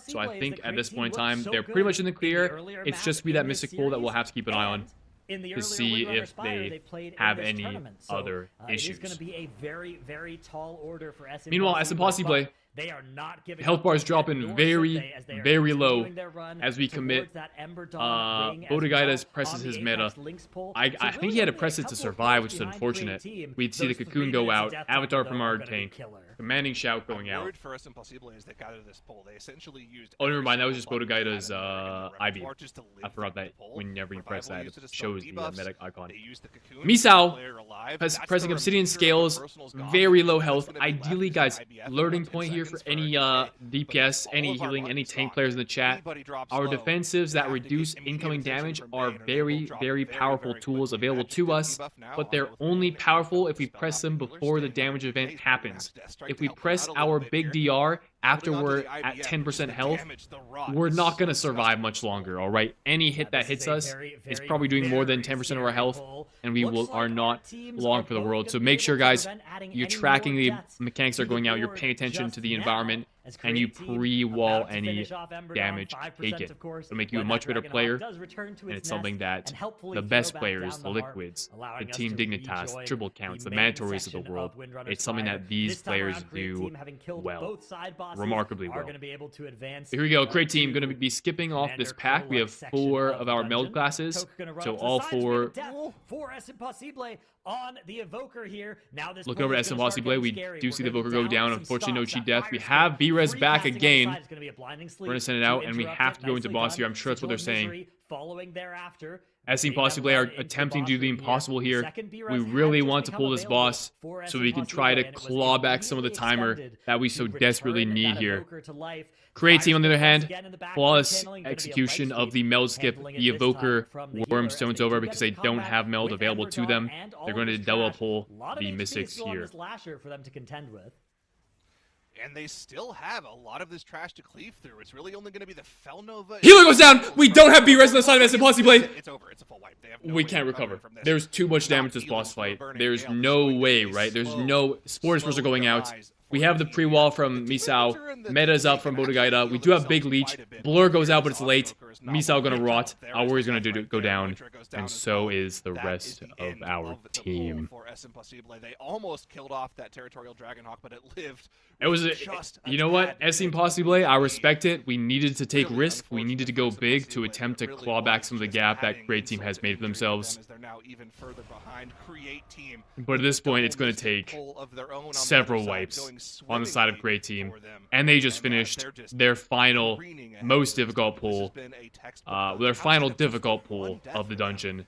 So I think at this point in time, they're pretty much in the clear. It's just be that Mystic pull that we'll have to keep an eye on to see if they have any other issues. It is going to be a very, very tall order for S Meanwhile, S Impossible, they are not giving health bars up dropping yet, nor very, should they, as they are very low continuing their run as we commit. towards that Ember Dawn wing as Bodegaitas well presses on his the meta. Apex Lynx pull. I So think really he had to only press a it to couple survive, pulls which is behind unfortunate. Create Team. We'd see the Those 3 Cocoon go minutes of out, death time, Avatar though, from are our gonna be tank. killer. Commanding shout going I'm out. worried for us Impossible as they got out of this poll. They essentially used. Oh, never mind. That was every just single button Bodagaita's they had in their IB. repertoire just to live I forgot through that the poll. whenever you press Revival that, used it to dispel shows the debuffs. medic icon. They used the cocoon to Misao keep the player alive. has That's pressing the Obsidian remainder of scales, their personals gone. very low That's health. gonna be left Ideally, is guys, IBF in learning about 10 point here for seconds any DK. DPS, But any all of our healing, any buttons tank gone. players in the chat. Anybody drops Our low, defensives they that have to get reduce immediate incoming attention damage from are Bane, and they will very, drop very powerful very tools quickly. available Magic to did us, debuff now, but they're with only Bane, powerful and if we spell press out them the healers, before the staying damage on event phase, but happens. Death Strike If to we help them press out a little our bit big here. DR after Holding onto we're the at IBF, 10% the health, damage, the rot we're is not so going to survive disgusting. much longer, all right? Any hit that this hits is a us very, is very, probably doing more than very 10% of our health, pull. and we Looks are like not our teams long are for the both world. gonna So be make able sure, to guys, prevent adding you're any tracking more the deaths mechanics to are the going out, you're board paying attention just to the now, environment, as and you Create Team pre-wall about to any finish off Ember damage. down 5%, Take it. of course, It'll make you a when much that better Dragonhawk player, does return to and its it's something nest that and hopefully the throw best back players, down the the heart, Liquids, the allowing us Team to Dignitas, rejoin Triple Counts, the the main Mandatories of the section world. Windrunner's It's something Fire. that these This time players around, Create do Team, having killed well. both side bosses, Remarkably are well. going to be able to advance. Here we go. Great team. to Going to be skipping off this Commander pack. We have Kroluk's section 4 of of the our dungeon. meld classes. Toke gonna run So up to the all sides, we have 4. a death for S Impossible on the Evoker here. Now this Look pool over at is S gonna start Impossible. getting We scary. do We're see the gonna be Evoker go down. some Unfortunately, no stops. cheat That death. We fire have spin, B-Res free back casting on the again. side is gonna be a blinding sleep We're going to send it to out, and we interrupt have it. to go into Nicely boss done. here. I'm sure that's what they're Sigil of saying. Misery following thereafter. S They Impossible have are led into attempting boss to do the room impossible here. Second B-Res We had really just want to become pull this available boss for S so we can try to Impossible, and it was claw back some of the immediately timer extended that we to so desperately return need that here. Evoker to life. Create Team, on the other Fire hand, spin again in the back, flawless channeling, gonna be a execution light of the sweep, meld skip. handling it The this time Evoker from the healer Worm as Stones they over do because get they into don't combat have meld with available Ember to Dawn them. and all They're of going to this double trash. pull Lot of the HP Mystics still on here. this Lasher for them to contend with. And they still have a lot of this trash to cleave through. It's really only going to be the Felnova. Healer goes down! We don't have B-Res on the side of S Impossible. It's over. It's a full wipe. They have no We way can't of recovering recover. from this. There's too much Not damage this healing boss from a fight. burning There's gale. This is no going to way, be right? There's slow, no... Spore Disperser slow going out. demise We for have the the pre-wall team. from The Misao. Team and the Meta's team up from can actually Bodagaita. heal We do have themselves big quite leech. a bit. Blur goes out, but it's Off late. Evoker is not Misao gonna one rot. there Our is warrior's the gonna death right go there. down. Electra goes down And as so well. is the That rest is the of end our of the pool team. for S Impossible. They almost killed off that territorial Dragonhawk, but it lived. It was, you know what? S Impossible, I respect it. We needed to take risk. We needed to go big to attempt to claw back some of the gap that Great Team has made for themselves. They're now even further behind. Create Team. But at this point, it's going to take several wipes on the side of Great Team. And they just finished their final, most difficult pull. Their final difficult pull of the dungeon.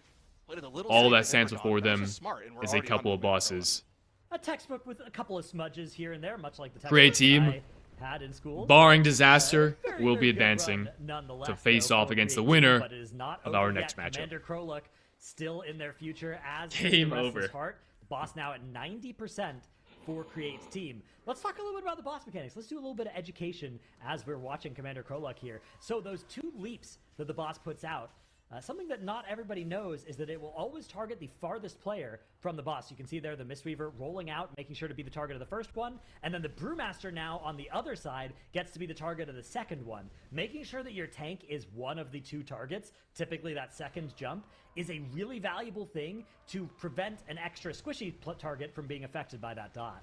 All that stands before them is a couple of bosses. A textbook with a couple of smudges here and there, much like the textbook Great Team, I had in school. barring disaster, Very, will very be good run advancing nonetheless, to face though, off for against the Create Team, winner but it is not of over our yet. next matchup. Commander Kroluk still in their future as is Game the Restless over. Heart. The boss now at 90% for Create's team. Let's talk a little bit about the boss mechanics. Let's do a little bit of education as we're watching Commander Kroluk here. So those 2 leaps that the boss puts out, something that not everybody knows is that it will always target the farthest player from the boss. You can see there the Mistweaver rolling out, making sure to be the target of the first one, and then the Brewmaster now on the other side gets to be the target of the second one. Making sure that your tank is one of the 2 targets, typically that second jump, is a really valuable thing to prevent an extra squishy target from being affected by that dot.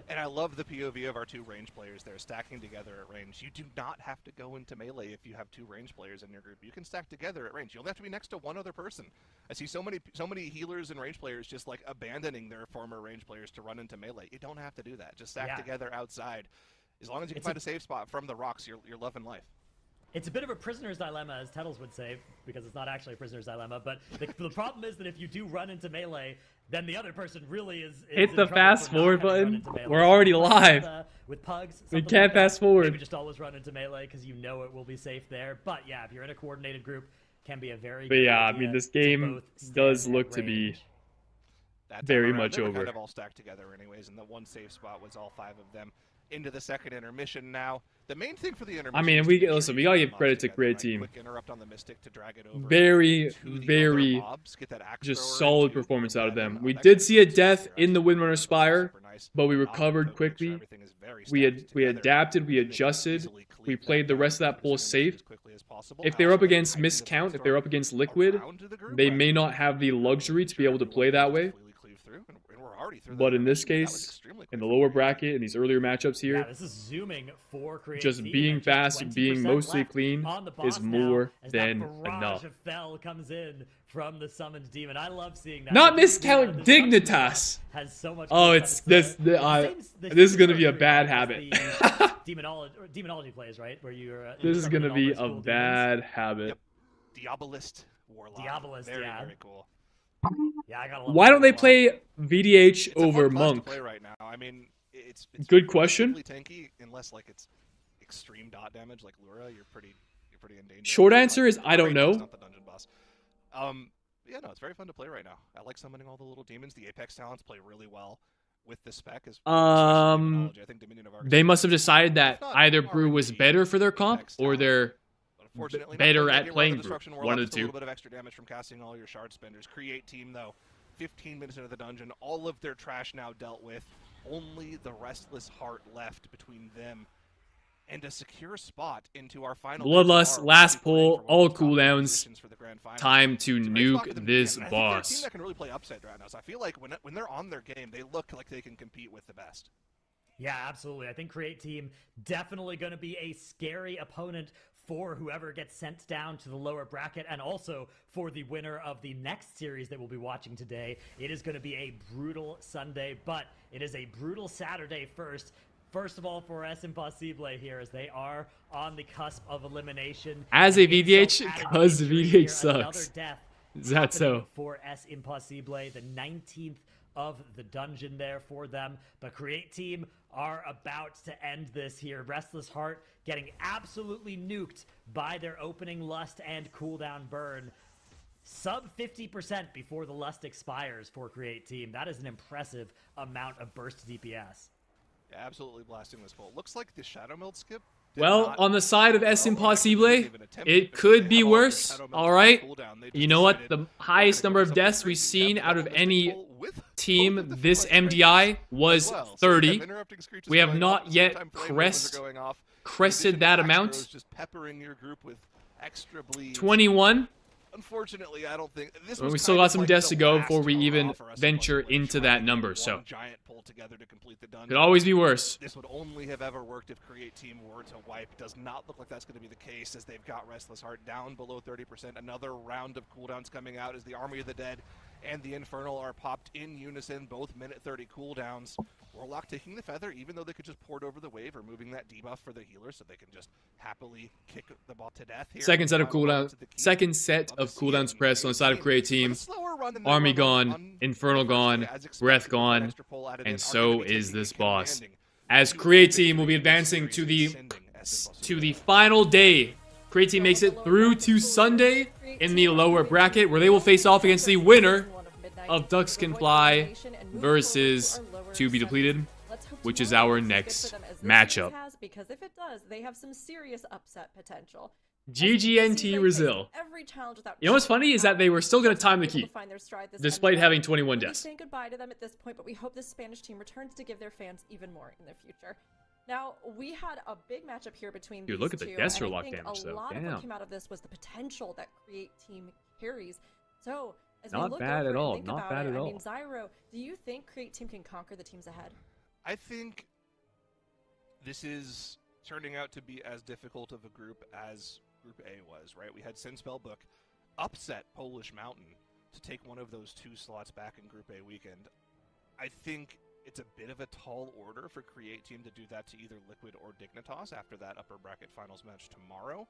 And I love the POV of our 2 range players there stacking together at range. You do not have to go into melee if you have 2 range players in your group. You can stack together at range. You only have to be next to one other person. I see so many healers and range players just like abandoning their former range players to run into melee. You don't have to do that. Just stack together outside. As long as you can find a safe spot from the rocks, you're loving life. It's a bit of a prisoner's dilemma, as Tettles would say, because it's not actually a prisoner's dilemma, but the problem is that if you do run into melee, then the other person really is Hit in the trouble fast for not forward having run button. into melee. We're already live. With Pugs, We something can't like that, fast forward. Maybe just always run into melee because you know it will be safe there. But yeah, if you're in a coordinated group, can be a very But good yeah, I idea mean, this to game both stand does at look to be range. That very time around, much they were over. kind of all stacked together anyways, and the one safe spot was all 5 of them. Into the second intermission now. The main thing for the intermission. I mean, is we to make listen. sure We you gotta get give the credit mobs to together, Create right? Team. Quick interrupt on the Mystic to drag it over Very, to the other very mobs, get that axe just thrower solid into performance out of Glenn. them. We That did guy's see a super death nice. in the Windrunner Spire, Super nice. but we But recovered make sure quickly. everything is very We stacked together. adapted, we They can adjusted, easily we cleave played the that rest of gap that pull as safe. quickly as possible. If Now they're up it's gonna against tighten the Miscount, if dance they're floor up against Liquid, around to the group, they but may not have the luxury to be able to play that way. completely cleave through, and we're already through But that in this animation, that was case, extremely in quick the for lower Create. bracket, in these earlier matchups Yeah, here, this is zooming for Create just Team, being and fast, 20% being mostly left clean on the is boss more now, as that than barrage enough. of Fel comes in from the summoned demon. I love seeing that. Not The miscount destruction Dignitas. buff has so much Oh, cool it's stuff. this. The same This is gonna mirror be a tree, bad right, as habit. the demonology plays, right? Where you're This is summoning gonna all be those a cool bad demons. habit. Yep. Diabolist Warlock. Diabolist, very, yeah. very cool. Yeah, I gotta love Why that don't they Warlock. play VDH It's over a fun class to Monk? play right now. I mean, it's Good question. relatively tanky unless like it's extreme dot damage like Lura. You're pretty in danger. Short But, answer like, is I don't Kratos is know. not the dungeon boss. Yeah, no, it's very fun to play right now. I like summoning all the little demons. The Apex talents play really well with the spec. Especially Demonology. I think Dominion of Argus They is must have the decided that if not either Brew was RNG better for their comp Apex or talent. they're But unfortunately, better not at well. playing The Brew. Disruption One Warlock of with the a little two. bit of extra damage from casting all your shard spenders. Create Team though, 15 minutes into the dungeon, all of their trash now dealt with. Only the Restless Heart left between them and a secure spot into our final Bloodlust, tomorrow. last We'll be playing pull, for one all of the top cooldowns. positions for the grand finals. Time to It's a great spot for nuke them to be in, this and I think they're a team boss. that can really play upside right now. So I feel like when they're on their game, they look like they can compete with the best. Yeah, absolutely. I think Create Team definitely going to be a scary opponent for whoever gets sent down to the lower bracket, and also for the winner of the next series that we'll be watching today. It is going to be a brutal Sunday, but it is a brutal Saturday first. First of all, for S Impossible here, as they are on the cusp of elimination. As a An VDH, insult added because injury VDH here, sucks. another death Is that happening so? for S Impossible, the 19th of the dungeon there for them. But Create Team are about to end this here. Restless Heart getting absolutely nuked by their opening Lust and cooldown burn. Sub 50% before the Lust expires for Create Team. That is an impressive amount of burst DPS. Yeah, absolutely blasting this pull. Looks like the Shadow Meld skip. Well, on the side of S Impossible, it could be worse. All right. You know what? The highest number of deaths we've seen out of any team this MDI was 30. We have not yet crested that amount. 21. Unfortunately, I don't think this Well, was we still kind got of some like deaths the to go last before we hurrah even for us venture Impossible into to that try and number, get so. one giant pull together to complete the dungeon. Could always be worse. This would only have ever worked if Create Team were to wipe. Does not look like that's going to be the case, as they've got Restless Heart down below 30%. Another round of cooldowns coming out as the Army of the Dead and the Infernal are popped in unison, both minute 30 cooldowns. Warlock taking the feather, even though they could just port over the wave, removing that debuff for the healer, so they can just happily kick the ball to death here. Second set of cooldowns pressed on the side of Create Team. Army gone, Infernal gone, Breath gone, and so is this boss. As Create Team will be advancing to the final day. Create Team makes it through to Sunday in the lower bracket, where they will face off against the winner of Ducks Can Fly versus To Be Depleted, which is our next matchup. Because if it does, they have some serious upset potential. GGNT Brazil. You know what's funny is that they were still going to time the key, despite having 21 deaths. Saying goodbye to them at this point, but we hope this Spanish team returns to give their fans even more in the future. Now, we had a big matchup here between these two. Look at the death roll lock damage, though. A lot Damn. of what came out of this was the potential that Create Team carries. So, as we Not look bad over at all. and think Not about bad it, at I all. mean, Zyro, do you think Create Team can conquer the teams ahead? I think this is turning out to be as difficult of a group as Group A was, right? We had Sin Spellbook upset Polish Mountain to take one of those two slots back in Group A weekend. I think it's a bit of a tall order for Create Team to do that to either Liquid or Dignitas after that upper bracket finals match tomorrow.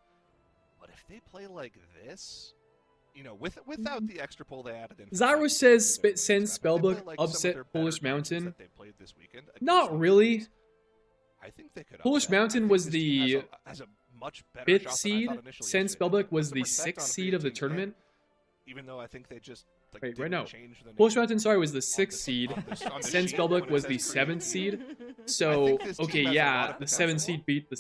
But if they play like this, you know, without the extra pull they added in. Zyro says Sin Spellbook upset Polish Mountain. Not really. I think they could. Polish Mountain was the has a much better 5th shot than I seed. thought initially Sin yesterday. Spellbook was Put the protect 6th on seed of the Create Team tournament. even though I think they just like, Wait, didn't right now. change the name Polish Mountain, sorry, was the 6th on seed. the Sin sheet Spellbook when it was says the Create 7th Team. seed. I So, think this team okay, has a yeah, lot of the potential. 7th seed beat the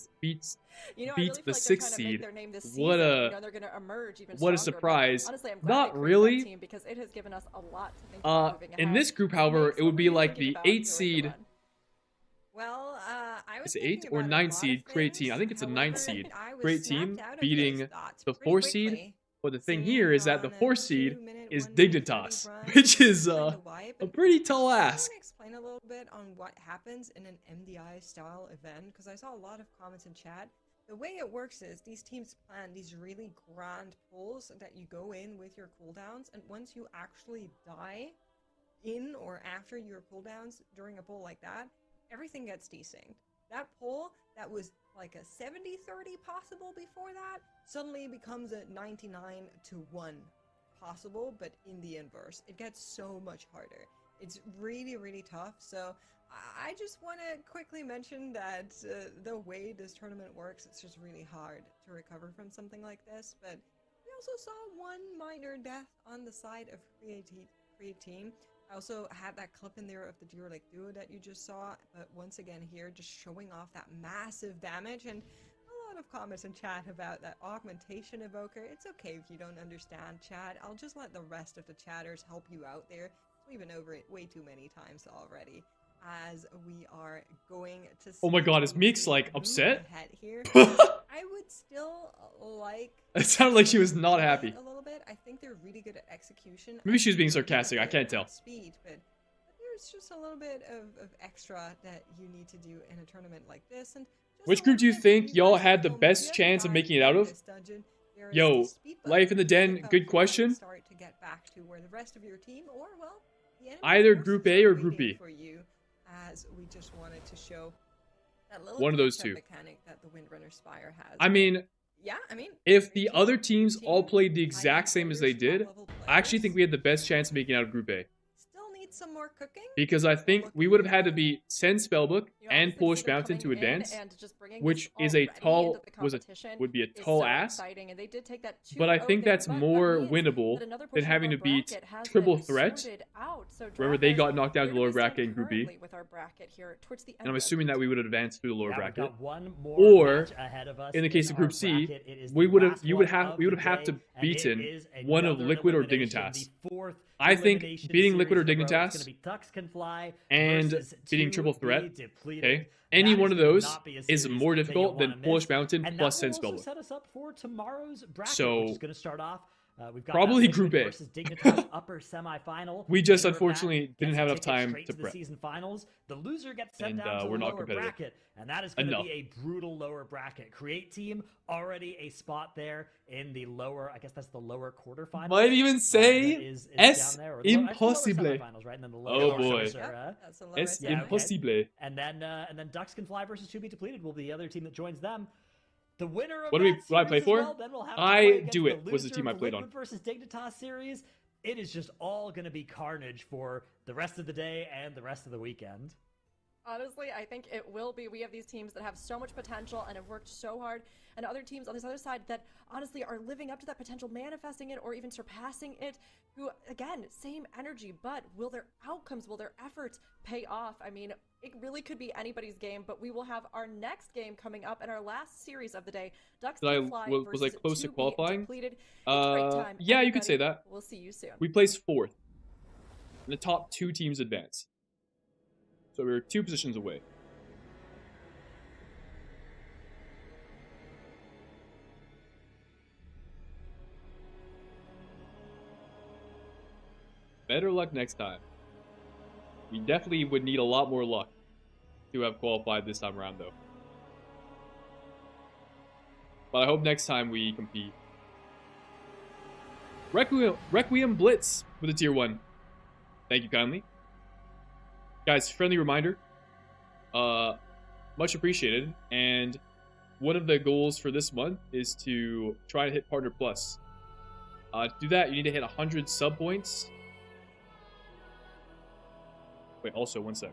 You know, I beats really feel the like 6th they're trying to make seed. their name this What season. a- You know, they're going to emerge even what a stronger, but surprise. honestly, I'm glad Not they created really. that team because it has given us a lot to think about moving In ahead. this group, What however, makes it would be you like thinking the about 8th during the seed. run? Well, I was Is it thinking 8 or about a 9 lot seed of Create Team? I things. think it's a 9 However, seed. I was Create snapped Team out of beating those thoughts the pretty 4 seed. quickly. But the thing Seeing here is that the on a 4th seed 2-minute, is 1-minute 30 Dignitas, run, which is kinda wide, a but pretty tall I ask. want to explain a little bit on what happens in an MDI style event because I saw a lot of comments in chat. The way it works is these teams plan these really grand pulls that you go in with your cooldowns, and once you actually die in or after your cooldowns during a pull like that, everything gets desynced. That pull that was like a 70-30 possible before that suddenly becomes a 99-1 possible, but in the inverse. It gets so much harder. It's really, really tough. So I just want to quickly mention that the way this tournament works, it's just really hard to recover from something like this. But we also saw one minor death on the side of Create Team. I also had that clip in there of the Duo that you just saw, but once again here, just showing off that massive damage, and a lot of comments in chat about that augmentation evoker. It's okay if you don't understand, chat. I'll just let the rest of the chatters help you out there. We've been over it way too many times already. As we are going to see, Oh my god, is Meeks like upset? ahead here. I would still like. It sounded like she was not happy. A little bit. I think they're really good at execution. Maybe she was being They're sarcastic, I can't tell. Speed, but there's just a little bit of extra that you need to do in a tournament like this. And just Which a group do you little tip, think y'all guys had the know, if best you have chance of died making it out in of? this dungeon, there is Yo, the speed button Life in the to Den, pick up good and question. Start to get back to where the rest of your team, or well, the enemy Either forces Group A are or Group waiting B. for you, as we just wanted to show that little One of those catch-up two. mechanic that the Windrunner Spire has. I mean, Yeah, I mean, if the great other team, teams all played the exact same as they did, I actually think we had the best chance of making it out of Group A. Still need some more cooking. Because I think we would have had to beat Send Spellbook and Polish Mountain to advance, which is a tall would be a tall ask. But I think that's more winnable than having to beat Triple Threat, wherever they got knocked down to the lower bracket in Group B. And I'm assuming that we would have advanced through the lower bracket. Or in the case of Group C, we would have had to beaten one of Liquid or Dignitas. I think beating Liquid or Dignitas and beating Triple Threat, okay, any one of those is more difficult than Polish Mountain plus Send Spellbook. Set us up for tomorrow's bracket, So, which is going to start off. We've got probably that Group A. versus Dignitas upper semifinal. We just Winner of that unfortunately didn't gets have a enough ticket time straight to the prep. season finals. The loser gets sent And, down to we're the not lower competitive. bracket, and that is going to Enough. be a brutal lower bracket. Create Team already a spot there in the lower. I guess that's the lower quarterfinals. Might even say is Es down there, or the lower Impossible. semifinals, right? And then the lower Oh boy. quarters are, That's the Es lowest. Yeah, okay. Impossible. and then Ducks Can Fly versus To Be Depleted will be the other team that joins them. The winner of What do I that play series as for? well, then we'll have to I play against do it. the Was the loser team I of played on. Liquid versus Dignitas series. It is just all going to be carnage for the rest of the day and the rest of the weekend. Honestly, I think it will be. We have these teams that have so much potential and have worked so hard, and other teams on this other side that honestly are living up to that potential, manifesting it, or even surpassing it, who, again, same energy, but will their outcomes, will their efforts pay off? I mean, it really could be anybody's game, but we will have our next game coming up in our last series of the day. Ducks Can Fly was I versus close to 2B qualifying? Depleted. Great time, Yeah, you could everybody. say that. We'll see you soon. We placed 4th. And the top 2 teams advance. So we were 2 positions away. Better luck next time. We definitely would need a lot more luck to have qualified this time around, though. But I hope next time we compete. Requiem Blitz with a tier 1. Thank you kindly. Guys, friendly reminder. Much appreciated. And one of the goals for this month is to try to hit Partner Plus. To do that, you need to hit 100 sub points. Wait, also, one sec.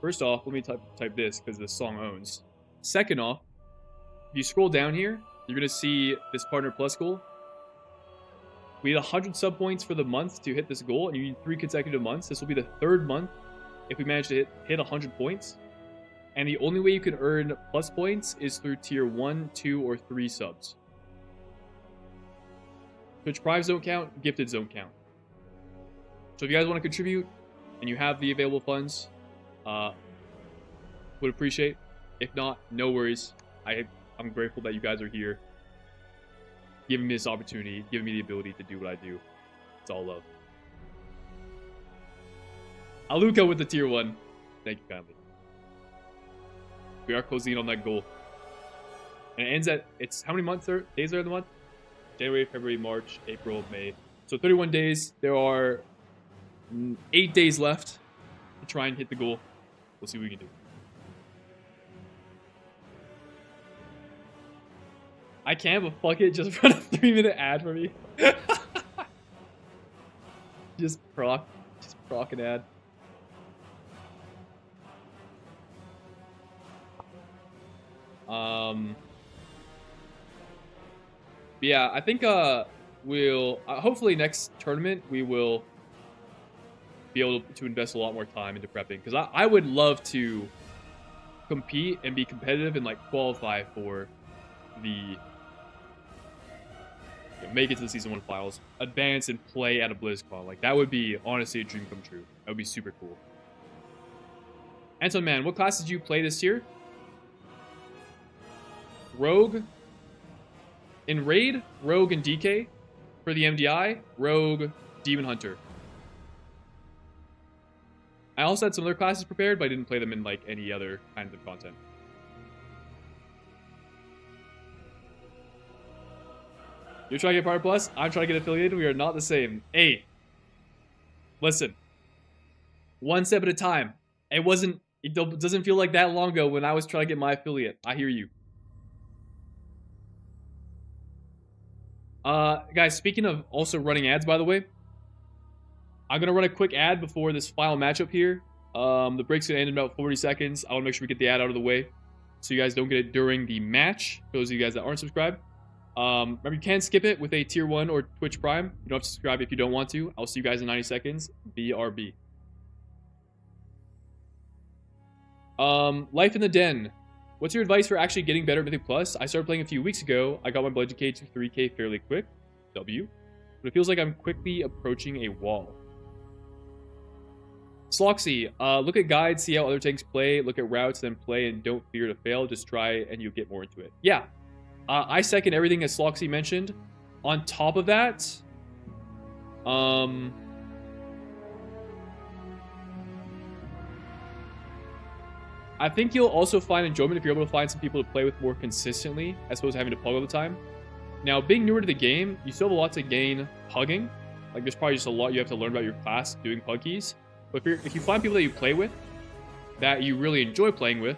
First off, let me type this because the song owns. Second off, if you scroll down here, you're going to see this Partner Plus goal. We need 100 sub points for the month to hit this goal, and you need 3 consecutive months. This will be the 3rd month if we manage to hit 100 points. And the only way you can earn plus points is through tier 1, 2, or 3 subs. Twitch Primes don't count, Gifteds don't count. So if you guys want to contribute, and you have the available funds, would appreciate. If not, no worries. I'm grateful that you guys are here, giving me this opportunity, giving me the ability to do what I do. It's all love. Aluka with the tier 1. Thank you kindly. We are closing in on that goal. And it ends at, it's how many days are in the month? January, February, March, April, May. So 31 days. There are 8 days left to try and hit the goal. We'll see what we can do. I can, but fuck it. Just run a 3-minute ad for me. Just proc an ad. Yeah, I think we'll hopefully next tournament we will be able to invest a lot more time into prepping, because I would love to compete and be competitive and like qualify for the make it to the season 1 finals, advance and play at a BlizzCon. Like that would be honestly a dream come true. That would be super cool. Anton, man, what class did you play this year? Rogue. In Raid, Rogue and DK. For the MDI, Rogue, Demon Hunter. I also had some other classes prepared, but I didn't play them in like any other kind of content. You're trying to get Power Plus? I'm trying to get affiliated. We are not the same. Hey, listen. One step at a time. It doesn't feel like that long ago when I was trying to get my affiliate. I hear you. Guys, speaking of also running ads, by the way, I'm going to run a quick ad before this final matchup here. The break's going to end in about 40 seconds. I want to make sure we get the ad out of the way so you guys don't get it during the match, for those of you guys that aren't subscribed. Remember, you can skip it with a tier 1 or Twitch Prime. You don't have to subscribe if you don't want to. I'll see you guys in 90 seconds. BRB. Life in the Den. What's your advice for actually getting better at Mythic Plus? I started playing a few weeks ago. I got my Bludgeon K to 3K fairly quick. W. But it feels like I'm quickly approaching a wall. Sloxy, look at guides, see how other tanks play, look at routes, then play, and don't fear to fail. Just try and you'll get more into it. Yeah. I second everything that Sloxy mentioned. On top of that, I think you'll also find enjoyment if you're able to find some people to play with more consistently, as opposed to having to pug all the time. Now, being newer to the game, you still have a lot to gain pugging. Like, there's probably just a lot you have to learn about your class doing pug keys. But if you find people that you play with, that you really enjoy playing with,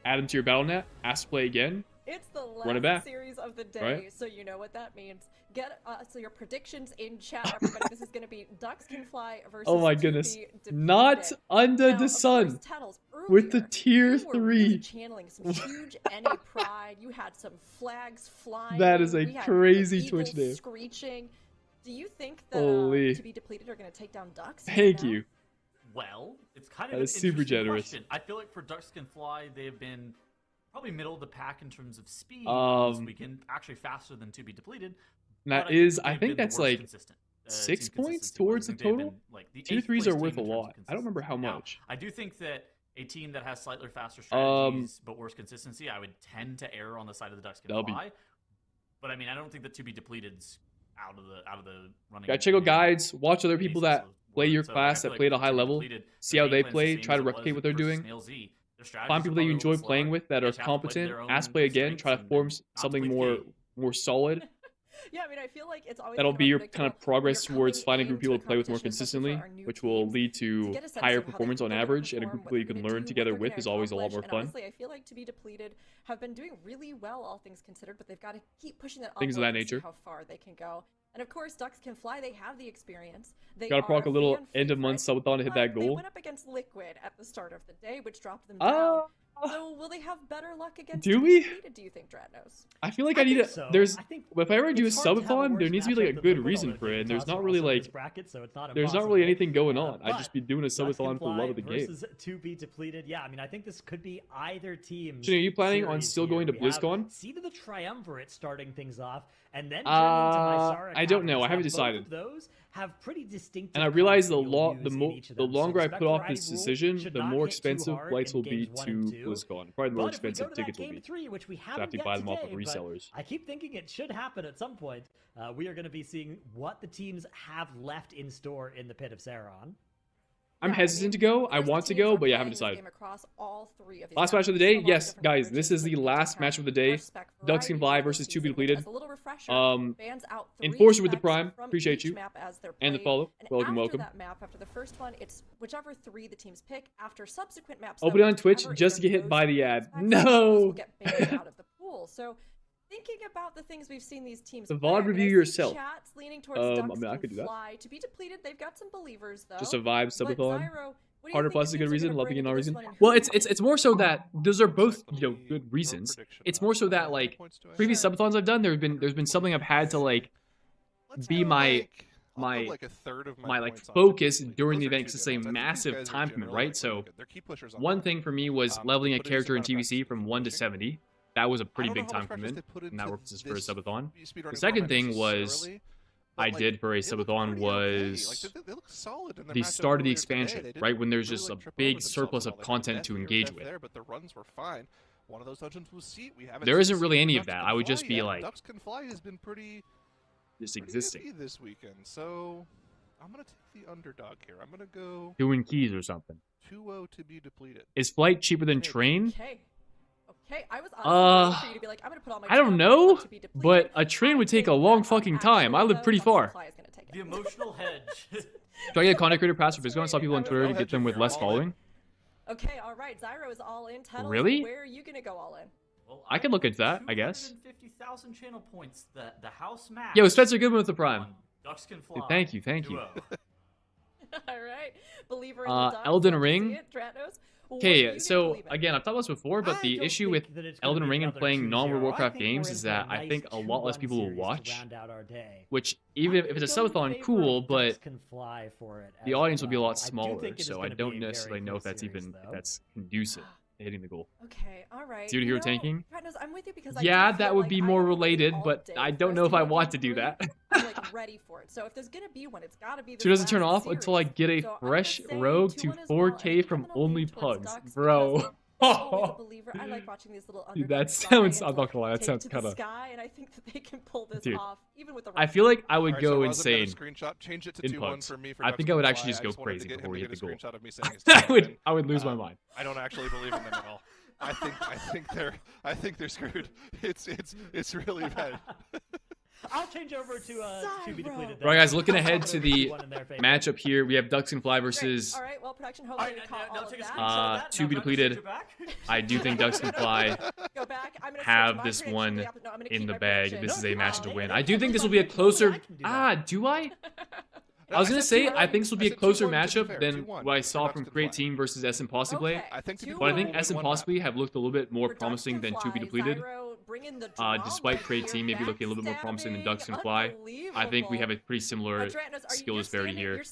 add them to your battle.net, ask to play again. It's the Run it last back. series of the day, Right? so you know what that means. Get so your predictions in chat, everybody. This is going to be Ducks Can Fly versus Oh my 2B goodness. Depleted. Not under Now, the of sun. course, Tattles, With the earlier, tier you were really 3. channeling some huge NA pride. You had some flags flying. That is a We had crazy the Twitch eagles name. Screeching. Do you think that Holy. 2B Depleted are going to take down Ducks? Thank now? you. Well, it's kind That of an is super interesting generous. question. I feel like for Ducks Can Fly, they have been probably middle of the pack in terms of speed on this weekend, actually faster than 2B Depleted. That But is, they've I been think the that's worst like consistent, 6 team points consistency-wise. towards I the think they've total. been, like, the Tier 8th 3s place are team worth in a terms lot. of I don't remember how consistency. Now, much. I do think that a team that has slightly faster strategies but worse consistency, I would tend to err on the side of the Ducks Can W. Fly. But I mean, I don't think that 2B Depleted's out of the running. Gotta check out guides, watch other people that basis of play your work. So, class, I feel that play at a for high 2B level, Depleted, see their how they game plan's the play, same try as to it replicate was what they're versus doing. Snail Z. Their Find strategies people are that you probably a enjoy little playing slower. with that They are just have to play to competent, their ask own play again, try to strengths form and not something to more bleed solid. Yeah, I mean, I feel like it's always That'll kind be of your kind unpredictable of when progress you're towards coming finding a group of people into to play with more competition, especially for consistently, our new which will teams, lead to to get a sense higher of how performance on they're gonna average, and a perform, group of what people you they're can gonna learn do, together what they're with gonna is always a lot more accomplish. And fun. honestly, I feel like 2B Depleted have been doing really well, all things considered, but they've got to keep pushing that Things of that envelope and see nature. how far they can go. And of course, Ducks Can Fly. They have the experience. They Gotta proc are a little fan end of month favorite, subathon to hit that but They goal. went up against Liquid at the start of the day, which dropped them down. So will they have better luck against Do 2B we? Depleted, do you think, Dratnos? I feel like I I need think to. so. There's I think if I ever do a it's hard to have a subathon, there worse needs to be like a matchup than good Liquid, reason although for it. And there's Dignitas not are really also in like this bracket, so it's not there's not really impossible. anything going on. I'd But just be doing a Ducks Can subathon for the love of the Fly game. versus 2B Depleted. Yeah, I mean, I think this could be either team's. Junior, are you planning on series still going to here. We have BlizzCon? Seed of the Triumvirate starting things off, and then Journey to Mysara I don't know. Caverns. I haven't Now, decided. Both of those have pretty distinctive. And I realize the cards that you'll use in each of them. So longer I respect put off variety this rule decision, should the not more hit too expensive hard flights in will be games 1 to and 2. BlizzCon. Probably the more But if we expensive go to that tickets will game be. 3, which we So I have haven't to yet buy them off of today, but resellers. I keep thinking it should happen at some point. We are going to be seeing what the teams have left in store in the Pit of Sauron. I'm hesitant to go. I want to go, but yeah, I haven't decided. Last match of the day, yes, guys, this is the last match of the day. Ducks Can Fly versus 2B Depleted. Enforcer with the Prime, appreciate you. And the follow, welcome, welcome. That map, after the first one, it's whichever 3 the teams pick. After subsequent maps, Open it on Twitch just to get hit by the ad. No! Get banned out of the pool. So, thinking about the things we've seen these teams The play, VOD I mean, review I see yourself. Chats leaning towards I Ducks mean, I Can could do that. Fly. To be Depleted, they've got some believers though. Just a vibe, But subathon. Zyro, what do you Harder think Plus is the a good teams are reason, gonna Love bring Again, no into this reason. one, and Well, who it's more so that those are both, you know, good reasons. It's more so that, like, previous subathons I've done, there's been something I've had to, like, be my like focus during the event, because it's a massive time commitment, right? So one thing for me was leveling a character in TVC from 1 to 70. That was a pretty big time commitment, and that works for a subathon. The second thing was I did for a subathon was the start of the expansion, right? When there's just a big surplus of content to engage with. There isn't really any of that. I would just be like, Ducks Can Fly has been pretty just existing. iffy this weekend, so I'm gonna take the underdog here. I'm gonna go Doing keys or something. 2-0 to be depleted. Is flight cheaper than train? Okay, I was honestly waiting for you to be like, I'm gonna put all my I don't channel know, points on to be depleted. but a train would take a long fucking time. I live pretty far. The emotional hedge. Do I get a content creator pass for BlizzCon and stop people on Twitter to get them with less following? Okay, all right. Zyro is all in. Tunnels, Really? where are you gonna go all in? Well, I could look into that, I guess. 250,000 channel points. The house match. Yo, Spencer Goodman with the Prime. Ducks Can Fly. Dude, thank you. Duo. All right, believer in the Ducks, Elden love to Ring. see it. Dratnos, what do Okay, you so believe in? again, I've talked about this before, but the issue with Elden Ring and playing non-World of Warcraft games is that I think a lot less people will watch. Which, even if it's a subathon, cool, but the audience will be a lot smaller. So I don't necessarily know if that's even conducive to hitting the goal. Okay, all right. Zero to hero tanking? Dratnos, I'm with you because Yeah, I do that feel would like be I more have to wait related, all but day I for don't us know if I get want to game do that. three. I'm like ready for it. So if there's gonna be one, it's gotta be. So it doesn't turn off until I get a fresh rogue to 4K from only pugs, bro. I like watching these little Dude, that underdogs sounds, fly I'm and not gonna lie, that take sounds to kind the of... sky, and I think that they can pull this Dude, off, even with the I feel like I would Alright, go so I was gonna insane screenshot, change it to in 2-1 pugs. for me for I Ducks think Can I would Fly. actually just go wanted to crazy get him before we to hit the get a goal. screenshot of me saying it's 2-1. I would lose my mind. I don't actually believe in them at all. I think they're screwed. It's really bad. I'll change over to be depleted. Right, guys, looking ahead to the matchup here, we have Ducks Can Fly versus All right, well, production, hopefully we caught all of take a that. screenshot of that. to be Now, depleted. switch it back. I do think Ducks Can Fly Go back. I'm gonna have switch my this prediction one to the no, I'm gonna in keep the my bag. prediction. This is a match to win. Oh, I do think this will be a closer... I can do that. Do I? I was going to say, I think this will be a closer matchup than what I saw from Create Team versus S Impossible. Okay, I think But I think 2-1 S Impossible have looked a little bit more for Ducks promising Can than Fly. 2B Depleted. Zyro, bring in the drama Despite Create here, Team maybe looking a little bit more promising than Ducks Can Fly. I think we have a pretty similar skill disparity here.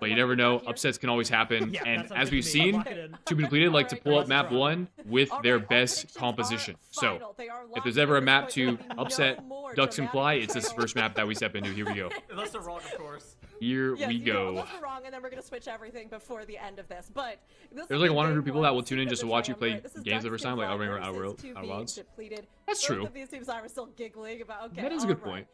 But you never know, upsets can always happen. Yeah, And that's as we've something to me. seen, Lock it in. 2B Depleted like to Alright, pull up guys. map 1 with All their right, our best predictions composition. are So, final. They are if locked there's in ever a at this map point. to There will be no upset more Ducks Can dramatic Fly, it's this betrayal. first map that we step into. Here we go. Unless they're wrong, of course. Here Yes, we you know, go. unless we're wrong, and then we're gonna switch everything before the end of this. But this There's will like be 100 game people one. that will tune in Secret just to watch you play Betrayal. This is games the Ducks first time, Can like Fly Outrun versus or 2B Outlaws. Depleted. That's Both true. of these teams are still giggling about. Okay, That is a good point.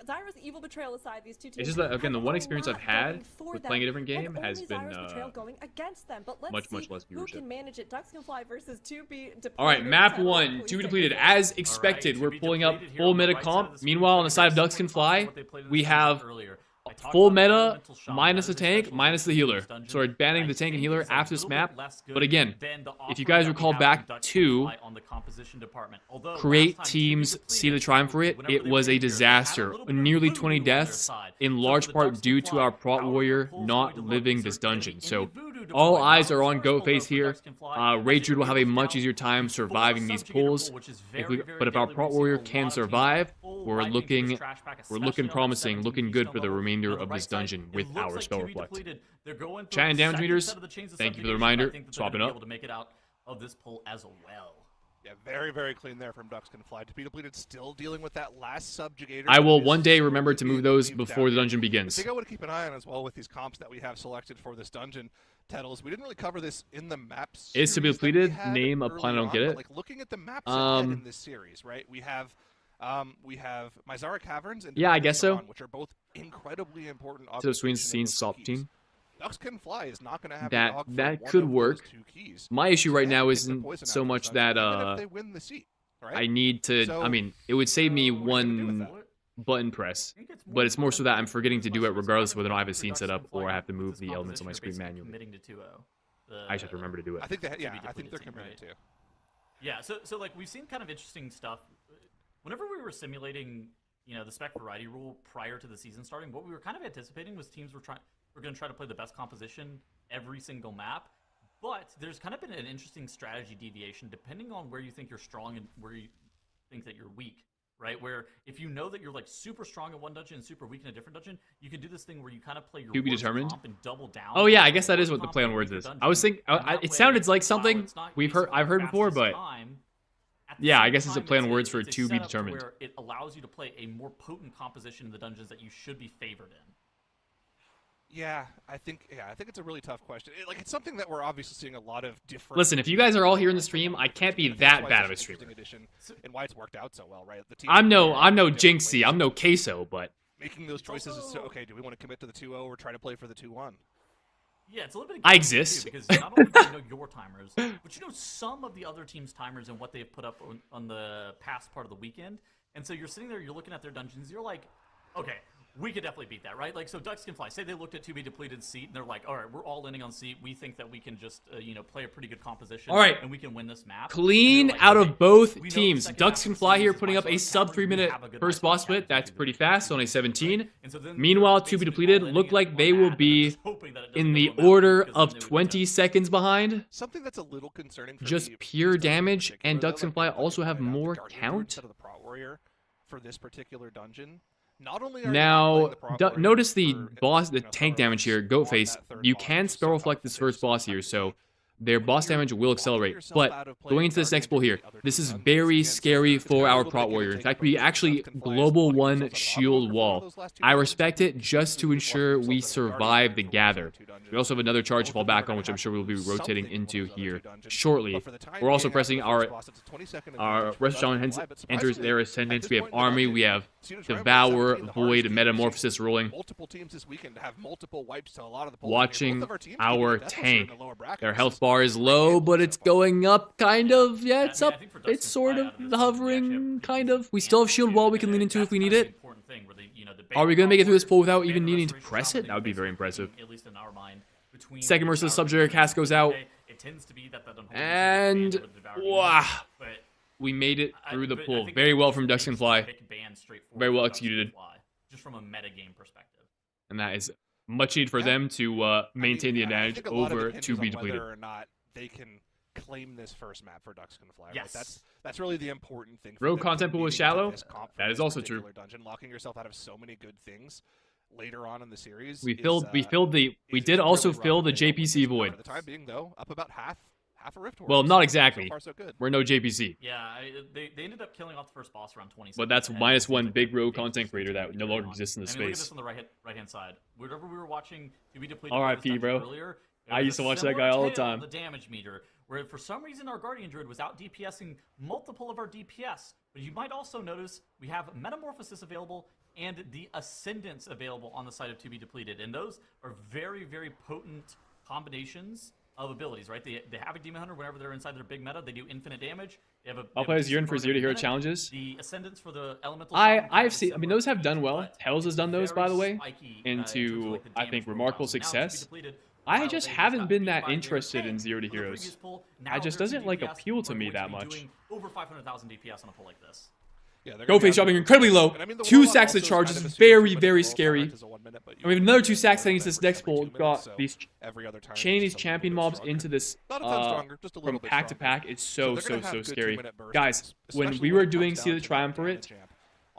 Zyro's evil betrayal aside, these two teams. It's just that, again, the have one a experience lot I've had going for with them, playing a different and game has only been Zyro's betrayal going against them. But let's much see less who viewership. can manage it. Ducks Can Fly versus 2B Depleted. All right, map Tunnel, 1, please 2B take Depleted. this As one. expected, Alright, we're to be pulling up depleted here full on the meta right side comp. of the screen. Meanwhile, on the side of Basically Ducks Can what Fly, they played in the we season have earlier. I talked full about the meta elemental shaman. minus the That is tank essentially minus the in healer. this dungeon. So we're banning I the tank and think healer it's a after this little map. bit less good But again, than the if you offering guys that we recall have back from Ducks Can to Fly on the composition department. Although Create last time Teams Depleted, See the Triumvirate, whenever it they was were a here, they had a disaster. little bit of Nearly voodoo 20 on their deaths, side. in So large for the part Ducks due Can to Fly, our Prot our Warrior pulls not going to look living is this gonna be dungeon. in So the voodoo all department. eyes Now, are on the first pull, Goatface though, for here. Ducks Can Fly, Rage Druid will have a as much you easier go time down, surviving these subjugator pulls. pool, which is But if very our deadly. Prot We've seen Warrior a lot can of teams survive, full we're lightning to looking this trash pack, we're especially looking on that promising, 17 looking keystone good for the level. remainder On the of right this side, dungeon it with looks our like Spell 2B Reflect. Depleted. They're going Chat and through down the second tweeters, set of the chains of thank you for the subjugation. reminder. I think that they're Swapping gonna up. be able to make it out of this pull as well. Yeah, very, very clean there from Ducks Can Fly. To be depleted, still dealing with that last subjugator. I will that is one day remember slowly to move being those cleaved before down the here. dungeon The begins. thing I want to keep an eye on as well with these comps that we have selected for this dungeon, Tettles, we didn't really cover this in the maps. Is to be depleted. Name a planet I don't get it. Like looking at the maps ahead in this series, right? We have Myzara Caverns and Yeah, I guess so. which are both incredibly important. So Sween's scenes soft team. Ducks Can Fly is not going to have that could work. My issue right now isn't so much that they win the seat, right? I need to. So, I mean, it would save me what are you gonna do with one that? button press, but it's more so that I'm forgetting to do it regardless of whether or not I have a scene set up or I have to move the elements on my screen manually. I just have to remember to do it. I think I think they're committed to. Yeah, so like we've seen kind of interesting stuff. Whenever we were simulating, the spec variety rule prior to the season starting, what we were kind of anticipating was teams were going to try to play the best composition every single map. But there's kind of been an interesting strategy deviation depending on where you think you're strong and where you think that you're weak, right? Where if you know that you're like super strong in one dungeon and super weak in a different dungeon, you can do this thing where you kind of play your To be worst determined. comp and double down. Oh yeah, I guess that is what the play on words is. I was thinking, it sounded like something I've heard before, but yeah, I guess it's a play on words for to be determined. Where it allows you to play a more potent composition in the dungeons that you should be favored in. Yeah, I think it's a really tough question. It's something that we're obviously seeing a lot of different. Listen, if you guys are all here in the stream, I can't be that bad of a streamer. And why it's worked out so well, right? I'm no Jinxie, I'm no Queso, but making those choices is okay. Do we want to commit to the 2-0 or try to play for the 2-1? Yeah, it's a little bit. I exist because not only do you know your timers, but you know some of the other teams' timers and what they've put up on the past part of the weekend. And so you're sitting there, you're looking at their dungeons, you're like, okay, we could definitely beat that, right? Like, so Ducks Can Fly. Say they looked at 2B depleted seat, and they're like, all right, we're all inning on seat. We think that we can just, play a pretty good composition. All right. And we can win this map. Clean like, out okay, of both we know teams. the second Ducks half Can of the Fly season here is putting up a Myzara sub Caverns. 3 minute We have a good first Myzara boss split. Caverns That's to pretty be fast, depleted, only 17. right? And so then Meanwhile, they're 2B basically depleted all look inning like at they one will ad, be just hoping that it doesn't in go the on that order because then of they would 20 just- seconds behind. Something that's a little concerning for Just me, pure these dungeons in damage, and particular, Ducks though, Can Fly like, also have pointed out, the more Guardian Druid count. instead of the Prot Warrior for this particular dungeon. Not only are you not Now, playing the Prot Warrior notice the for, boss, the you know, tank thorough damage here, on Goatface. that third You boss, can which is spell so reflect this tough to first finish, so boss tough here, to so see. their When boss you're damage will locking accelerate. yourself But out of playing going into this Guardian next pull Druid here, and the other this two is dungeons, very again, so scary it's for kinda a our little bit Prot give and Warrior. In take fact, we approach. actually Ducks Can Fly is global locking 1 themselves out of shield Hawker for wall. those last two I dungeons. respect it just to Locking ensure we themselves out of survive the Guardian Druid gather. for two dungeons. We also have another charge to Both fall of them are back on, gonna which I'm have sure to we'll be lose rotating something into from those other here two dungeons. shortly. But for the time We're also being, pressing after the our first boss, it's a 20-second advantage for Rush Ducks Shaman Can Fly, but enters surprisingly, their at ascendance. this We have point in the Army, dungeon, we have Cedar Triumph is Devour, 17, the Void, Harsh team Metamorphosis seeing rolling. multiple teams this weekend have multiple wipes to a lot of the polls. Watching Both of our teams our keeping definitely in tank. the lower bracket. Their This health is bar is great low, gamble but so it's far. going up, kind of. Yeah, I it's mean, I up. think for Ducks It's Can sort Fly of out of this, we actually hovering, have kind pretty of. We still have shield good wall we can advantage, lean into and if we that's need kind of it. the important thing where the Are we going to make it through this pull without even Band needing to Restoration press it? Shaman That would be very basically impressive. at least in our mind, between Second the Merciless Devour Subjugator Demon cast goes out. okay, it tends to be that unholy And, band with the Devour Demon, wow, but we made it through the but I pull. think Very it well just from Ducks Can makes the Fly. pick ban straightforward Very well for Ducks Can executed. Fly, just from a metagame perspective. And that is much needed for Yeah. them to maintain the I advantage think a lot of over it hinges to be on depleted. whether or not they can claim this first map for Ducks Can Fly. Right? Yes. That's really the important thing. For Rogue them content pool is competing to shallow. this comp for That is this also true. particular Dungeon, locking yourself out of so many good things later on in the series. We is, filled the. We is did also really rough fill if the they don't win JPC this. void. For the time being, though, up about half a rift. Well, Horse. not So exactly. far, so good. We're no JPC. Yeah, they ended up killing off the first boss around 20 But seconds that's ahead. minus It seems one like big the rogue game content seems creator to that be no very longer on. exists in the I mean, look at space. this on the right hand side. Whenever we were watching to be depleted RIP, bro. earlier, I used to watch that guy all the time. The damage meter, where for some reason our Guardian Druid was out DPSing multiple of our DPS. But you might also notice we have Metamorphosis available and the Ascendance available on the side of to be depleted, and those are very, very potent combinations of abilities, right? They have a Demon Hunter whenever they're inside their big meta. They do infinite damage. They have a All players yearn for decent Zero to burn Hero every minute. challenges. The Ascendance for the Elemental. I've seen. I mean, those have done well. Tails has done those, Very by the way, spiky, into like the I damage think profile. remarkable So now success. to be depleted, I while just they haven't got been beat that by their interested in tank Zero to on the Heroes. previous pull, It now just their doesn't like DPS appeal to are me going that be much. doing over 500,000 DPS on a pull like this. Yeah, they're Go gonna face have dropping to- incredibly low. And I mean, the 2 Warlock stacks of also is charges kind is of assuming very, 2 very minute roll scary. count is a 1 minute, but you I mean, can another do 2 it stacks every heading into this every next 2 pull. minutes, Got so these every other turn chaining is these just a little champion bit mobs stronger. into this Not a ton stronger, just a little from bit pack to stronger. pack. It's So so they're gonna have good scary. 2-minute bursts, Guys, when especially we when were it doing comes See down the to that Triumph for damage it, amp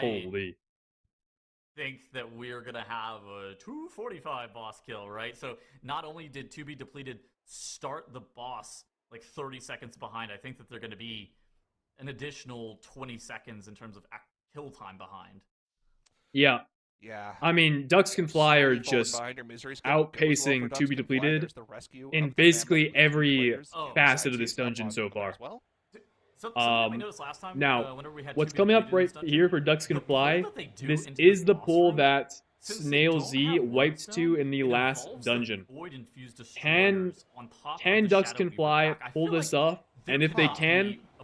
Holy. think that we're gonna have a 245 boss kill, right? So not only did 2B depleted start the boss like 30 seconds behind, I think that they're gonna be an additional 20 seconds in terms of kill time behind. Yeah. Yeah. I mean, Ducks Can Fly are Slowly falling just behind, your misery skip goes well for outpacing Ducks To Be Can Fly. Depleted There's the rescue in of the basically family with two every players. Oh. facet of Besides, this he's up dungeon on so from there far. as well. Something we noticed last time, Now, whenever we had what's 2B coming up depleted in right this dungeon, here for Ducks Can the pull Fly, that they do this into is this the boss pull room, that since they Snail don't Z have wiped to Lodestone, in the it last involves the dungeon. Void-infused Can destroyers on top of the Ducks Shadow Can Weaver Fly pack. I pull feel this like off? there And if they could can, be a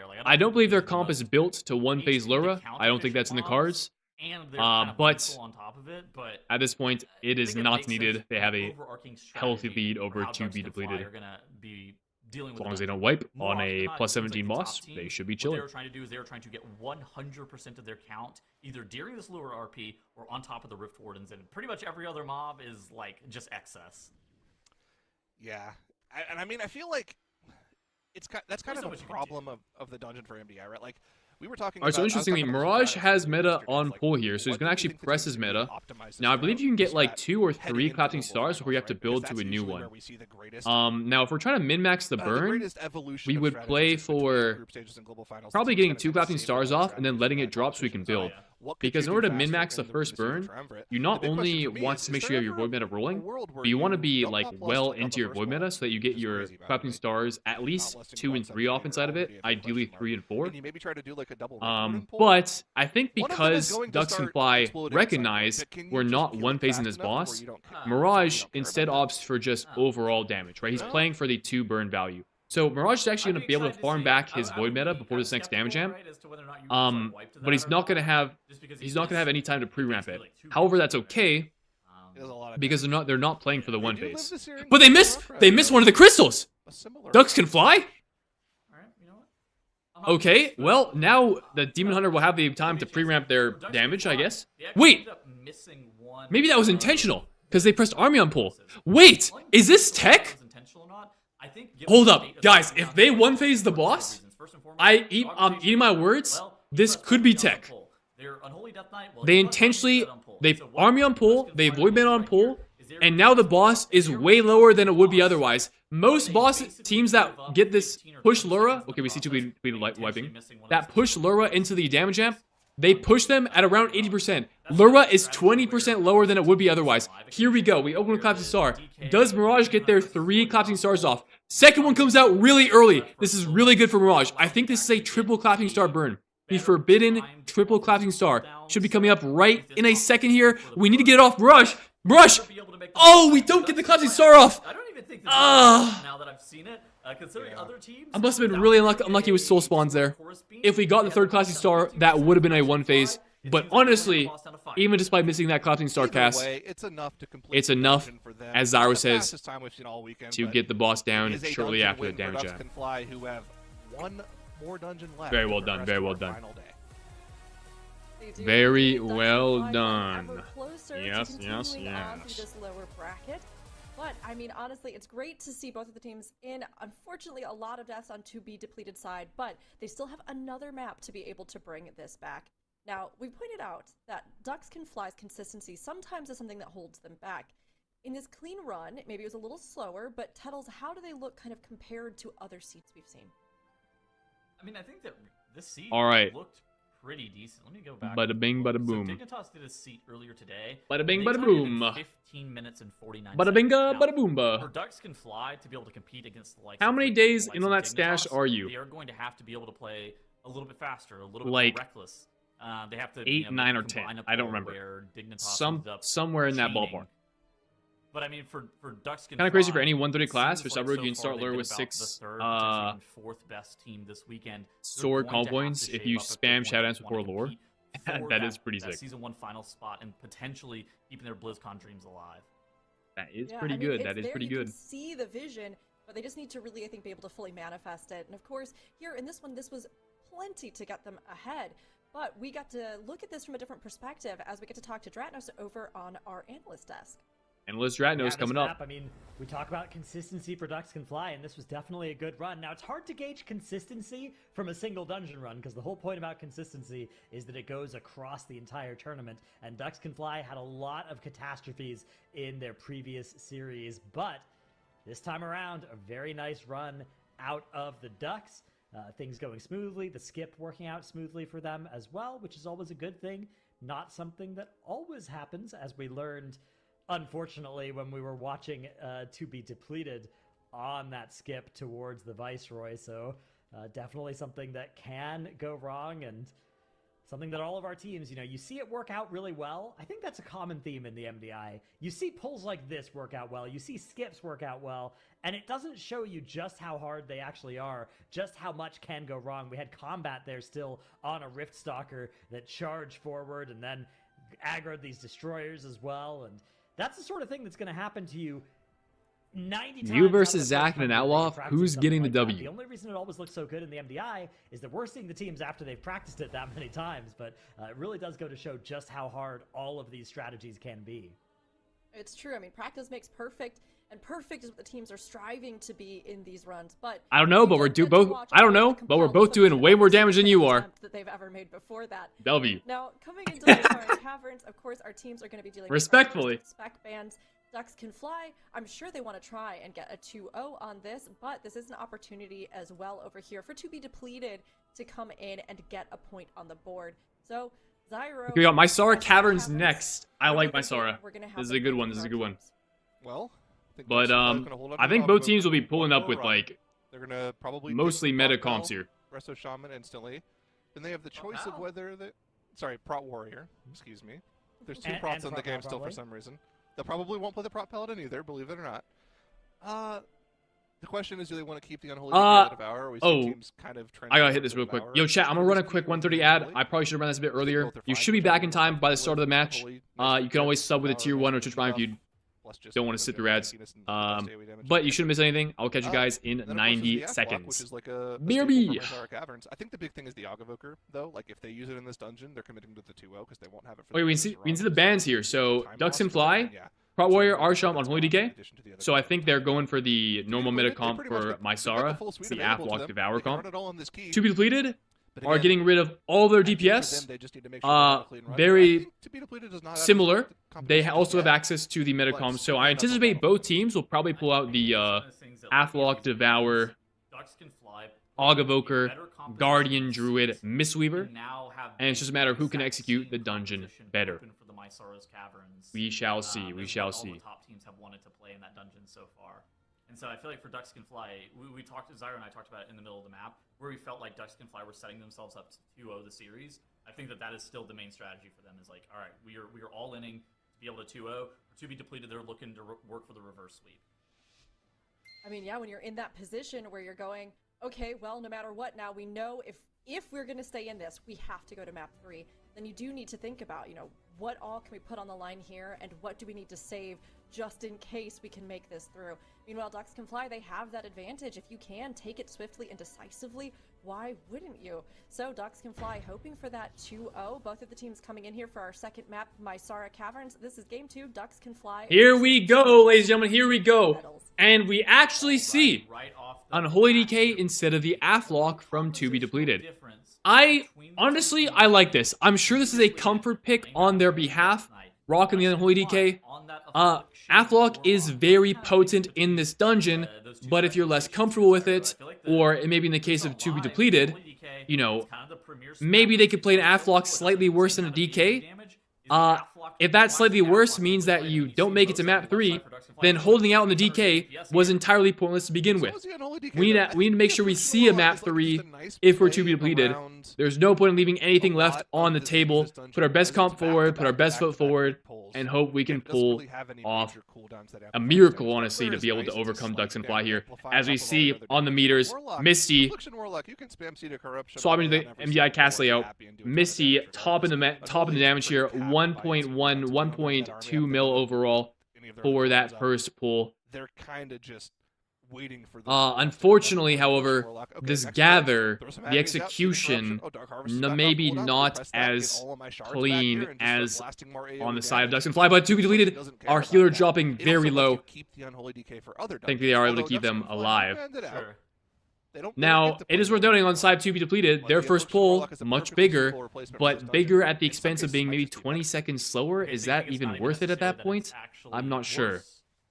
there. Like, I don't believe their this the comp is most built to one phase HP to Lura. count I don't think efficient that's in the mobs, cards. and they're kind of But lethal on top of it. But at this point, it I is think it not makes needed. sense They that have the a overarching healthy strategy lead for over how to be Dungeons Can Fly depleted. are gonna be dealing As with long as they dungeon. don't wipe More on often a than not, plus it seems 17 like the top boss, team, they should be what chilling. they were trying to do is they were trying to get 100% of their count either during this lure RP or on top of the Rift Wardens, and pretty much every other mob is like just excess. Yeah, and I mean, I feel like that's kind There's of so a much you can problem of the dungeon for MDI, right? Like we were talking All right, so about. I was interestingly, talking about Mirage strat has yesterday, meta on like, pull here, so he's what going to do we actually think the press teams his can do to meta. optimize this Now, I believe throughout you can the get like strat 2 or heading 3 into collapsing global stars before you have finals, to right? build Because to that's a new usually one. where we see the greatest Now, if we're trying to min-max the the burn, greatest evolution we of would play strategies between for group stages and global finals. probably Teams getting kind of 2 tend to collapsing save their stars own off and then strategies letting for it that drop so we can competition. build. So, what could Because you in order do to faster? min-max the And looking first to see the burn, triumvirate. you The not big question only for me want is to make there sure you have your ever void meta a rolling, world where but you want to be don't like pop well lust on into the your first void wall, meta so that you get which is your crazy, by the collapsing way. stars at Not least lusting 2 and once 3 every off game inside or of it, already a big ideally question mark. 3 and 4. And you maybe try to do like a double recruiting pull. But I think One of them is because going to Ducks Can start Fly exploding at some point, recognize but can you we're just not kill one it phasing fast this enough to where boss, you don't care Mirage about instead that? opts for just overall damage, right? He's playing for the 2 burn value. So Mirage is actually going to be able to farm back his void meta before this next damage amp. But he's not going to have any time to pre-ramp it. However, that's okay There's a lot of because damage. they're not playing for the They one do live phase. this year in But they Global miss Warcraft, one of the crystals. a similar Ducks can fly? Alright, you know what? Okay, well, now the Demon Hunter will have the time to pre-ramp their damage, I guess. Wait, maybe that was intentional, because they pressed Army on pull. Wait, is this tech? Hold up, guys, if they one-phase the boss, I'm eating my words, this could be tech. They intentionally, they Army on pull, they Void Man on pull, and now the boss is way lower than it would be otherwise. Most boss teams that get this push Lura, okay, we see 2 be light wiping, that push Lura into the damage amp, they push them at around 80%. Lura is 20% lower than it would be otherwise. Here we go. We open with Collapsing Star. Does Mirage get their 3 Collapsing Stars off? Second one comes out really early. This is really good for Mirage. I think this is a triple Collapsing Star burn. The forbidden triple Collapsing Star should be coming up right in a second here. We need to get it off Mirage. Mirage! Oh, we don't get the Collapsing Star off! Now that I've seen it, considering other teams, I must have been really unlucky with soul spawns there. If we got the 3rd Collapsing Star, that would have been a 1 phase. But honestly, even despite missing that Collapsing Star Either cast, way, it's enough to complete it's the enough, dungeon for them. as Not Zyro the says, fastest time we've seen all weekend, to but get the boss down it is a shortly dungeon after the win for damage Ducks amp. Can Fly, who have one more dungeon left. Very well for the done, rest very of well our done. final day. They do. Very Ducks well Fly done. ever closer to Yes, yes, continuing on through yes. this lower bracket. But I mean, honestly, it's great to see both of the teams in. Unfortunately, a lot of deaths on 2B depleted side, but they still have another map to be able to bring this back. Now, we pointed out that Ducks Can Fly's consistency sometimes is something that holds them back. In this clean run, maybe it was a little slower, but Tettles, how do they look kind of compared to other seeds we've seen? I mean, I think that this seat Alright. looked pretty decent. Let me go back. Bada bing, bada boom. So Dignitas did a seat earlier today. Bada bing, They bada timed it in boom. 15 minutes and 49 Bada seconds. binga, Now, bada boomba. For Ducks Can Fly to be able to compete against the likes How of, many like, days the in on likes that of stash Dignitas, are you? They are going to have to be able to play a little bit faster, a little bit Like, more reckless. They have to 8, 9, or 10. combine a I don't pull remember. where Dignitas ends up Somewhere in that cheating. ballpark. But I mean, for Ducks Can Kind of crazy for Fly, any 130 it class. For seems like Sub-Rogue, so you can far start they've Lure been with about 6 the third, potentially even fourth best team this weekend. They're sword going call to have points to if shape you up if spam they shoutouts wanna before Lure. compete for That is pretty that sick. season 1 final spot and potentially keeping their BlizzCon dreams alive. That is Yeah, pretty I mean, good. it's That is there, pretty you good. can see the vision, but they just need to really, I think, be able to fully manifest it. And of course, here in this one, this was plenty to get them ahead. But we got to look at this from a different perspective as we get to talk to Dratnos over on our analyst desk. Analyst Dratnos Yeah, this coming map, up. I mean, we talk about consistency for Ducks Can Fly, and this was definitely a good run. Now, it's hard to gauge consistency from a single dungeon run, because the whole point about consistency is that it goes across the entire tournament, and Ducks Can Fly had a lot of catastrophes in their previous series, but this time around, a very nice run out of the Ducks. Things going smoothly, the skip working out smoothly for them as well, which is always a good thing. Not something that always happens, as we learned, unfortunately, when we were watching to be depleted on that skip towards the Viceroy. So definitely something that can go wrong, and something that all of our teams, you know, you see it work out really well. I think that's a common theme in the MDI. You see pulls like this work out well, you see skips work out well, and it doesn't show you just how hard they actually are, just how much can go wrong. We had Combat there still on a Rift Stalker that charged forward and then aggroed these destroyers as well, and that's the sort of thing that's going to happen to you 90 times You out of versus the Zach first and an 100 that you Outlaw, practice who's something getting the like that. W? The only reason it always looks so good in the MDI is that we're seeing the teams after they've practiced it that many times, but it really does go to show just how hard all of these strategies can be. It's true. I mean, practice makes perfect. and perfect is what the teams are striving to be in these runs. But I don't know, but we're I don't know, but we're both doing way more damage than you are. that they've ever made before that. W. Now, coming into the Mysaran Caverns, of course, our teams are going to be dealing Respectfully. with spec bands. Ducks Can Fly. I'm sure they want to try and get a 2-0 on this, but this is an opportunity as well over here for To Be Depleted to come in and get a point on the board. So, Zyro... Okay, we got Mysaran Caverns next. I like Mysaran. This is a good one. This is a good one. Well, but I think both teams will be pulling up with like they're gonna probably mostly meta comps here. Resto Shaman instantly. Then they have the choice of whether they Prot Warrior, excuse me. There's two prots in the game still for some reason. They probably won't play the Prot Paladin either, believe it or not. The question is, do they want to keep the Unholy Devour, or we see teams kind of I gotta hit this real quick. Yo, chat, I'm gonna run a quick 130 ad. I probably should have run this a bit earlier. You should be back in time by the start of the match. You can always sub with a tier 1 or Twitch Prime if you don't want to sit through ads. But you shouldn't miss anything. I'll catch you guys in 90 seconds. BRB! I think the big thing is the Ogavoker, though. Like, if they use it in this dungeon, they're committing to the 2-0 because they won't have it for we can see the bans here. So, Ducks Can Fly, Prot Warrior, Arsham on Holy DK. So I think they're going for the normal meta comp for Mysara. It's the App-Lock Devour comp. To Be Depleted are getting rid of all their DPS. Very similar. They also have access to the meta comp. So I anticipate both teams will probably pull out the App-Lock Devour, Ogavoker, Guardian Druid, Mistweaver. And it's just a matter of who can execute the dungeon better. We shall see. We shall see. All the top teams have wanted to play in that dungeon so far. And so I feel like for Ducks Can Fly, we talked to Zyro and I talked about it in the middle of the map, where we felt like Ducks Can Fly were setting themselves up to 2-0 the series. I think that is still the main strategy for them, is like, all right, we are all inning to be able to 2-0. To Be Depleted, they're looking to work for the reverse sweep. I mean, yeah, when you're in that position where you're going, okay, well, no matter what, now we know if we're going to stay in this, we have to go to map 3. Then you do need to think about, what all can we put on the line here, and what do we need to save just in case we can make this through. Meanwhile, Ducks Can Fly, they have that advantage. If you can take it swiftly and decisively, why wouldn't you? So Ducks Can Fly hoping for that 2-0. Both of the teams coming in here for our second map, Mysaran Caverns. This is game 2, Ducks Can Fly. Here we go, ladies and gentlemen, here we go. And we actually see Unholy DK instead of the Aff-Lock from To Be Depleted. Honestly, I like this. I'm sure this is a comfort pick on their behalf. Rocking the Unholy DK. Aff-Lock is very potent in this dungeon, but if you're less comfortable with it, or maybe in the case of To Be Depleted, maybe they could play an Aff-Lock slightly worse than a DK. If that slightly worse means that you don't make it to map 3, then holding out on the DK was entirely pointless to begin with. We need to make sure we see a map 3 if we're To Be Depleted. There's no point in leaving anything left on the table. Put our best comp forward, put our best foot forward, and hope we can pull off a miracle, honestly, to be able to overcome Ducks Can Fly here. As we see on the meters, Misty swapping to the MDI cast layout. Misty top in the damage here, 1.2 mil overall for that first pull. They're kind of just waiting for unfortunately, however, this gather, the execution, maybe not as clean as on the side of Ducks Can Fly, but To Be Deleted, our healer dropping very low. Thankfully, they are able to keep them alive. Now, it is worth noting on side To Be Depleted, their first pull, much bigger, but bigger at the expense of being maybe 20 seconds slower. Is that even worth it at that point? I'm not sure.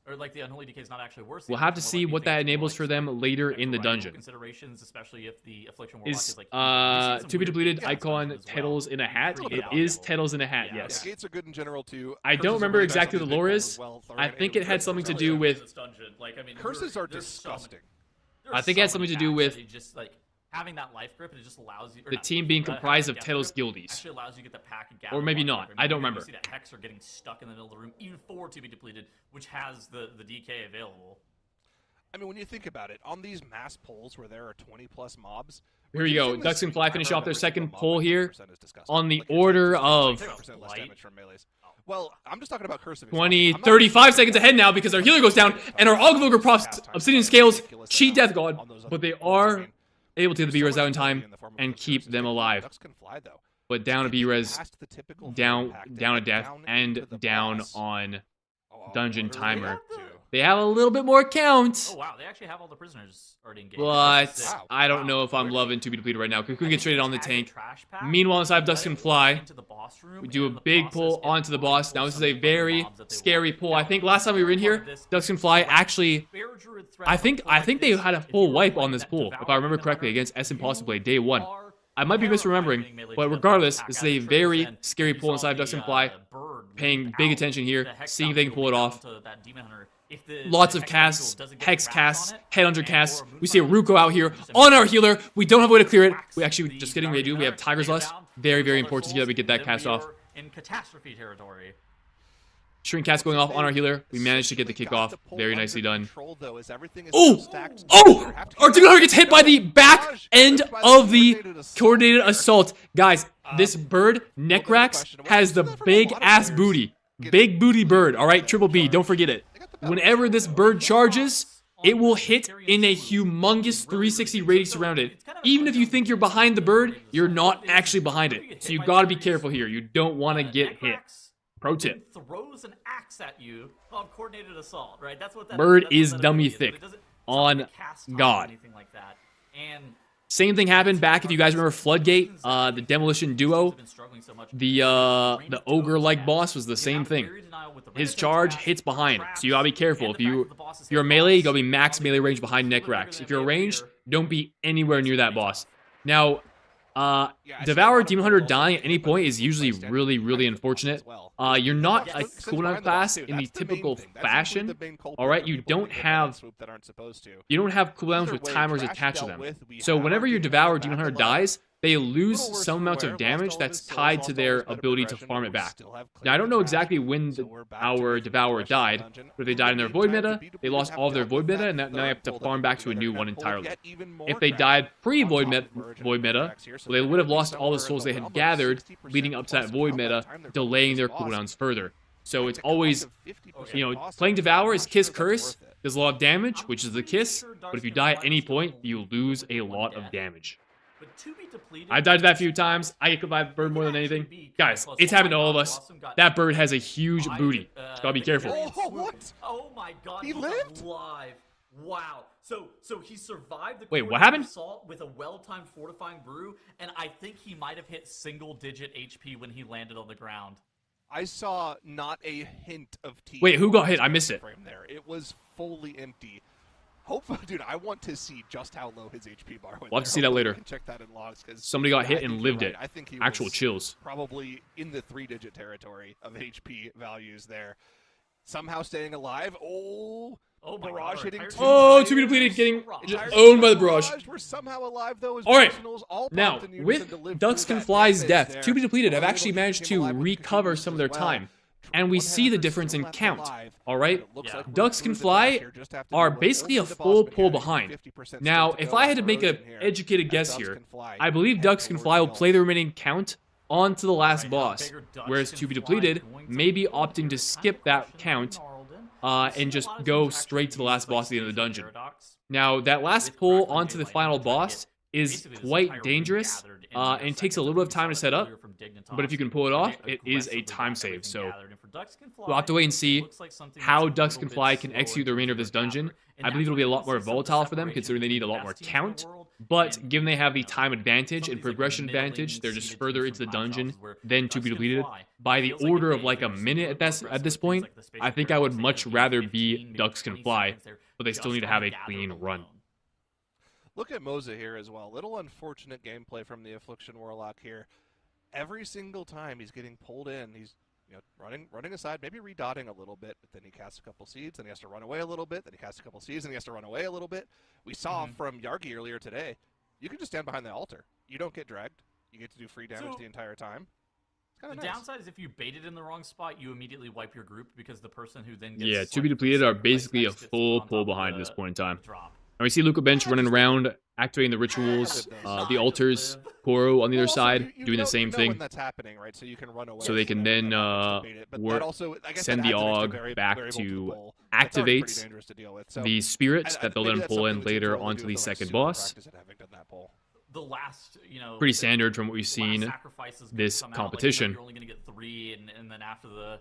Or like the Unholy DK is not actually worse. We'll have to see what that enables for them later in the dungeon. Considerations, especially if the Affliction Warlock is like To Be Depleted icon Tettles in a hat. It is Tettles in a hat, yes. Gates are good in general too. I don't remember exactly the lore is. I think it had something to do with curses are disgusting. I think it had something to do with just like having that life grip, it just allows you. The team being comprised of Tettles guildies. Actually allows you to get the pack and or maybe not. I don't remember. You see that Hex are getting stuck in the middle of the room, even for To Be Depleted, which has the DK available. I mean, when you think about it, on these mass pulls where there are 20+ mobs. Here we go. Ducks Can Fly finish off their second pull here on the order of well, I'm just talking about Curse of 35 seconds ahead now because our healer goes down and our Ogvoger props Obsidian Scales cheat Death God, but they are able to get the B-Res out in time and keep them alive. But down to B-Res, down to death, and down on Dungeon Timer. They have a little bit more count. Oh wow, they actually have all the prisoners already engaged. But I don't know if I'm loving to be depleted right now. Cocoon gets traded on the tank. Meanwhile, inside of Dusk Can Fly, we do a big pull onto the boss. Now this is a very scary pull. I think last time we were in here, Dusk Can Fly actually, I think they had a full wipe on this pull, if I remember correctly, against S Impossible day 1. I might be misremembering, but regardless, this is a very scary pull inside of Dusk Can Fly. Paying big attention here, seeing if they can pull it off. Lots of casts, Hex casts, Headhunter casts. We see a Ruko out here on our healer. We don't have a way to clear it. We actually, just kidding, we do. We have Tiger's Lust. Very, very important here that we get that cast off. In catastrophe territory. Shrink cast going off on our healer. We managed to get the kick off. Very nicely done. Oh! Our Dignitas gets hit by the back end of the coordinated assault. Guys, this bird, Necrax, has the big ass booty. Big booty bird. Alright, Triple B, don't forget it. Whenever this bird charges, it will hit in a humongous 360 radius around it. Even if you think you're behind the bird, you're not actually behind it. So you gotta be careful here. You don't want to get hit. Pro tip. Throws an axe at you on coordinated assault, right? That's what that bird is dummy thick. On God. And same thing happened back, if you guys remember Floodgate, the Demolition Duo. The ogre-like boss was the same thing. His charge hits behind, so you gotta be careful. If you're a melee, you gotta be max melee range behind Necrax. If you're ranged, don't be anywhere near that boss. Now, Devour Demon Hunter dying at any point is usually really, really unfortunate. You're not a cooldown class in the typical fashion. Alright, you don't have cooldowns with timers attached to them. So whenever your Devour Demon Hunter dies, they lose some amount of damage that's tied to their ability to farm it back. Now, I don't know exactly when our Devourer died, but if they died in their Void meta, they lost all of their Void meta, and now they have to farm back to a new one entirely. If they died pre-Void meta, well, they would have lost all the souls they had gathered leading up to that Void meta, delaying their cooldowns further. So it's always, playing Devour is Kiss Curse, does a lot of damage, which is the Kiss, but if you die at any point, you lose a lot of damage. I've died to that a few times. I get by the bird more than anything. Guys, it's happened to all of us. That bird has a huge booty. So gotta be careful. Oh, what? Oh my God! He lived? Alive. Wow. So he survived the Wait, what happened? assault with a well-timed fortifying brew, and I think he might have hit single-digit HP when he landed on the ground. I saw not a hint of T. Wait, who got hit? I missed it. There. It was fully empty. Hopefully, dude, I want to see just how low his HP bar went. We'll have to see that later. Check that in logs, because somebody got hit and lived it. I think he actual was chills. Probably in the 3-digit territory of HP values there. Somehow staying alive. Oh, barrage hitting. Oh, to be depleted, getting owned by the barrage. We're somehow alive though. All right. Now, with Dusk Can Fly's death, to be depleted have actually managed to recover some of their time. And we see the difference in count, alright? Ducks Can Fly are basically a full pull behind. Now, if I had to make an educated guess here, I believe Ducks Can Fly will play the remaining count onto the last boss, whereas To Be Depleted may be opting to skip that count and just go straight to the last boss at the end of the dungeon. Now, that last pull onto the final boss is quite dangerous and takes a little bit of time to set up, but if you can pull it off, it is a time save. So we'll have to wait and see how Ducks Can Fly can execute the remainder of this dungeon. I believe it'll be a lot more volatile for them, considering they need a lot more count, but given they have the time advantage and progression advantage, they're just further into the dungeon than To Be Depleted by the order of like a minute at this point. I think I would much rather be Ducks Can Fly, but they still need to have a clean run. Look at Moza here as well. Little unfortunate gameplay from the Affliction Warlock here. Every single time he's getting pulled in, he's running aside, maybe redotting a little bit, but then he casts a couple seeds, then he has to run away a little bit, then he casts a couple seeds, and he has to run away a little bit. We saw from Yargi earlier today, you can just stand behind the altar. You don't get dragged. You get to do free damage the entire time. It's kind of nice. nice. Downside is if you baited in the wrong spot, you immediately wipe your group because the person who then gets... Yeah, To Be Depleted are basically a full pull behind at this point in time. And we see Luca Bench running around, activating the rituals, the altars, Koro on the other side, doing the same thing. That's happening, right? So you can run away. So they can then send the AUG back to activate the spirit that they'll then pull in later onto the second boss. The last, pretty standard from what we've seen this competition. You're only going to get 3, and then after the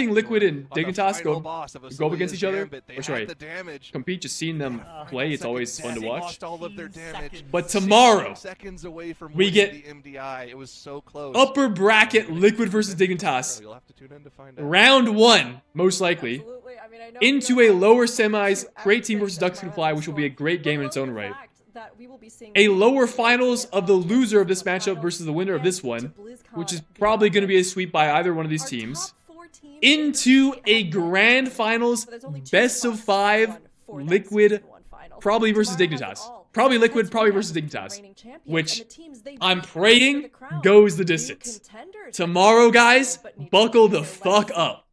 seeing Liquid and on the Dignitas final go boss of up Asilia's against each other, Gambit. They or had sorry, the damage. compete, just seeing them play, it's always fun to They watch. lost all of their damage. But tomorrow, 16 seconds away from we winning get the MDI. It was so close. upper bracket Liquid versus Dignitas. You'll have to tune in to find out. Round 1, most likely. Absolutely. into a lower semis, great team versus Ducks Can Fly, which will be a great game in its own right. A lower finals of the loser of this matchup versus the winner of this one, which is probably going to be a sweep by either one of these teams, into a grand finals best of 5 Liquid, probably versus Dignitas. Probably Liquid, probably versus Dignitas, which I'm praying goes the distance. Tomorrow, guys, buckle the fuck up.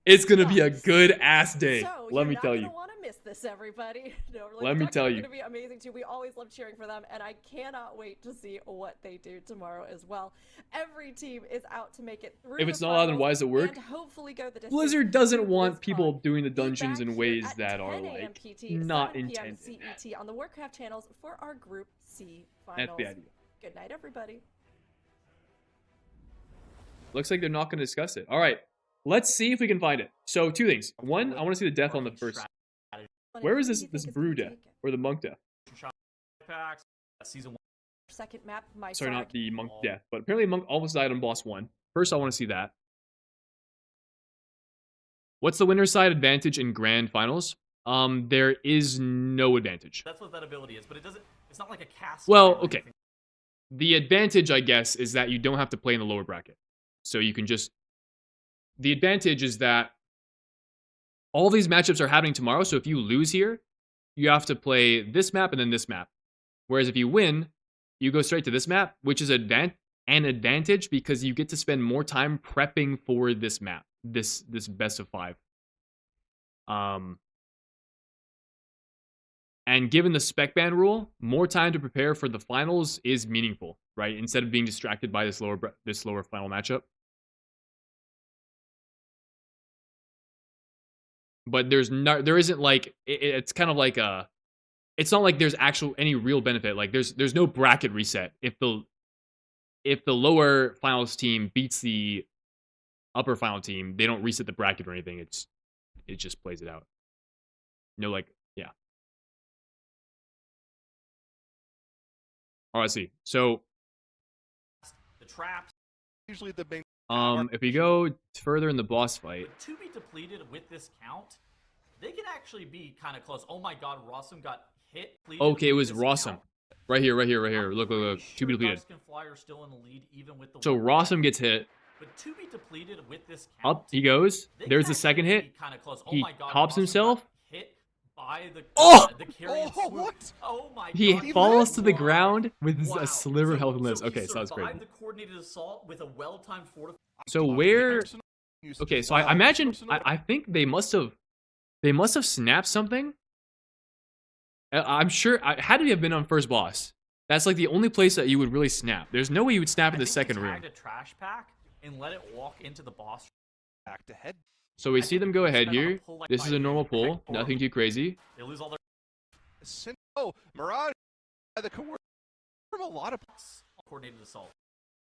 It's gonna be a good ass day. Let me tell you. Miss this, everybody. No, like, let me tell you. It's going to be amazing too. We always love cheering for them, and I cannot wait to see what they do tomorrow as well. Every team is out to make it through. If it's not allowed, then why does it work? Hopefully go the distance. Blizzard doesn't want people doing the dungeons in ways that are like not intended. CET on the Warcraft channels for our Group C finals. That's the idea. Good night, everybody. Looks like they're not going to discuss it. All right, let's see if we can find it. So 2 things. 1, I want to see the death on the first. Where is this brew death or the monk death? Season 1. Second map, sorry, not the monk death, but apparently monk almost died on boss 1. First, I want to see that. What's the winner's side advantage in grand finals? There is no advantage. That's what that ability is, but it doesn't. It's not like a cast. Well, okay. The advantage, I guess, is that you don't have to play in the lower bracket, so you can just. The advantage is that all these matchups are happening tomorrow, so if you lose here, you have to play this map and then this map. Whereas if you win, you go straight to this map, which is an advantage because you get to spend more time prepping for this map, this best of 5. And given the spec ban rule, more time to prepare for the finals is meaningful, right? Instead of being distracted by this lower final matchup. But there isn't like it's kind of like a, it's not like there's any real benefit. Like there's no bracket reset if the lower finals team beats the upper final team, they don't reset the bracket or anything. It just plays it out. No, like yeah. All right, let's see. So the traps usually the main. If we go further in the boss fight, to be depleted with this count, they can actually be kind of close. Oh my God, Rossum got hit. Okay, it was Rossum. Right here. Look. To be depleted. Still in the lead, even with the so Rossum gets hit. But to be depleted with this count, up he goes. There's the second hit. Oh he my God, pops himself. Hit by the carrion swoop. What? Oh my he God, falls to the ground with a sliver of health and lives. Okay, so that's great. The coordinated assault with a well-timed fortification. So where? Okay, so I imagine I think they must have snapped something. I'm sure. Had to have been on first boss. That's like the only place that you would really snap. There's no way you would snap in the second room. A trash pack and let it walk into the boss. Back to head. So we see them go ahead here. This is a normal pull, nothing too crazy. They lose all their. Oh, Mirage. The from a lot of coordinated assault.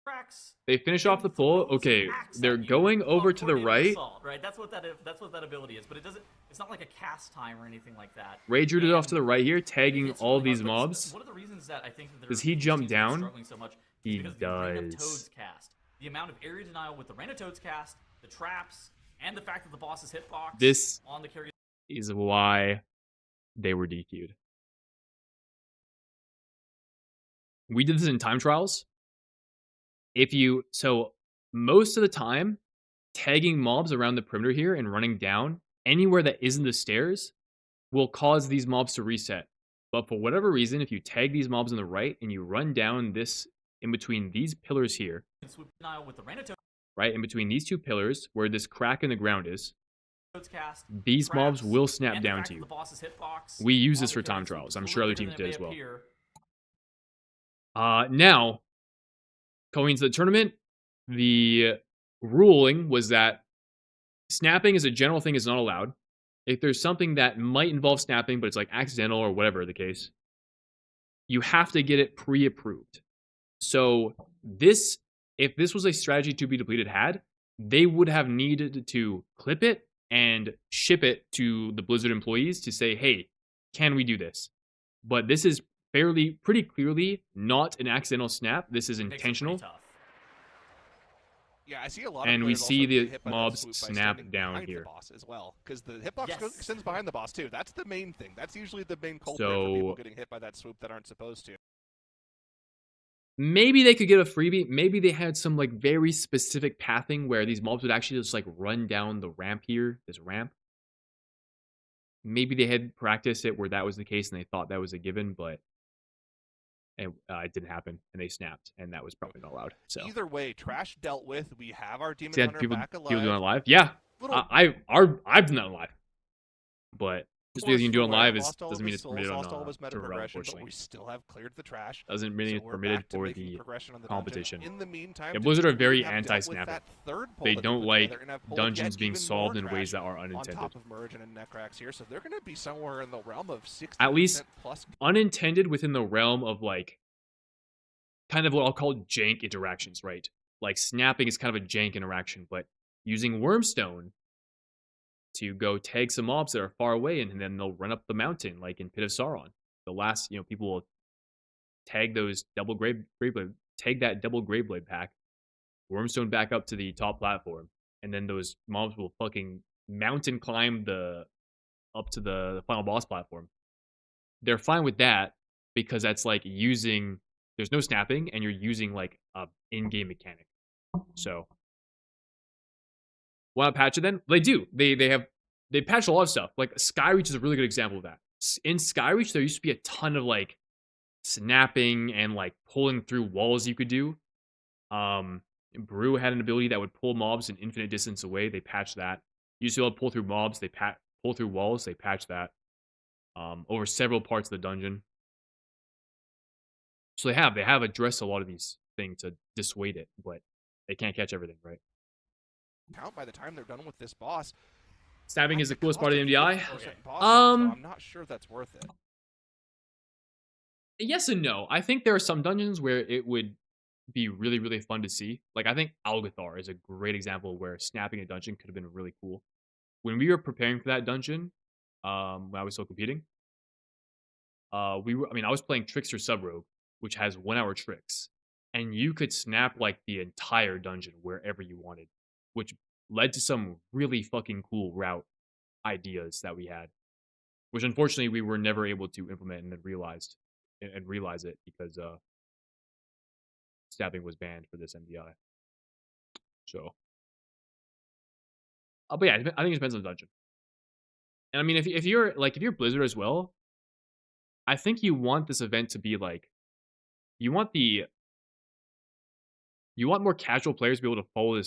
Cracks. They finish off the pull. Okay, they're going over to the right. Assault, right, that's what that ability is, but it doesn't. It's not like a cast time or anything like that. Rage rooted off to the right here, tagging all these mobs. One of the reasons that I think that does he jump down? Struggling so much he does. Toads cast. The amount of area denial with the Random Toads cast, the traps, and the fact that the boss is hitbox. This on the carry is why they were DQ'd. We did this in time trials. So most of the time, tagging mobs around the perimeter here and running down anywhere that isn't the stairs will cause these mobs to reset. But for whatever reason, if you tag these mobs on the right and you run down this in between these pillars here, right in between these 2 pillars where this crack in the ground is, these mobs will snap down to you. We use this for time trials. I'm sure other teams did as well. Now, going into the tournament, the ruling was that snapping as a general thing is not allowed. If there's something that might involve snapping, but it's like accidental or whatever the case, you have to get it pre-approved. So if this was a strategy to be depleted had, they would have needed to clip it and ship it to the Blizzard employees to say, hey, can we do this? But this is pretty clearly not an accidental snap. This is intentional. Yeah, I see a lot of And we players also see getting the hit by that mobs swoop by snap standing down behind the here. boss as well, because the hitbox Yes. extends behind the boss too. That's the main thing. That's usually the main culprit for So people getting hit by that swoop that aren't supposed to. maybe they could get a freebie. Maybe they had some like very specific pathing where these mobs would actually just like run down the ramp here, this ramp. Maybe they had practiced it where that was the case and they thought that was a given, but it didn't happen and they snapped, and that was probably not allowed. So Either way, trash dealt with. We have our Demon see that Hunter people back doing it alive. live. Yeah, Little I've done that live, but just because course, you can do it on Rare live lost all doesn't of mean his it's permitted souls, on lost all of his meta Tournament Realm, progression, but unfortunately. we still have cleared the trash. Doesn't mean So it's we're permitted back to for making the progression on the competition. dungeon. In the meantime, Yeah, to Blizzard are continue very to have dealt with anti-snapping. that third pull They that he don't put like together and have pulled dungeons yet being even solved more in ways trash that are on unintended. top of Merge and Necrax here, so they're going to be somewhere in the realm of 60% At least plus. unintended within the realm of like kind of what I'll call jank interactions, right? Like snapping is kind of a jank interaction, but using Wormstone to go tag some mobs that are far away, and then they'll run up the mountain, like in Pit of Sauron. The last, people will tag those double grave blade, tag that double grave blade pack, Wormstone back up to the top platform, and then those mobs will fucking mountain climb up to the final boss platform. They're fine with that because that's like using there's no snapping and you're using like a in-game mechanic. So why not patch it then? They do. They patch a lot of stuff. Like Skyreach is a really good example of that. In Skyreach, there used to be a ton of like snapping and like pulling through walls you could do. Brew had an ability that would pull mobs an infinite distance away. They patched that. You used to be able to pull through mobs. They pull through walls. They patched that. Over several parts of the dungeon. So they have addressed a lot of these things to dissuade it, but they can't catch everything, right? Count by the time they're done with this boss. Stabbing is the coolest part of the MDI. So I'm not sure that's worth it. Yes and no. I think there are some dungeons where it would be really, really fun to see. Like, I think Algathar is a great example where snapping a dungeon could have been really cool. When we were preparing for that dungeon, when I was still competing, I was playing Trickster Sub-Rogue, which has 1 hour tricks. And you could snap, like, the entire dungeon wherever you wanted, which led to some really fucking cool route ideas that we had, which unfortunately we were never able to implement and then realize it because stabbing was banned for this MDI. So, but yeah, I think it depends on the dungeon. And I mean, if you're Blizzard as well, I think you want this event to be like, you want more casual players to be able to follow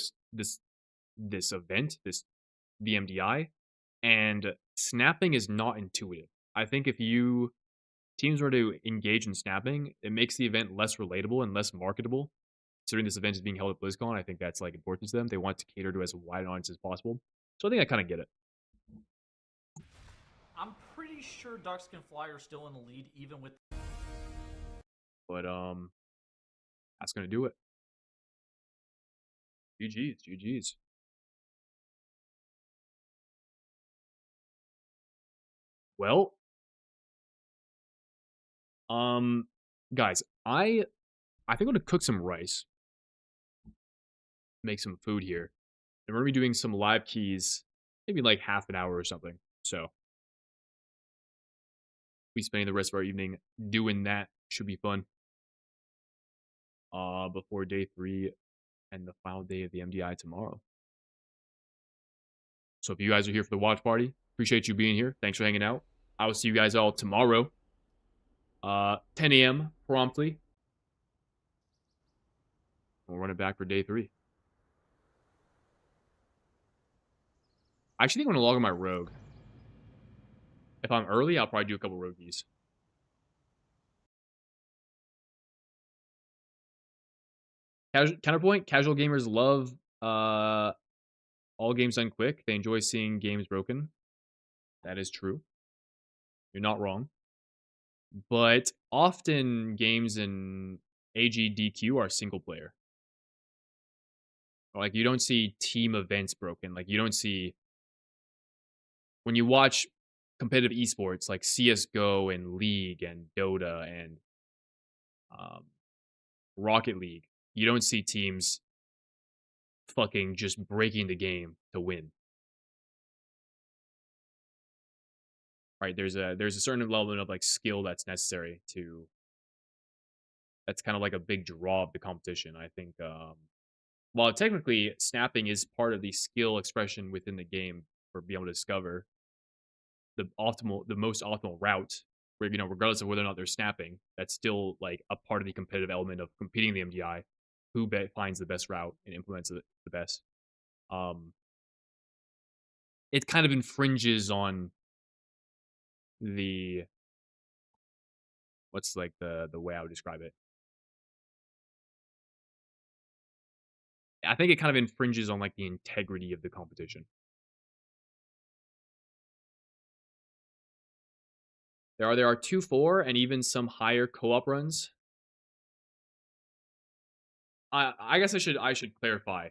this event, the MDI, and snapping is not intuitive. I think if teams were to engage in snapping, it makes the event less relatable and less marketable. Considering this event is being held at BlizzCon, I think that's like important to them. They want to cater to as wide an audience as possible. So I think I kind of get it. I'm pretty sure Ducks Can Fly are still in the lead, even with. But that's gonna do it. GG's. Well, guys, I think I'm gonna cook some rice, make some food here, and we're gonna be doing some live keys, maybe like half an hour or something. So we spending the rest of our evening doing that. Should be fun. Before day 3 and the final day of the MDI tomorrow. So if you guys are here for the watch party, appreciate you being here. Thanks for hanging out. I will see you guys all tomorrow. 10 a.m. promptly. We'll run it back for day 3. I actually think I'm going to log on my rogue. If I'm early, I'll probably do a couple rogues. Counterpoint, casual gamers love all games done quick. They enjoy seeing games broken. That is true. You're not wrong. But often games in AGDQ are single player. Like, you don't see team events broken. Like, you don't see... When you watch competitive esports like CSGO and League and Dota and Rocket League, you don't see teams fucking just breaking the game to win. Right? There's a certain level of like skill that's necessary to. That's kind of like a big draw of the competition. I think. While technically snapping is part of the skill expression within the game for being able to discover the most optimal route, where regardless of whether or not they're snapping, that's still like a part of the competitive element of competing in the MDI. Who finds the best route and implements it the best. Um, it kind of infringes on the what's like the way I would describe it. I think it kind of infringes on like the integrity of the competition. There are 2-4 and even some higher co-op runs. I guess I should clarify.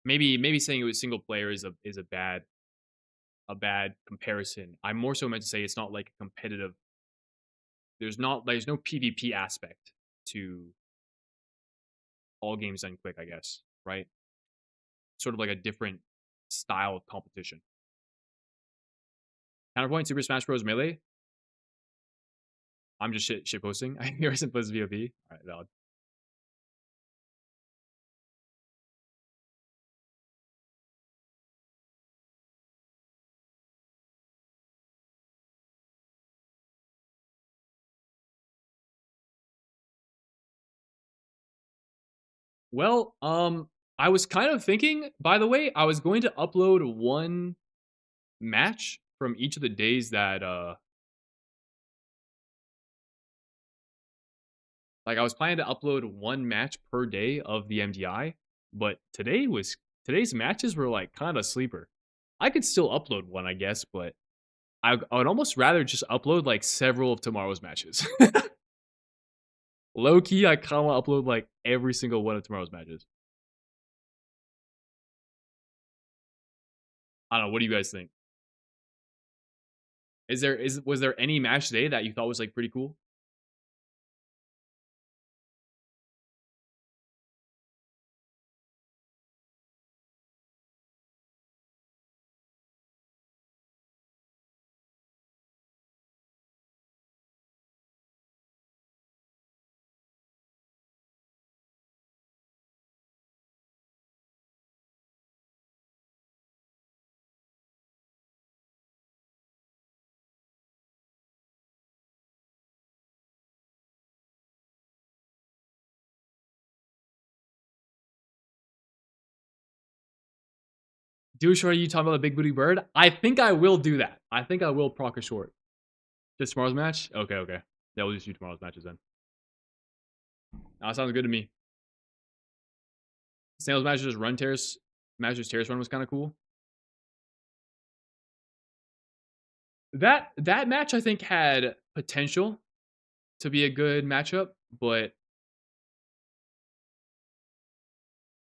Maybe saying it was single player is a bad comparison. I'm more so meant to say it's not like a competitive. There's no PvP aspect to all games done quick, I guess, right? Sort of like a different style of competition. Counterpoint: Super Smash Bros. Melee. I'm just shit posting. I hear some plays VOP. All right, valid. Well, I was kind of thinking, by the way, I was going to upload one match from each of the days that like I was planning to upload one match per day of the MDI, but today's matches were like kind of sleeper. I could still upload one, I guess, but I would almost rather just upload like several of tomorrow's matches. Low key, I kind of want to upload like every single one of tomorrow's matches. I don't know. What do you guys think? Was there any match today that you thought was like pretty cool? Do short, are you talking about the big booty bird? I think I will do that. I think I will proc a short. Just tomorrow's match? Okay, okay. Yeah, we'll just do tomorrow's matches then. That sounds good to me. Snail's Masters run terrace, Masters terrace run was kind of cool. That match I think had potential to be a good matchup, but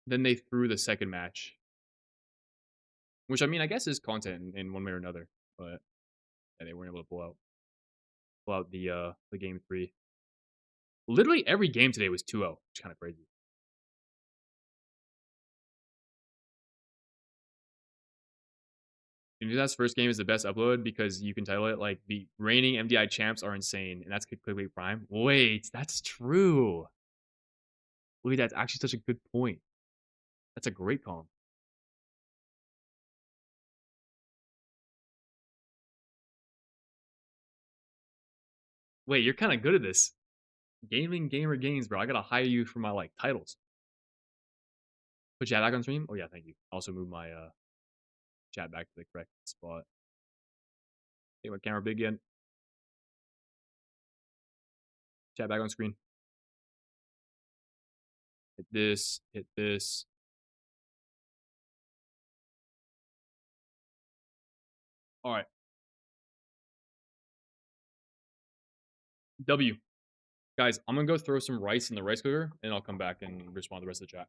then they threw the second match, which I mean I guess is content in one way or another, but yeah, they weren't able to pull out the game 3. Literally every game today was 2-0, which is kind of crazy. Dignitas' first game is the best upload because you can title it like the reigning MDI champs are insane, and that's Clickbait Prime. Wait, that's true. Wait, that's actually such a good point. That's a great call. Wait, you're kind of good at this. Gaming Gamer Games, bro. I gotta hire you for my like titles. Put chat back on stream? Oh yeah, thank you. Also move my chat back to the correct spot. Take my camera big again. Chat back on screen. Hit this, hit this. Alright. W. Guys, I'm gonna go throw some rice in the rice cooker, and I'll come back and respond to the rest of the chat.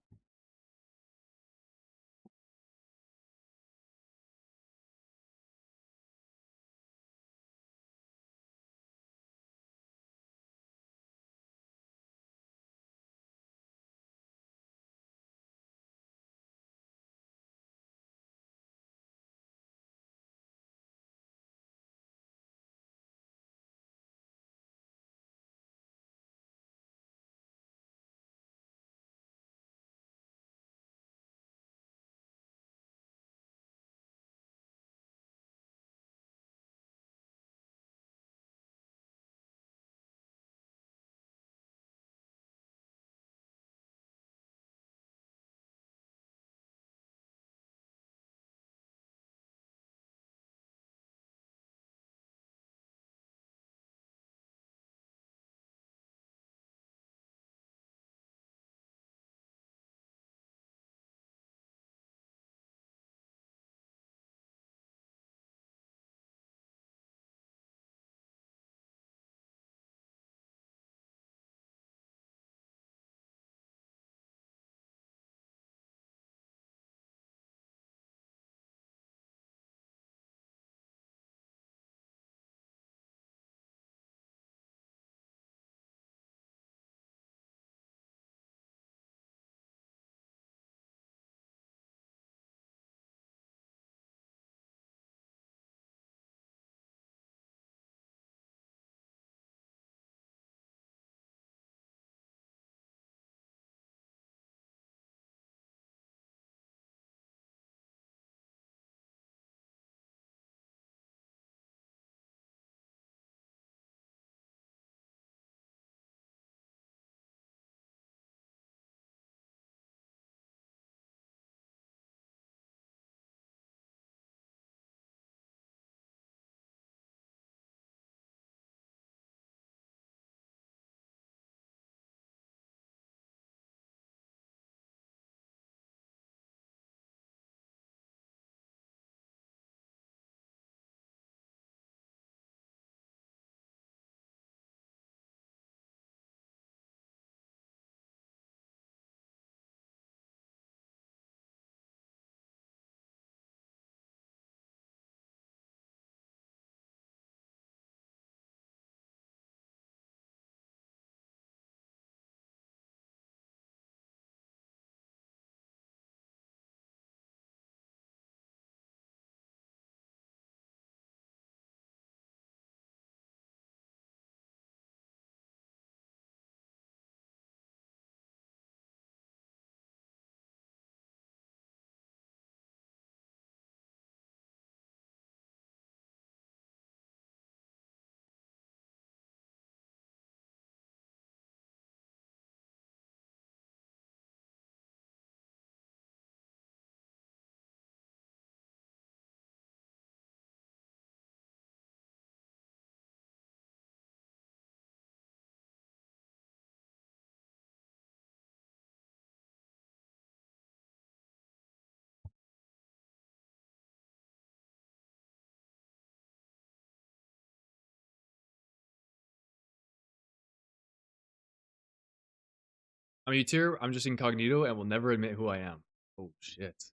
I'm a tier. I'm just incognito and will never admit who I am. Oh shit.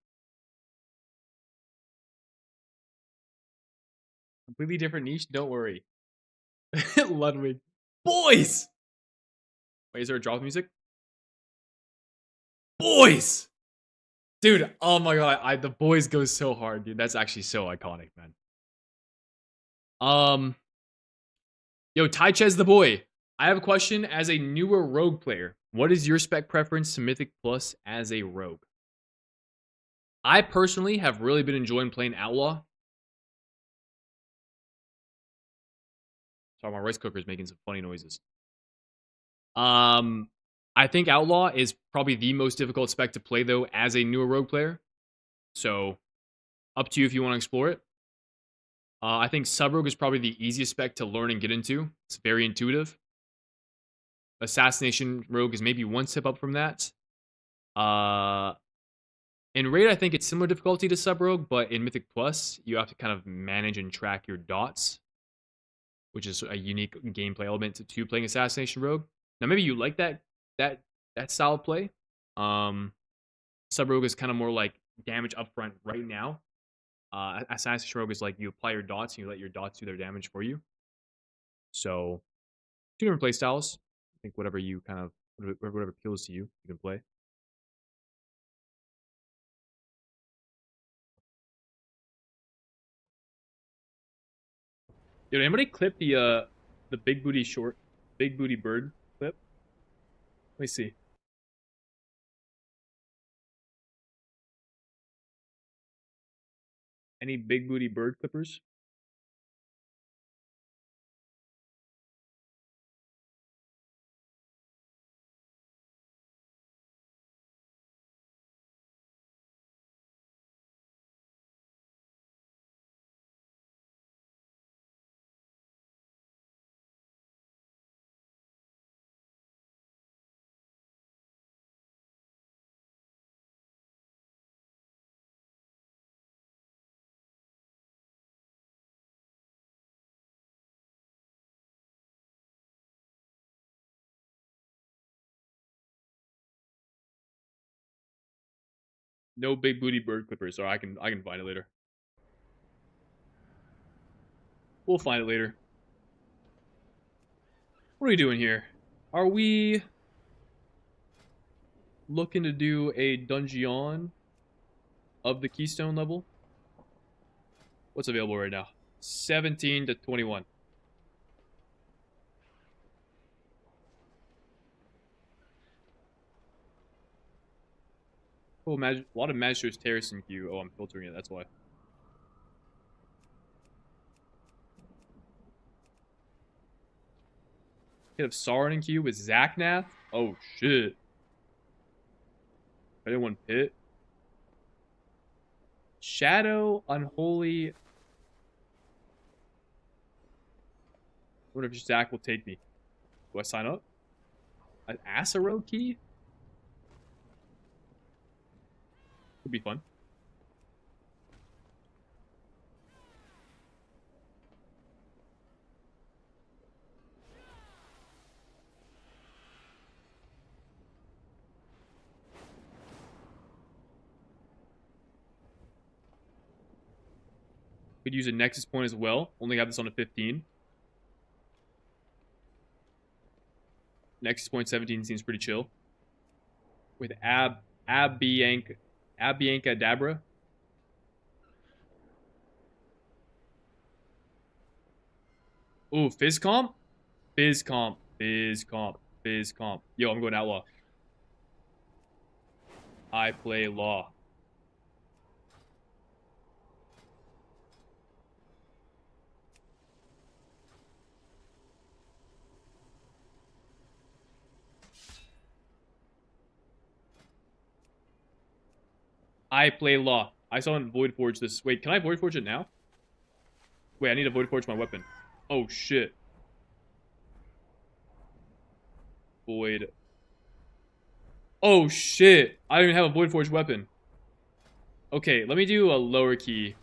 Completely different niche. Don't worry. Ludwig. Boys. Wait, is there a drop music? Boys. Dude, oh my god, the boys goes so hard, dude. That's actually so iconic, man. Yo, Taiches the boy. I have a question as a newer rogue player. What is your spec preference to Mythic Plus as a rogue? I personally have really been enjoying playing Outlaw. Sorry, my rice cooker is making some funny noises. I think Outlaw is probably the most difficult spec to play though as a newer rogue player. So, up to you if you want to explore it. I think Sub Rogue is probably the easiest spec to learn and get into. It's very intuitive. Assassination Rogue is maybe one step up from that. In Raid, I think it's similar difficulty to Sub Rogue, but in Mythic Plus, you have to kind of manage and track your dots, which is a unique gameplay element to playing Assassination Rogue. Now, maybe you like that style of play. Sub Rogue is kind of more like damage upfront right now. Assassination Rogue is like you apply your dots and you let your dots do their damage for you. So, two different play styles. I think whatever appeals to you, you can play. Did anybody clip the big booty bird clip? Let me see. Any big booty bird clippers? No big booty bird clippers, or I can find it later. We'll find it later. What are we doing here? Are we looking to do a dungeon of the Keystone level? What's available right now? 17 to 21. Oh, a lot of Magister's Terrace in queue. Oh, I'm filtering it, that's why. Hit of Sauron in queue with Zaknath. Oh, shit. Anyone pit? Shadow, Unholy. I wonder if Zach will take me. Do I sign up? An Acero key? Could be fun. Could use a Nexus point as well. Only have this on a 15. Nexus point 17 seems pretty chill. With Abbianca Dabra. Ooh, Fizz Comp? Fizz Comp. Fizz Comp. Fizz Comp. Yo, I'm going Outlaw. I play Law. I play Law. I saw him Void Forge this. Wait, can I Void Forge it now? Wait, I need to Void Forge my weapon. Oh, shit. Void. Oh, shit. I don't even have a Void Forge weapon. Okay, let me do a lower key.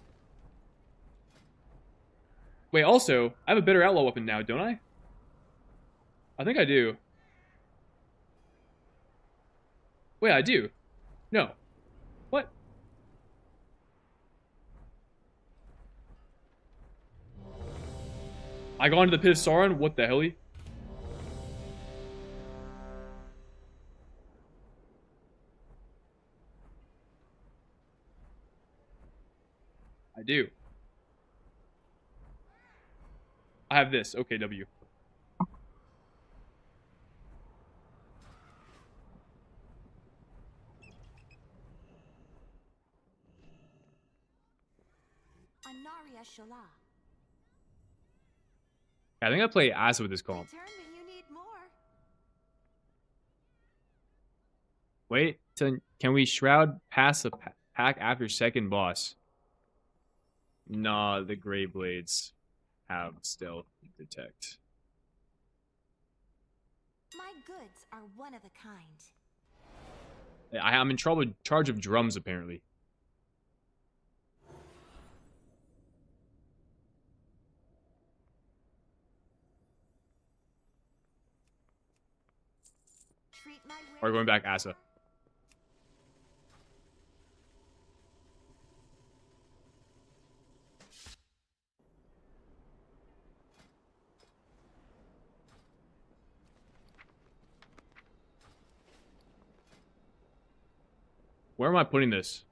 Wait, also, I have a better Outlaw weapon now, don't I? I think I do. Wait, I do. No. What? I go into the pit of Sauron? What the hell? I do. I have this. Okay, W. Anaria Shola. I think I play Asa with this comp. Return when you need more. Wait, can we Shroud pass a pack after second boss? Nah, the Grey Blades have stealth detect. My goods are one of a kind. I'm in charge of drums, apparently. Treat my Or going back Asa. Where am I putting this?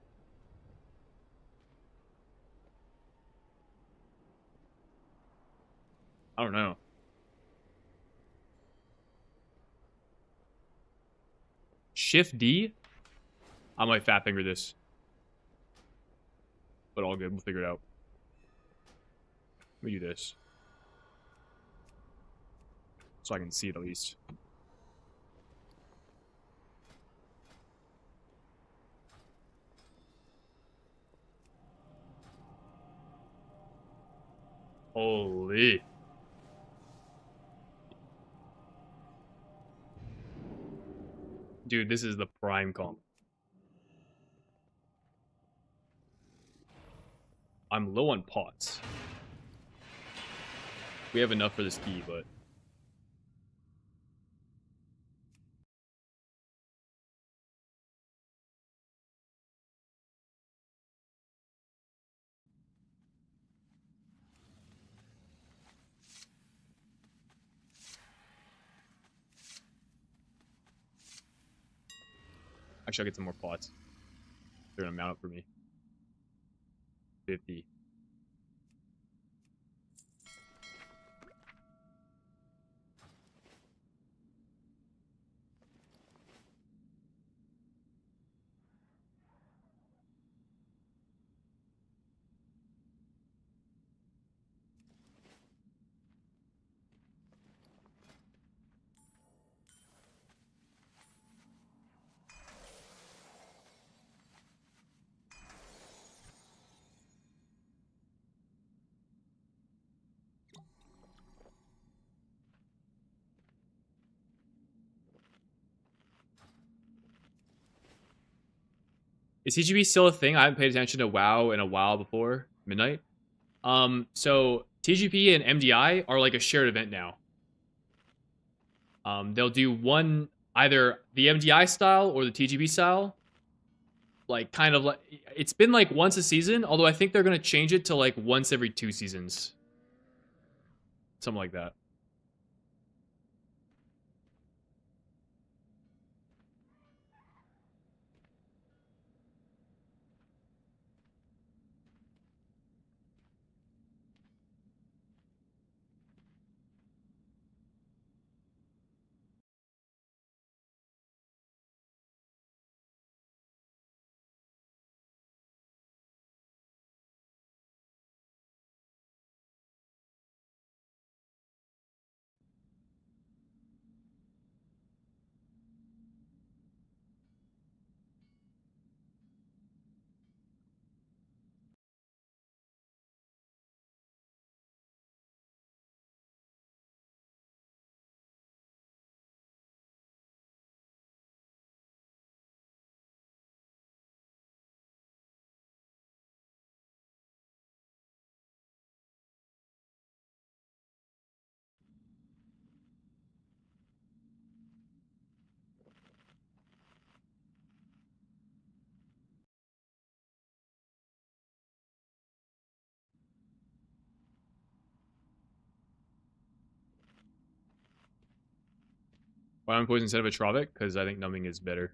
I don't know. Shift D? I might fat finger this. But all good, we'll figure it out. Let me do this. So I can see it at least. Holy. Dude, this is the prime comp. I'm low on pots. We have enough for this key, but... Actually, I'll get some more pots. They're gonna mount up for me. 50. Is TGB still a thing? I haven't paid attention to WoW in a while before midnight. So TGP and MDI are like a shared event now. They'll do one, either the MDI style or the TGP style. Like, kind of like, it's been like once a season, although I think they're gonna change it to like once every 2 seasons. Something like that. Why am I poison instead of a Trovic? Because I think numbing is better.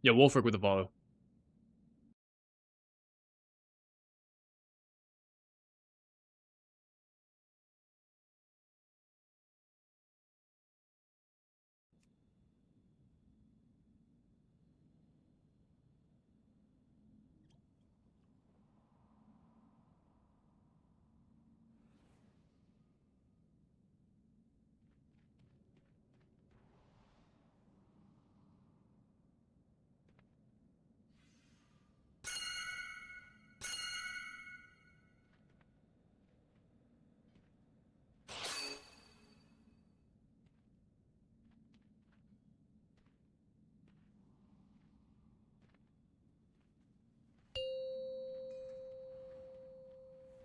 Yeah, Wolfric with the follow.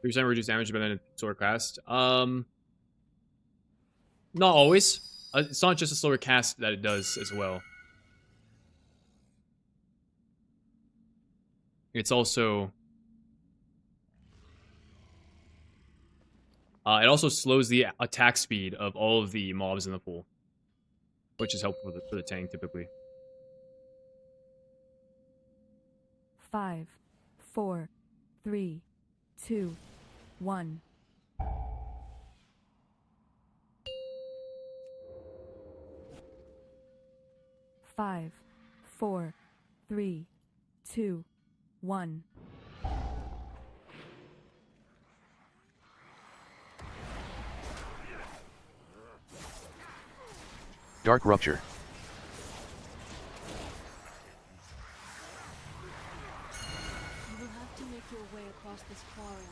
% reduce damage, but then sword cast. Not always. It's not just a slower cast that it does as well. It's also it also slows the attack speed of all of the mobs in the pool, which is helpful for the tank typically. 5, 4, 3, 2, 1. Five, 4, 3, 2, 1. Dark Rupture. You will have to make your way across this quarry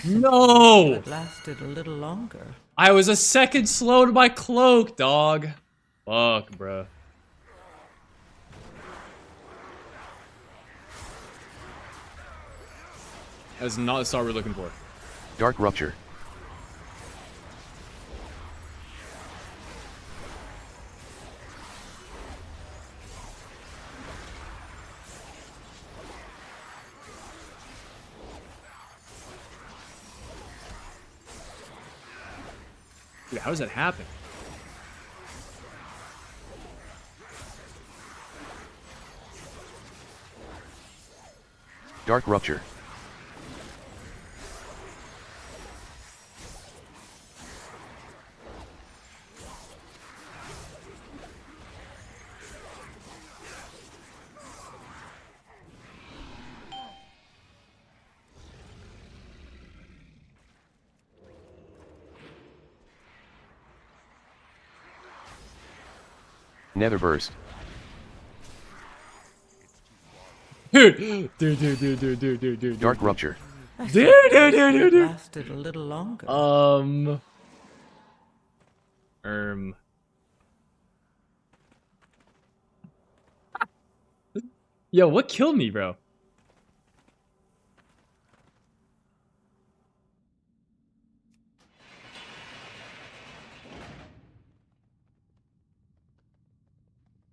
No! It lasted a little longer. I was a second slowed by cloak, dog. Fuck, bruh. That's not the start we're looking for. Dark Rupture. Dude, how does that happen? Dark Rupture. Nether Burst. Dude. Dark Rupture. Dude. It lasted a little longer. Yo, what killed me, bro?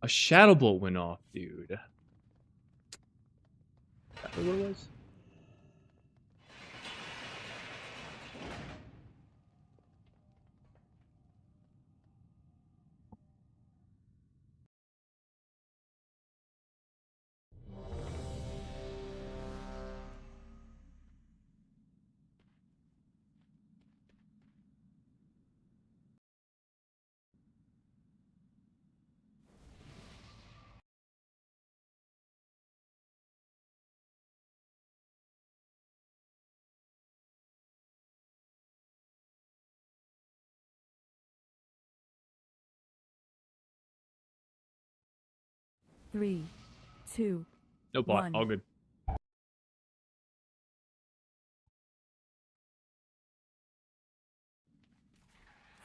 A Shadow Bolt went off, dude. That's what it was? Three, two, No bot, one. all good.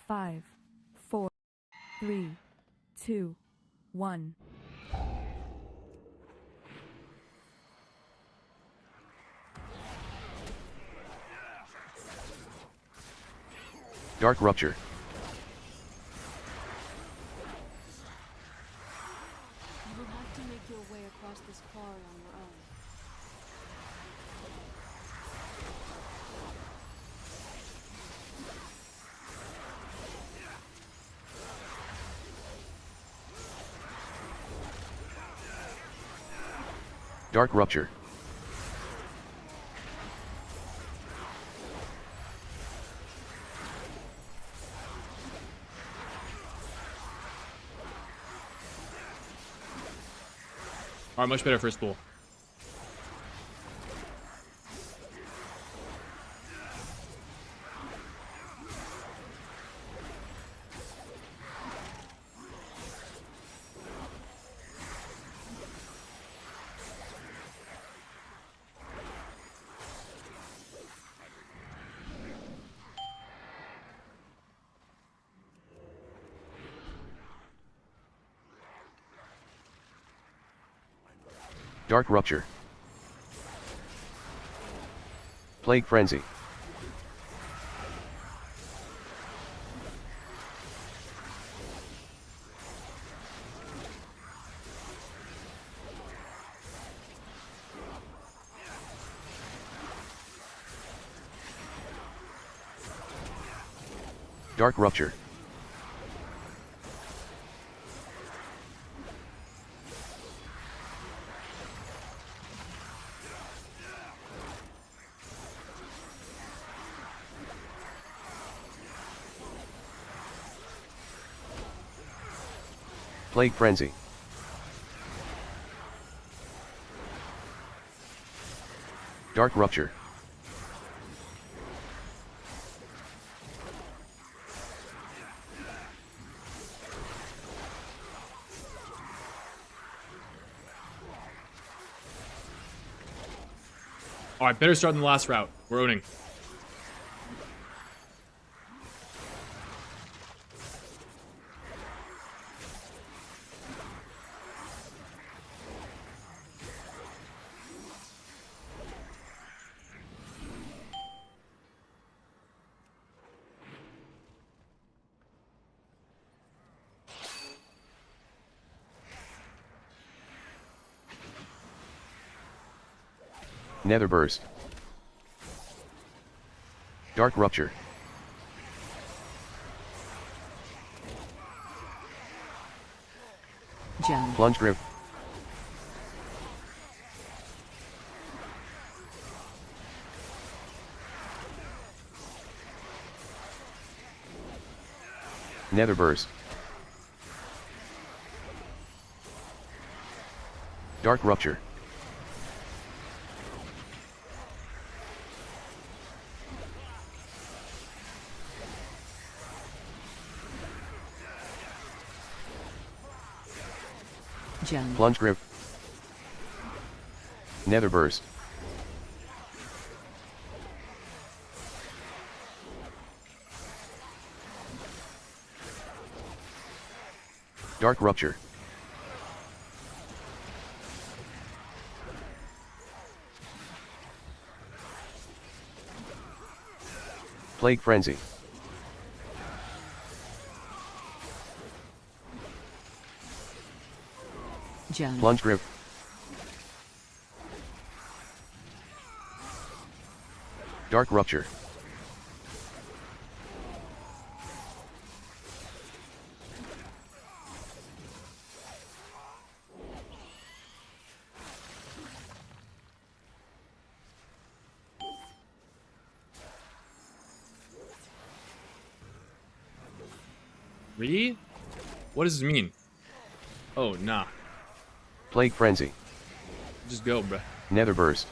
5, 4, 3, 2, 1. Dark Rupture. You will have to make your way across this quarry on your own. Dark Rupture. Alright, much better first pull. Dark Rupture. Plague Frenzy. Dark Rupture. Plague Frenzy. Dark Rupture. Alright, better start than the last route. We're owning. Nether Burst. Dark Rupture. Gem. Plunge Grip. Nether Burst. Dark Rupture. Gem. Plunge Grip. Nether Burst. Dark Rupture. Plague Frenzy. Gem. Plunge Grip. Dark Rupture. Really? What does this mean? Oh, nah. Plague Frenzy. Just go, bruh. Nether Burst.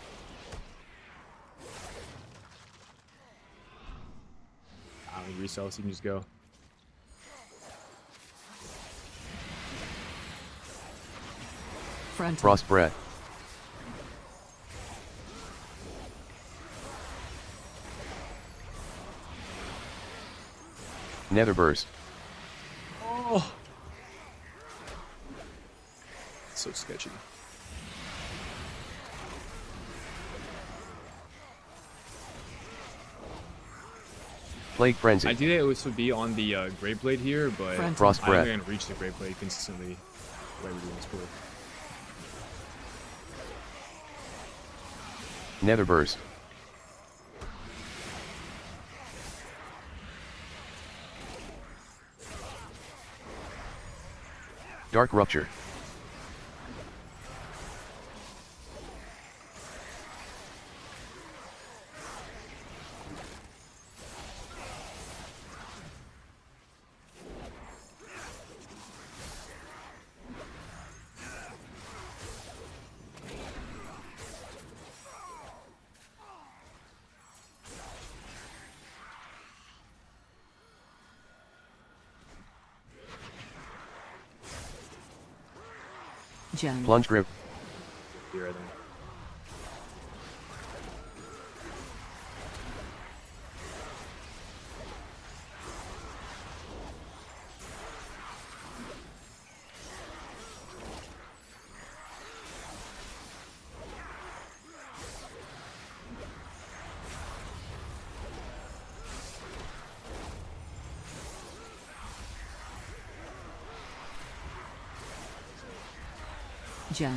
Resell, so you can just go. Front. Frost Breath. Nether burst. Oh. So sketchy. Plague frenzy. Ideally, it would be on the Great Blade here, but Frost I'm not breath. going to reach the Great Blade consistently the way we do in this pool. Nether burst. Dark rupture. Plunge grip. Here, I think.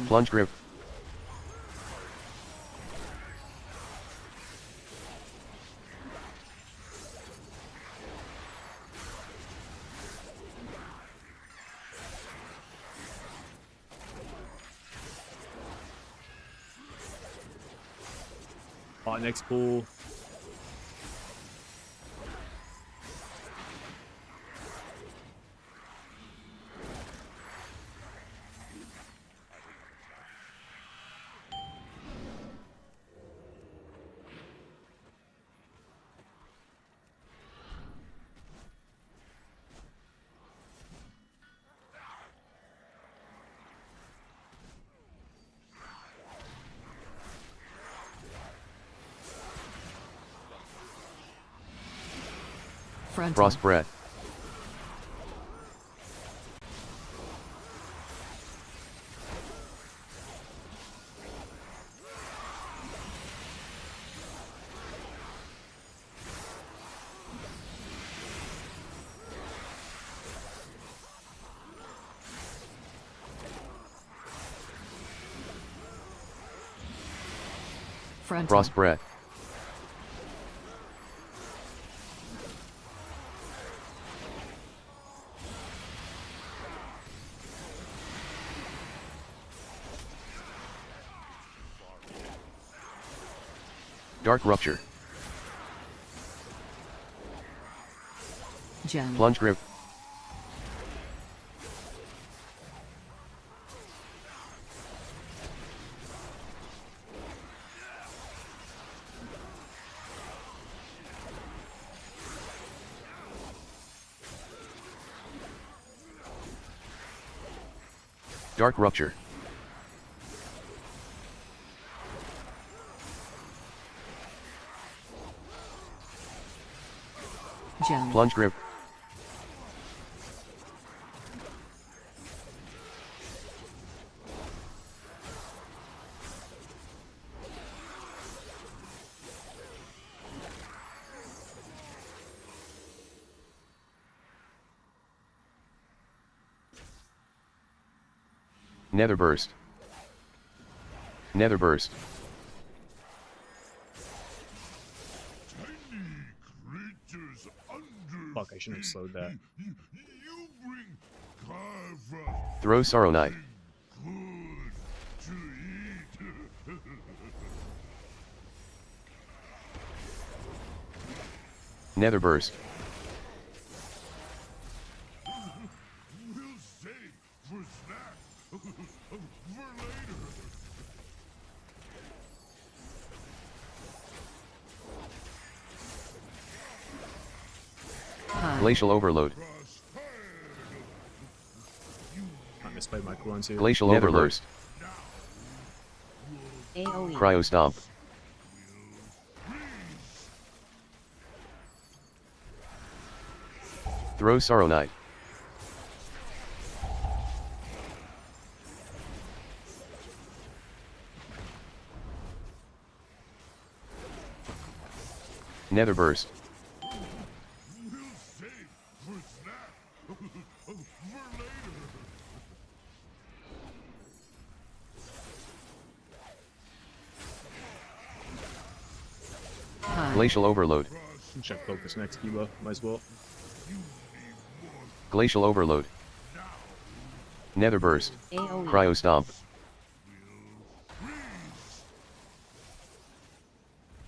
Plunge grip. Next pool. Frost breath. Frost breath. Dark rupture. Plunge grip. Dark rupture. Plunge grip. Nether burst. Nether burst. Fuck, I shouldn't have slowed that. Throw sorrow knife. Nether burst. Glacial overload. I misplayed my cooldowns here. Glacial overload. Cryo stomp. Throw Sorrow Knight. Nether Burst. Glacial Overload. Check focus next, Kiba. Might as well. Glacial Overload. Nether Burst. Cryo Stomp.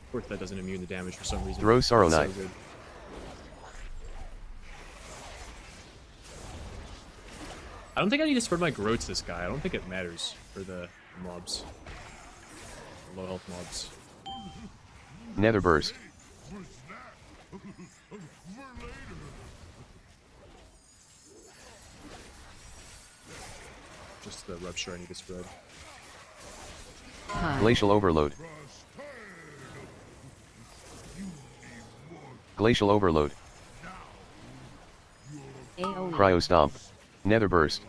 Of course, that doesn't immune the damage for some reason. Throw Sorrow That's Knight. So good. I don't think I need to spread my growth to this guy. I don't think it matters for the mobs. The low health mobs. Nether Burst. Just the rupture I need to spread. Glacial Overload. Glacial Overload. Cryo Stomp. Nether Burst.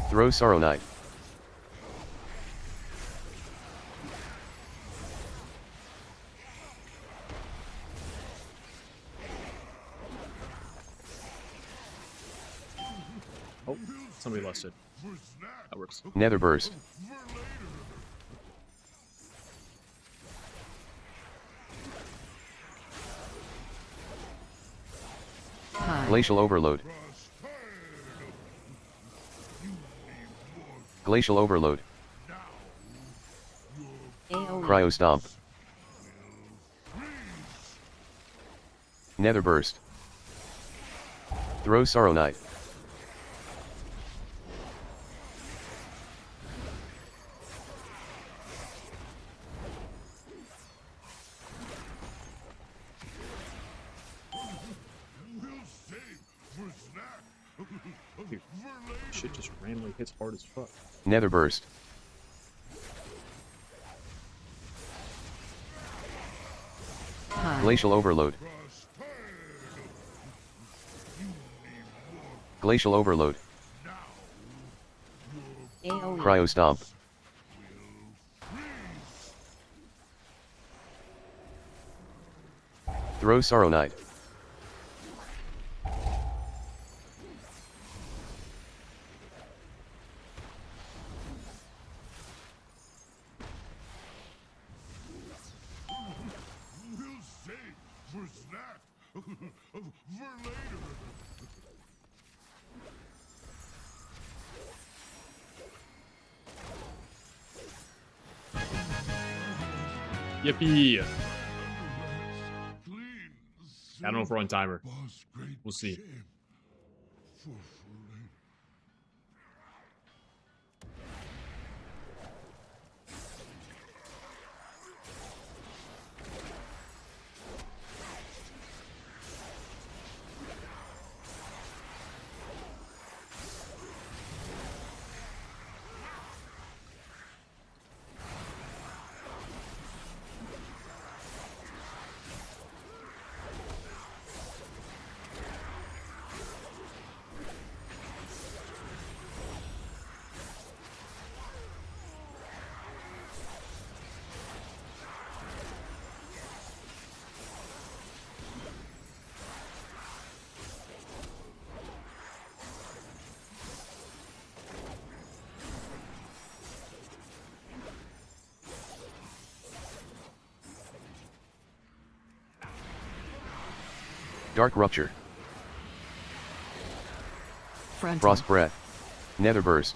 Throw Sorrow Knight. Oh, somebody lusted. That works. Nether Burst. Glacial Overload. Glacial Overload. Cryo Stomp. Nether Burst. Throw Sorrow Knight. Dude, shit just randomly hits hard as fuck. Nether Burst. Glacial Overload. Glacial Overload. Cryo Stomp. Throw Sorrow Knight. Yippee! I don't know if we're on timer. We'll see. Dark Rupture. Frost Breath. Nether Burst.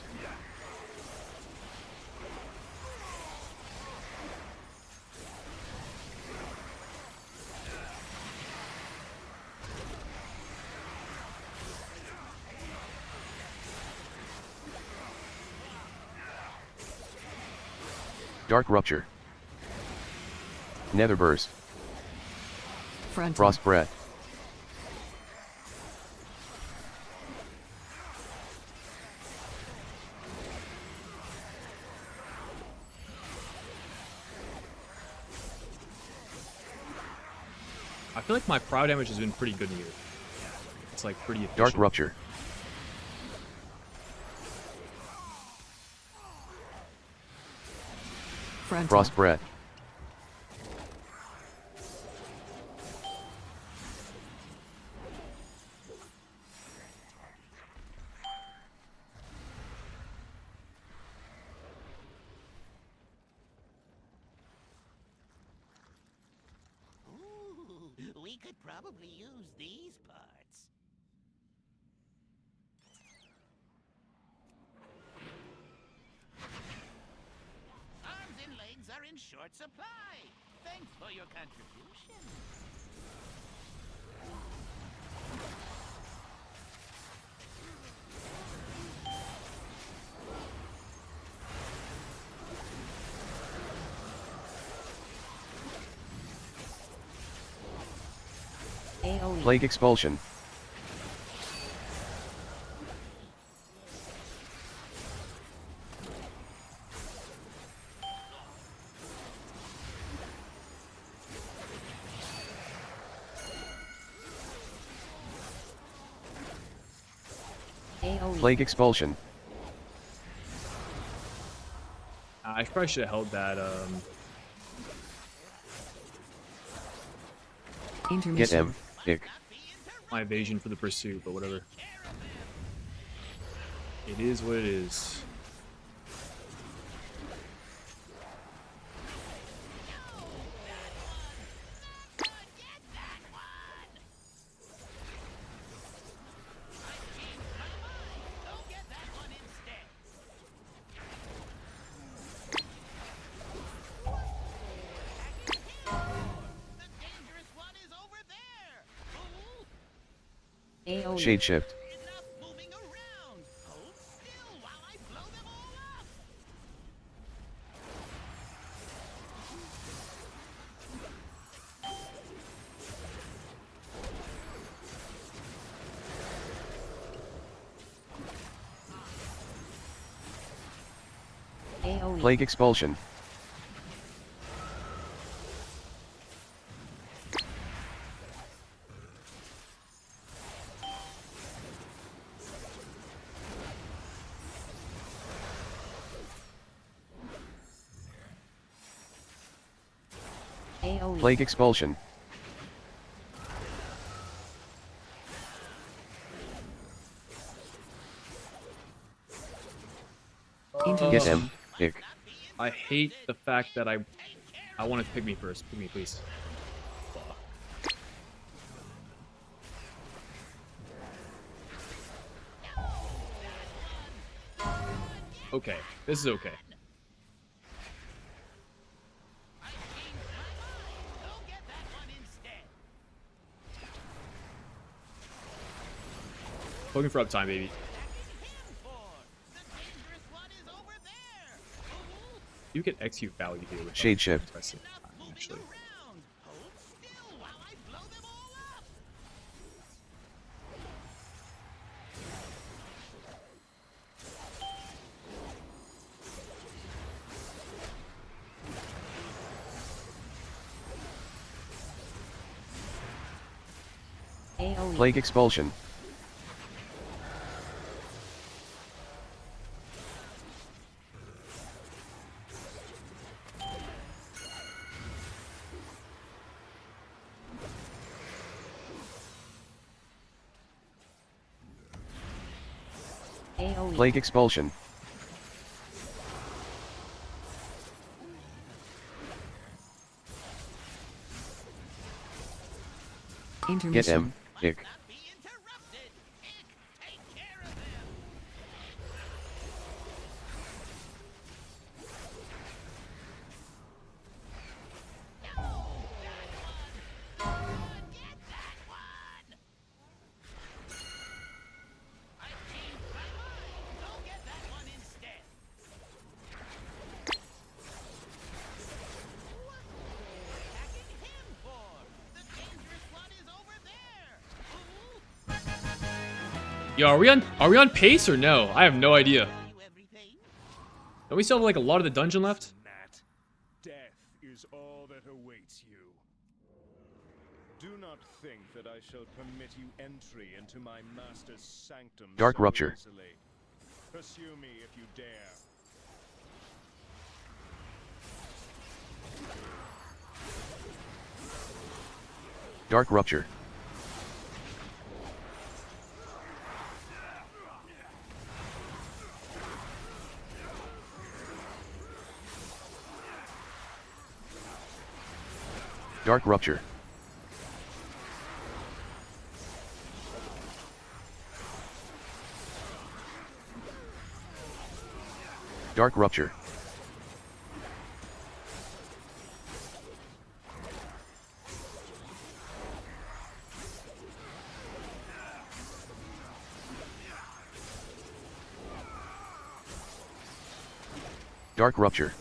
Dark Rupture. Nether Burst. Frost Breath. I feel like my prow damage has been pretty good here. It's like pretty efficient. Dark Rupture. Frost Breath. We could probably use these parts. Arms and legs are in short supply. Thanks for your contribution. Plague Expulsion. Plague Expulsion. I probably should have held that. Get him. Ick. My evasion for the pursuit, but whatever. It is what it is. Shade Shift. Plague Expulsion. Plague Expulsion. Get him. Ick. I hate the fact that I want to pick me first. Pick me, please. Fuck. Okay, this is okay. Looking for uptime, baby. You get XQ value here with Shade Shift. impressive, actually. Plague Expulsion. Plague Expulsion. Get him. Ick. Yo, are we on pace or no? I have no idea. Don't we still have like a lot of the dungeon left? Death is all that awaits you. Do not think that I shall permit you entry into my master's sanctum Dark so Rupture. easily. Pursue me if you dare. Dark Rupture. Dark Rupture. Dark Rupture. Dark Rupture.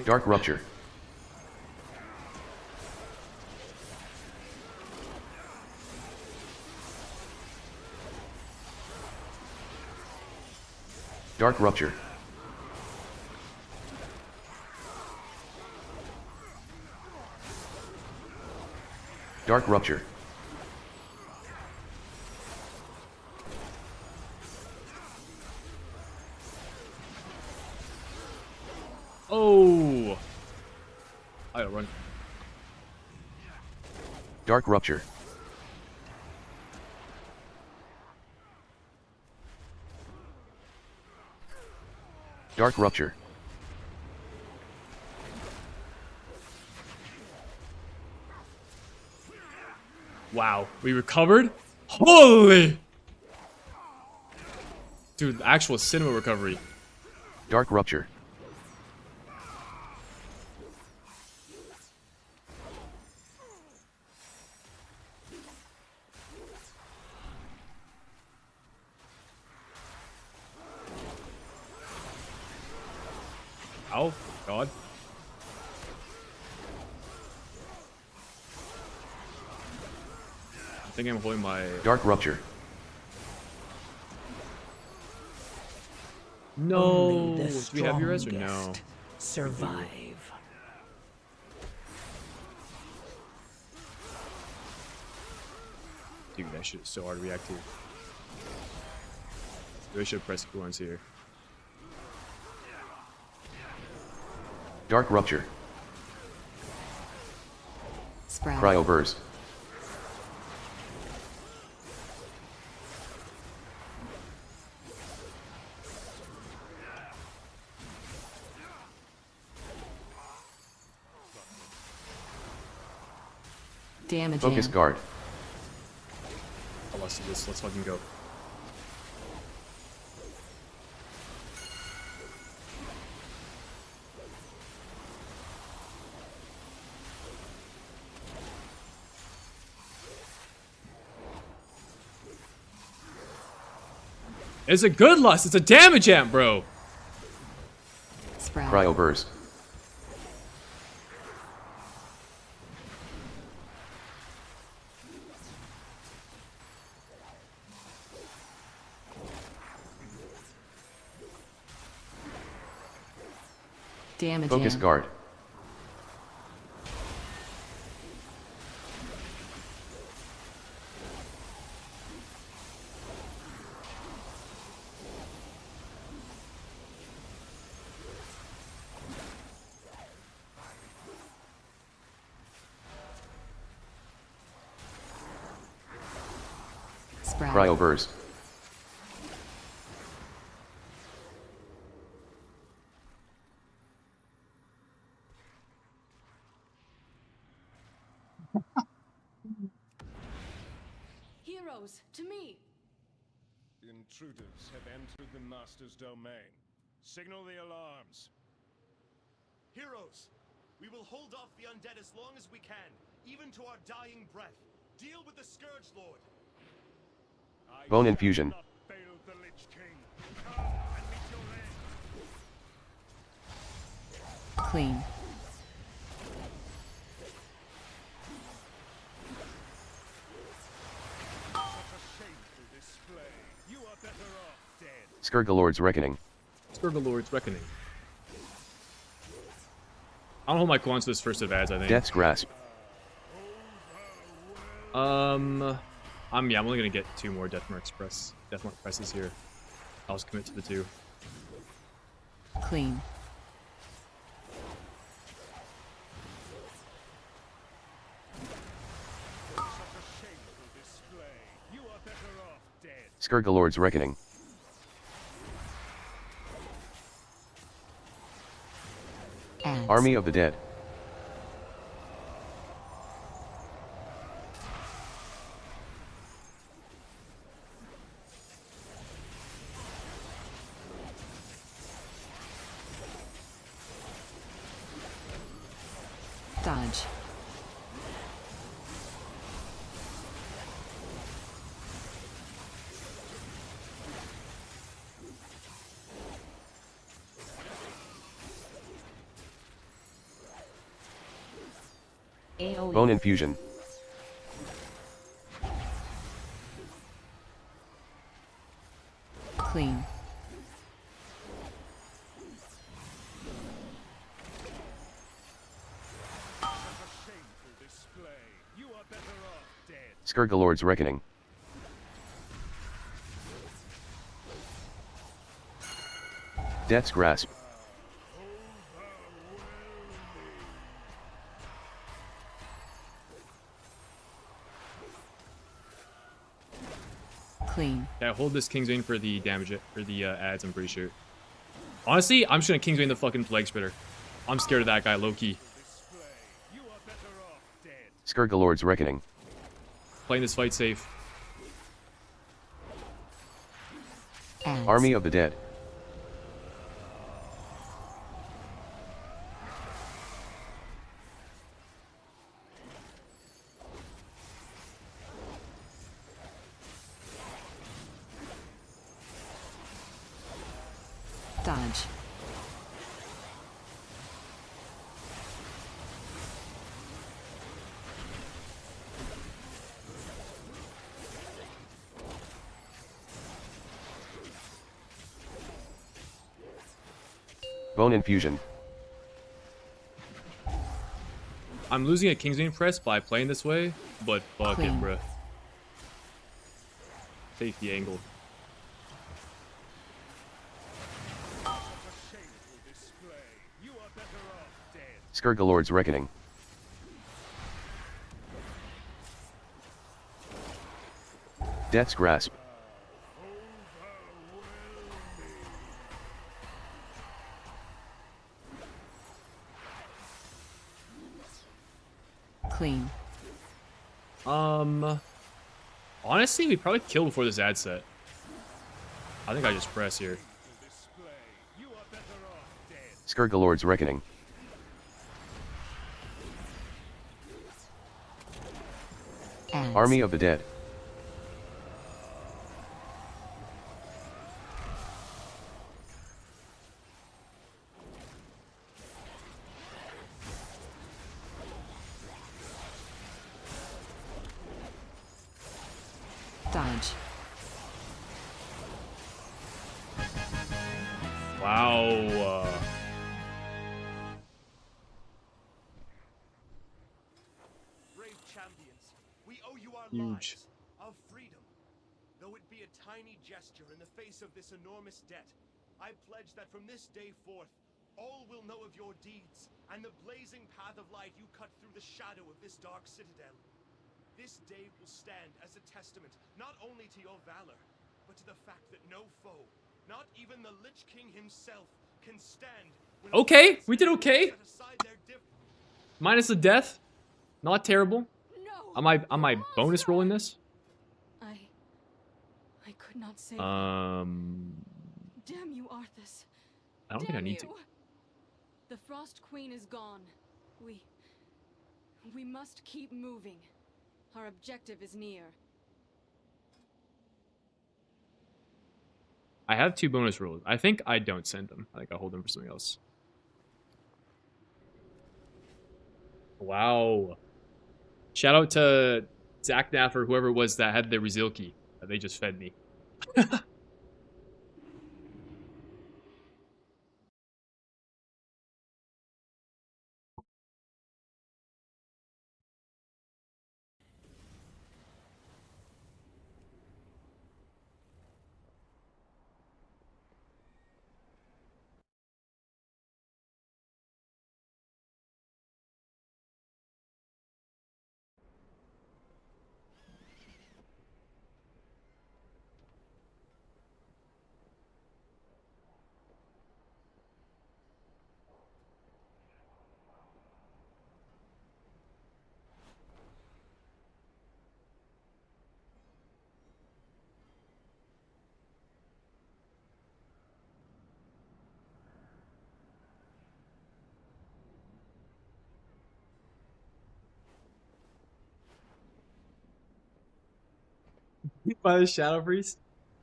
Dark Rupture. Dark Rupture. Dark Rupture. Oh! I gotta run. Dark Rupture. Dark Rupture. Wow, we recovered? Holy! Dude, actual cinema recovery. Dark Rupture. Oh, God. I think I'm holding my... Dark Rupture. No! Do we have your res or no? Survive. Dude, that shit is so hard to react to. Really should press coolants here. Dark Rupture. Sprout. Cryo Burst. Damage. Focus Guard. Oh, let's do this. Let's fucking go. It's a good lust. It's a damage amp, bro. Sprout. Cryo Burst. Damage. Focus Guard. Sprout. Cryo Burst. Heroes, to me! Intruders have entered the master's domain. Signal the alarms. Heroes, we will hold off the undead as long as we can, even to our dying breath. Deal with the Scourge Lord. Bone Infusion. Not fail the Lich King. Come and meet your end. Clean. Such a shameful display. You are better off dead. Scourgelord's Reckoning. Skurgalord's Reckoning. I don't hold my coins for this first advance, I think. Death's Grasp. I'm only gonna get 2 more Deathmark presses here. I'll just commit to the 2. Clean. Skurgalord's Reckoning. Adds. Army of the Dead. Dodge. AoE. Bone Infusion. Clean. Skurgalord's Reckoning. Death's Grasp. Clean. Yeah, hold this Kingsbane for the damage, for the ads, I'm pretty sure. Honestly, I'm just gonna Kingsbane the fucking Leg Splitter. I'm scared of that guy, low-key. Skurgalord's Reckoning. Playing this fight safe. Adds. Army of the Dead. Dodge. Bone Infusion. I'm losing a Kingsbane press by playing this way, but fuck it, Clean. bruh. Take the angle. Skurgalord's Reckoning. Death's Grasp. Clean. Honestly, we probably kill before this ad set. I think I just press here. Skurgalord's Reckoning. Adds. Army of the Dead. Dodge. Wow. Brave champions, we owe you our Huge. lives, our freedom. Though it be a tiny gesture in the face of this enormous debt, I pledge that from this day forth, all will know of your deeds and the blazing path of light you cut through the shadow of this dark citadel. This day will stand as a testament not only to your valor, but to the fact that no foe, not even the Lich King himself, can stand when Okay, we did okay. set aside their Minus the death. Not terrible. No. Am I bonus rolling this? I could not say. Damn Damn you, Arthas. I don't think I need to. The Frost Queen is gone. We must keep moving. Our objective is near. I have 2 bonus rolls. I think I don't send them. I think I hold them for something else. Wow. Shout out to Zach Naff or whoever it was that had the Rezeal key that they just fed me. By the Shadow Priest?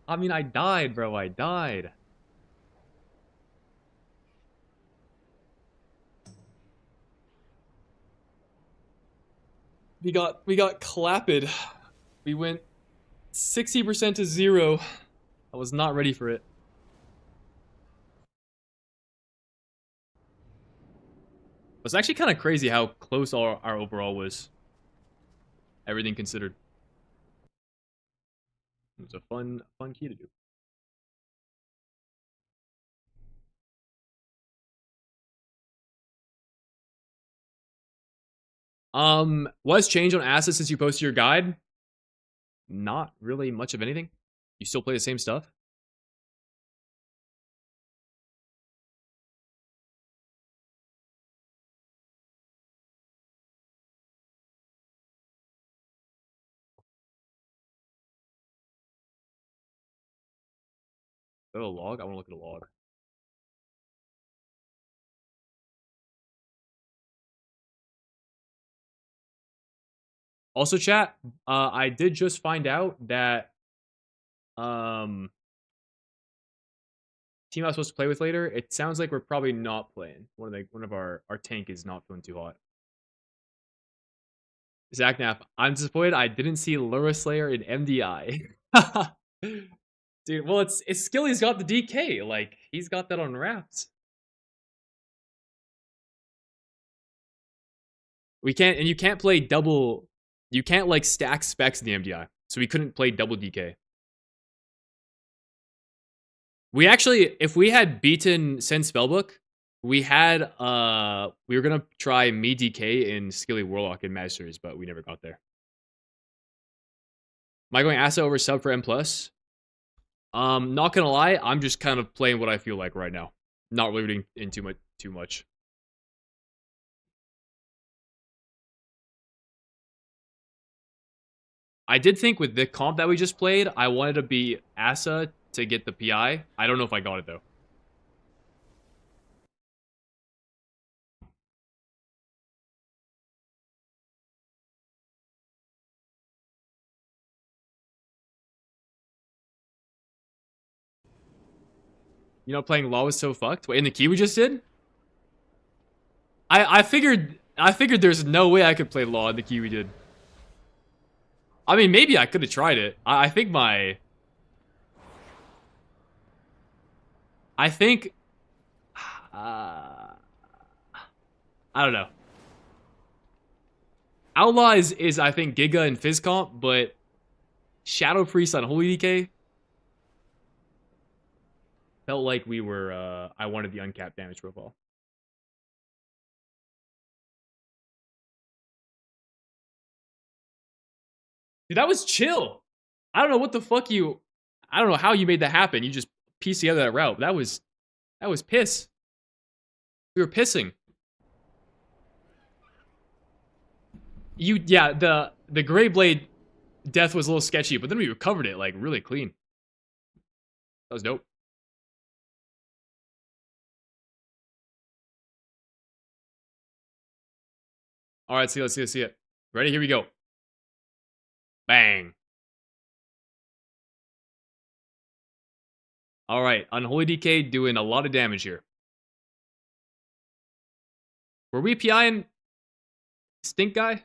I mean, I died, bro. I died. We got clapped. We went 60% to 0. I was not ready for it. It's actually kind of crazy how close our overall was. Everything considered. It was a fun key to do. What's changed on assets since you posted your guide? Not really much of anything. You still play the same stuff. Go to log. I want to look at a log. Also, chat. I did just find out that team I was supposed to play with later. It sounds like we're probably not playing. One of our tank is not feeling too hot. Zach Knapp, I'm disappointed I didn't see Lura Slayer in MDI. Dude, well, it's Skilly's got the DK. Like, he's got that on wraps. We can't, and you can't play double. You can't like stack specs in the MDI, so we couldn't play double DK. We actually, if we had beaten Send Spellbook, we were gonna try me DK in Skilly Warlock in Masters, but we never got there. Am I going Asa over sub for M+? Not gonna lie, I'm just kind of playing what I feel like right now. Not really reading in too much. I did think with the comp that we just played, I wanted to be Asa to get the PI. I don't know if I got it though. You know, playing Law was so fucked. Wait, in the key we just did? I figured there's no way I could play Law in the key we did. I mean, maybe I could have tried it. I think I don't know. Outlaw is I think Giga and Fizz comp, but Shadow Priest on Holy DK felt like we were I wanted the uncapped damage profile. Dude, that was chill. I don't know what the fuck I don't know how you made that happen. You just pieced together that route. That was piss. We were pissing. Yeah, the Gray Blade death was a little sketchy, but then we recovered it like really clean. That was dope. All right, see it. Ready? Here we go. Bang. All right, Unholy DK doing a lot of damage here. Were we PIing Stink Guy?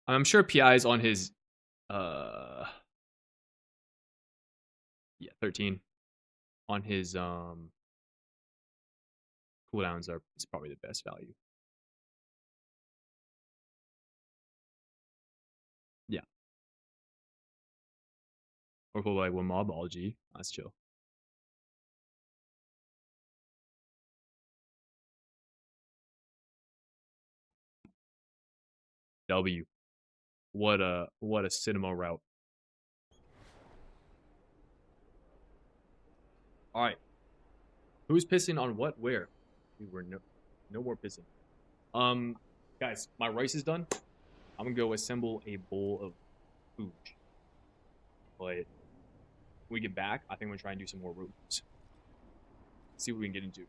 I'm sure PI is on his yeah, 13. On his cooldowns is probably the best value. Yeah. Or cool like one mobology. That's chill. W. What a cinema route. All right. Who's pissing on what? Where? We were no more pissing. Guys, my rice is done. I'm gonna go assemble a bowl of food. But when we get back, I think I'm gonna try and do some more rooms. See what we can get into.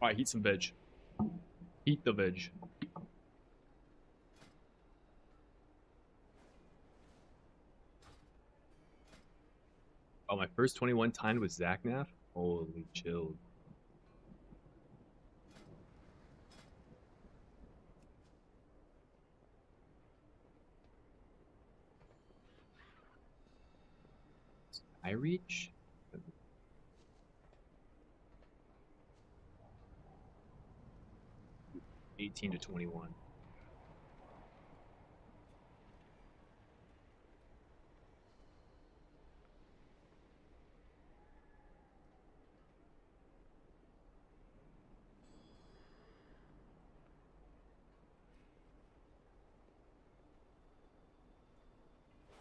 Alright, heat some veg. Heat the veg. Oh, my first 21 timed with Zaknath? Holy chill. I reach? 18 to 21.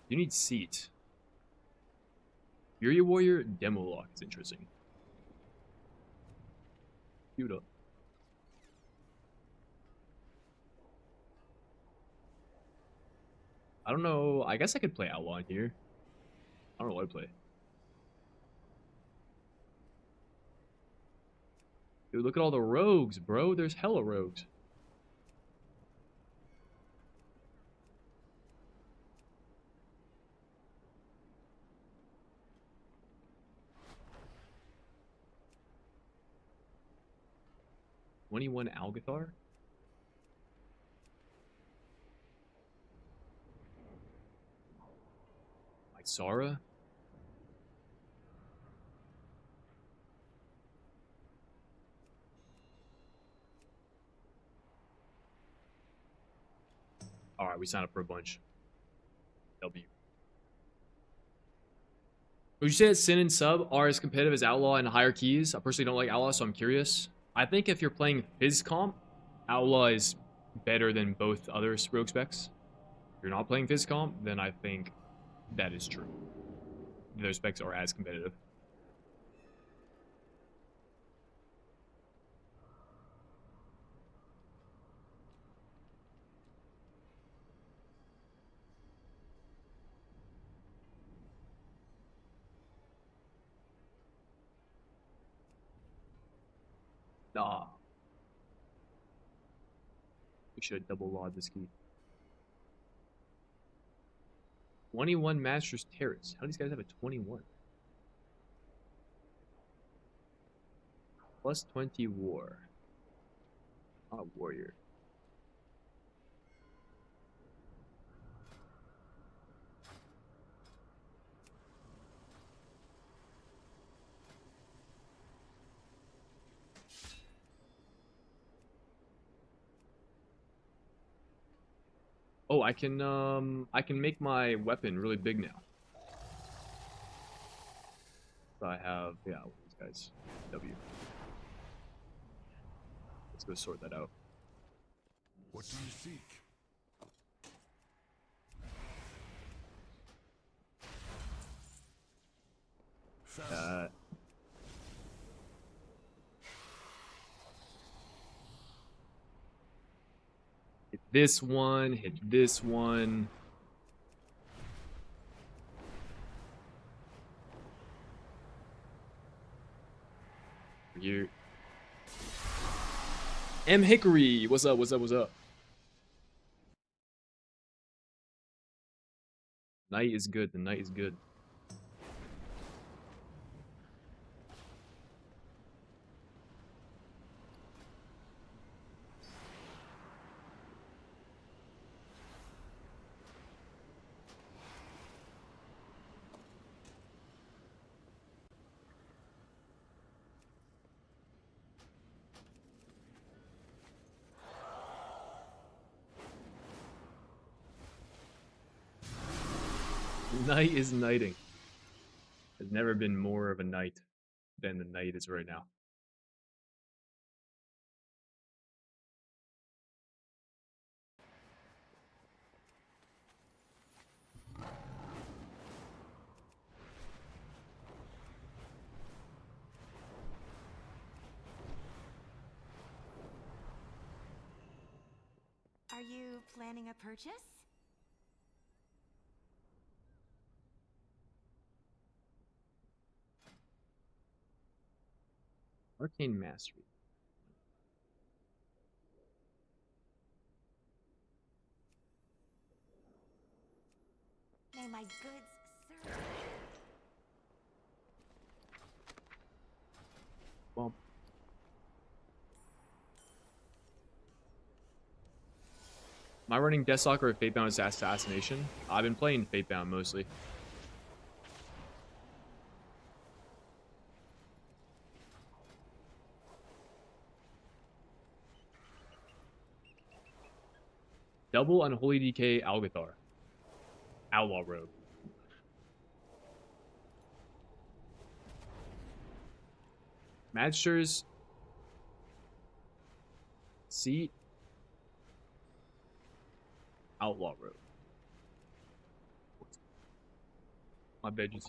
You need seat. Fury Warrior Demo Lock is interesting. Queued up. I don't know. I guess I could play Outlaw in here. I don't know what to play. Dude, look at all the rogues, bro. There's hella rogues. $21 Algathar? Sara? Alright, we signed up for a bunch. W. Would you say that Sin and Sub are as competitive as Outlaw and higher keys? I personally don't like Outlaw, so I'm curious. I think if you're playing Fizz Comp, Outlaw is better than both other rogue specs. If you're not playing Fizz Comp, then I think that is true. Those specs are as competitive. Nah. We should double laud this key. 21 Masters Terrace. How do these guys have a 21? Plus 20 War. Not Warrior. Oh, I can make my weapon really big now. So I have, yeah, these guys. W. Let's go sort that out. What do you seek? Hit this one, hit this one. You. M. Hickory, what's up, what's up, what's up? Night is good, the night is good. Night is nighting. There's never been more of a night than the night is right now. Are you planning a purchase? Arcane Mastery. buy my goods, sir? Well, am I running Deathstalker or Fatebound Assassination? I've been playing Fatebound mostly. Double Unholy DK Algathar. Outlaw Rogue. Magsters. Seat. Outlaw Rogue. My veggies.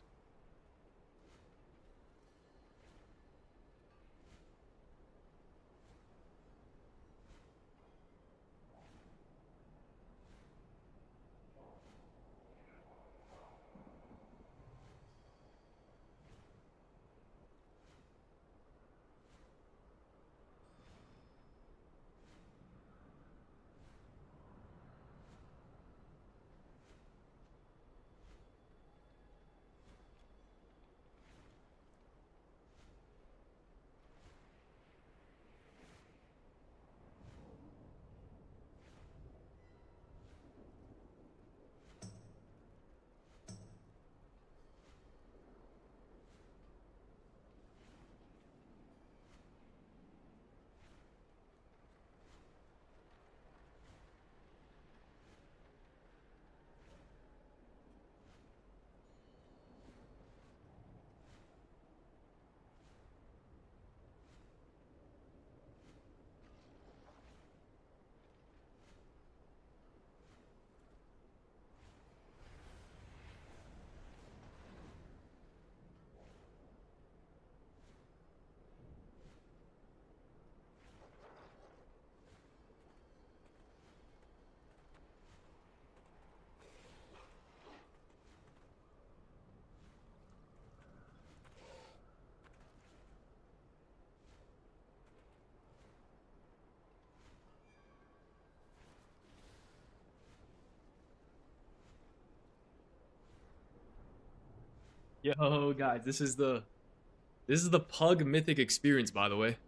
Yo, guys, this is the Pug Mythic experience, by the way.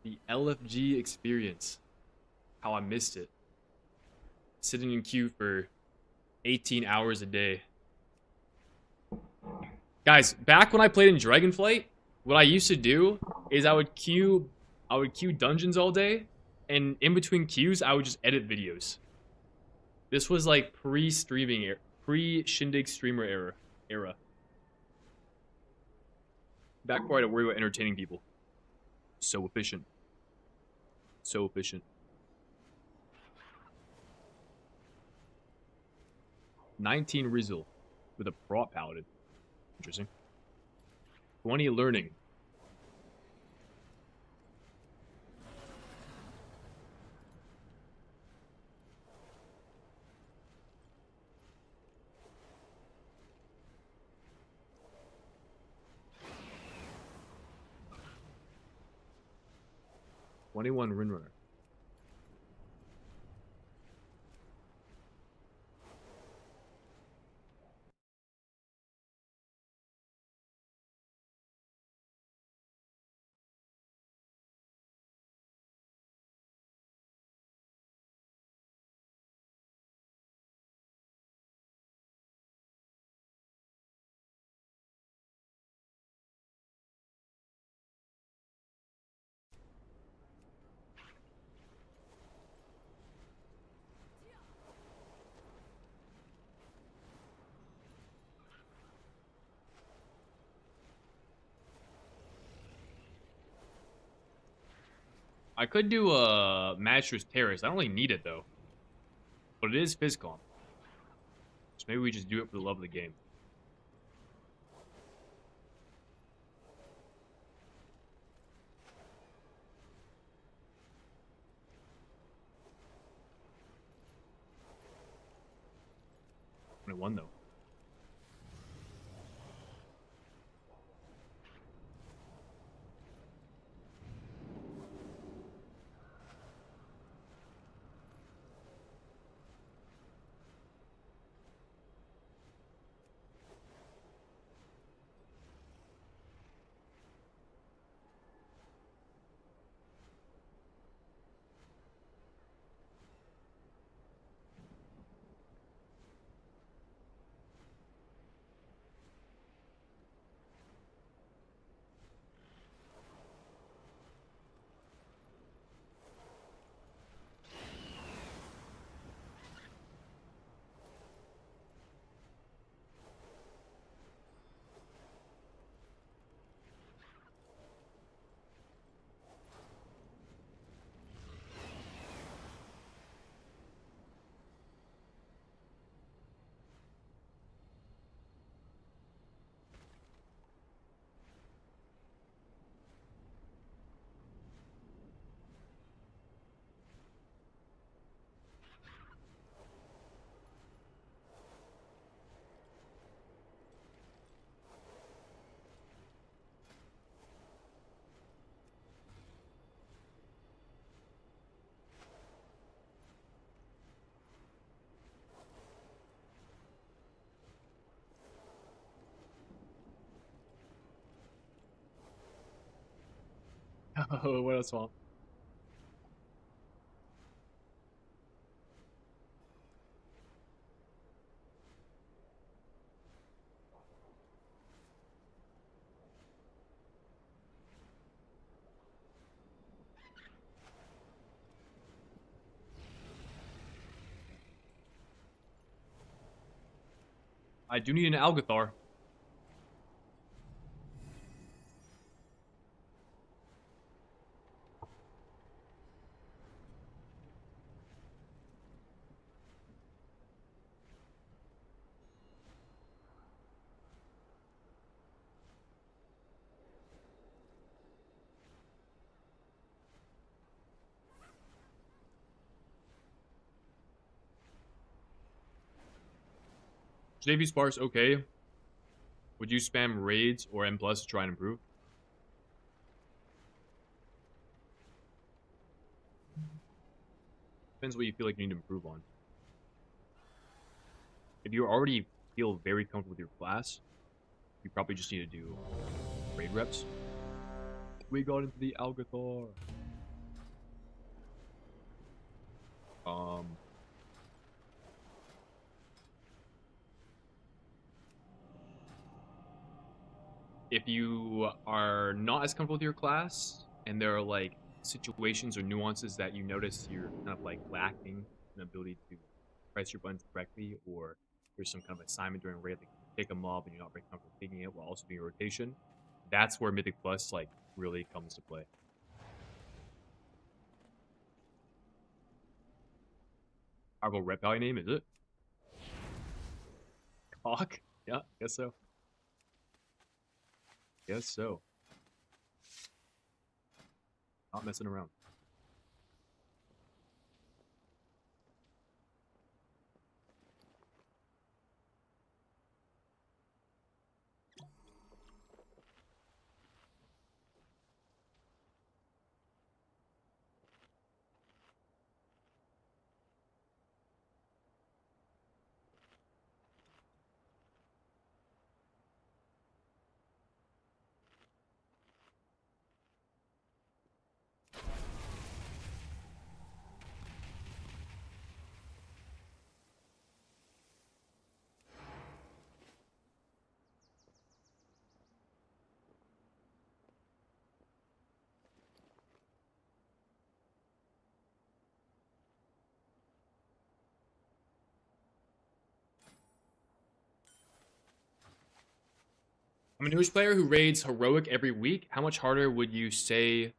The LFG experience. How I missed it. Sitting in queue for 18 hours a day. Guys, back when I played in Dragonflight, what I used to do is I would queue dungeons all day, and in between queues, I would just edit videos. This was like pre-streaming, pre-Shindig streamer era. Back before I had to worry about entertaining people. So efficient. So efficient. 19 Rizzle with a prop paladin. Interesting. 20 learning. One Rinrunner. I could do a Master's Terrace. I don't really need it though. But it is Physcom. So maybe we just do it for the love of the game. Only one though. Oh, what else, Swamp? I do need an Algathar. JV Sparks, okay. Would you spam raids or M plus to try and improve? Depends what you feel like you need to improve on. If you already feel very comfortable with your class, you probably just need to do raid reps. We got into the Algathar. If you are not as comfortable with your class and there are like situations or nuances that you notice you're kind of like lacking an ability to press your buttons correctly, or there's some kind of assignment during raid, like you take a mob and you're not very comfortable taking it while also doing a rotation, that's where Mythic Plus like really comes to play. Powerful rep value name, is it? Cock? Yeah, guess so. Guess so. Not messing around. I'm a newish player who raids Heroic every week. How much harder would you say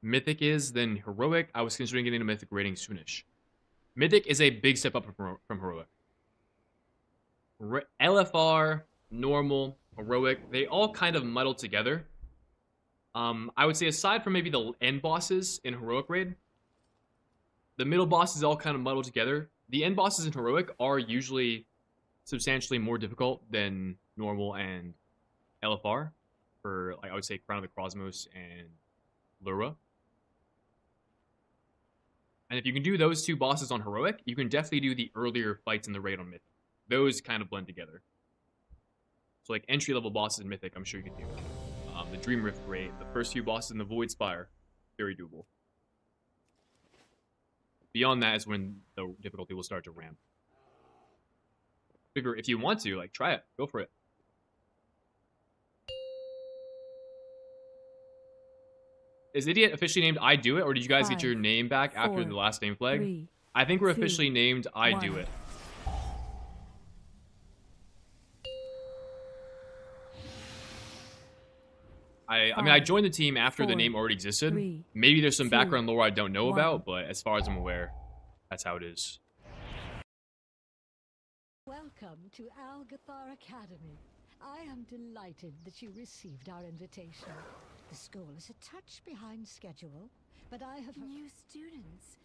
Mythic is than Heroic? I was considering getting a Mythic rating soonish. Mythic is a big step up from Heroic. LFR, Normal, Heroic, they all kind of muddle together. I would say aside from maybe the end bosses in Heroic raid, the middle bosses all kind of muddle together. The end bosses in Heroic are usually substantially more difficult than Normal and LFR for, like, I would say Crown of the Cosmos and Lura. And if you can do those two bosses on Heroic, you can definitely do the earlier fights in the raid on Mythic. Those kind of blend together. So like entry-level bosses in Mythic, I'm sure you can do. The Dream Rift raid, the first few bosses in the Void Spire, very doable. Beyond that is when the difficulty will start to ramp. If you want to, like, try it. Go for it. Is Idiot officially named I Do It, or did you guys get your name back after the last name flag? I think we're officially named I Do It. I mean, I joined the team after the name already existed. Maybe there's some background lore I don't know about, but as far as I'm aware, that's how it is. Welcome to Algathar Academy. I am delighted that you received our invitation. The school is a touch behind schedule, but I have new students.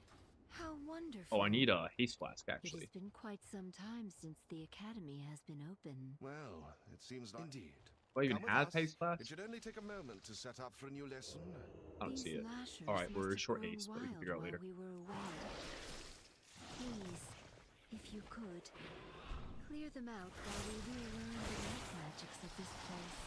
How wonderful. Oh, I need a haste flask, actually. It has been quite some time since the academy has been open. Well, it seems like indeed. Do I even have haste flask? It should only take a moment to set up for a new lesson. I don't see it. Alright, we're short haste, but we can figure out later. Please, if you could, clear them out while we relearn the life magics of this place.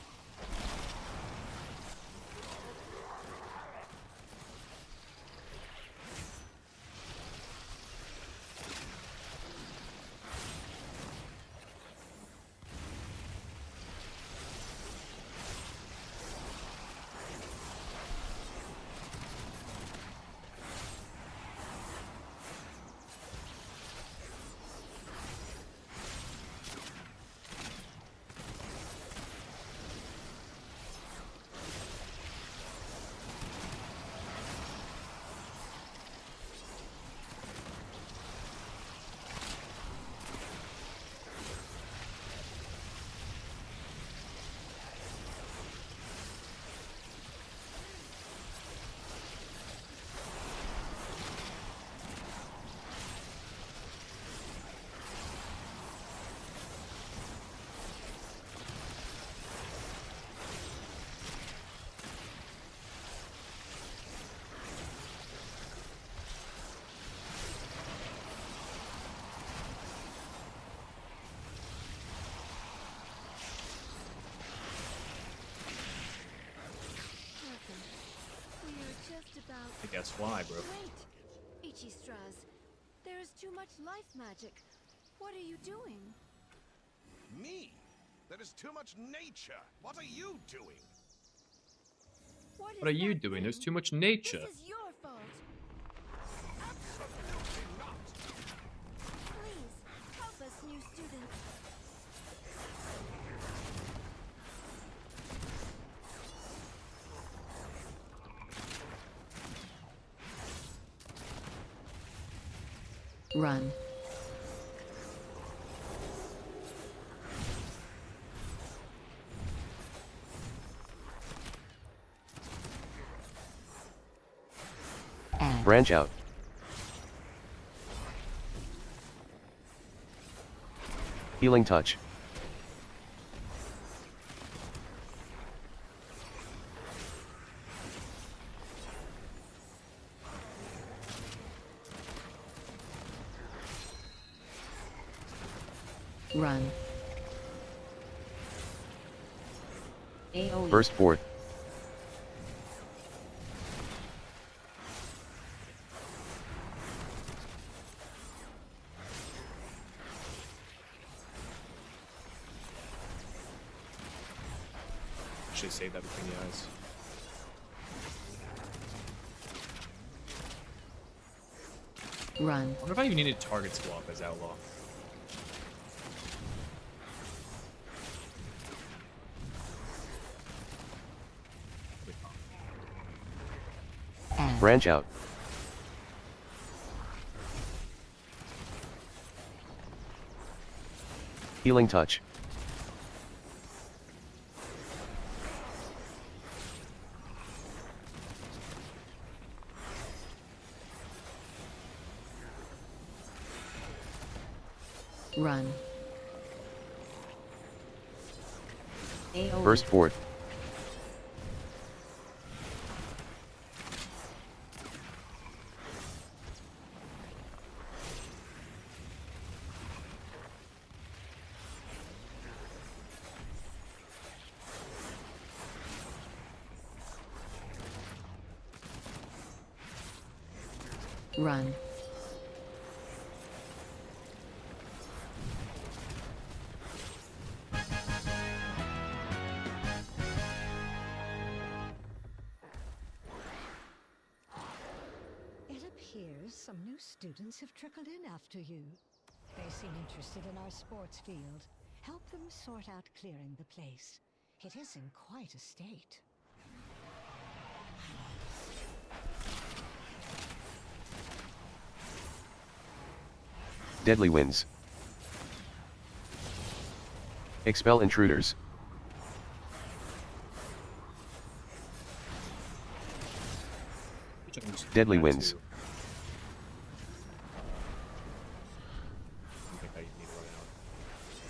guess why, bro. Wait, Ichistras. There is too much life magic. What are you doing? Me? There is too much nature. What are you doing? What are you doing? There's too much nature. This is your fault. Absolutely not. Please, help us, new students. Run. Branch out. Healing touch. Run. AOE. Burst forth. Should save that between the eyes. Run. I wonder if I even need a target swap as outlaw. Branch out. Healing touch. Run. AOE. Burst forth. Run. It appears some new students have trickled in after you. They seem interested in our sports field. Help them sort out clearing the place. It is in quite a state. Deadly winds. Expel intruders. Deadly winds. I think I need to run out.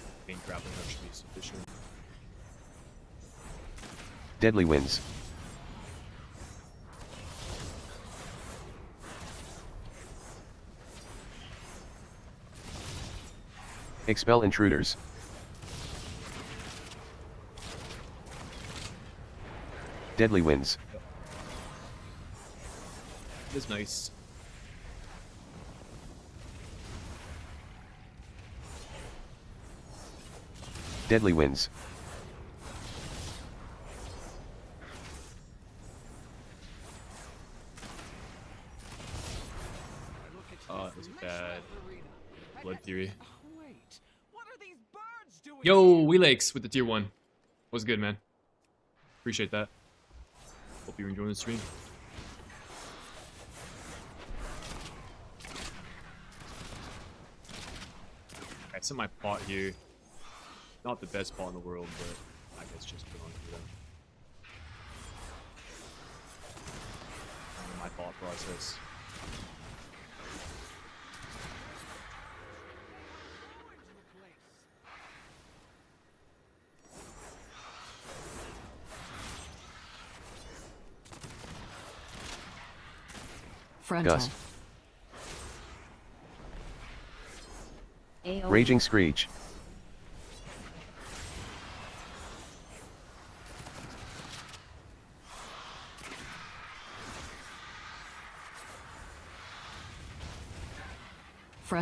I think grappling hook should be sufficient. Deadly winds. Expel intruders. Deadly winds. It is nice. Deadly winds. It was bad. Blood Fury. Yo, Wheelakes with the tier 1. Was good, man. Appreciate that. Hope you're enjoying the stream. I set my pot here. Not the best pot in the world, but I guess just put on for them. My thought process. Frontal. Gust. AOE. Raging screech.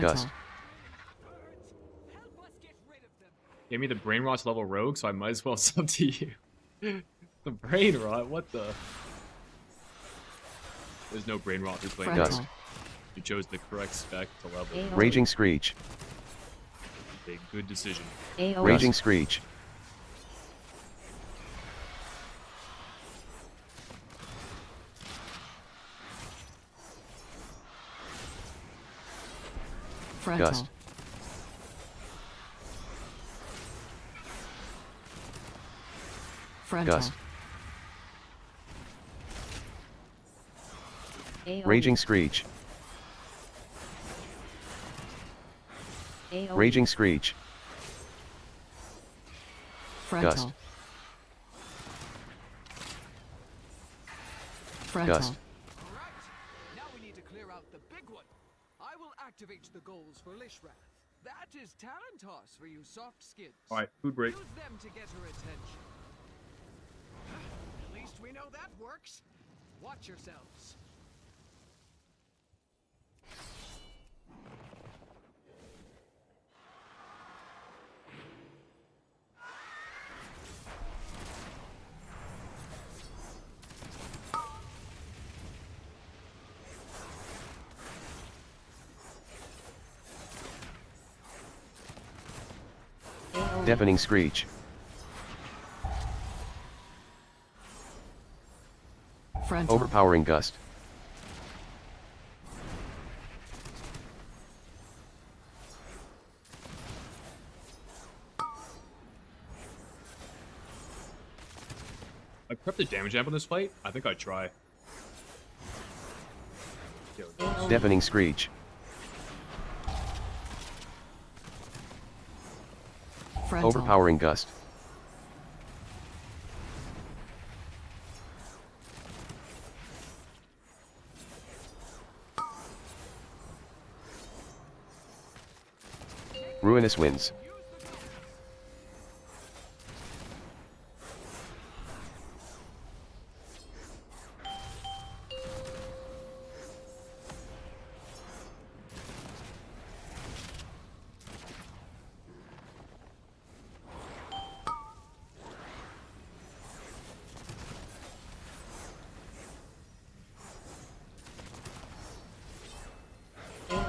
Gust. Gave me the brain rot level rogue, so I might as well sub to you. The brain rot? What the? There's no brain rot through playing Gust. rogue. You chose the correct spec to level. Raging Screech. A good decision. Raging Screech. Frontal. Gust. Frontal. Gust. AoE. Raging Screech. AoE. Raging Screech. Frontal. Gust. Frontal. Gust. Now we need to clear out the big one. I will activate the goals for Lishrath. That is Talentos for you soft skins. Alright, food break. Use them to get her attention. At least we know that works. Watch yourselves. Deafening Screech. Frontal. Overpowering Gust. I prepped the damage amp on this fight. I think I'd try. Yo, Deafening Screech. Frontal. Overpowering Gust. Ruinous Winds.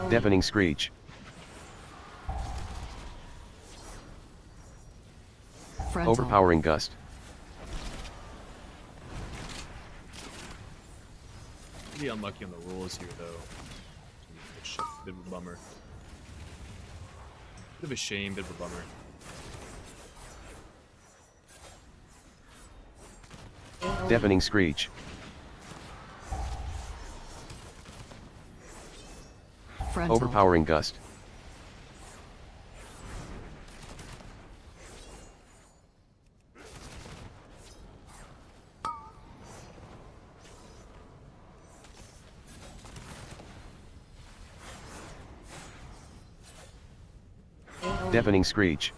Deafening Screech. Frontal. Overpowering Gust. Pretty unlucky on the rolls here, though. Bit of a bummer. Bit of a shame, bit of a bummer. Deafening Screech. Frontal. Overpowering Gust. Deafening Screech.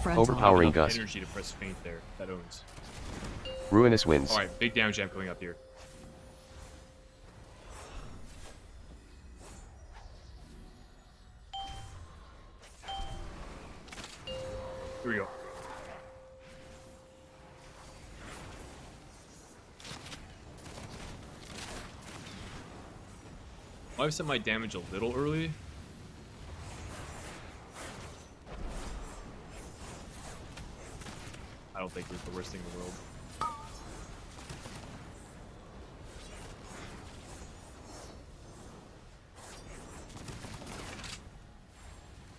Frontal. Overpowering Enough Gust. Energy to press faint there. That owns. Ruinous Winds. Alright, big damage amp coming up here. Here we go. I've set my damage a little early. I don't think it was the worst thing in the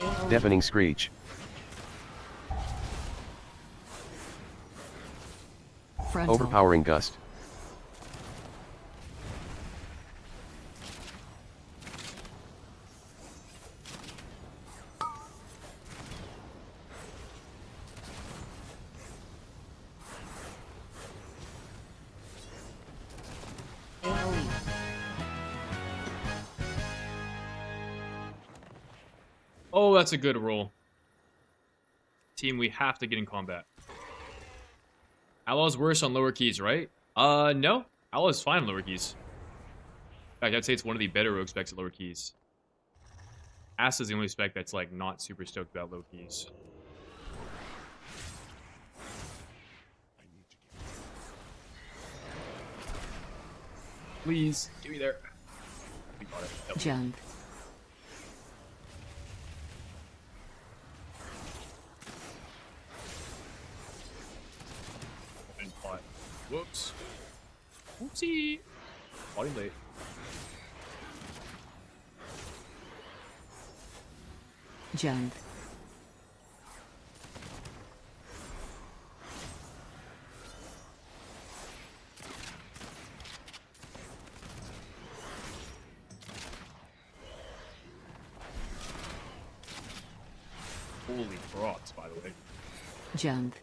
world. Deafening Screech. Frontal. Overpowering Gust. AoE. Oh, that's a good roll. Team, we have to get in combat. Outlaw's worse on lower keys, right? No. Outlaw's fine on lower keys. fact, I'd say it's one of the better rogue specs at lower keys. Asta's the only spec that's like not super stoked about low keys. Please, give me there. We got it. Jump. And pot. Whoops. Whoopsie. Body late. Jump. Holy frogs, by the way. Jump.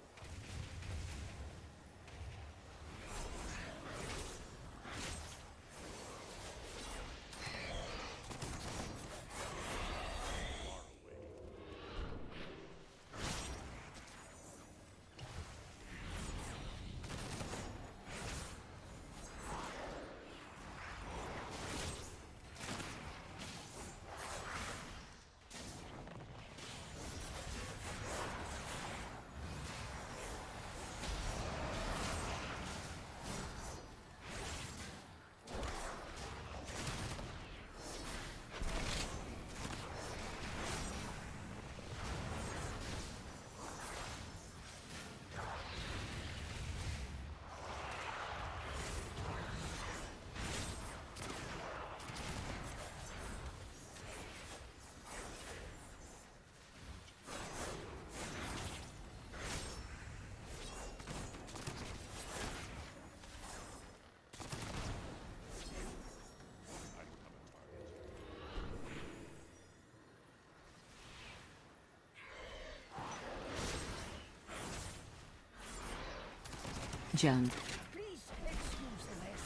Jump. Please excuse the mess.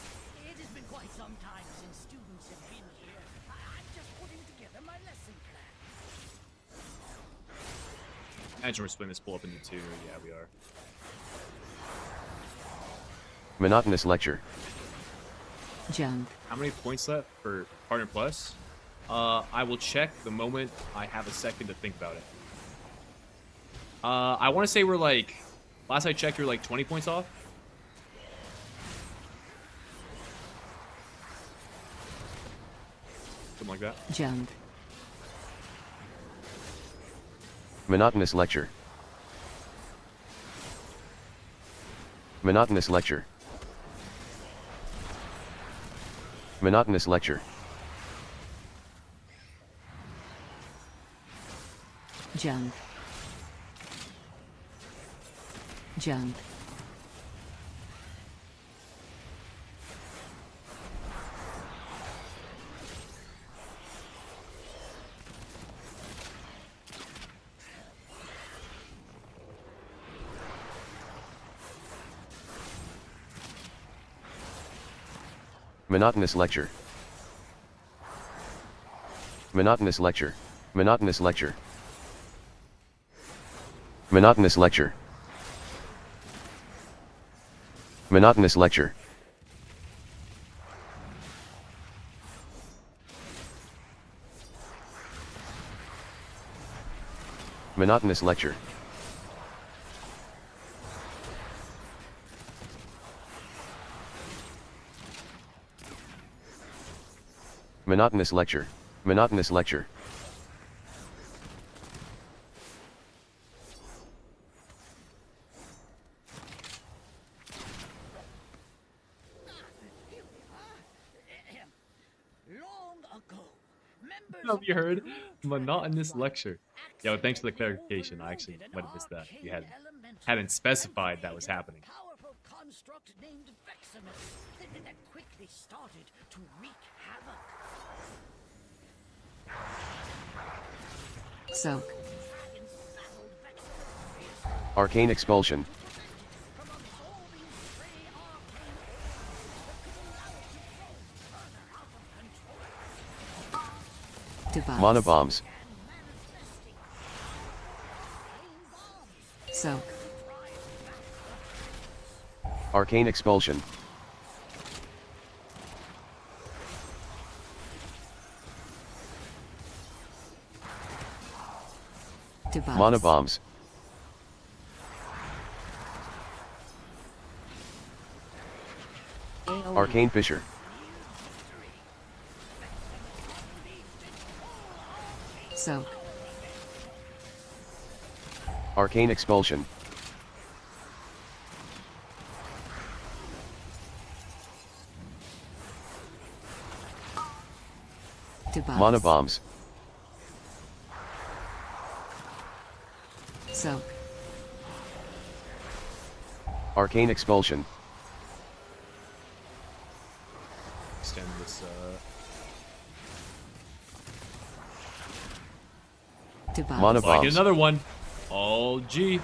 It has been quite some time since students have been here. I'm just putting together my lesson plan. Imagine we're splitting this pull up into two. Yeah, we are. Monotonous lecture. Jump. How many points left for Partner Plus? I will check the moment I have a second to think about it. I want to say we're like... Last I checked, we were like 20 points off. Something like that. Jump. Monotonous lecture. Monotonous lecture. Monotonous lecture. Jump. Jump. Monotonous lecture. Monotonous lecture. Monotonous lecture. Monotonous lecture. Monotonous lecture. Monotonous lecture. Monotonous lecture. Monotonous lecture. Have you heard? Monotonous lecture. Yo, thanks for the clarification. I actually might have missed that. You hadn't specified that was happening. Powerful construct named Veximus that quickly started to wreak havoc. Soak. Arcane expulsion. Device. Monobombs. Soak. Arcane expulsion. Device. Mana bombs. AoE. Arcane Fissure. Soak. Arcane Expulsion. Device. Mana bombs. Soak. Arcane Expulsion. Extend this. Device. Mana Oh, I get bombs. another one. All G.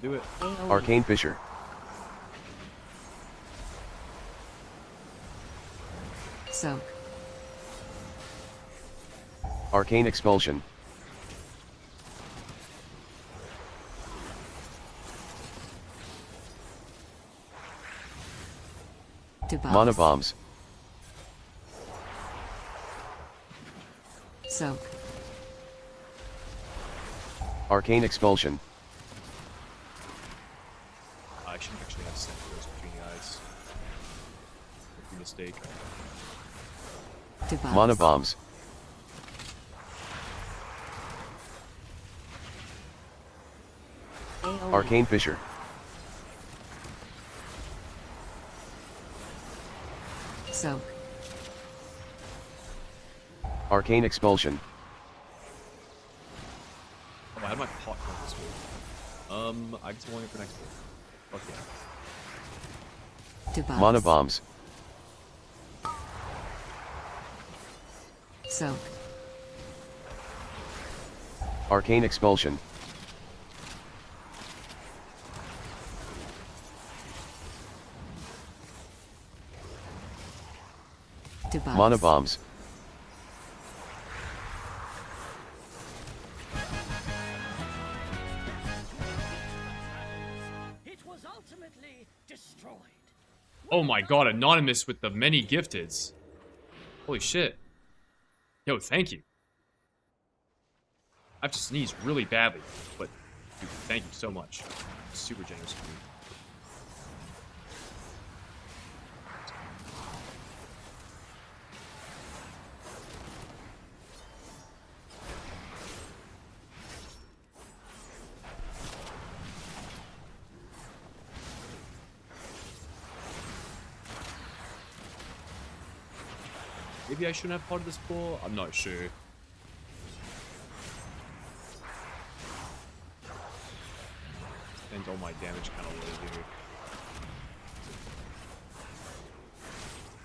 Do it. AoE. Arcane Fissure. Soak. Arcane Expulsion. Device. Mana bombs. Soak. Arcane Expulsion. I should actually have sent those between the eyes. Rookie mistake. Device. Mana bombs. AoE. Arcane Fissure. Soak. Arcane Expulsion. Oh, I had my pot on this one. I just want it for next one. Okay. Device. Mana bombs. Soak. Arcane Expulsion. Device. Mana bombs. It was ultimately destroyed. Oh my god, Anonymous with the many gifteds. Holy shit. Yo, thank you. I have to sneeze really badly, but dude, thank you so much. Super generous of you. Maybe I shouldn't have part of this pool? I'm not sure. And all my damage kind of low here.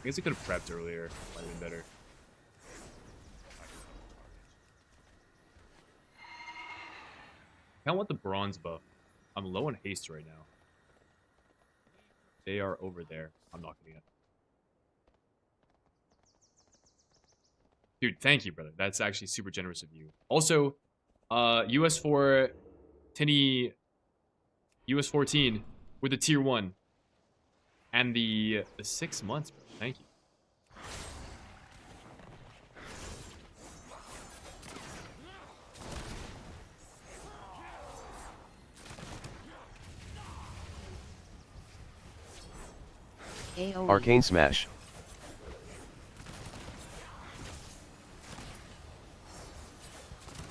I guess I could have prepped earlier. Might have been better. I want the bronze buff. I'm low on haste right now. They are over there. I'm not getting it. Dude, thank you, brother. That's actually super generous of you. Also, US4 Tinny US 14 with the tier 1 and the 6 months, bro. Thank you. AoE. Arcane Smash.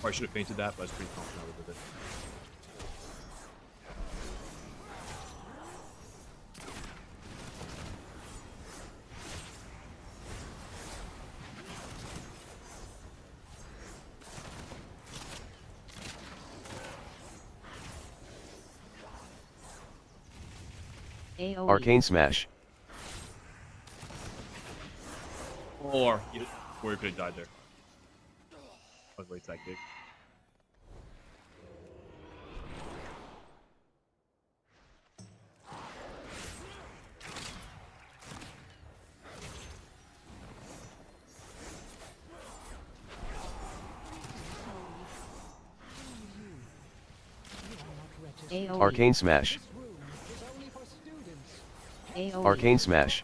Or I should have fainted that, but I was pretty confident with it. AoE. Arcane Smash. Or you could have died there. I was late to that kick. AoE. Arcane Smash. AoE. Arcane Smash.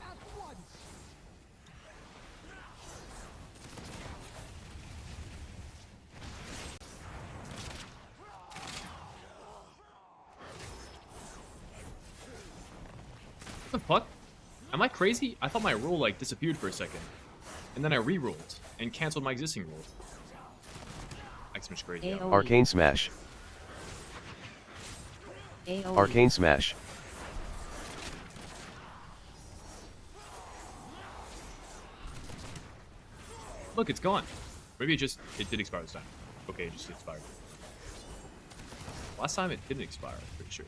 Am I crazy? I thought my roll like disappeared for a second. And then I re-rolled and canceled my existing roll. Xmas crazy. Arcane Smash. Arcane Smash. Look, it's gone. Maybe it did expire this time. Okay, it just expired. Last time it didn't expire, I'm pretty sure.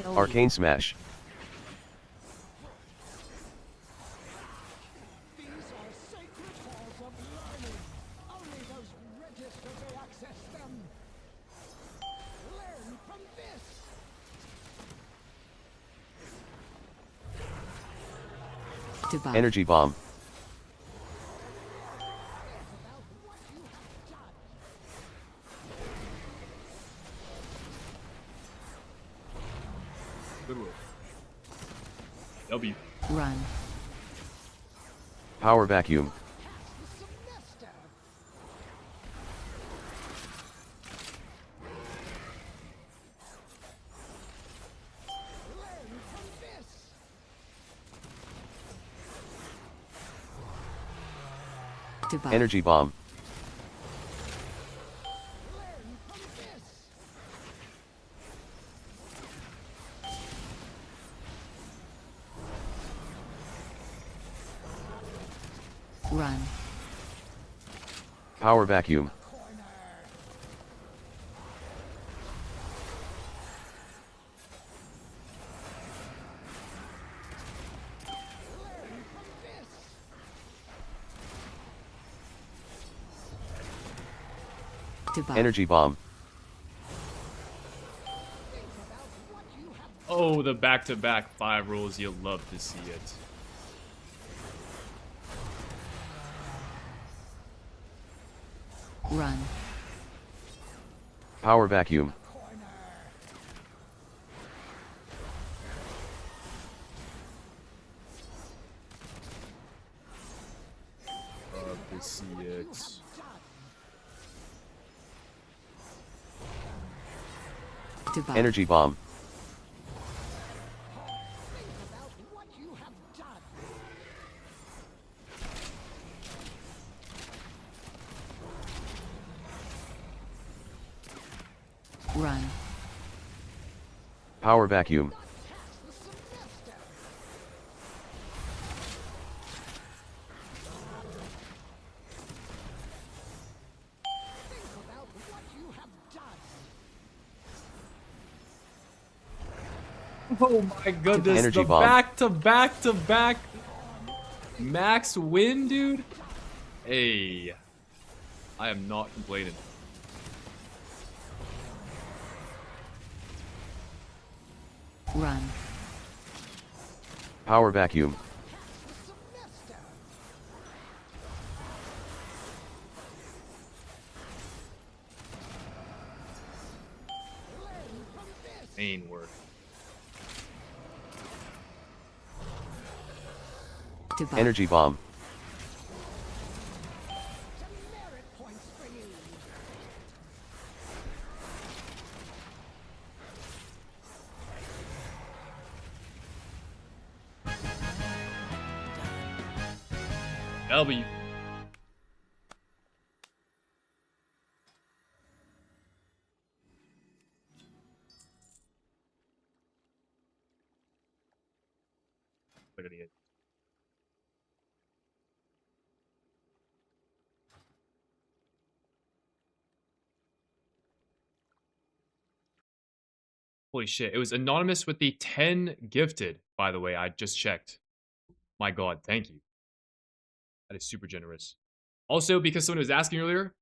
Arcane Smash. These are sacred halls of learning. Only those registered may access them. Learn from this. Energy Bomb. Good roll. W. Run. Power Vacuum. Energy Bomb. Run. Power Vacuum. Energy Bomb. Oh, the back-to-back 5 rolls. You'll love to see it. Run. Power Vacuum. Love to see it. Energy Bomb. Run. Power Vacuum. Oh my goodness, Energy the Bomb. back-to-back-to-back max win, dude. Hey, I am not complaining. Run. Power Vacuum. Main work. Energy Bomb. W. Look at it. Holy shit. It was anonymous with the 10 gifted, by the way. I just checked. My god, thank you. That is super generous. Also, because someone was asking earlier,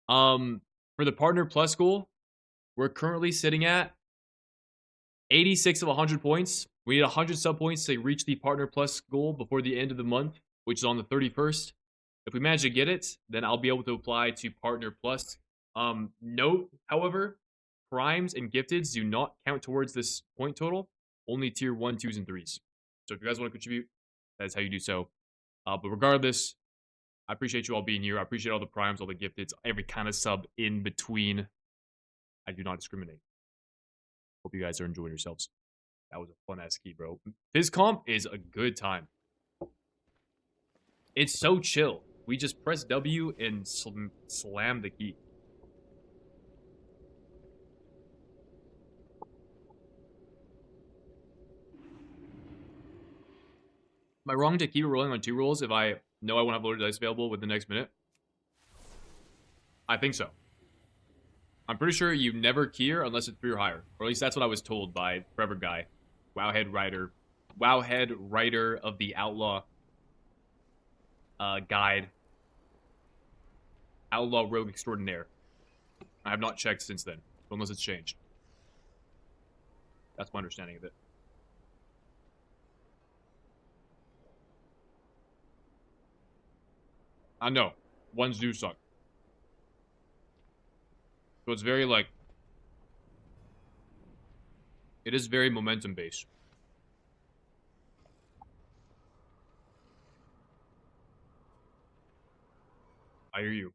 for the Partner Plus goal, we're currently sitting at 86 of 100 points. We need 100 sub points to reach the Partner Plus goal before the end of the month, which is on the 31st. If we manage to get it, then I'll be able to apply to Partner Plus. Note, however, primes and gifteds do not count towards this point total. Only tier 1, 2s, and 3s. So if you guys want to contribute, that's how you do so. But regardless, I appreciate you all being here. I appreciate all the primes, all the gifteds, every kind of sub in between. I do not discriminate. Hope you guys are enjoying yourselves. That was a fun ass key, bro. FizzComp is a good time. It's so chill. We just press W and slam the key. Am I wrong to keep rolling on 2 rolls if I know I won't have loaded dice available with the next minute? I think so. I'm pretty sure you never keyer unless it's 3 or higher. Or at least that's what I was told by Forever Guy. Wowhead writer of the Outlaw guide. Outlaw Rogue Extraordinaire. I have not checked since then, unless it's changed. That's my understanding of it. I know. Ones do suck. So it's very, like... It is very momentum-based. I hear you.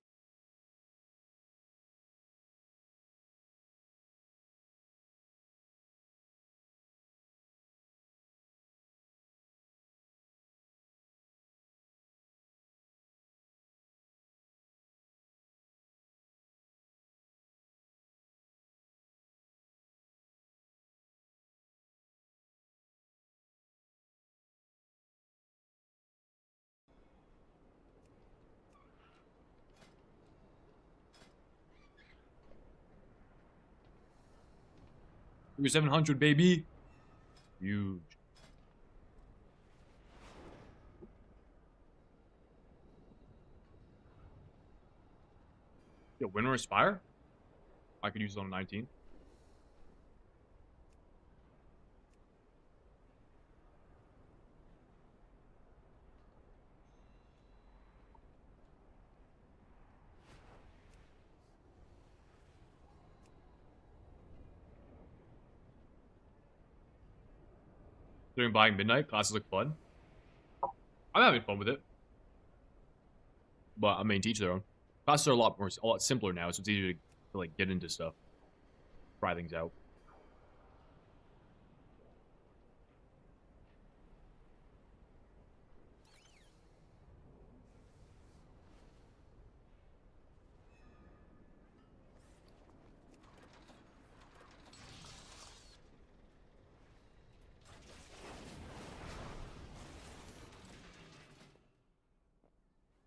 You're 700, baby. Huge. Yo, Winter Aspire? I could use it on 19. During buying Midnight, classes look fun. I'm having fun with it. But I mean, teach their own. Classes are a lot simpler now, so it's easier to like get into stuff. Try things out.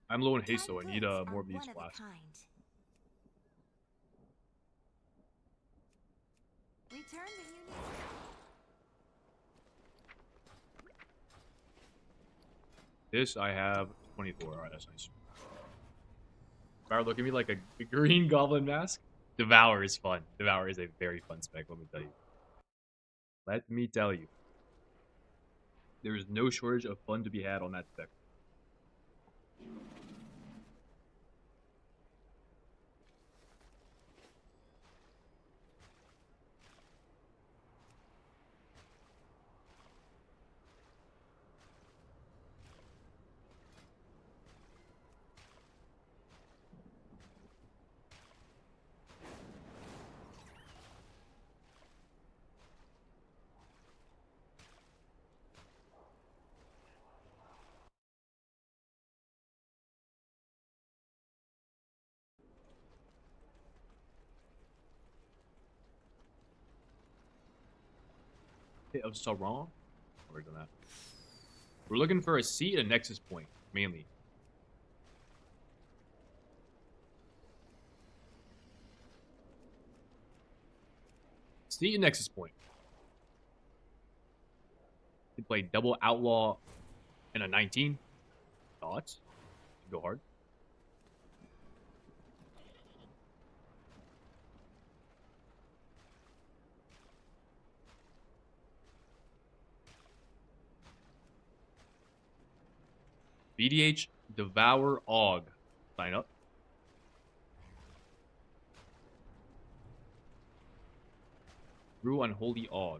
I'm low in haste, though. I need more of these flasks. This I have 24. Alright, that's nice. Devour, look at me like a green goblin mask. Devour is fun. Devour is a very fun spec, let me tell you. Let me tell you. There is no shortage of fun to be had on that spec. Hey, I'm so wrong. We're doing that. We're looking for a seat and a nexus point, mainly. Seat and nexus point. You play double outlaw and a 19. Thoughts? Go hard. BDH Devour Og. Sign up. Brew Unholy Og.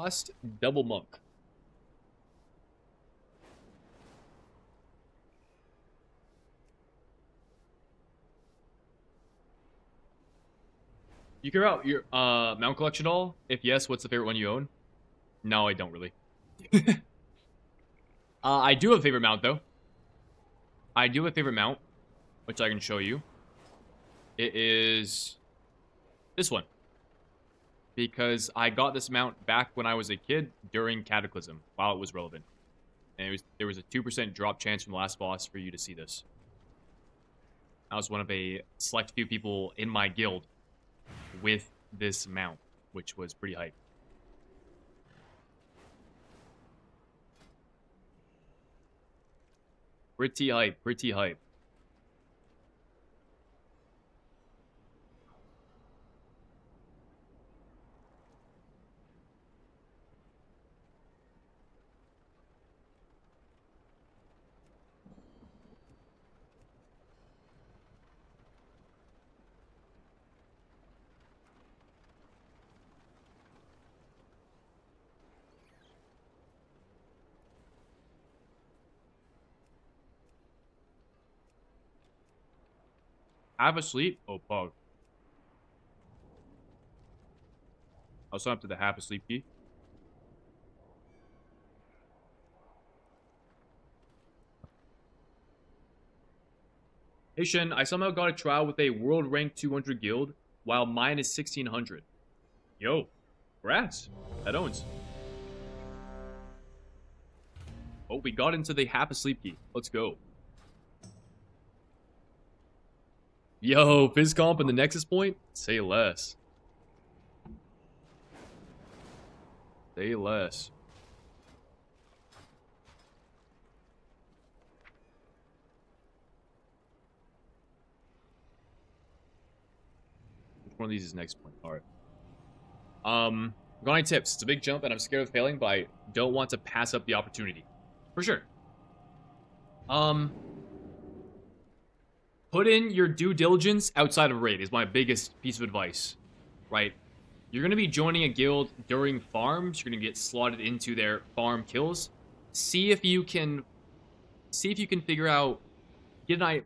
Frost Double Monk. You care about your mount collection at all? If yes, what's the favorite one you own? No, I don't really. I do have a favorite mount though. I do have a favorite mount, which I can show you. It is this one. Because I got this mount back when I was a kid during Cataclysm, while it was relevant. And there was a 2% drop chance from the last boss for you to see this. I was one of a select few people in my guild with this mount, which was pretty hype. Pretty hype, pretty hype. Half asleep? Oh, pog. I'll sign up to the half asleep key. Hey Shen, I somehow got a trial with a world rank 200 guild, while mine is 1600. Yo, congrats. That owns. Oh, we got into the half asleep key. Let's go. Yo, Fizz comp in the Nexus point? Say less. Say less. Which one of these is next point? Alright. Got any tips? It's a big jump and I'm scared of failing, but I don't want to pass up the opportunity. For sure. Put in your due diligence outside of raid is my biggest piece of advice. Right? You're going to be joining a guild during farms. You're going to get slotted into their farm kills. See if you can figure out,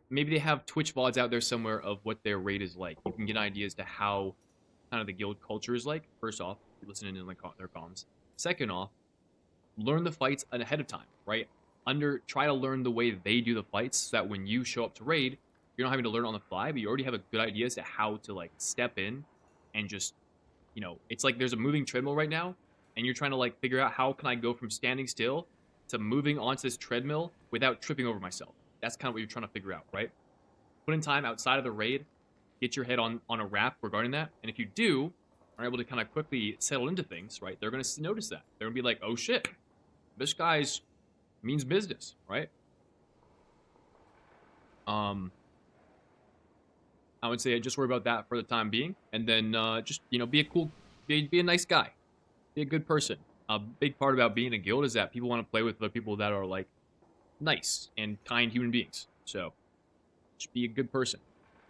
maybe they have Twitch VODs out there somewhere of what their raid is like. You can get ideas to how kind of the guild culture is like. First off, you're listening to their comms. Second off, learn the fights ahead of time, right? Try to learn the way they do the fights so that when you show up to raid, you're not having to learn on the fly, but you already have a good idea as to how to like step in and just, you know, it's like there's a moving treadmill right now, and you're trying to like figure out how can I go from standing still to moving onto this treadmill without tripping over myself. That's kind of what you're trying to figure out, right? Put in time outside of the raid, get your head on a wrap regarding that, and if you do, are able to kind of quickly settle into things, right? They're going to notice that. They're going to be like, oh shit, this guy's means business, right? I would say just worry about that for the time being, and then just, you know, be a nice guy, be a good person. A big part about being a guild is that people want to play with other people that are like nice and kind human beings. So just be a good person,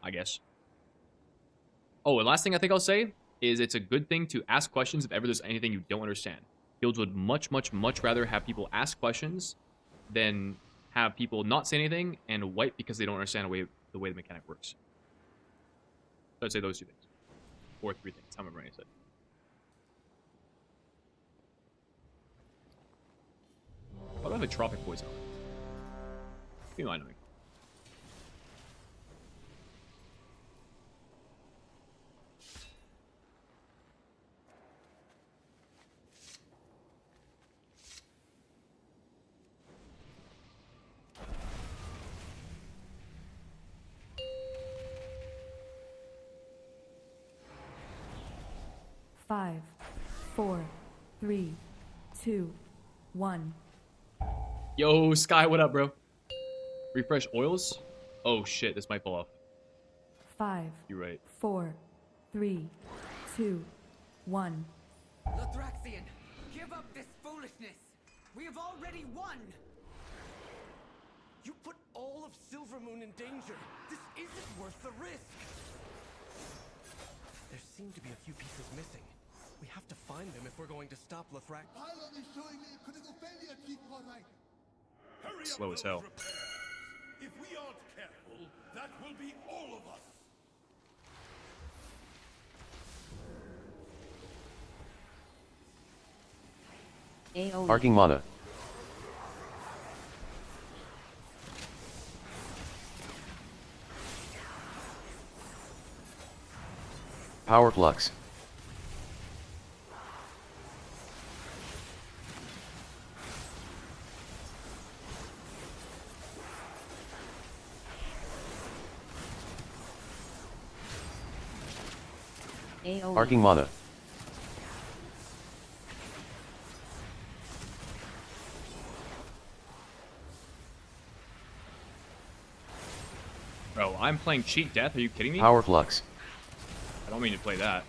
I guess. Oh, and last thing I think I'll say is it's a good thing to ask questions if ever there's anything you don't understand. Guilds would much rather have people ask questions than have people not say anything and wipe because they don't understand the way the mechanic works. So I'd say those two things. Or three things, however many I said. Why do I have a tropic poison on it? Be mind knowing. Five, 4, 3, 2, 1. Yo, Sky, what up, bro? Refresh oils? Oh shit, this might fall off. 5, You're right. 4, 3, 2, 1. Lathraxian, give up this foolishness! We have already won! You put all of Silvermoon in danger. This isn't worth the risk. There seem to be a few pieces missing. We have to find them if we're going to stop Lethrak. Slow as hell. If we aren't careful, that will be all of us. AOE. Arcing mana. Power flux. AOE. Arcing mana. Bro, I'm playing cheat death. Are you kidding me? Power flux. I don't mean to play that.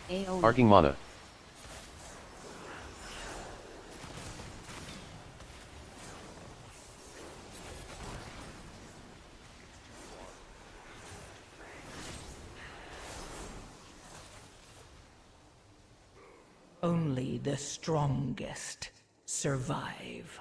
AOE. Arcing mana. Only the strongest survive.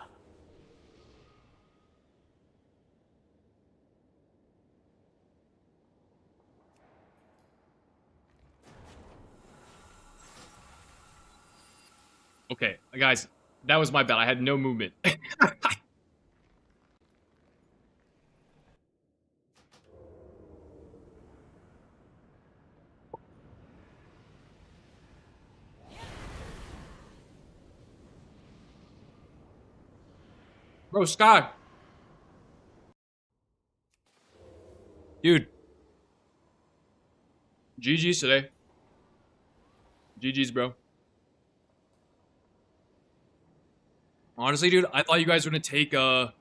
Okay, guys, that was my bad. I had no movement. Bro, Scott. Dude. GG's today. GG's, bro. Honestly, dude, I thought you guys were gonna take, I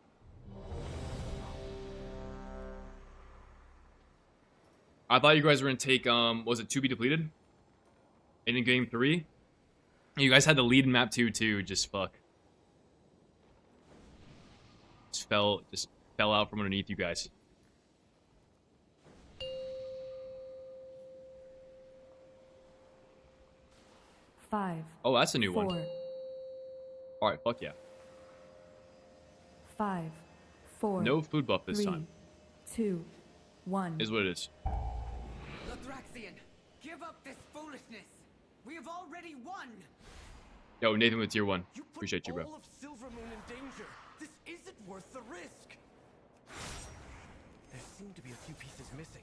thought you guys were gonna take, was it 2 be depleted? In game 3? You guys had the lead in map 2, too. Just fuck. Just fell out from underneath you guys. Five. Oh, that's a new one. 4. Alright, fuck yeah. 5, 4. No food buff this 3, time. 2, 1. Is what it is. Lothraxian, give up this foolishness. We have already won. Yo, Nathan with tier 1. Appreciate you, bro. All of Silvermoon in danger. This isn't worth the risk. There seem to be a few pieces missing.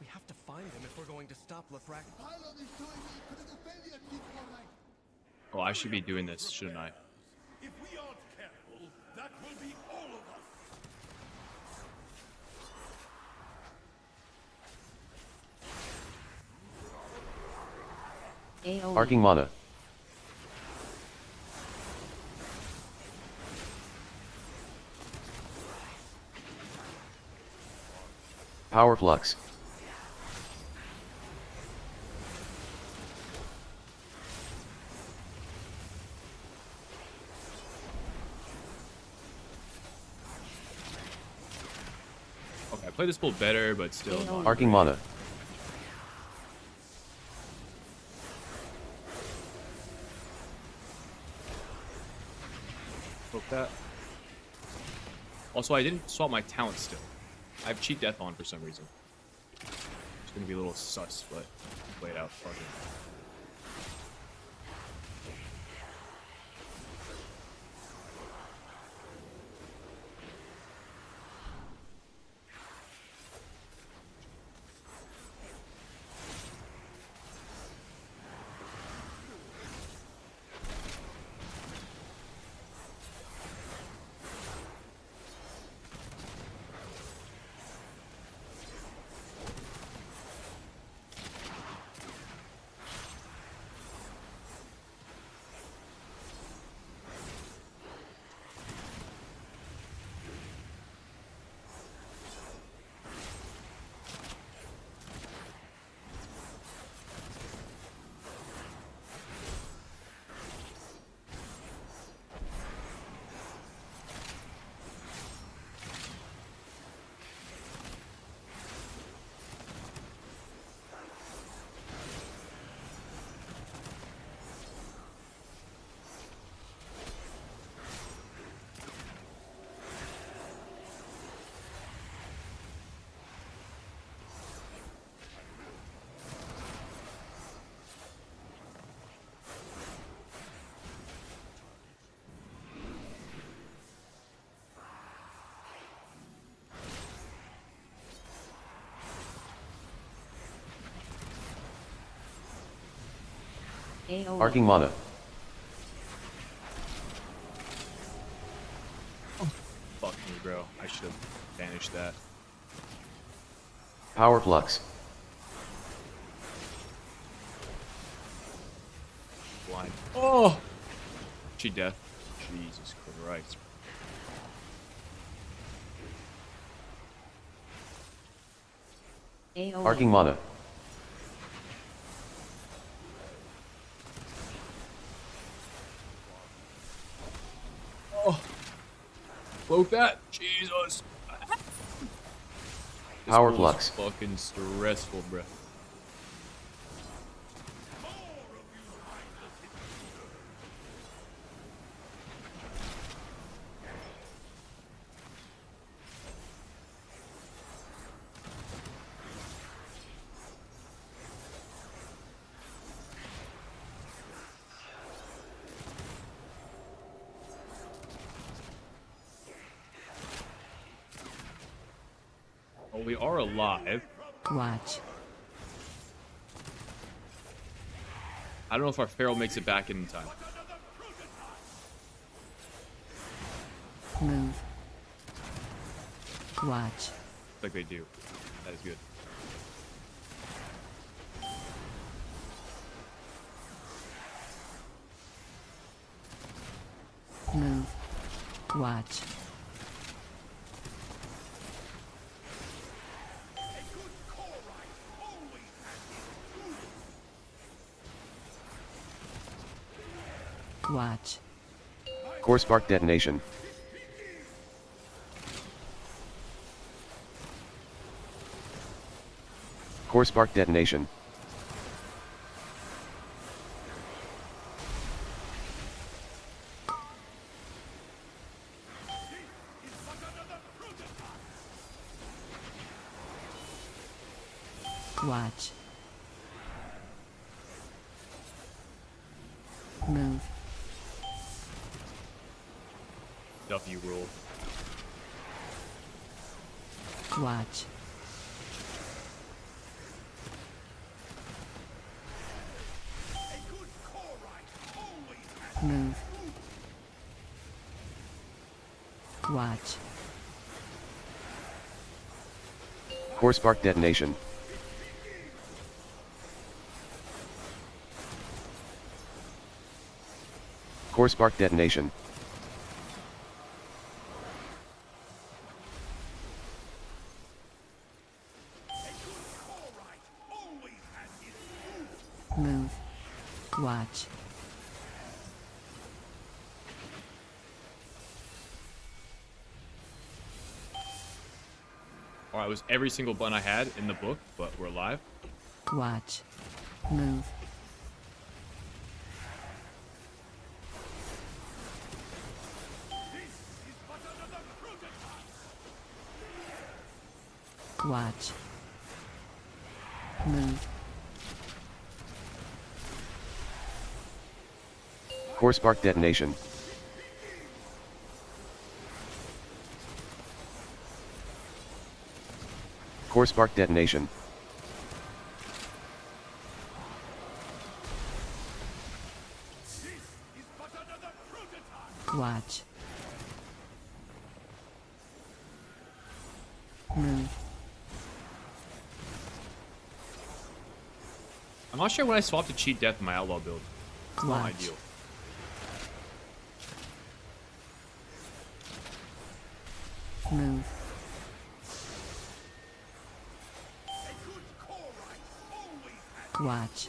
We have to find them if we're going to stop Lethrak. Oh, I should be doing this, shouldn't I? If we aren't careful, that will be all of us. AOE. Arcing mana. Power flux. Okay, I played this build better, but still not. Arcing mana. Hope that. Also, I didn't swap my talent still. I have cheat death on for some reason. It's gonna be a little sus, but play it out. Fuck it. AoE. Arcing mana. Fuck me, bro. I should have banished that. Power flux. Blind. Oh! Cheat death. Jesus Christ. AoE. Arcing mana. Oh! Cloak that! Jesus! Power This flux. fucking stressful, bro. Well, we are alive. Watch. I don't know if our Feral makes it back in time. Move. Watch. Looks like they do. That is good. Move. Watch. Watch. Core spark detonation. Core spark detonation. Watch. Move. W roll. Watch. Move. Watch. Core spark detonation. Core spark detonation. Move. Watch. Alright, it was every single button I had in the book, but we're alive. Watch. Move. Watch. Move. Core spark detonation. Core spark detonation. Watch. Move. I'm not sure when I swapped to cheat death in my outlaw build. It's not Watch. ideal. Move. Watch.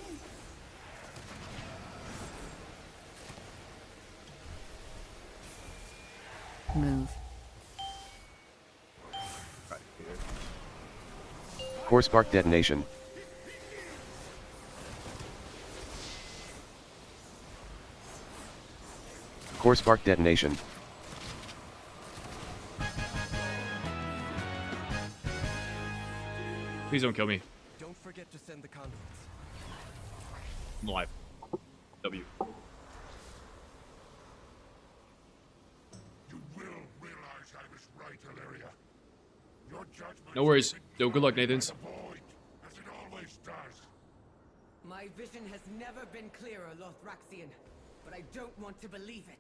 Move. Core spark detonation. Core spark detonation. Please don't kill me. Don't forget to send the conduits. I'm alive. W. No worries. Yo, good luck, Nathans. My My vision has never been clearer, Lothraxian, but I don't want to believe it.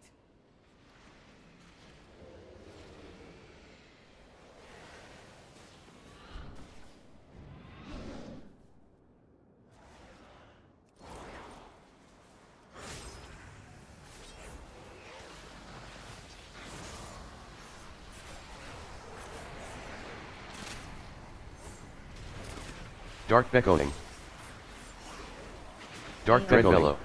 Dark beckoning. Dark beckoning.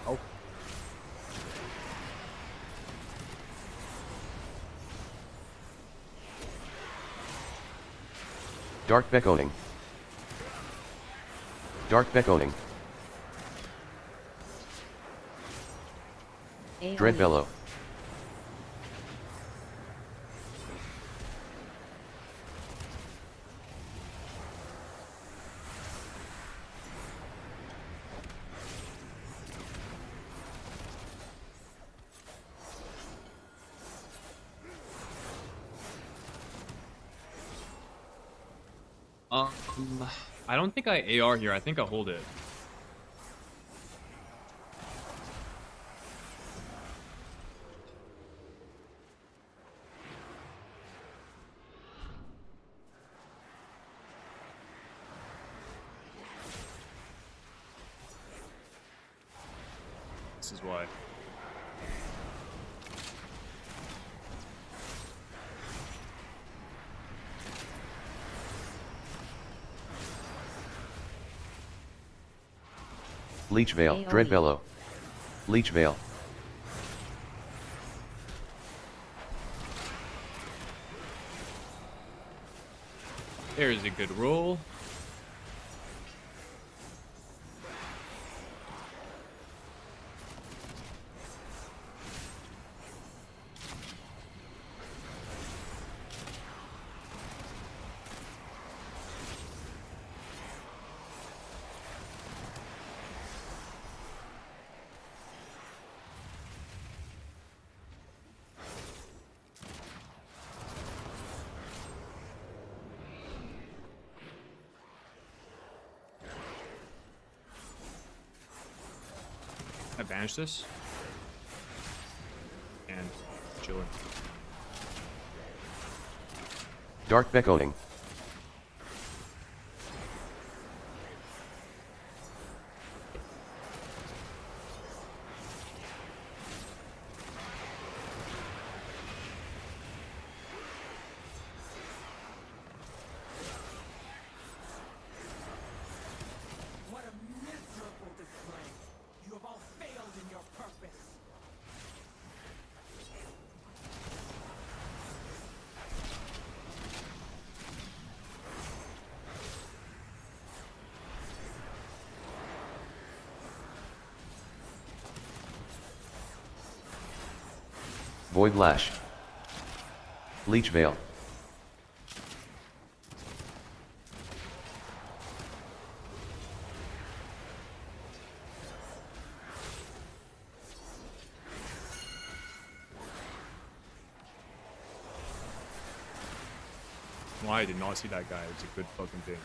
Oh. Dark beckoning. Dark beckoning. Dread bellow. I don't think I AR here. I think I hold it. This is why. Leech Veil, Dread Bellow. Leech Veil. There's a good roll. I banish this and chilling. Dark beckoning. What a miserable display! You have all failed in your purpose! Void Lash. Leech Veil. Why I did not see that guy. It's a good fucking thing.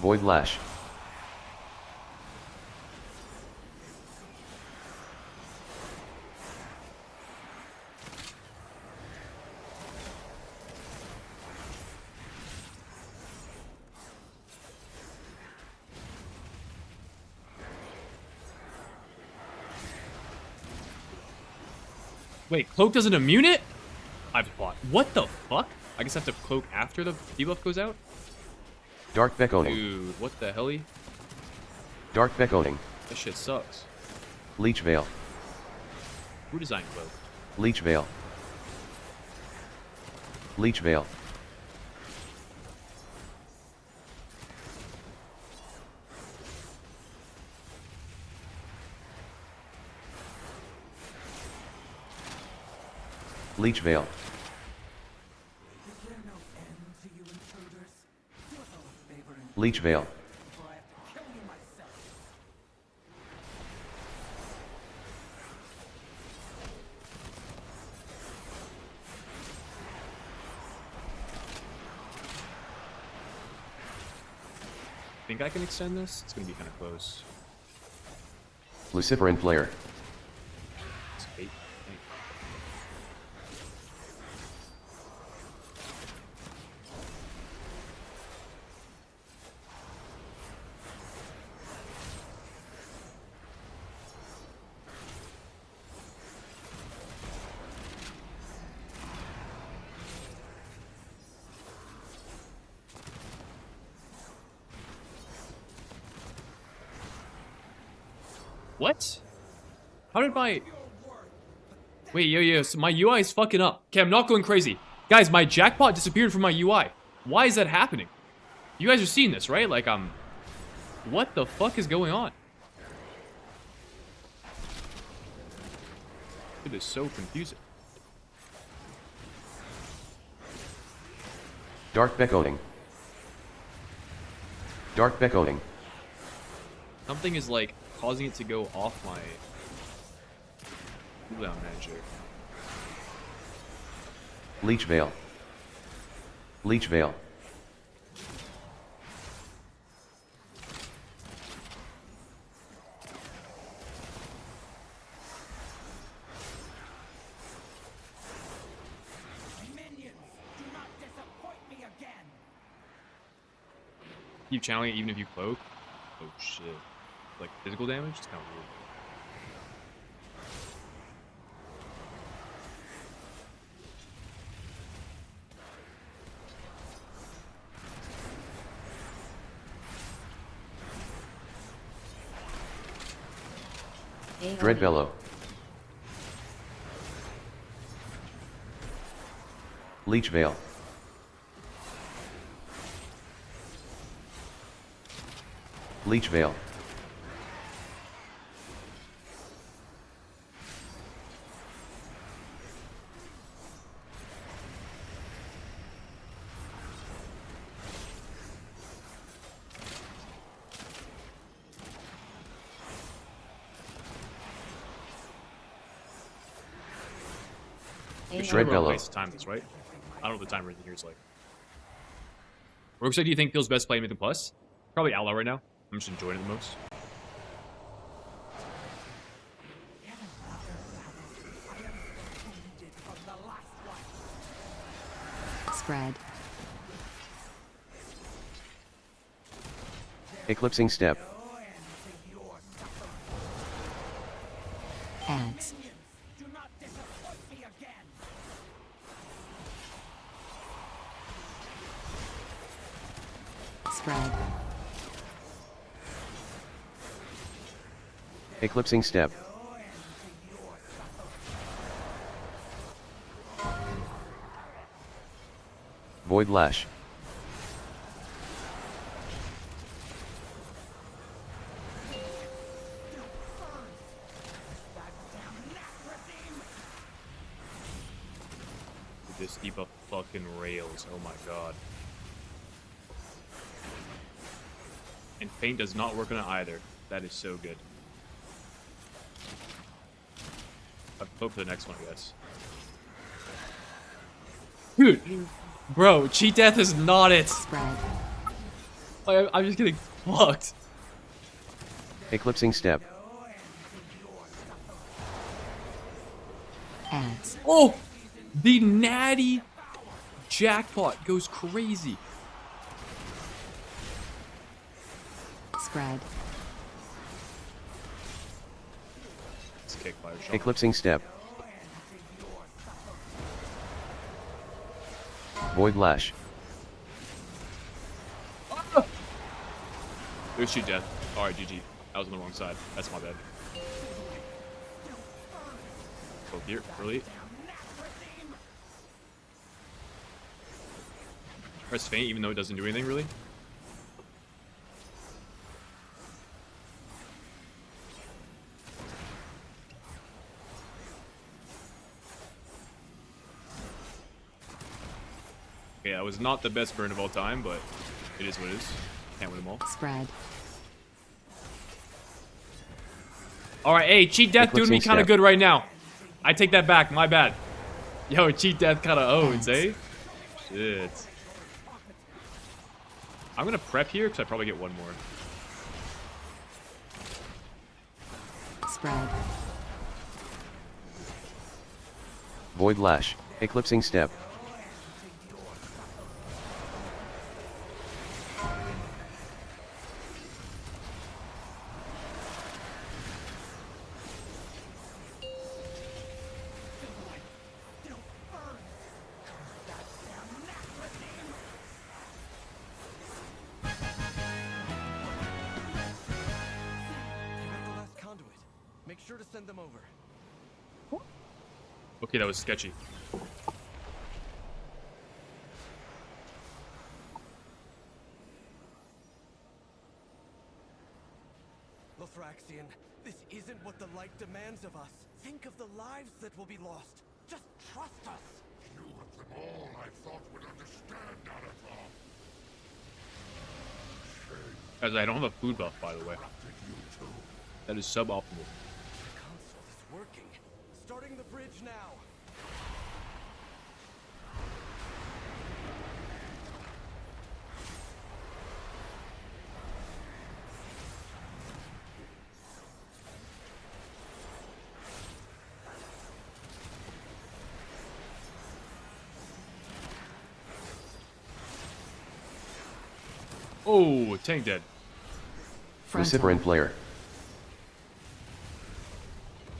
Void Lash. Wait, cloak doesn't immune it? I've thought. What the fuck? I guess I have to cloak after the debuff goes out? Dark beckoning. Dude, what the hell? Dark beckoning. This shit sucks. Leech Veil. Redesign cloak. Leech Veil. Leech Veil. Leech Veil. Leech Veil. Think I can extend this? It's gonna be kind of close. Luciferin Flare. It's 8. What? How did my... Wait, yo, so my UI is fucking up. Okay, I'm not going crazy. Guys, my jackpot disappeared from my UI. Why is that happening? You guys are seeing this, right? Like, what the fuck is going on? It is so confusing. Dark Beckoning. Dark Beckoning. Something is, like, causing it to go off my cooldown manager. Leech Veil. Leech Veil. Keep channeling it even if you cloak? Oh shit. Like physical damage? It's kind of weird. Dread Bellow. Leech Veil. Leech Veil. Dread Bellow. Time this, right? I don't know what the timer in here is like. Rogueside, do you think feels best playing Mythic Plus? Probably Outlaw right now. I'm just enjoying it the most. Spread. Eclipsing Step. Ads. Spread. Eclipsing Step. Void Lash. This debuff fucking rails. Oh my god. And Paint does not work on it either. That is so good. I've hoped for the next one, I guess. Dude, bro, cheat death is not it. Spread. Like, I'm just getting fucked. Eclipsing Step. Ads. Oh, the natty jackpot goes crazy. Spread. It's kick fire shot. Eclipsing Step. Void Lash. Ah! It was cheat death. Alright, GG. I was on the wrong side. That's my bad. Oh, here, really? Press feint even though it doesn't do anything, really? Okay, that was not the best burn of all time, but it is what it is. Can't win them all. Spread. All right, hey, cheat death doing me kind of good right now. I take that back. My bad. Yo, cheat death kind of owns, eh? Shit. I'm gonna prep here because I probably get one more. Spread. Void Lash, Eclipsing Step. Make sure to send them over. Okay, that was sketchy. Lothraxian, this isn't what the light demands of us. Think of the lives that will be lost. Just trust us. You of them all I thought would understand, Arathon. Guys, I don't have a food buff, by the way. That is suboptimal. The console is working. Starting the bridge now. Oh, tank dead. Luciferin player.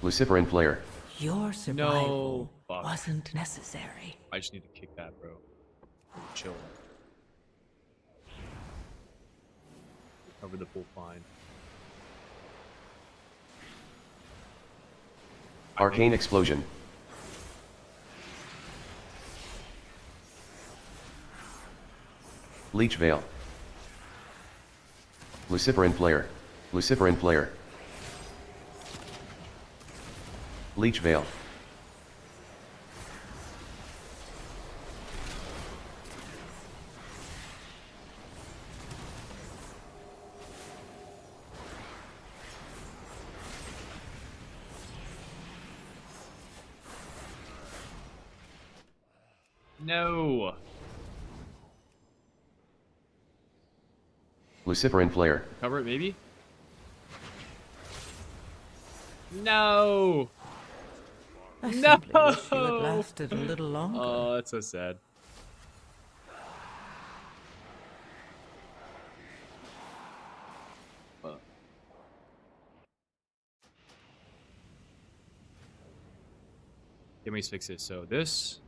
Luciferin player. Your survival wasn't necessary. I just need to kick that, bro. Chill. Cover the pool fine. Arcane explosion. Leech Veil. Luciferin player. Luciferin player. Leech Veil. No. Luciferin player. Cover it, maybe? No. I simply wish you had lasted a little longer. Oh, that's so sad. Let me fix it. So this,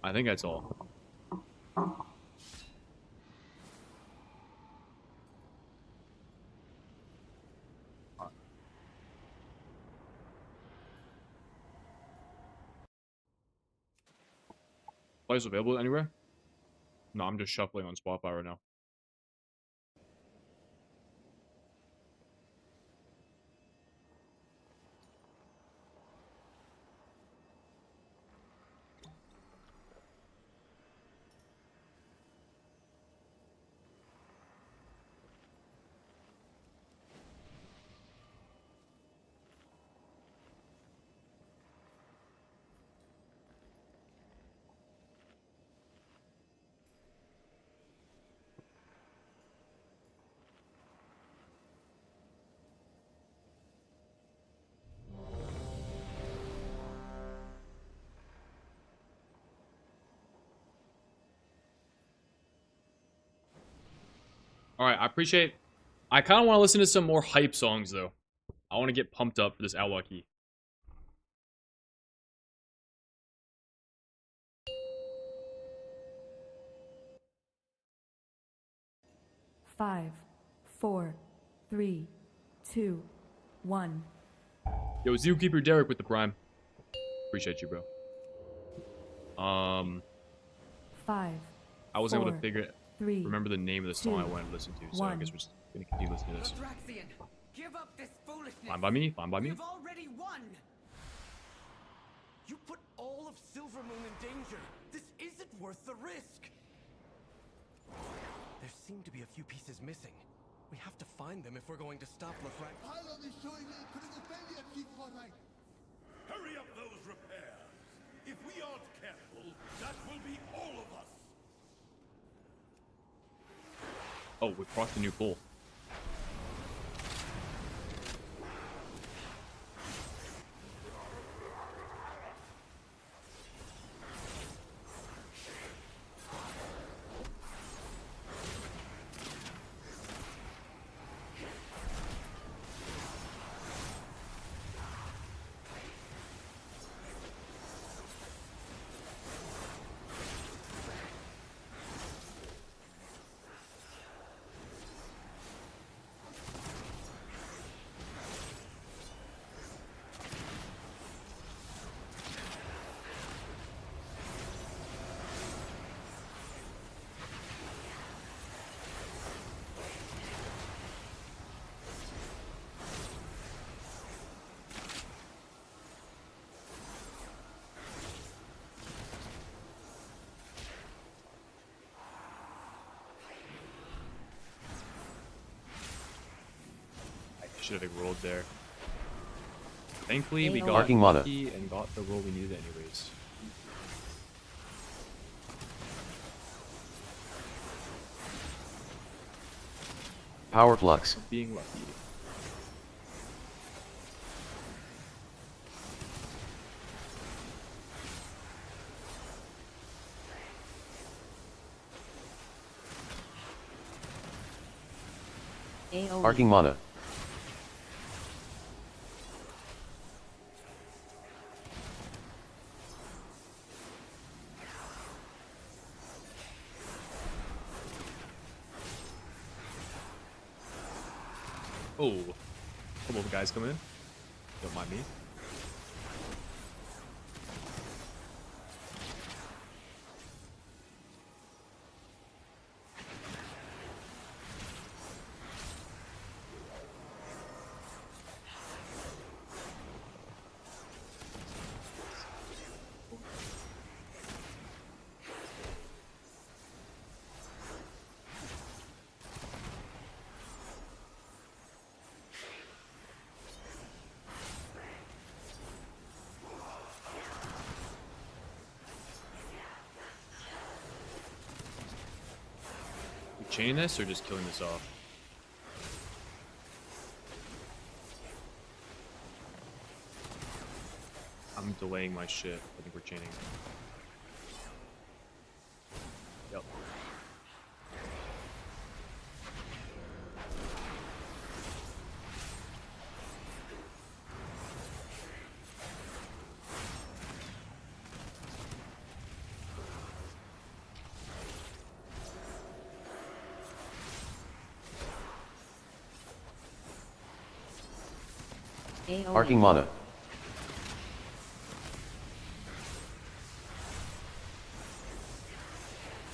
I think that's all. Place available anywhere? No, I'm just shuffling on Spotify right now. Alright, I appreciate... I kind of want to listen to some more hype songs, though. I want to get pumped up for this Outlaw key. Five, 4, 3, 2, 1. Yo, Zookeeper Derek with the Prime. Appreciate you, bro. 5. I wasn't able to figure it. 3, remember the name of the song I wanted to listen to, so I guess we're just gonna continue listening to this. Give up this foolishness. Fine by me, fine by me. You've already won. You put all of Silvermoon in danger. This isn't worth the risk. There seem to be a few pieces missing. We have to find them if we're going to stop Lefrak. Hurry up those repairs. If we aren't careful, that will be all of us. Oh, we proc the new pull. Should have rolled there. Thankfully, we got Marking mana. lucky and got the roll we needed anyways. Power flux. Being lucky. Arcing mana. Oh, a couple of guys coming in. Don't mind me. Chaining this or just killing this off? I'm delaying my shit. I think we're chaining. Yep. Arcing mana.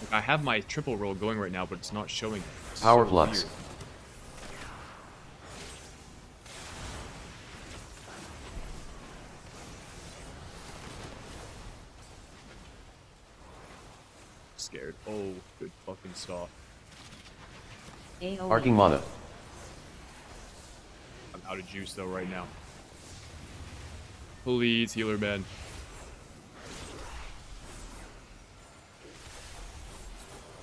Like, I have my triple roll going right now, but it's not showing. It's Power so flux. weird. Scared. Oh, good fucking stop. Arcing mana. I'm out of juice though right now. Please, healer man.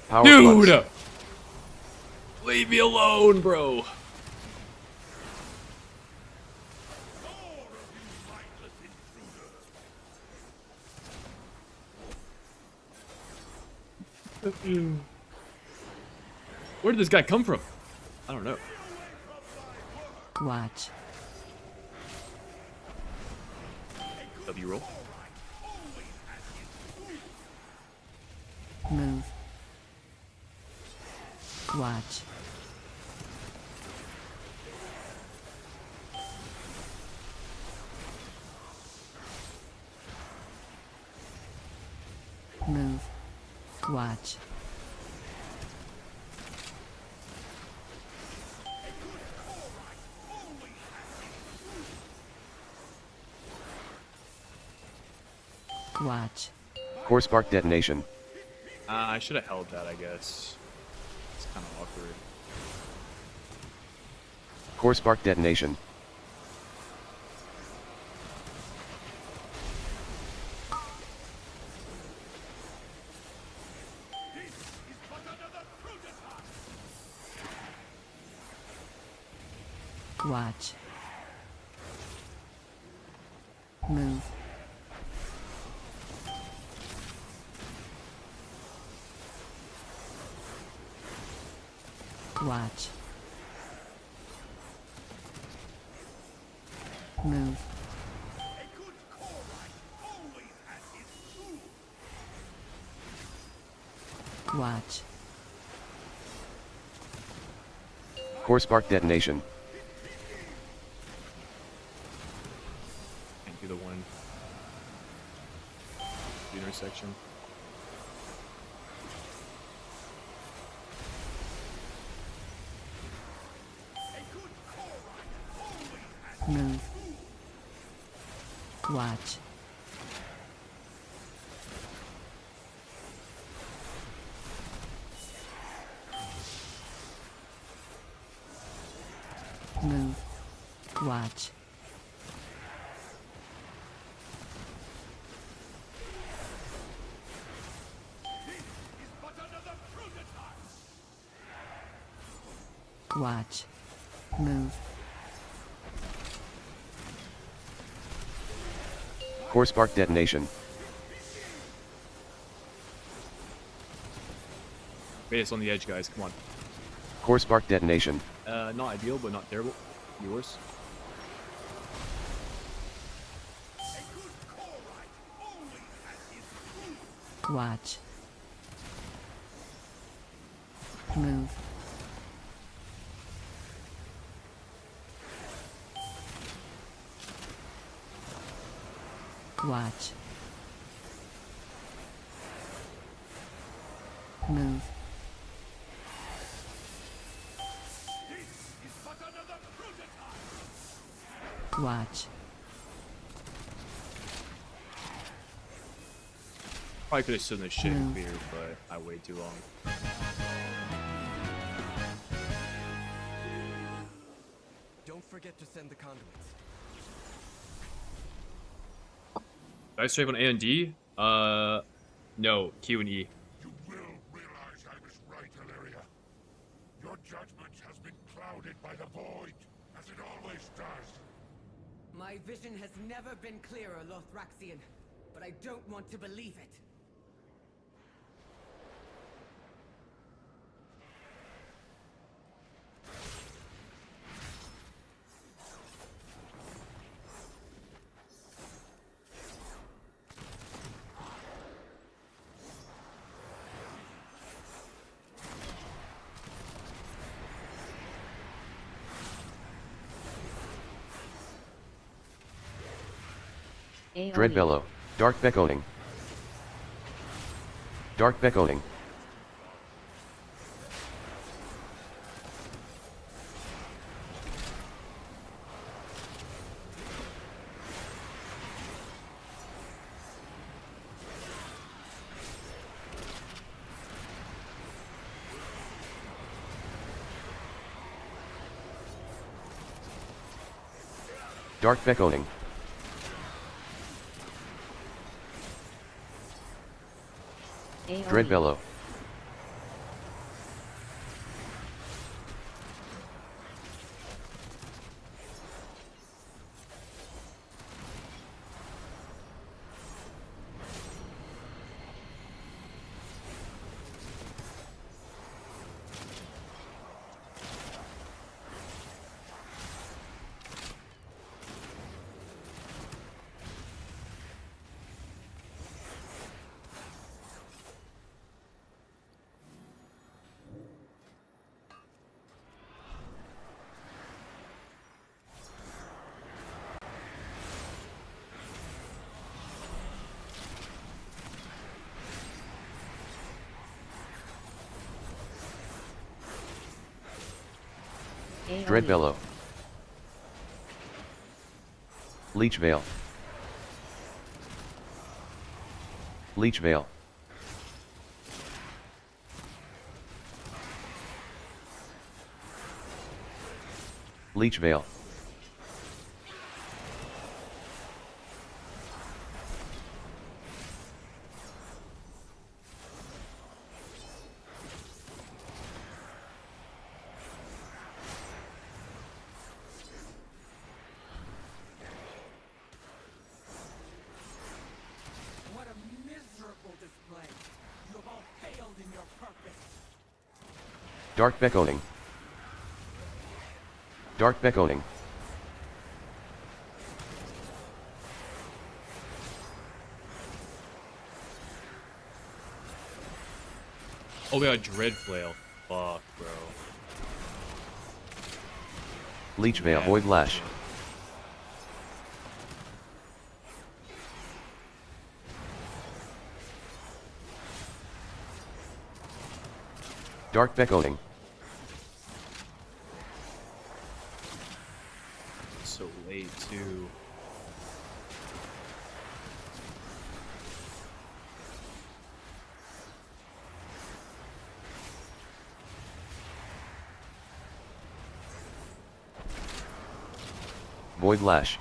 Power Dude! flux. Leave me alone, bro. Where did this guy come from? I don't know. Watch. W roll. Move. Watch. Move. Watch. Watch. Core spark detonation. I should have held that, I guess. It's kind of awkward. Core spark detonation. Watch. Move. Watch. Move. Watch. Core spark detonation. Can't do the one. The intersection. Move. Watch. Move. Watch. Watch. Move. Core spark detonation. Base on the edge, guys. Come on. Core spark detonation. Not ideal, but not terrible. Yours. Watch. Move. Watch. Move. Watch. Probably could have stood in the shit and cleared, but I waited too long. Don't forget to send the conduits. Did I strafe on A and D? No. Q and E. You will realize I was right, Illyria. Your judgment has been clouded by the void, as it always does. My vision has never been clearer, Lothraxian, but I don't want to believe it. Dreadbellow. Dark Beckoning. Dark Beckoning. Dark Beckoning. Dreadbellow. Dreadbellow. Leech Veil. Leech Veil. Leech Veil. What a miserable display. You have all failed in your purpose. Dark Beckoning. Dark Beckoning. Oh, we got Dread Flail. Fuck, bro. Leech Veil. Void Lash. Dark Beckoning. So late, too. Void Lash.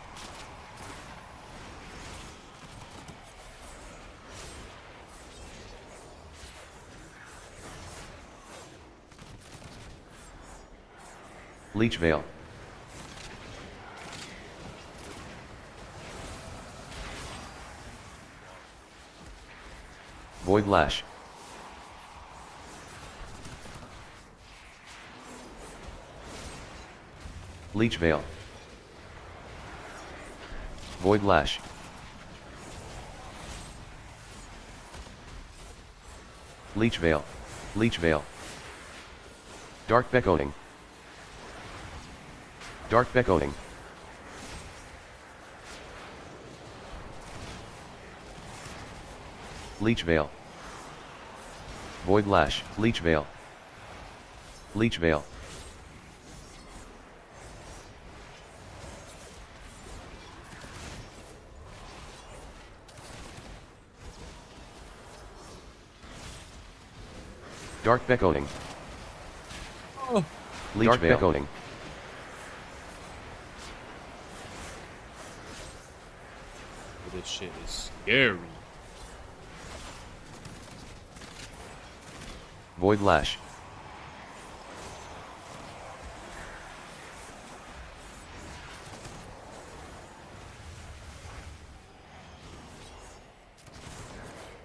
Leech Veil. Void Lash. Leech Veil. Void Lash. Leech Veil. Leech Veil. Dark Beckoning. Dark Beckoning. Leech Veil. Void Lash. Leech Veil. Leech Veil. Dark Beckoning. Oh. Leech Dark Veil. Beckoning. This shit is scary. Void Lash.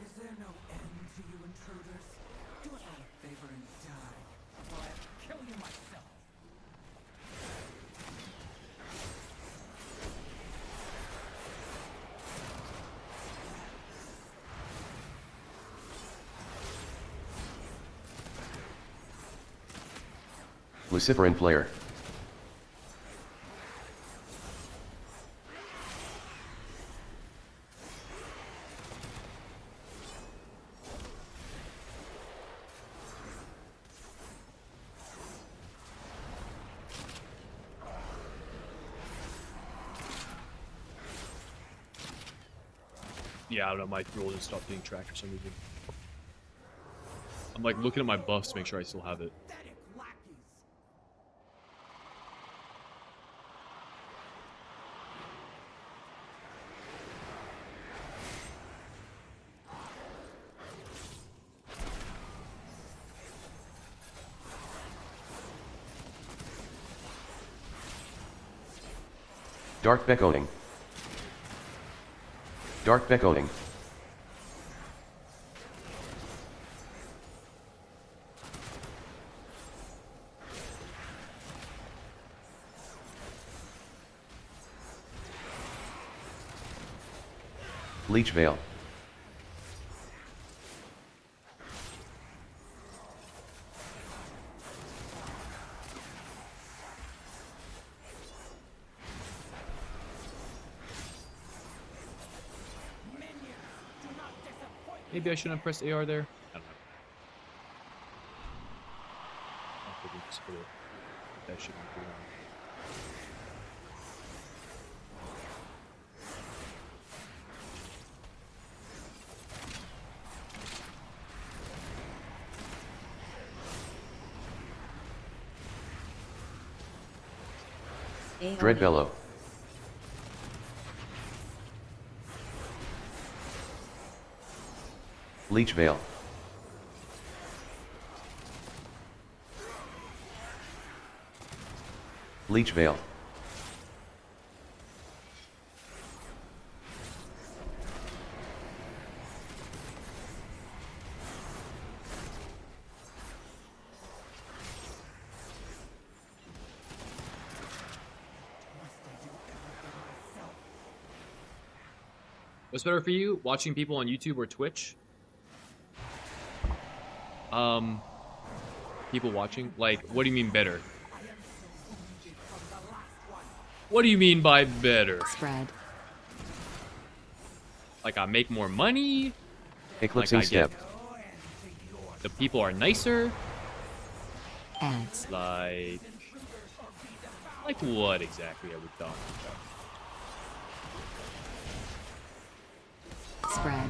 Is there no end to you intruders? Do us all a favor and die, or I'll kill you myself. Luciferin Flare. Yeah, I don't know, my roll just stopped being tracked for some reason. I'm like looking at my buffs to make sure I still have it. Dark Beckoning. Dark Beckoning. Leech Veil. Maybe I shouldn't have pressed AR there. I don't know. I think we just put it. That shouldn't be wrong. Dreadbellow. Leech Veil. Leech Veil. What's better for you, watching people on YouTube or Twitch? People watching? Like, what do you mean better? What do you mean by better? Spread. Like I make more money? Eclipsing like I Step. The people are nicer? Ads. Like what exactly are we talking about? Spread.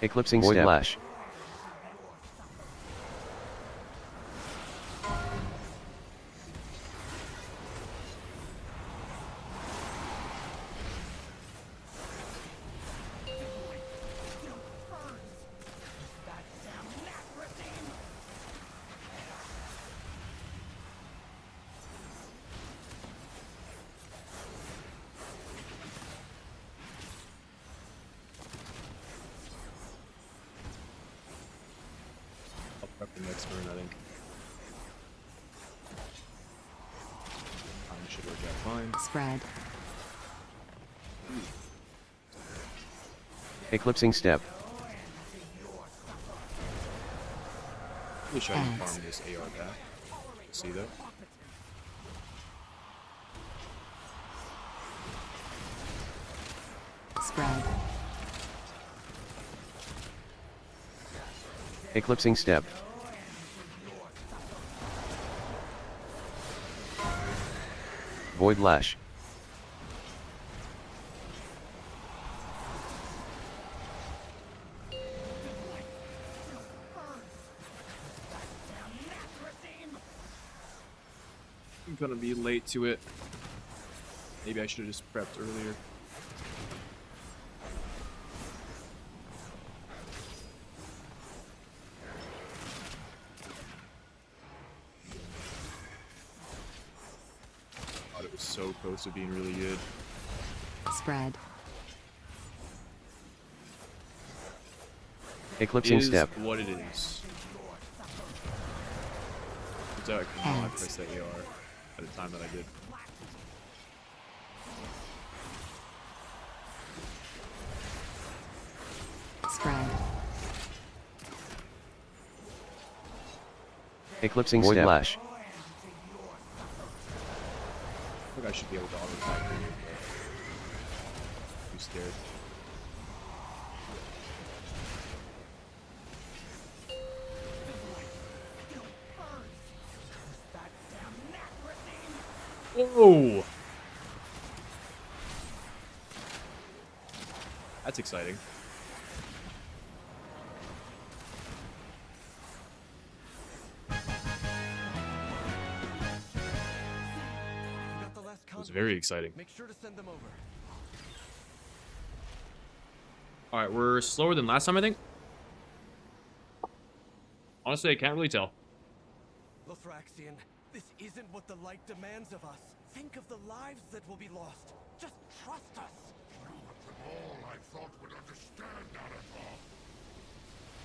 Eclipsing Void Step. Lash. I'll prep the next turn, I think. Time should work out fine. Spread. Eclipsing Step. Wish I didn't farm this AR back. See though? Spread. Eclipsing Step. Void Lash. I'm gonna be late to it. Maybe I should have just prepped earlier. Thought it was so close to being really good. Spread. Eclipsing Step. What it is. So I could not press that AR at the time that I did. Spread. Eclipsing Void Step. Lash. I think I should be able to auto attack here. I'm scared. Whoa! That's exciting. It was very exciting. Make sure to send them over. Alright, we're slower than last time, I think. Honestly, I can't really tell. Lothraxian, this isn't what the light demands of us. Think of the lives that will be lost. Just trust us. All I thought would understand Arathor.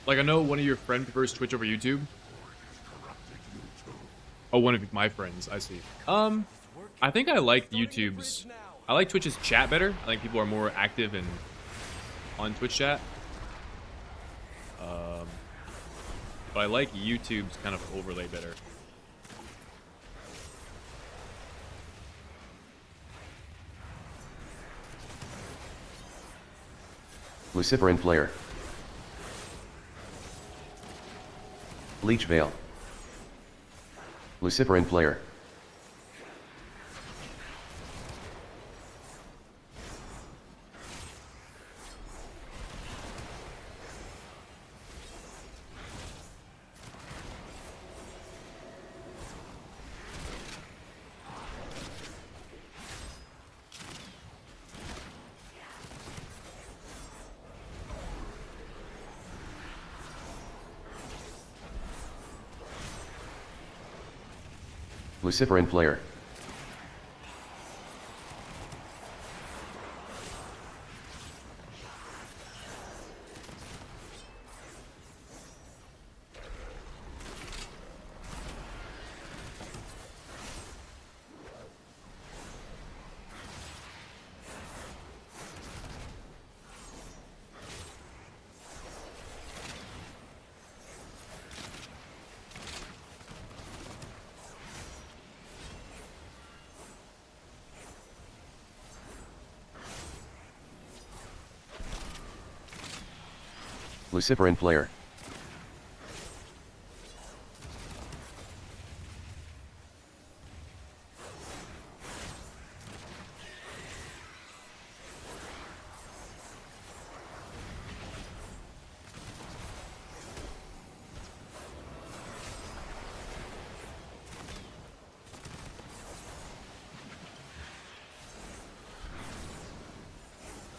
Like, I know one of your friends prefers Twitch over YouTube. Oh, one of my friends. I see. I think I like YouTube's... I like Twitch's chat better. I think people are more active and on Twitch chat. But I like YouTube's kind of overlay better. Luciferin Flare. Leech Veil. Luciferin Flare. Luciferin player. Luciferin player.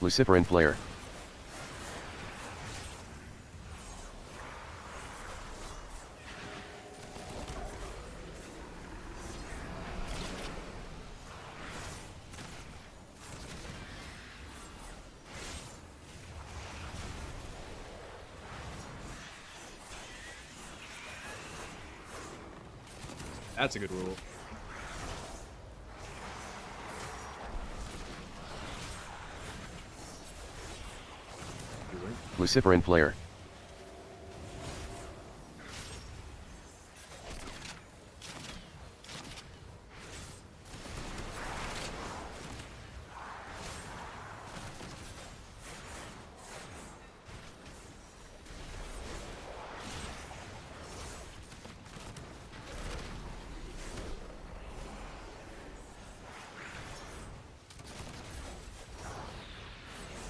Luciferin player. That's a good rule. Luciferin player.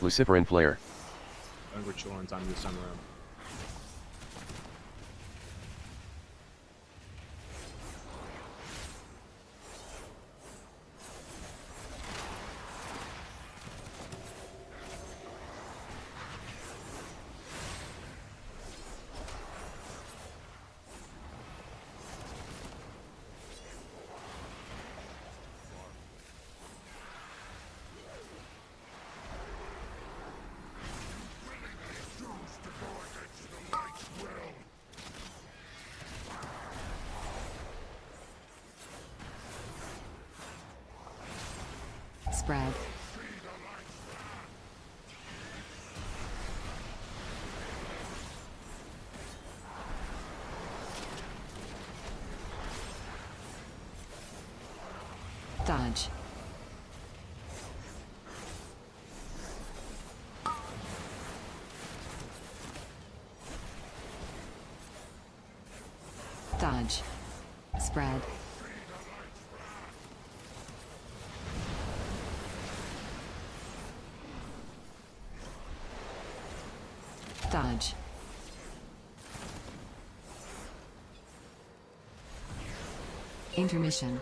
Luciferin player. I think we're chill on time this time around. Spread. Dodge. Dodge. Spread. Dodge. Intermission.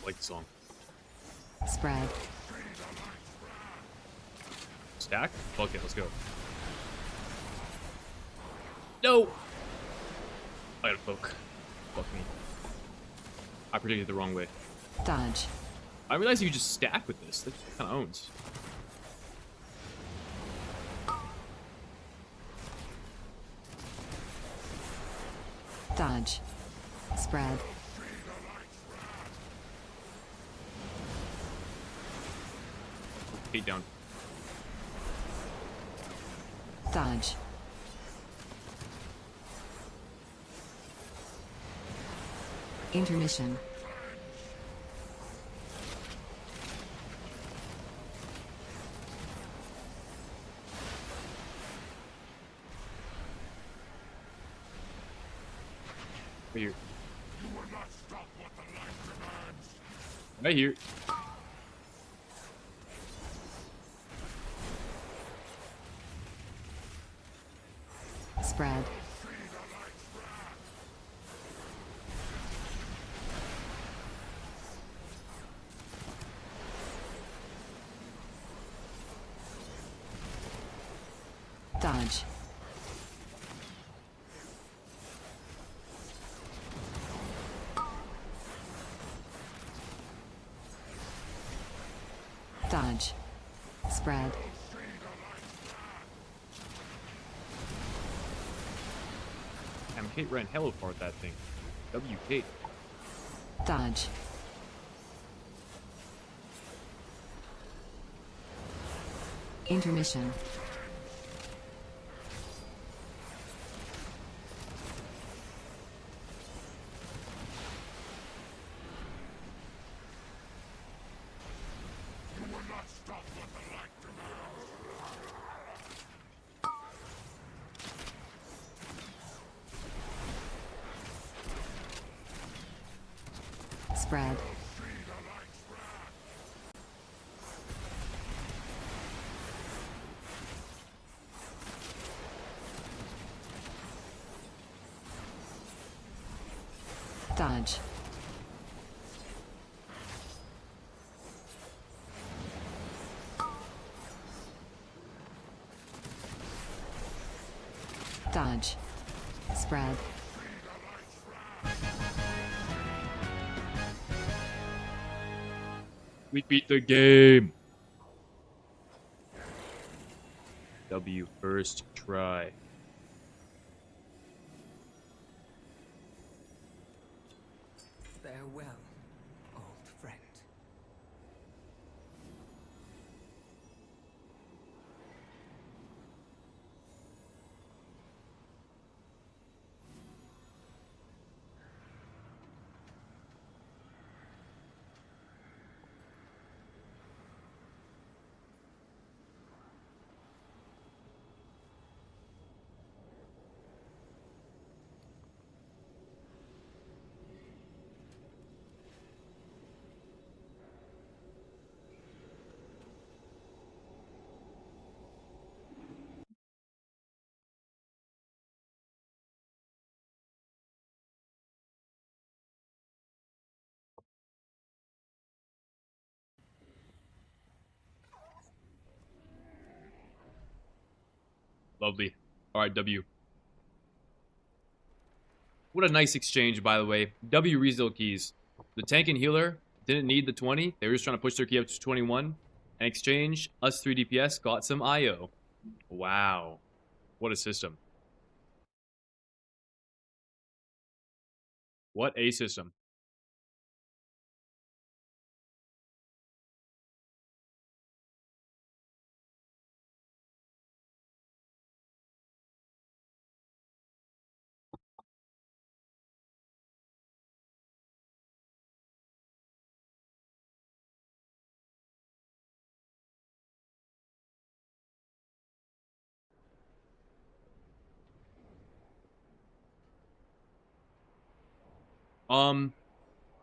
Like the song. Spread. Stack? Fuck it, let's go. No! I gotta poke. Fuck me. I predicted the wrong way. Dodge. I realize you just stack with this. That kind of owns. Dodge. Spread. Hate down. Dodge. Intermission. Right here. You will not stop what the light demands. Right here. Spread. Dodge. Dodge. Spread. Damn, Kate ran hella far with that thing. W Kate. Dodge. Intermission. You will not stop what the light demands. Spread. Dodge. Dodge. Spread. We beat the game. W first try. Farewell, old friend. Lovely. All right, W. What a nice exchange, by the way. W reseal keys. The tank and healer didn't need the 20. They were just trying to push their key up to 21. In exchange, us 3 DPS got some IO. Wow. What a system. What a system.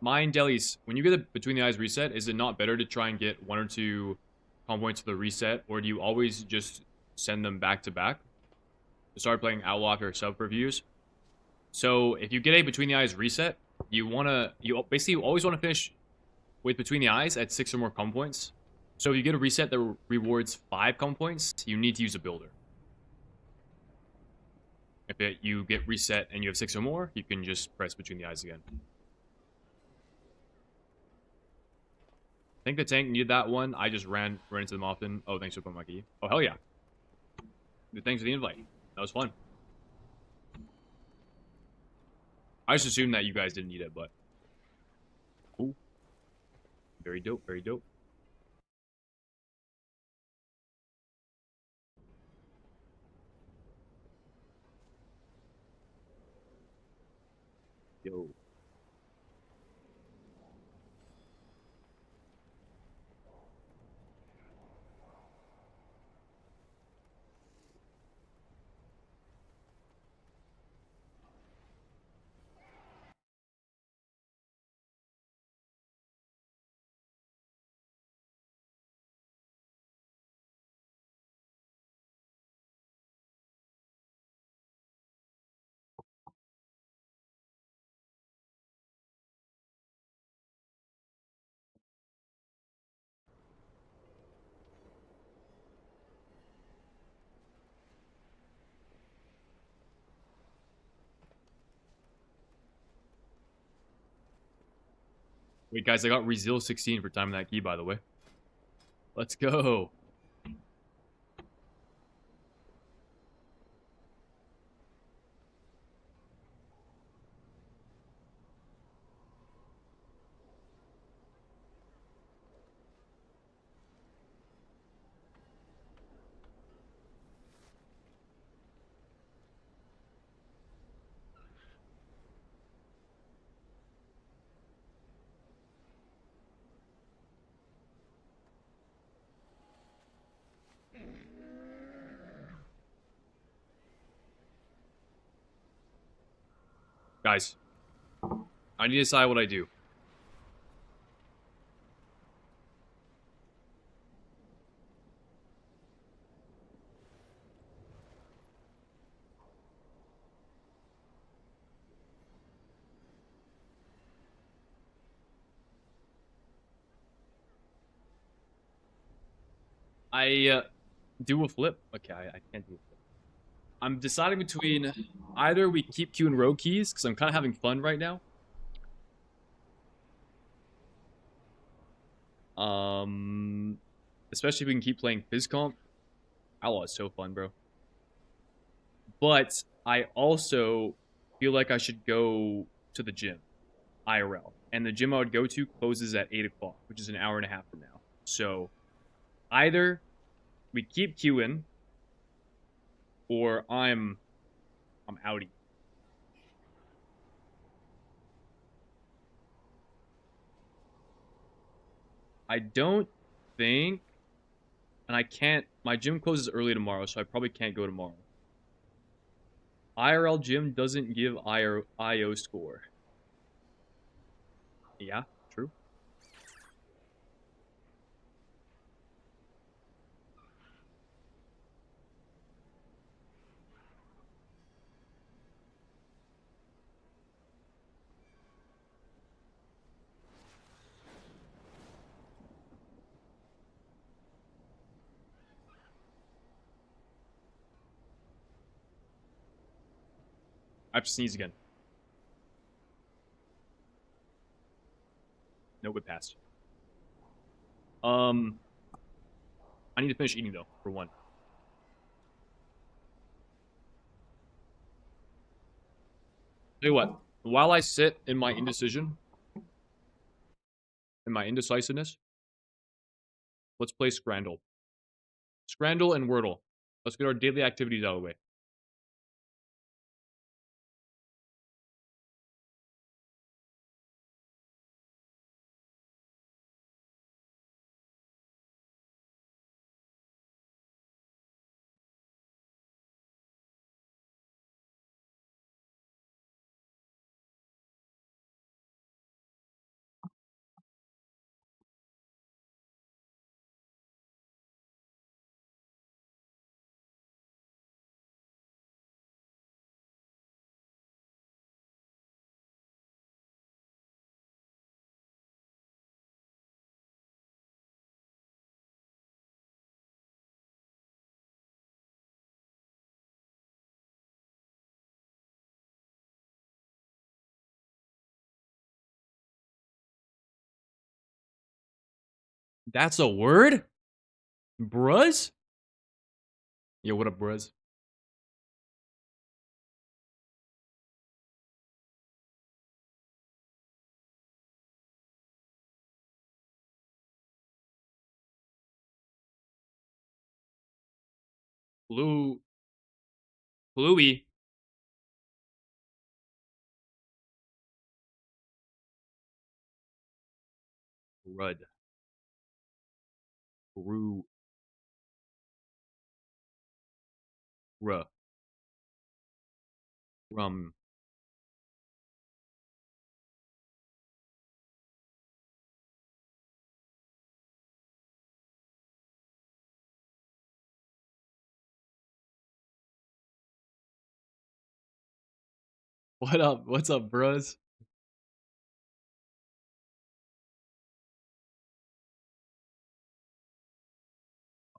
Mine delis. When you get a between the eyes reset, is it not better to try and get 1 or 2 combo points to the reset, or do you always just send them back to back to start playing Outlock or sub reviews? So if you get a between the eyes reset, you basically always want to finish with between the eyes at 6 or more combo points. So if you get a reset that rewards 5 combo points, you need to use a builder. If you get reset and you have 6 or more, you can just press between the eyes again. I think the tank needed that one. I just ran into them often. Oh, thanks for putting my key. Oh, hell yeah. Dude, thanks for the invite. That was fun. I just assumed that you guys didn't need it, but... Cool. Very dope, very dope. Yo. Wait, guys, I got Rezeal 16 for timing that key, by the way. Let's go. Guys, I need to decide what I do. I do a flip. Okay, I can't do a flip. I'm deciding between either we keep Q and rogue keys, because I'm kind of having fun right now. Especially if we can keep playing Physcomp. Outlaw is so fun, bro. But I also feel like I should go to the gym, IRL. And the gym I would go to closes at 8 o'clock, which is an hour and a half from now. So either we keep queuing, or I'm outie. I don't think, and I can't, my gym closes early tomorrow, so I probably can't go tomorrow. IRL gym doesn't give IO score. Yeah, true. I have to sneeze again. Nope, it passed. I need to finish eating though, for one. Tell you what, while I sit in my indecision, in my indecisiveness, let's play Scrandle. Scrandle and Wordle. Let's get our daily activities out of the way. That's a word? Bruz? Yo, what up, Bruz? Bluey. Rud. Ru. Ruh. Rum. What up? What's up, Bruz?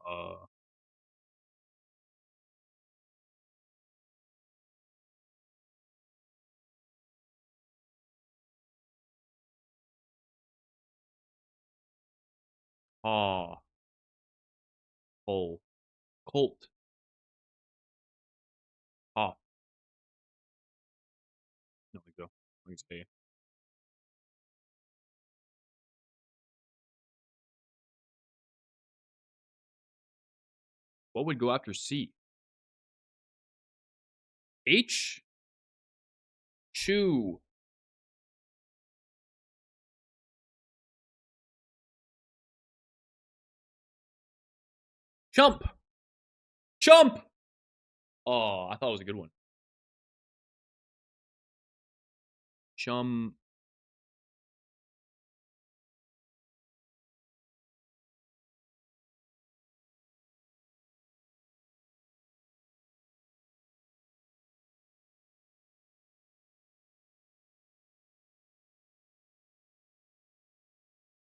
Uh, Ah. Cole. Colt. Ah. No, we go. I think it's A. What would go after C? H? Chew. Chump. Chump. Oh, I thought it was a good one. Chum.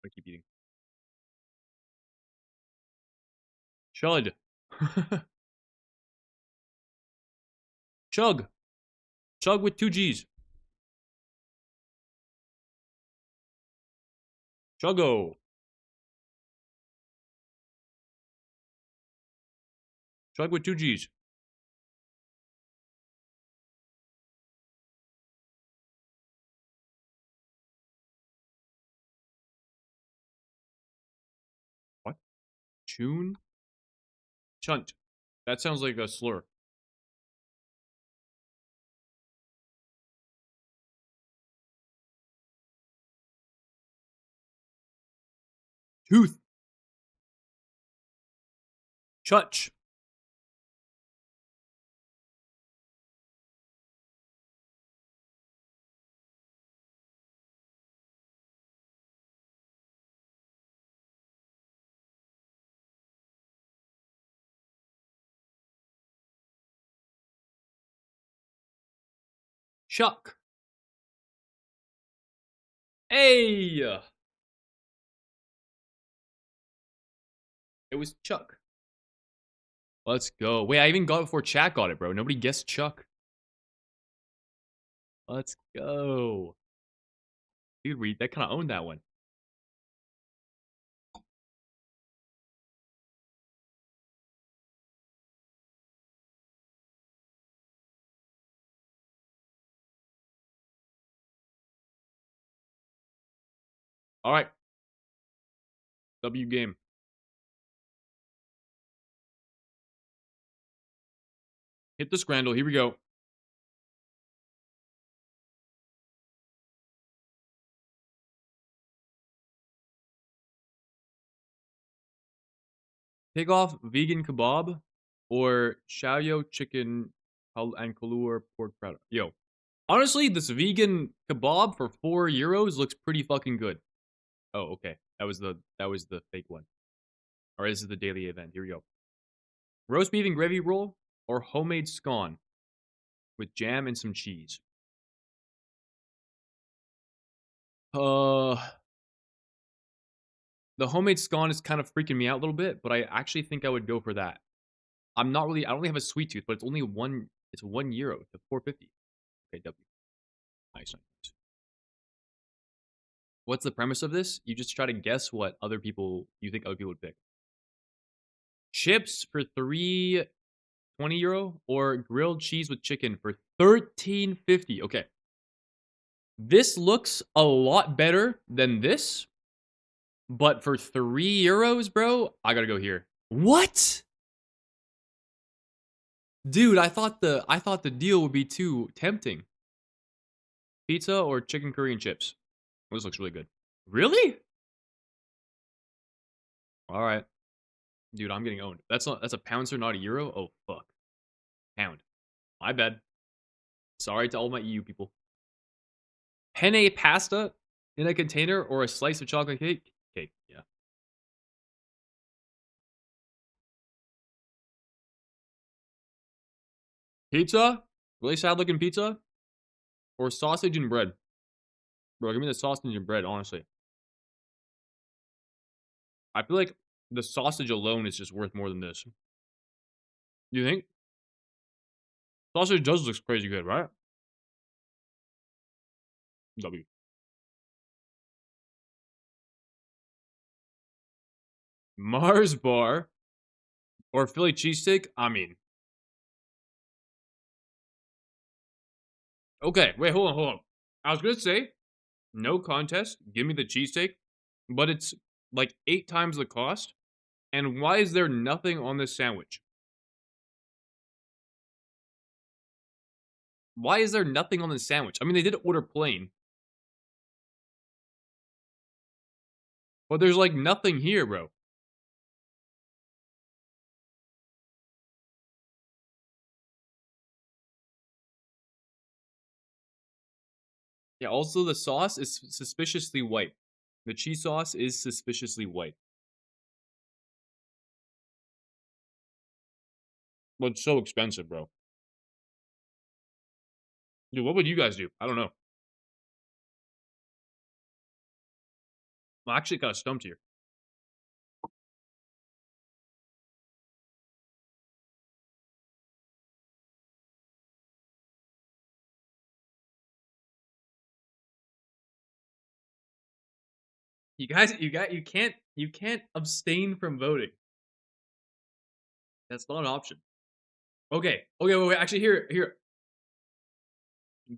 I keep eating. Chud. Chug. Chug with 2 G's. Chuggo. Chug with 2 G's. What? Tune? Chunt. That sounds like a slur. Tooth. Chutch. Chuck. Hey! It was Chuck. Let's go. Wait, I even got it before chat got it, bro. Nobody guessed Chuck. Let's go. Dude, we that kind of owned that one. All right. W game. Hit the scramble. Here we go. Take off vegan kebab or shayo chicken and kalur pork product. Yo, honestly, this vegan kebab for €4 looks pretty fucking good. Oh, okay. That was the fake one. Or this is the daily event. Here we go. Roast beef and gravy roll or homemade scone with jam and some cheese. Uh, the homemade scone is kind of freaking me out a little bit, but I actually think I would go for that. I don't really have a sweet tooth, but it's only it's €1 to 4.50. Okay, W. Nice. What's the premise of this? You just try to guess what you think other people would pick. Chips for €3.20 or grilled cheese with chicken for $13.50. Okay. This looks a lot better than this, but for €3, bro, I gotta go here. What? Dude, I thought the deal would be too tempting. Pizza or chicken curry and chips. This looks really good. Really? All right. Dude, I'm getting owned. That's a pound, sir, not a euro? Oh, fuck. Pound. My bad. Sorry to all my EU people. Penne pasta in a container or a slice of chocolate cake? Cake, yeah. Pizza? Really sad looking pizza? Or sausage and bread? Bro, give me the sausage and bread, honestly. I feel like the sausage alone is just worth more than this. You think? Sausage does look crazy good, right? W. Mars bar or Philly cheesesteak? I mean. Okay, wait, hold on. I was gonna say, no contest, give me the cheesesteak, but it's like 8 times the cost. And why is there nothing on this sandwich? Why is there nothing on this sandwich? I mean, they did order plain. But there's like nothing here, bro. Yeah, also the sauce is suspiciously white. The cheese sauce is suspiciously white. But it's so expensive, bro. Dude, what would you guys do? I don't know. I'm actually kind of stumped here. You guys, you can't abstain from voting. That's not an option. Okay, wait. Actually, here.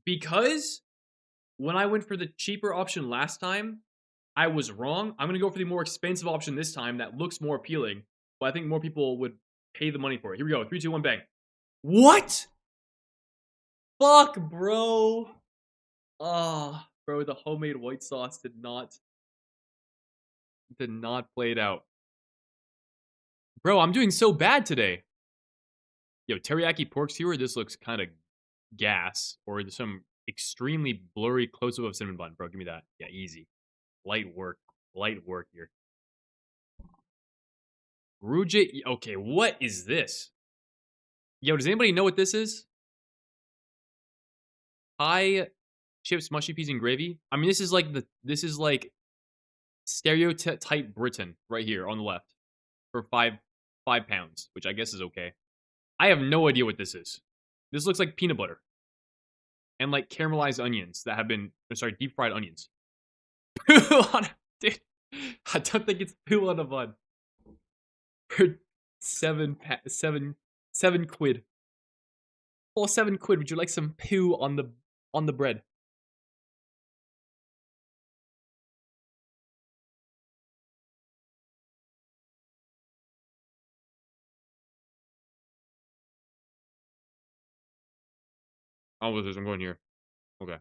Because when I went for the cheaper option last time, I was wrong. I'm gonna go for the more expensive option this time that looks more appealing, but I think more people would pay the money for it. Here we go. 3, 2, 1, bang. What? Fuck, bro. Ah, bro, the homemade white sauce did not play it out. Bro, I'm doing so bad today. Yo, teriyaki pork skewer, this looks kind of gas. Or some extremely blurry close-up of cinnamon bun. Bro, give me that. Yeah, easy. Light work here. Rujit, okay, what is this? Yo, does anybody know what this is? Pie, chips, mushy peas, and gravy. I mean, this is like stereotype Britain right here on the left for £5, which I guess is okay. I have no idea what this is. This looks like peanut butter and like caramelized onions that have been, deep fried onions. Poo on, dude. I don't think it's poo on a bun. For 7 quid. For 7 quid, would you like some poo on the bread? Oh, with this, I'm going here. Okay.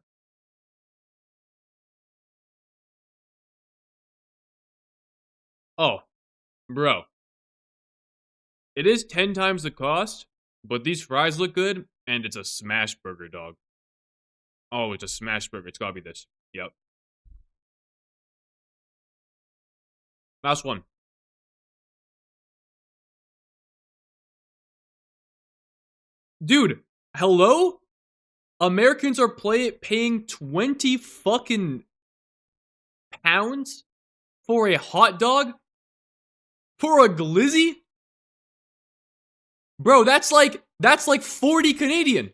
Oh, bro. It is 10 times the cost, but these fries look good, and it's a smash burger, dog. Oh, it's a smash burger. It's gotta be this. Yep. Last one. Dude, hello? Americans are paying 20 fucking pounds for a hot dog? For a glizzy? Bro, that's like 40 Canadian.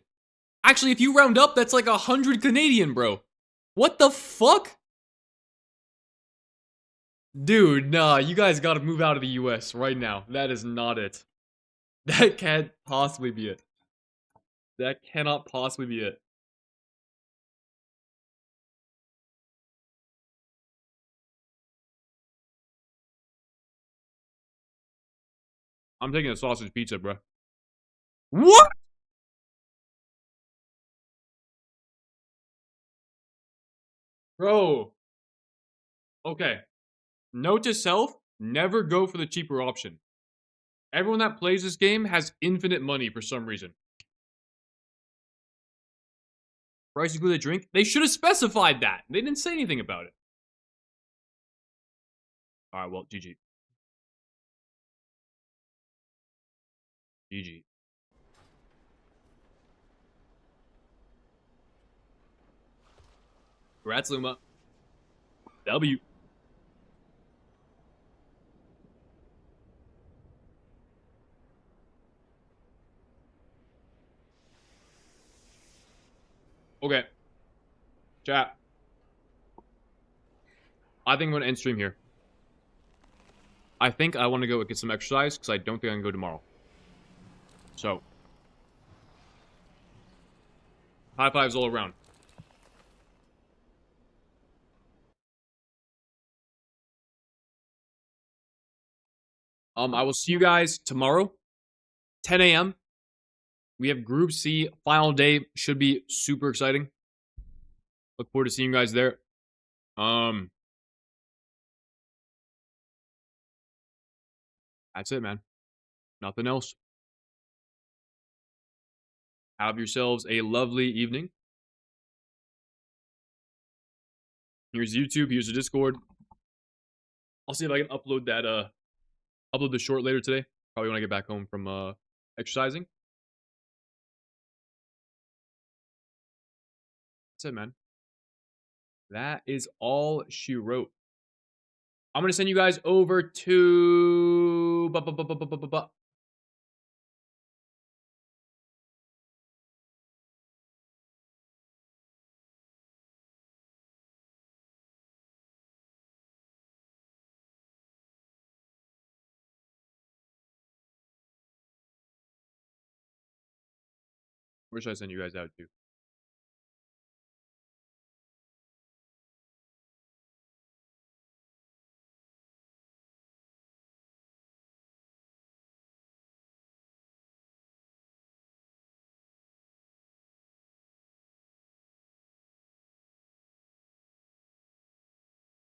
Actually, if you round up, that's like 100 Canadian, bro. What the fuck? Dude, nah, you guys gotta move out of the US right now. That is not it. That can't possibly be it. That cannot possibly be it. I'm taking a sausage pizza, bro. What? Bro. Okay. Note to self, never go for the cheaper option. Everyone that plays this game has infinite money for some reason. Price include a drink? They should have specified that. They didn't say anything about it. Alright, well, GG. GG. Congrats, Luma. W. Okay. Chat. I think I'm gonna end stream here. I think I want to go get some exercise because I don't think I can go tomorrow. So, high fives all around. I will see you guys tomorrow, 10 a.m. We have Group C final day. Should be super exciting. Look forward to seeing you guys there. That's it, man. Nothing else. Have yourselves a lovely evening. Here's YouTube. Here's the Discord. I'll see if I can upload that. Upload the short later today. Probably when I get back home from exercising. That's it, man. That is all she wrote. I'm gonna send you guys over to. Where should I send you guys out to?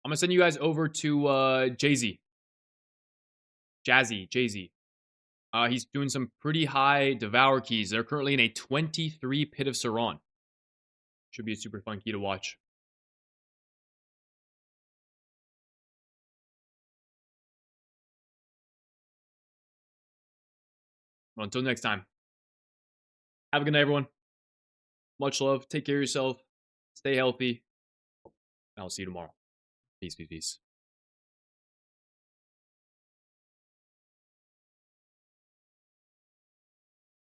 I'm gonna send you guys over to Jay-Z. Jay-Z. He's doing some pretty high Devour keys. They're currently in a 23 Pit of Saran. Should be a super fun key to watch. Well, until next time. Have a good night, everyone. Much love. Take care of yourself. Stay healthy. And I'll see you tomorrow. Peace.